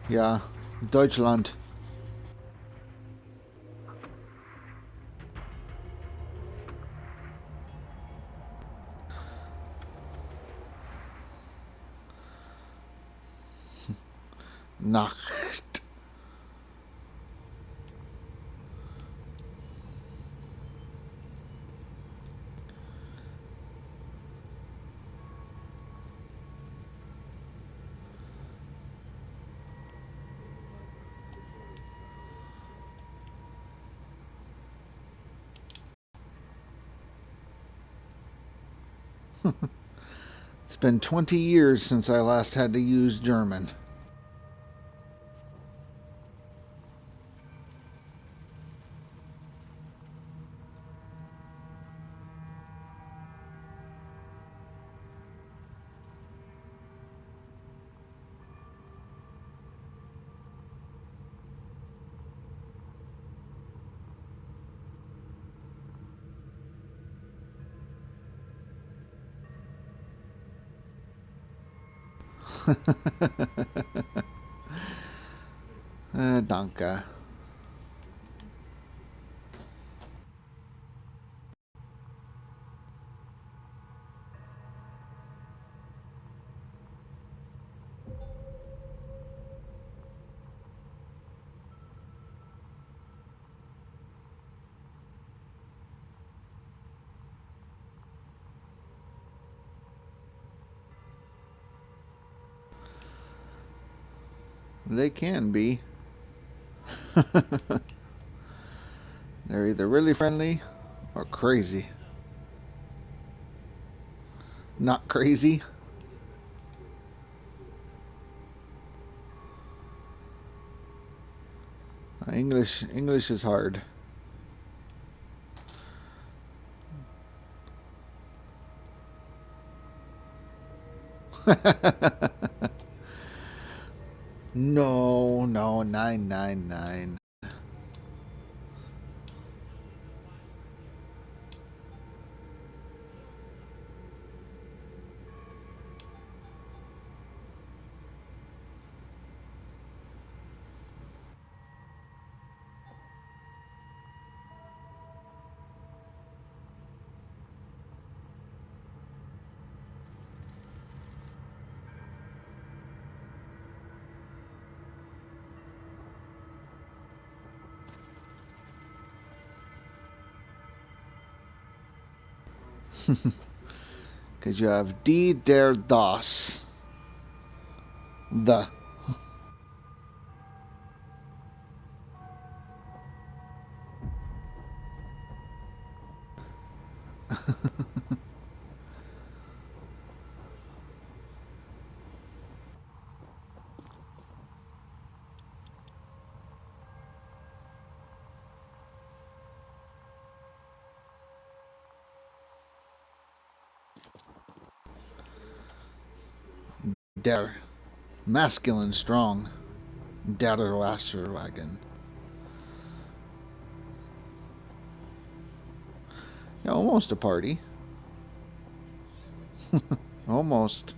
Ja, Deutschland. Nacht. It's been 20 years since I last had to use German. Danke. They can be. They're either really friendly or crazy. Not crazy. English is hard. No, 999. Because you have die, der, das. The. Der. Masculine strong. Der Wasserwagen. Yeah, almost a party. Almost.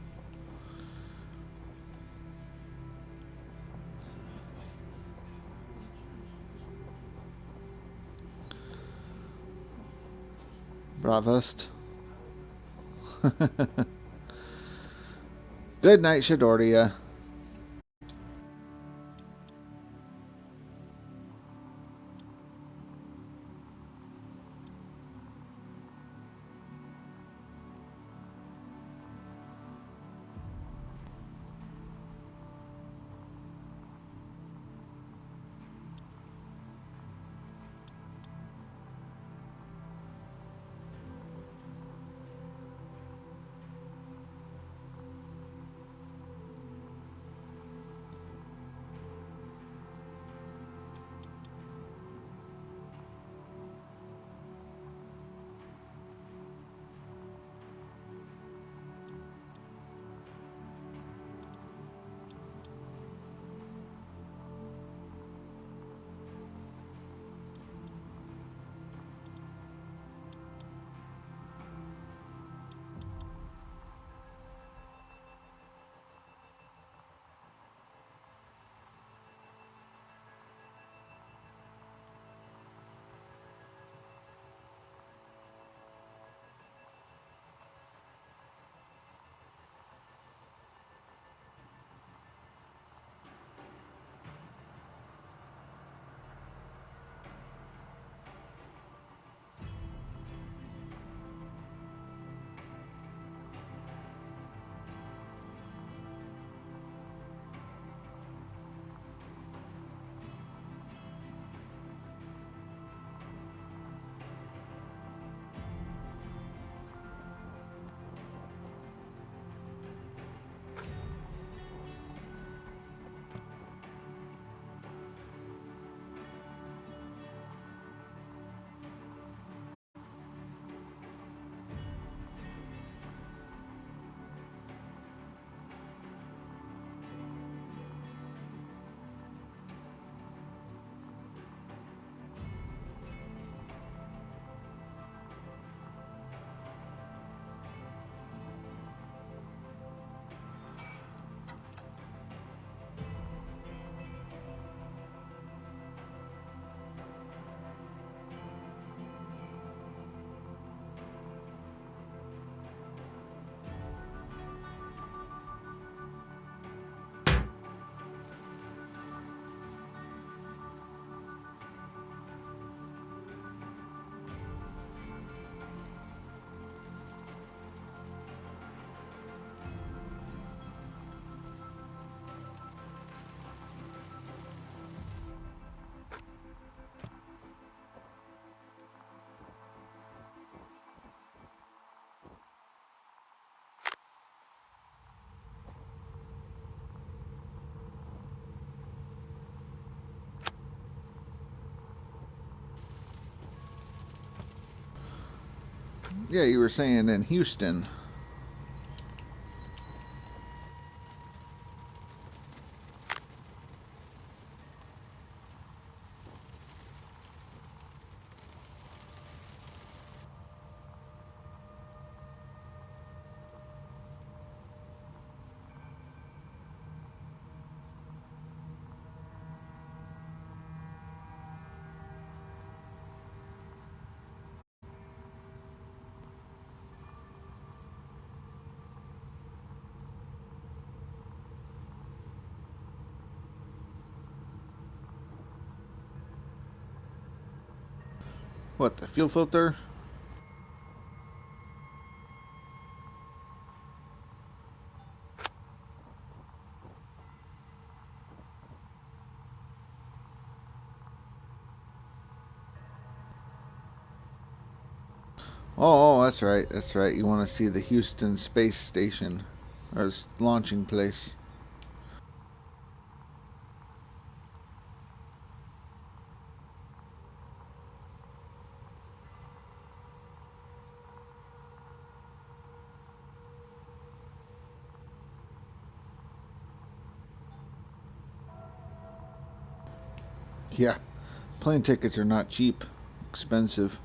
Bravest. Good night, Shadordia. Yeah, you were saying in Houston. What, the fuel filter? Oh, that's right. That's right. You want to see the Houston space station or launching place. Yeah, plane tickets are not cheap. Expensive.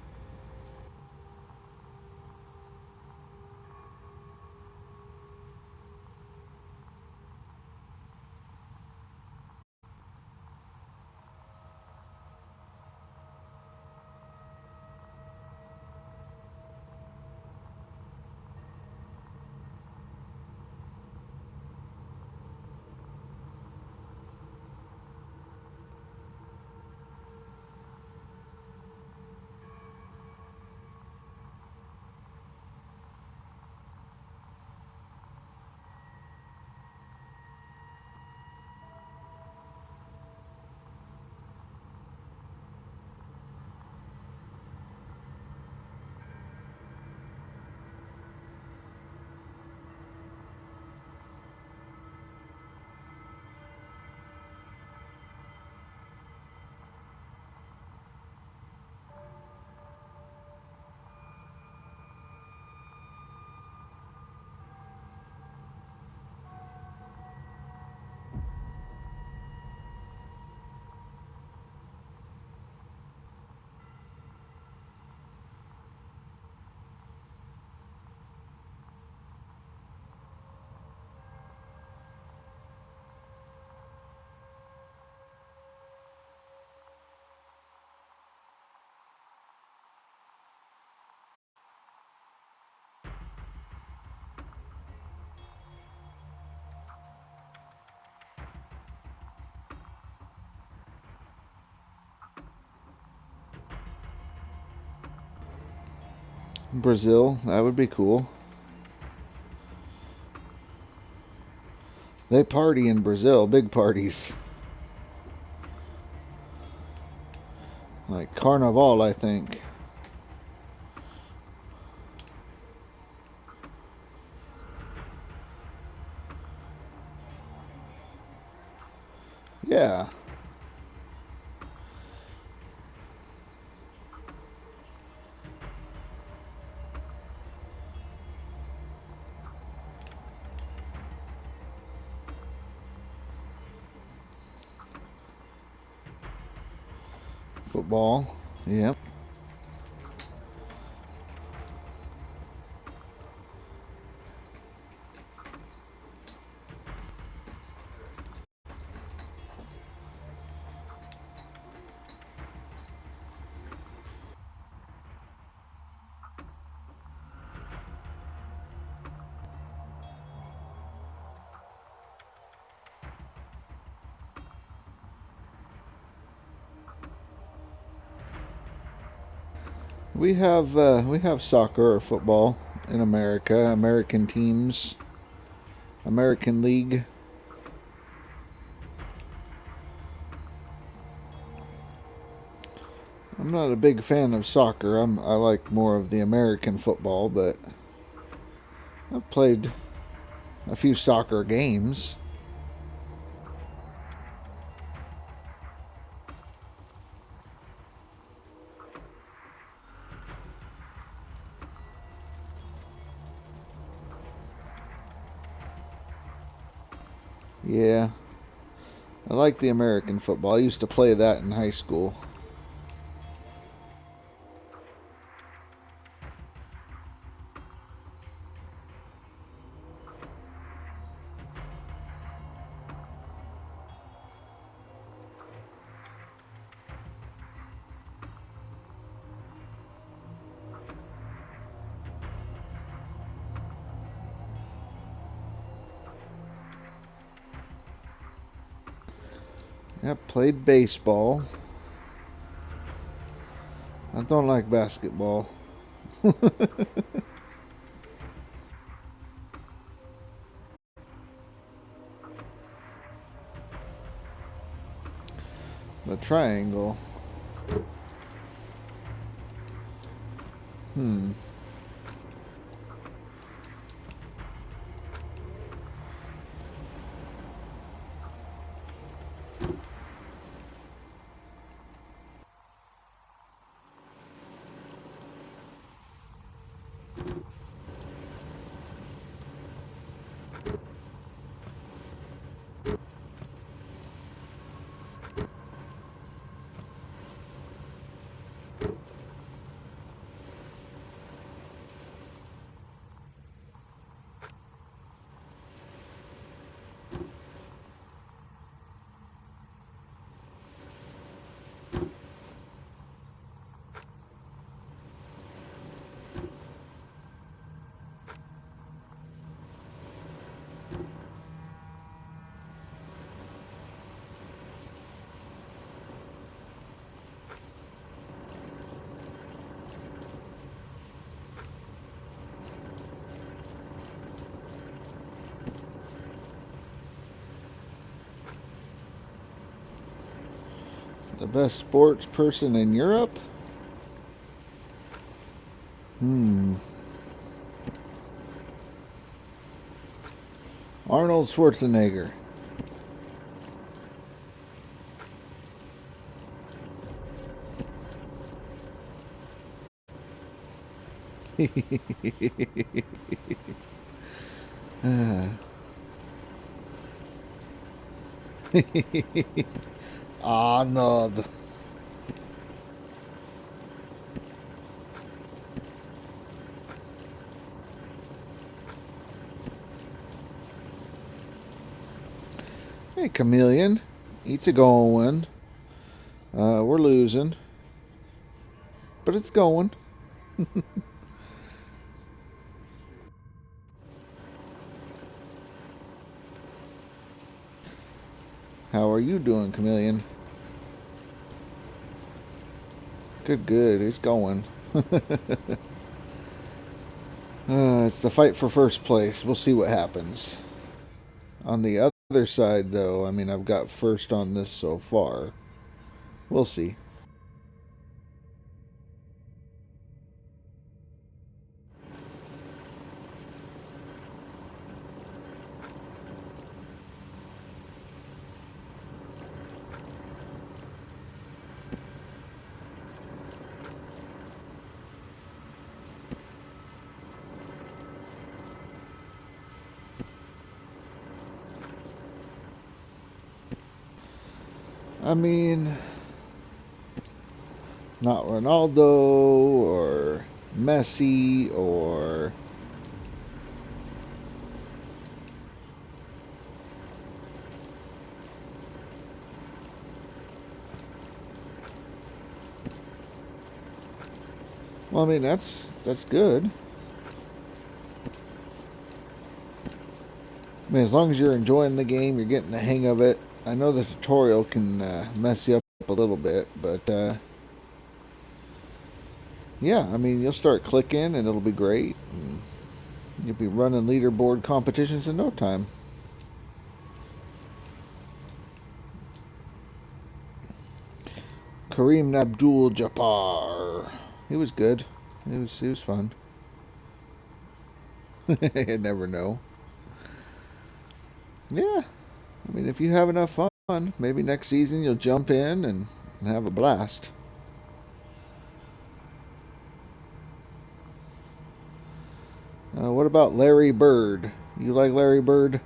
Brazil, that would be cool. They party in Brazil, big parties. Like Carnival, I think. Yeah. Football. Yep. We have soccer or football in America. American teams. American League. I'm not a big fan of soccer. I like more of the American football, but I've played a few soccer games. Yeah. I like the American football. I used to play that in high school. I played baseball. I don't like basketball. The triangle. The best sports person in Europe? Arnold Schwarzenegger. Arnold. Hey, Chameleon. Eats a going. We're losing. But it's going. How are you doing, Chameleon? Good, good. It's going. It's the fight for first place. We'll see what happens. On the other side, though, I mean, I've got first on this so far. We'll see. I mean, not Ronaldo or Messi or well, I mean that's good. I mean, as long as you're enjoying the game, you're getting the hang of it. I know the tutorial can mess you up a little bit, but yeah, I mean, you'll start clicking and it'll be great. And you'll be running leaderboard competitions in no time. Kareem Abdul-Jabbar. He was good. He was fun. You never know. Yeah. I mean, if you have enough fun, maybe next season you'll jump in and have a blast. What about Larry Bird? You like Larry Bird?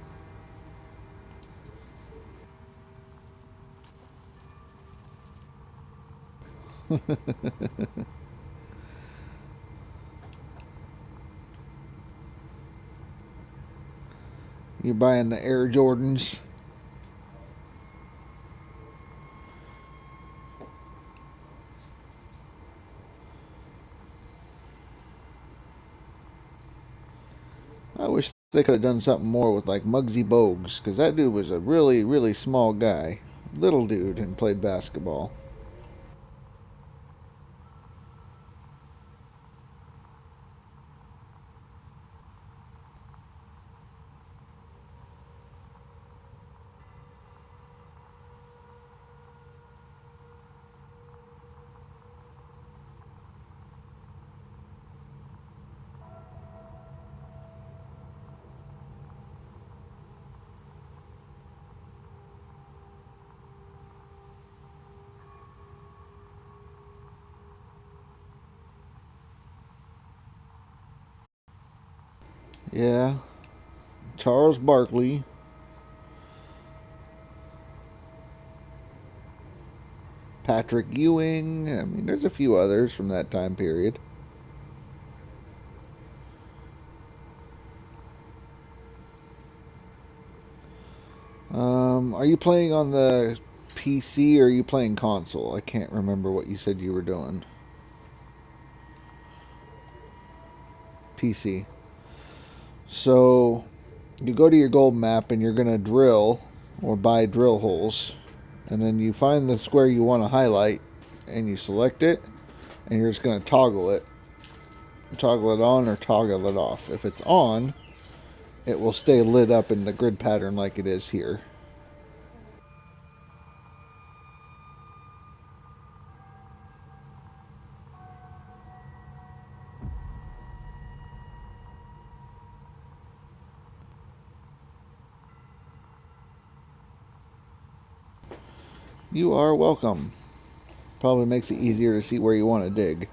You buying the Air Jordans? I wish they could have done something more with like Muggsy Bogues, because that dude was a really, really small guy. Little dude, and played basketball. Yeah. Charles Barkley. Patrick Ewing. I mean, there's a few others from that time period. Are you playing on the PC or are you playing console? I can't remember what you said you were doing. PC. So, you go to your gold map and you're going to drill or buy drill holes. And then you find the square you want to highlight and you select it and you're just going to toggle it. Toggle it on or toggle it off. If it's on, it will stay lit up in the grid pattern like it is here. You are welcome. Probably makes it easier to see where you want to dig.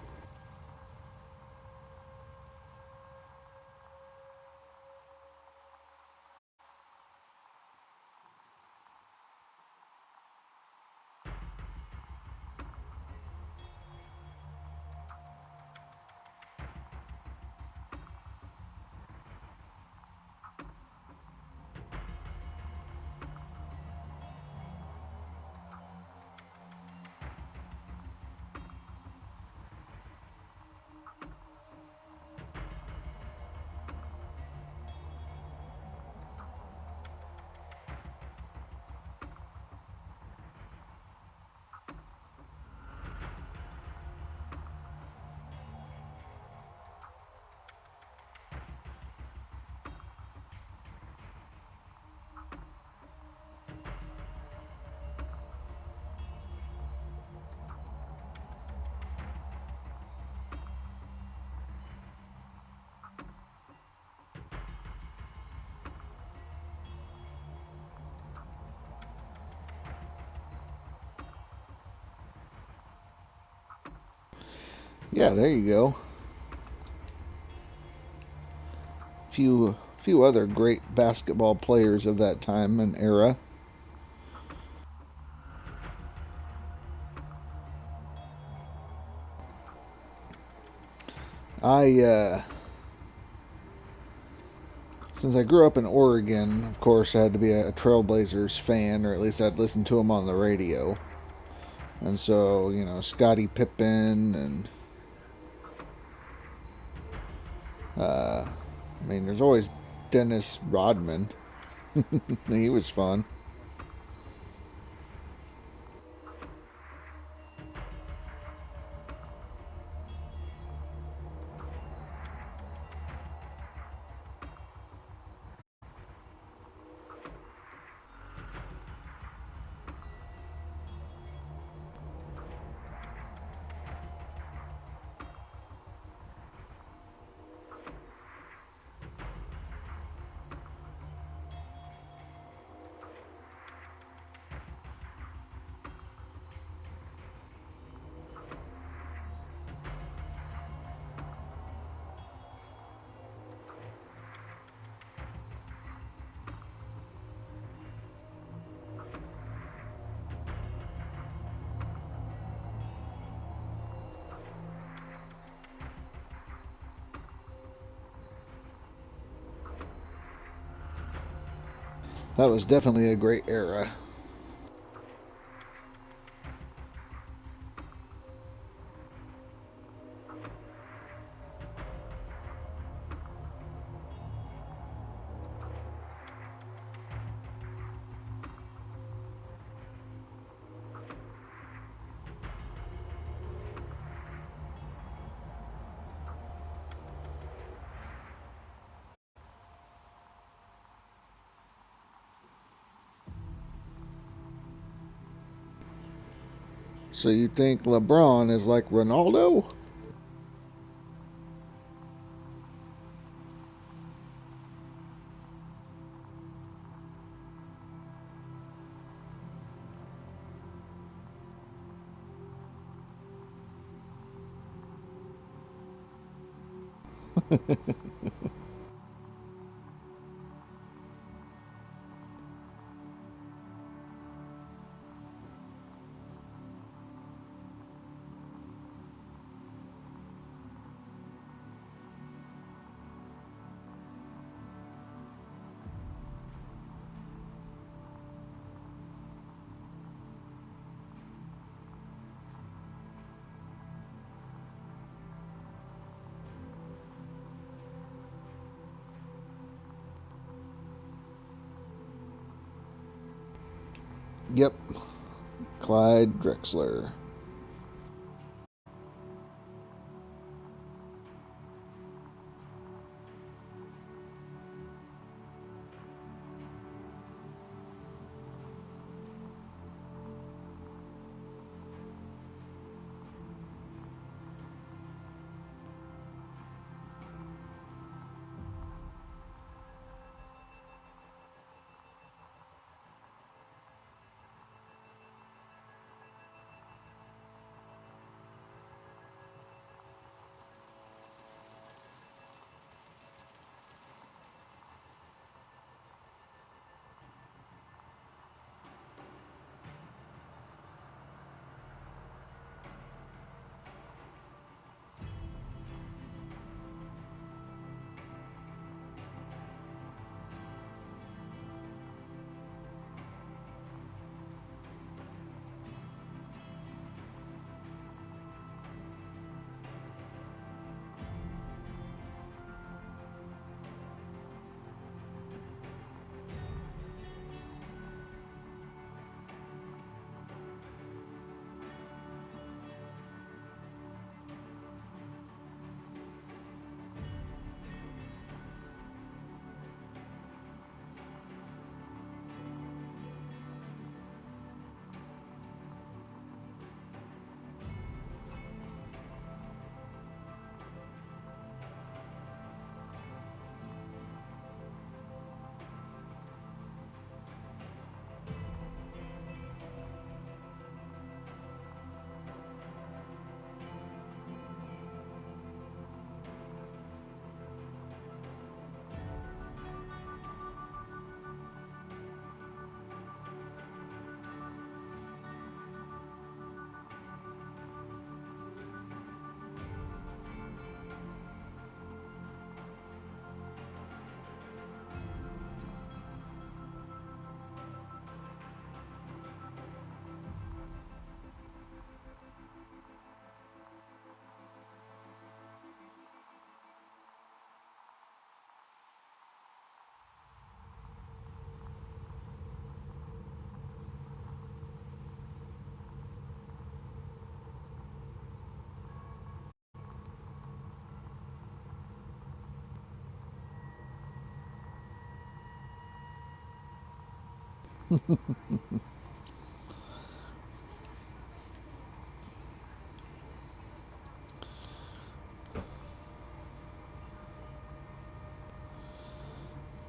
Yeah, there you go. Few other great basketball players of that time and era. Since I grew up in Oregon, of course, I had to be a Trailblazers fan, or at least I'd listen to them on the radio. And so, Scottie Pippen and there's always Dennis Rodman. He was fun. That was definitely a great era. So you think LeBron is like Ronaldo? Yep. Clyde Drexler.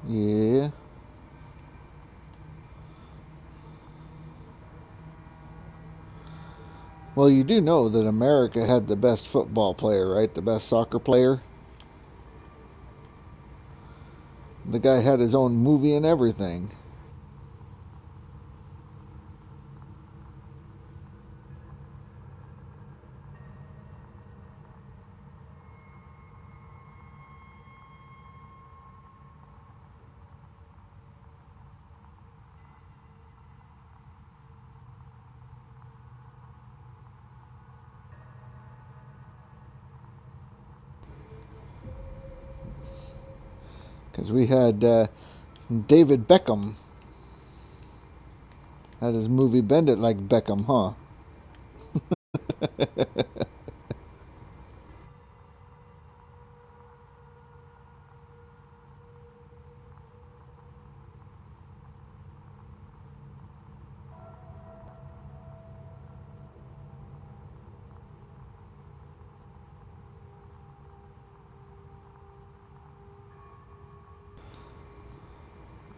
Yeah. Well, you do know that America had the best football player, right? The best soccer player. The guy had his own movie and everything. Because we had David Beckham. Had his movie Bend It Like Beckham, huh?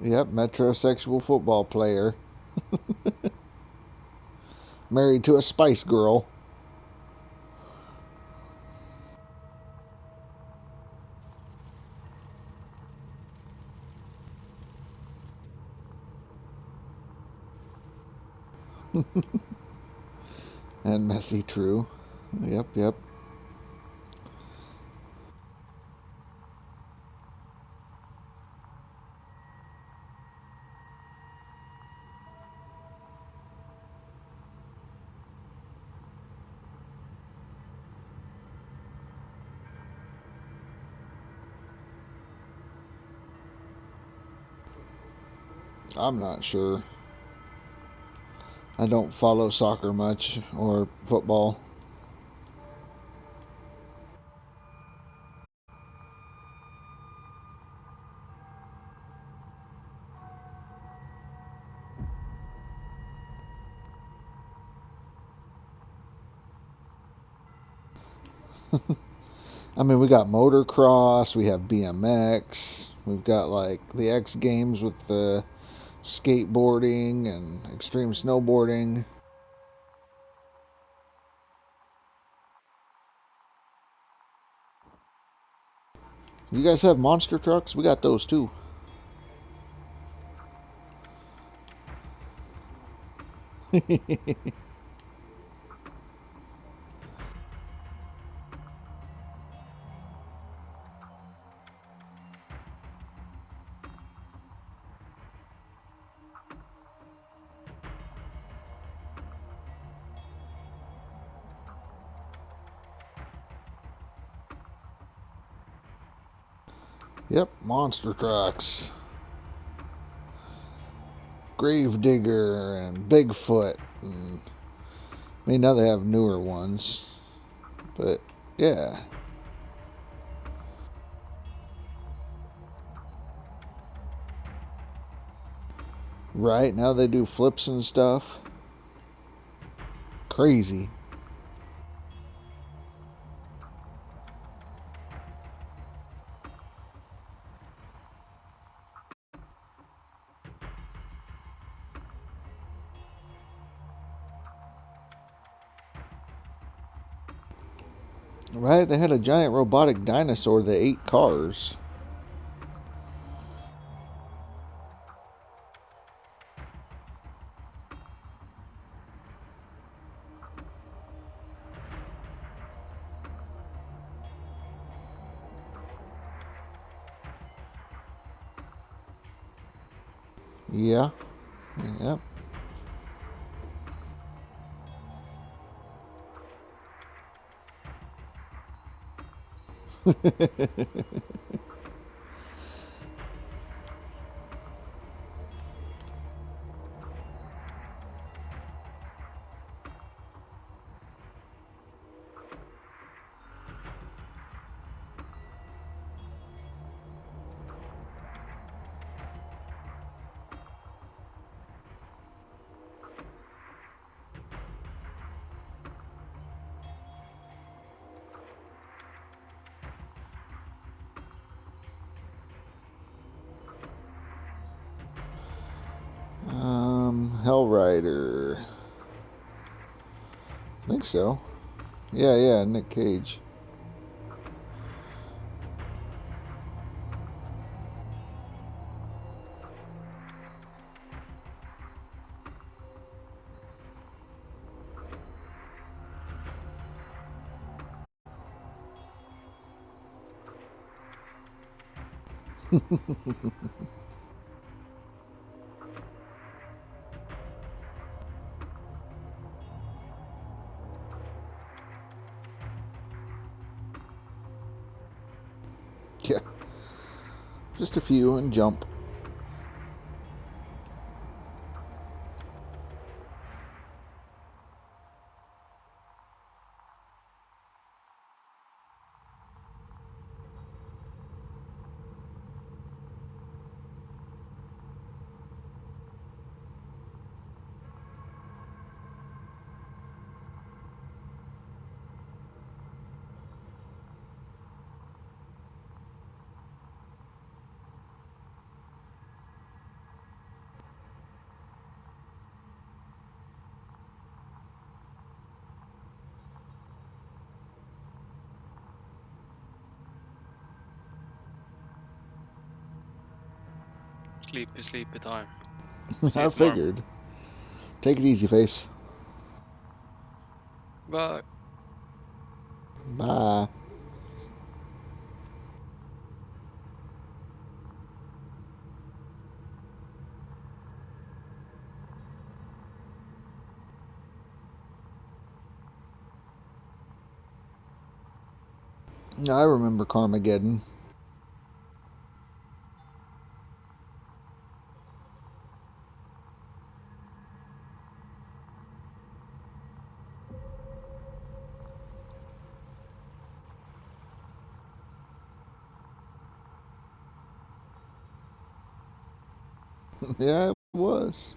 Yep, metrosexual football player. Married to a Spice Girl. And messy, true. Yep, yep. I'm not sure. I don't follow soccer much or football. I mean, we got motocross, we have BMX, we've got like the X Games with the skateboarding and extreme snowboarding. You guys have monster trucks? We got those too. Yep, monster trucks. Gravedigger and Bigfoot. And, I mean, now they have newer ones. But, yeah. Right, now they do flips and stuff. Crazy. Right, they had a giant robotic dinosaur that ate cars. Yeah. Yep. Hell Rider. I think so. Yeah, Nick Cage. Yeah. Just a few and jump. Sleepy time. I figured. Take it easy, face. Bye. Bye. I remember Carmageddon. Yeah, it was.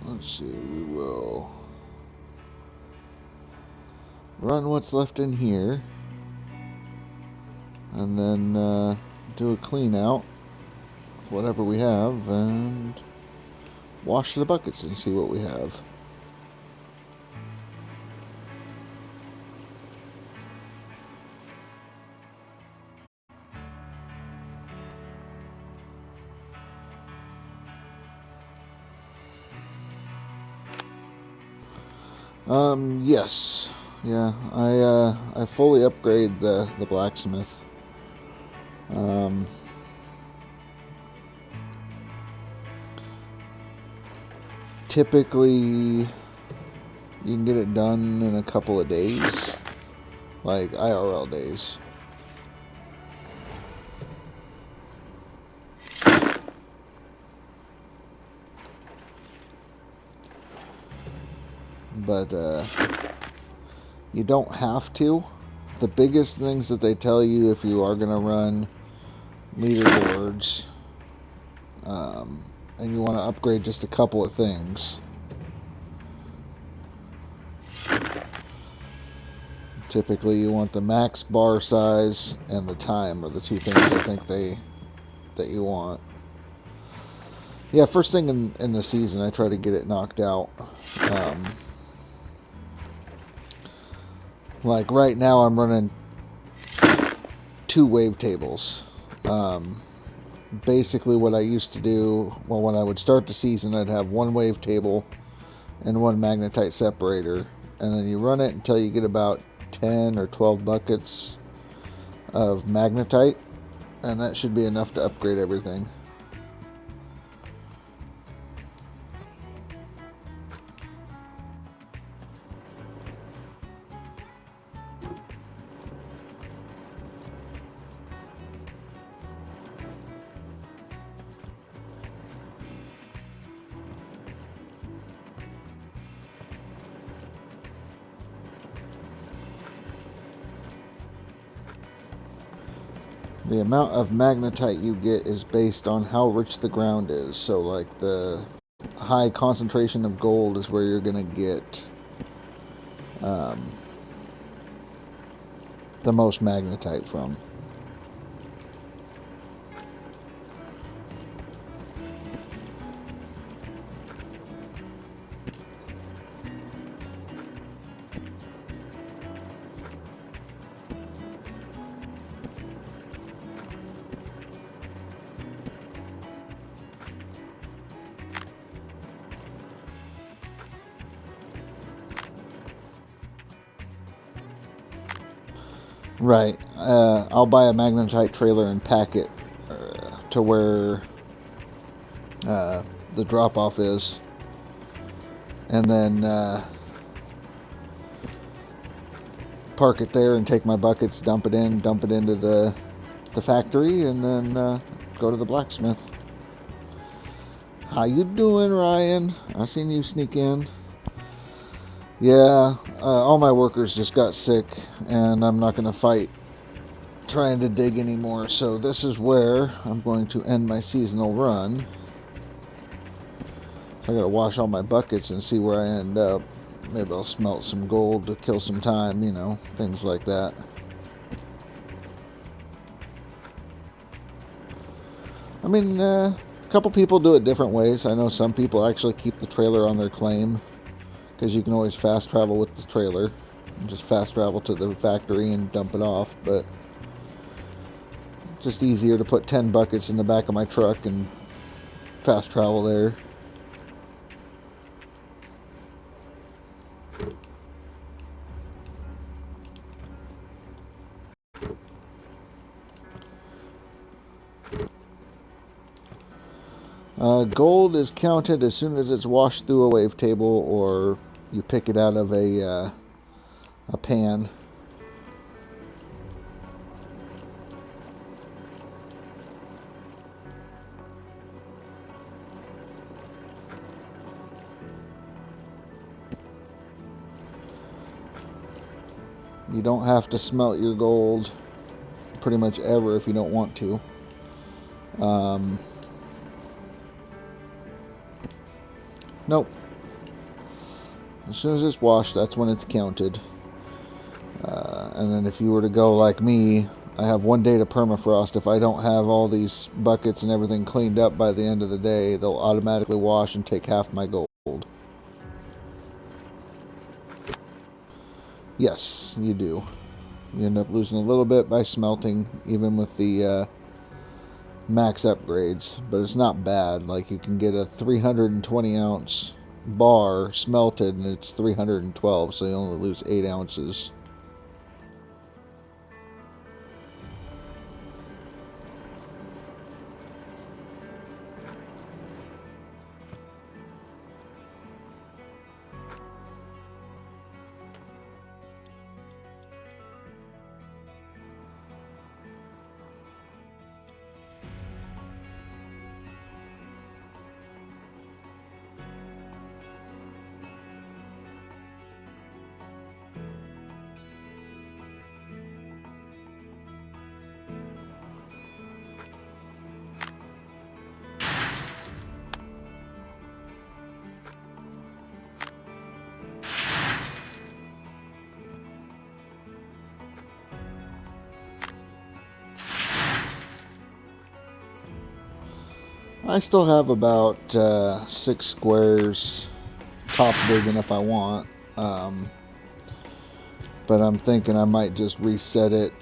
Let's see, we will run what's left in here, and then do a clean out of whatever we have, and wash the buckets and see what we have. Yes. Yeah, I fully upgrade the blacksmith. Typically You can get it done in a couple of days, like IRL days. But you don't have to. The biggest things that they tell you if you are going to run leaderboards, and you want to upgrade just a couple of things. Typically, you want the max bar size and the time are the two things I think that you want. Yeah, first thing in the season, I try to get it knocked out. Like right now, I'm running 2 wavetables. Basically, what I used to do, well, when I would start the season, I'd have 1 wavetable and 1 magnetite separator, and then you run it until you get about 10 or 12 buckets of magnetite, and that should be enough to upgrade everything. The amount of magnetite you get is based on how rich the ground is. So, like, the high concentration of gold is where you're going to get the most magnetite from. Right. I'll buy a magnetite trailer and pack it to where the drop-off is. And then park it there and take my buckets, dump it into the factory, and then go to the blacksmith. How you doing, Ryan? I seen you sneak in. Yeah, all my workers just got sick, and I'm not going to fight trying to dig anymore, so this is where I'm going to end my seasonal run. So I got to wash all my buckets and see where I end up. Maybe I'll smelt some gold to kill some time, you know, things like that. I mean, a couple people do it different ways. I know some people actually keep the trailer on their claim, because you can always fast travel with the trailer and just fast travel to the factory and dump it off. But it's just easier to put 10 buckets in the back of my truck and fast travel there. Gold is counted as soon as it's washed through a wavetable, or you pick it out of a pan. You don't have to smelt your gold pretty much ever if you don't want to. Nope. As soon as it's washed, that's when it's counted. And then if you were to go like me, I have 1 day to permafrost. If I don't have all these buckets and everything cleaned up by the end of the day, they'll automatically wash and take half my gold. Yes, you do. You end up losing a little bit by smelting, even with the max upgrades, but it's not bad. Like, you can get a 320 ounce bar smelted and it's 312, so you only lose 8 ounces. I still have about 6 squares top digging if I want. But I'm thinking I might just reset it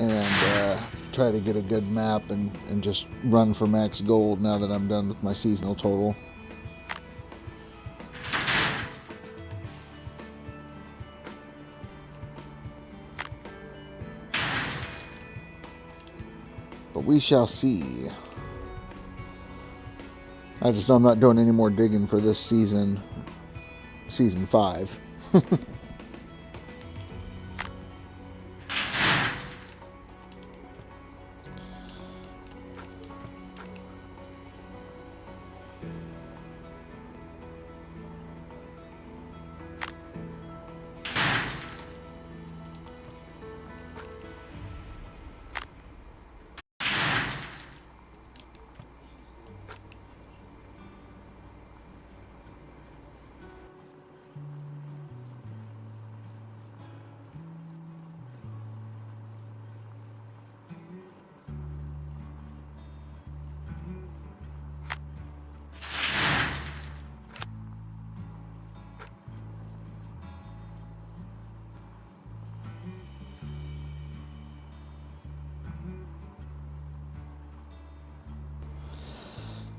and try to get a good map and just run for max gold now that I'm done with my seasonal total. But we shall see. I just know I'm not doing any more digging for this season. Season 5.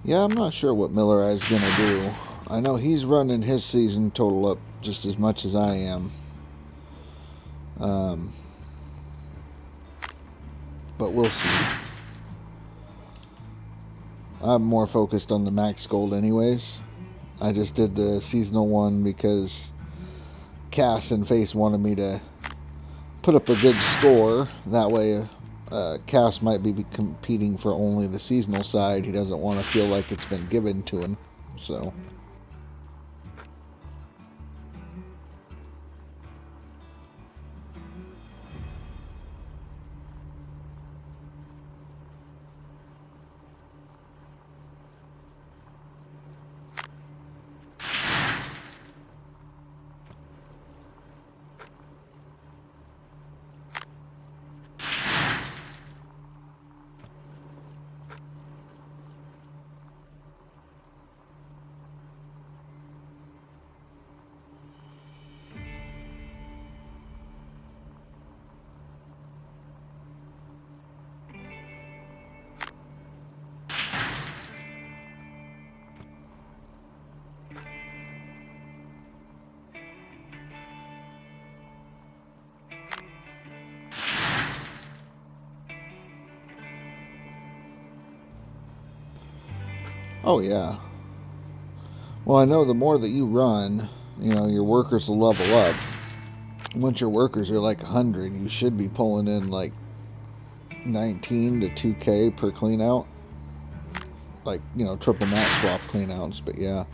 Yeah, I'm not sure what Miller Eye's gonna do. I know he's running his season total up just as much as I am. But we'll see. I'm more focused on the max gold anyways. I just did the seasonal one because Cass and Face wanted me to put up a good score. That way Cass might be competing for only the seasonal side. He doesn't want to feel like it's been given to him. So... Oh, yeah. Well, I know the more that you run, you know, your workers will level up. Once your workers are like 100, you should be pulling in like 19 to 2K per clean out. Like, you know, triple map swap clean outs, but yeah.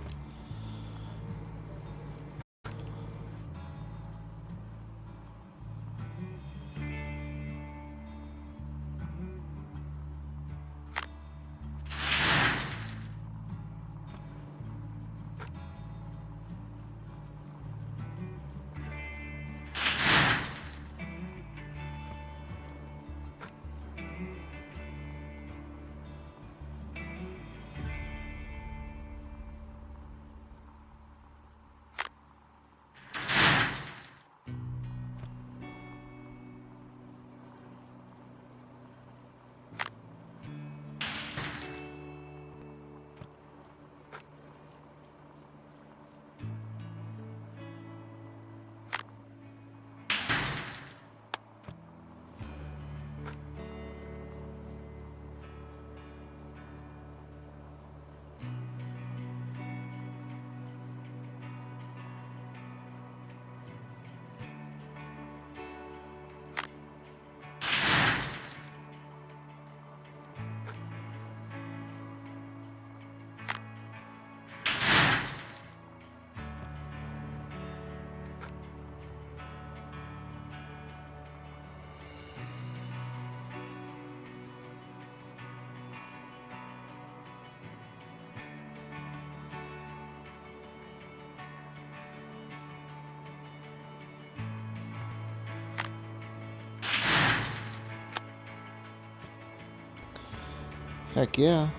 Heck yeah.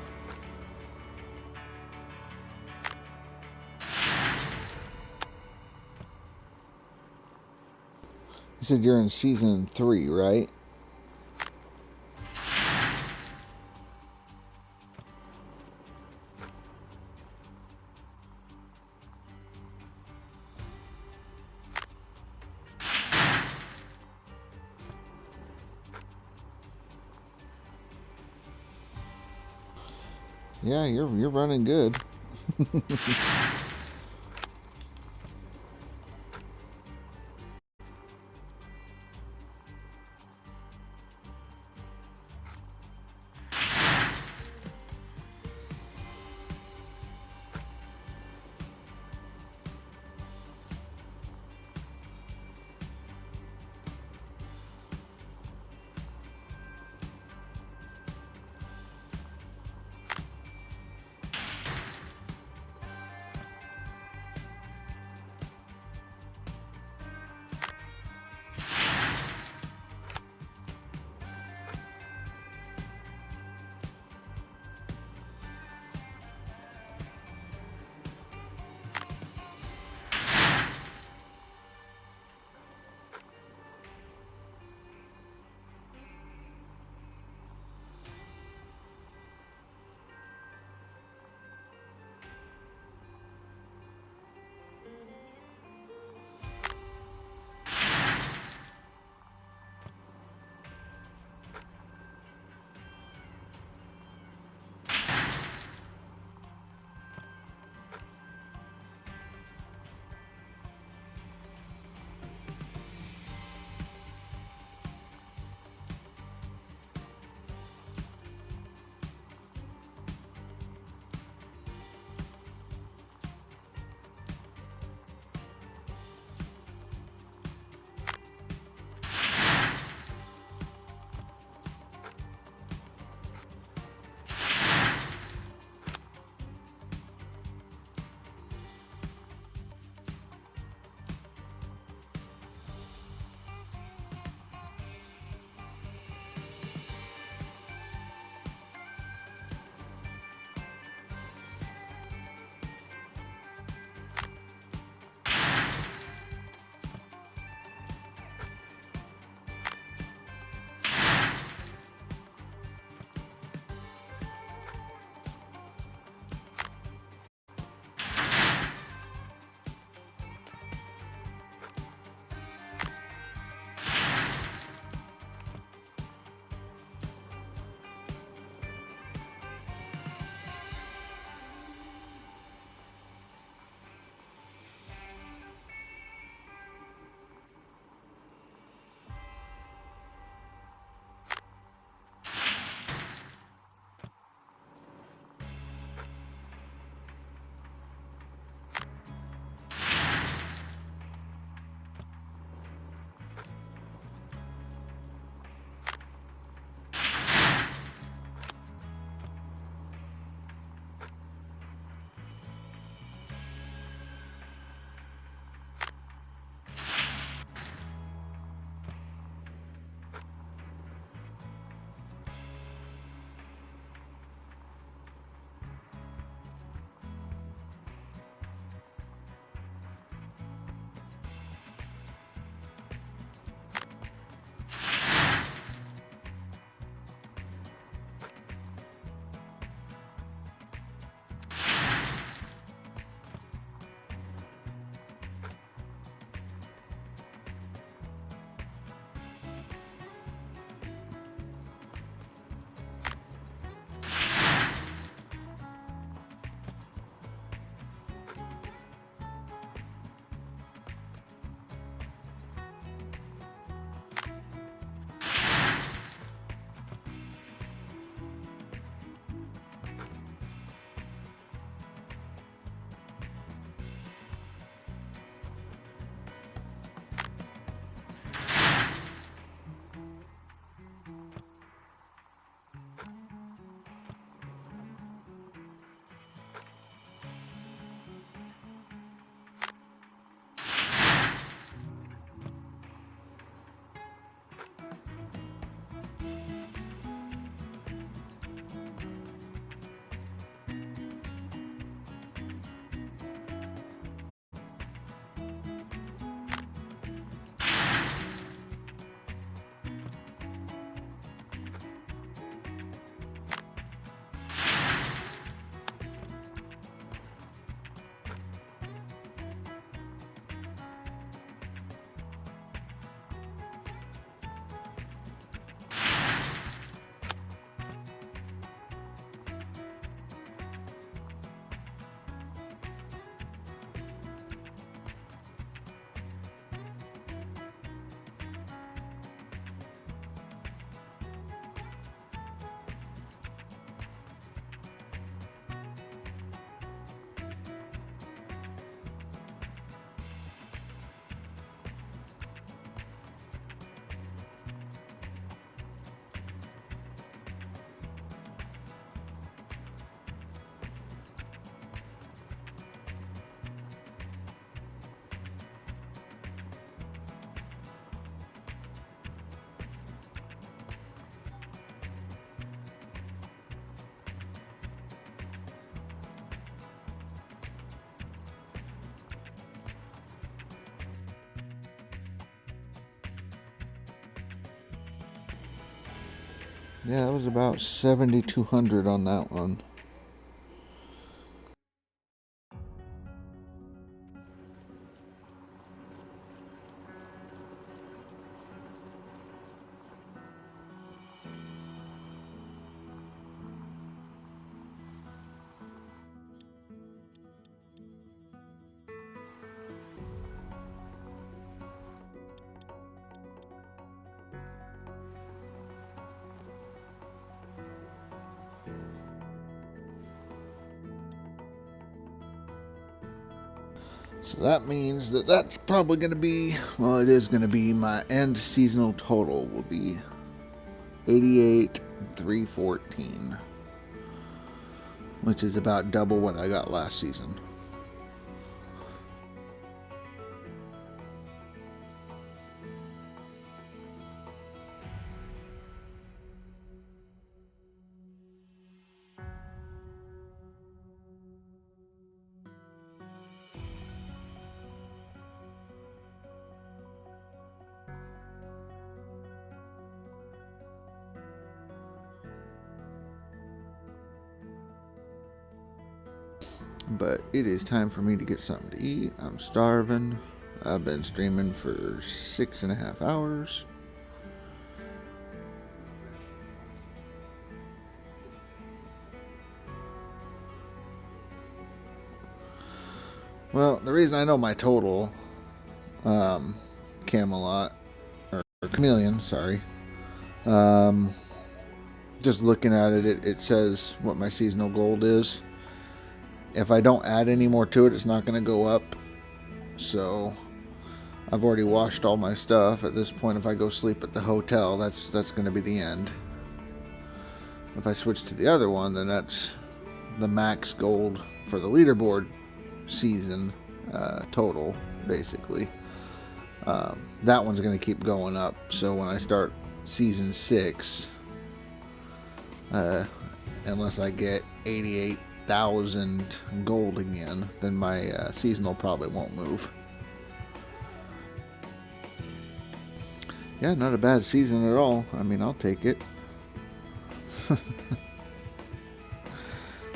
said you're in season 3, right? Yeah, you're running good. Yeah, it was about 7,200 on that one. So that means that that's probably going to be, well, it is going to be my end seasonal total will be 88,314, which is about double what I got last season. But it is time for me to get something to eat. I'm starving. I've been streaming for 6.5 hours. Well, the reason I know my total, Camelot, or Chameleon, sorry. Just looking at it, it says what my seasonal gold is. If I don't add any more to it, it's not going to go up. So I've already washed all my stuff. At this point, if I go sleep at the hotel, that's going to be the end. If I switch to the other one, then that's the max gold for the leaderboard season total, basically. That one's going to keep going up. So when I start season 6, unless I get 88,000 gold again, then my seasonal probably won't move. Yeah, not a bad season at all. I mean, I'll take it.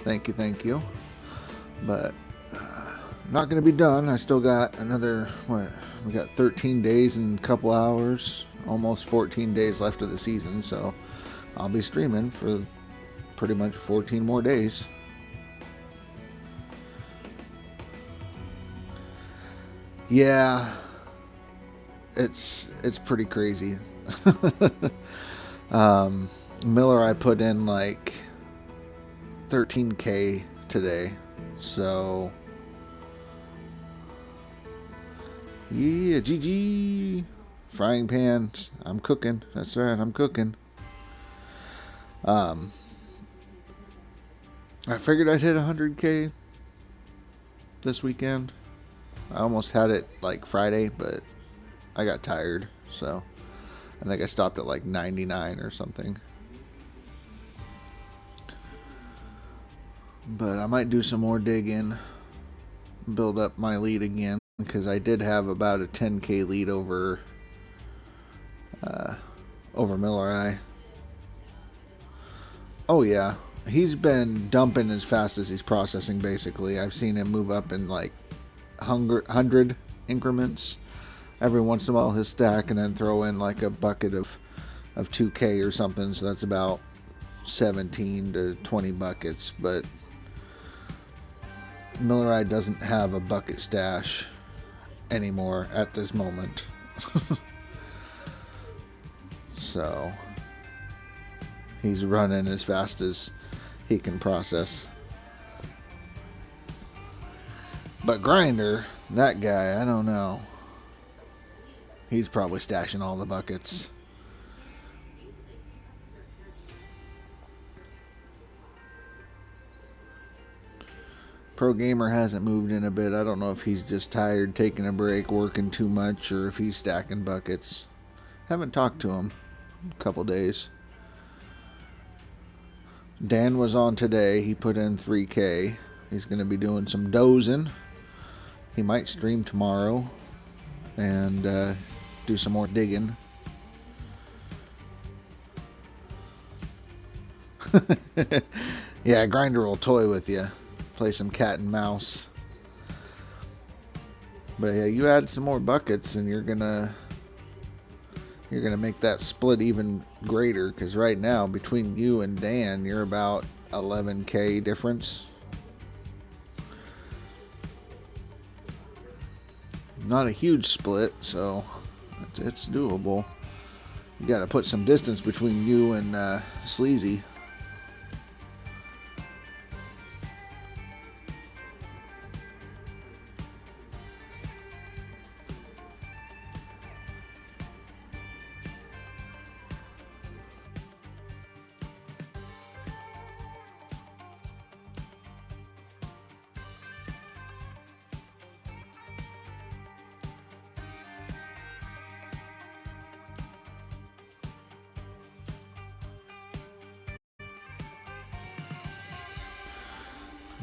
Thank you. But I'm not going to be done. I still got another, we got 13 days and a couple hours, almost 14 days left of the season, so I'll be streaming for pretty much 14 more days. Yeah, it's pretty crazy. Miller, I put in like 13K today, so yeah, GG. Frying pans, I'm cooking. That's right, I'm cooking. I figured I'd hit 100K this weekend. I almost had it like Friday, but I got tired, so I think I stopped at like 99 or something. But I might do some more digging, build up my lead again, because I did have about a 10K lead over Miller Eye. Oh yeah, he's been dumping as fast as he's processing, basically. I've seen him move up in like 100 increments. Every once in a while he'll stack and then throw in like a bucket of 2K or something, so that's about 17 to 20 buckets. But Miller Eye doesn't have a bucket stash anymore at this moment. So he's running as fast as he can process. But Grinder, that guy, I don't know. He's probably stashing all the buckets. Pro Gamer hasn't moved in a bit. I don't know if he's just tired, taking a break, working too much, or if he's stacking buckets. Haven't talked to him in a couple days. Dan was on today. He put in 3K. He's going to be doing some dozing. He might stream tomorrow and do some more digging. Yeah, Grinder will toy with you. Play some cat and mouse. But yeah, you add some more buckets and you're gonna make that split even greater, because right now between you and Dan you're about 11k difference. Not a huge split, so it's doable. You gotta put some distance between you and Sleazy.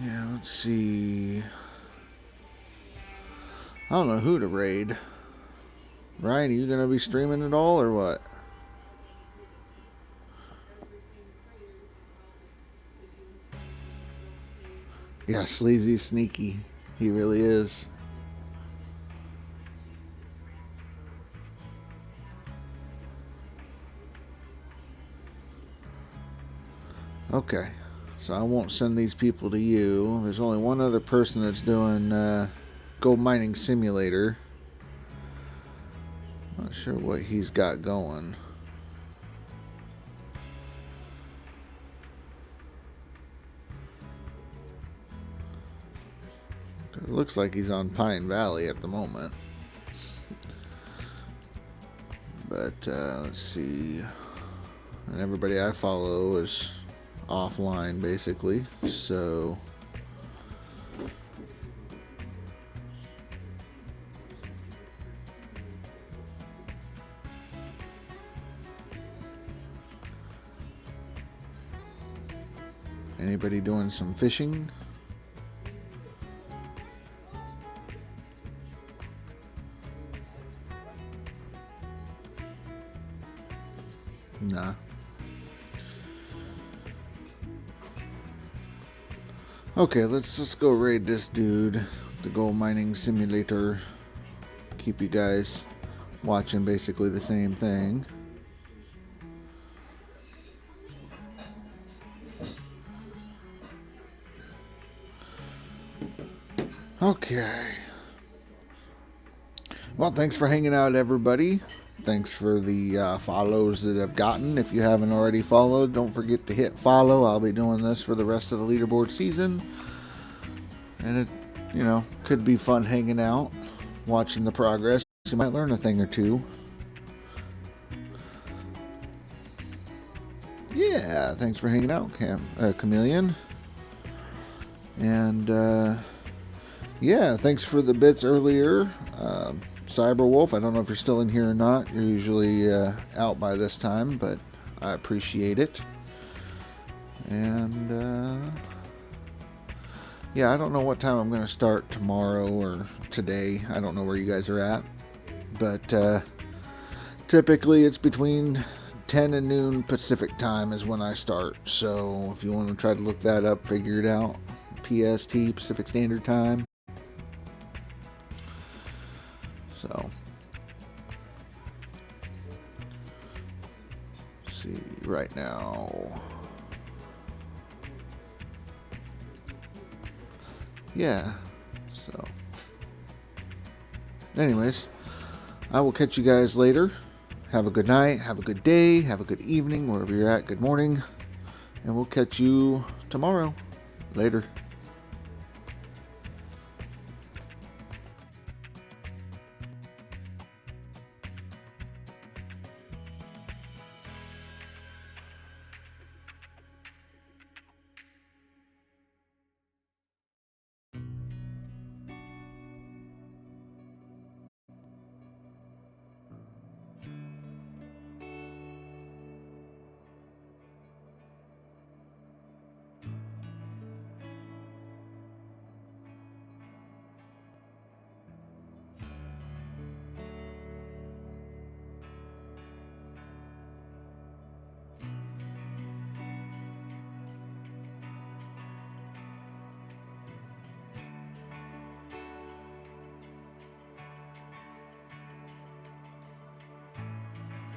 Yeah, let's see. I don't know who to raid. Ryan, are you gonna be streaming at all or what? Yeah, Sleazy's sneaky. He really is. Okay. So I won't send these people to you. There's only one other person that's doing gold mining simulator. Not sure what he's got going. It looks like he's on Pine Valley at the moment. But let's see. And everybody I follow is offline basically, so anybody doing some fishing? Nah. Okay, let's go raid this dude, the gold mining simulator. Keep you guys watching basically the same thing. Okay. Well, thanks for hanging out, everybody. Thanks for the follows that I've gotten. If you haven't already followed, don't forget to hit follow. I'll be doing this for the rest of the leaderboard season. And it, you know, could be fun hanging out, watching the progress. You might learn a thing or two. Yeah, thanks for hanging out, Chameleon. And, yeah, thanks for the bits earlier. Cyberwolf, I don't know if you're still in here or not. You're usually out by this time, but I appreciate it. And yeah, I don't know what time I'm going to start tomorrow or today. I don't know where you guys are at. But typically it's between 10 and noon Pacific time is when I start. So if you want to try to look that up, figure it out. PST, Pacific Standard Time. So, let's see, right now, yeah, so, anyways, I will catch you guys later. Have a good night, have a good day, have a good evening, wherever you're at, good morning, and we'll catch you tomorrow. Later.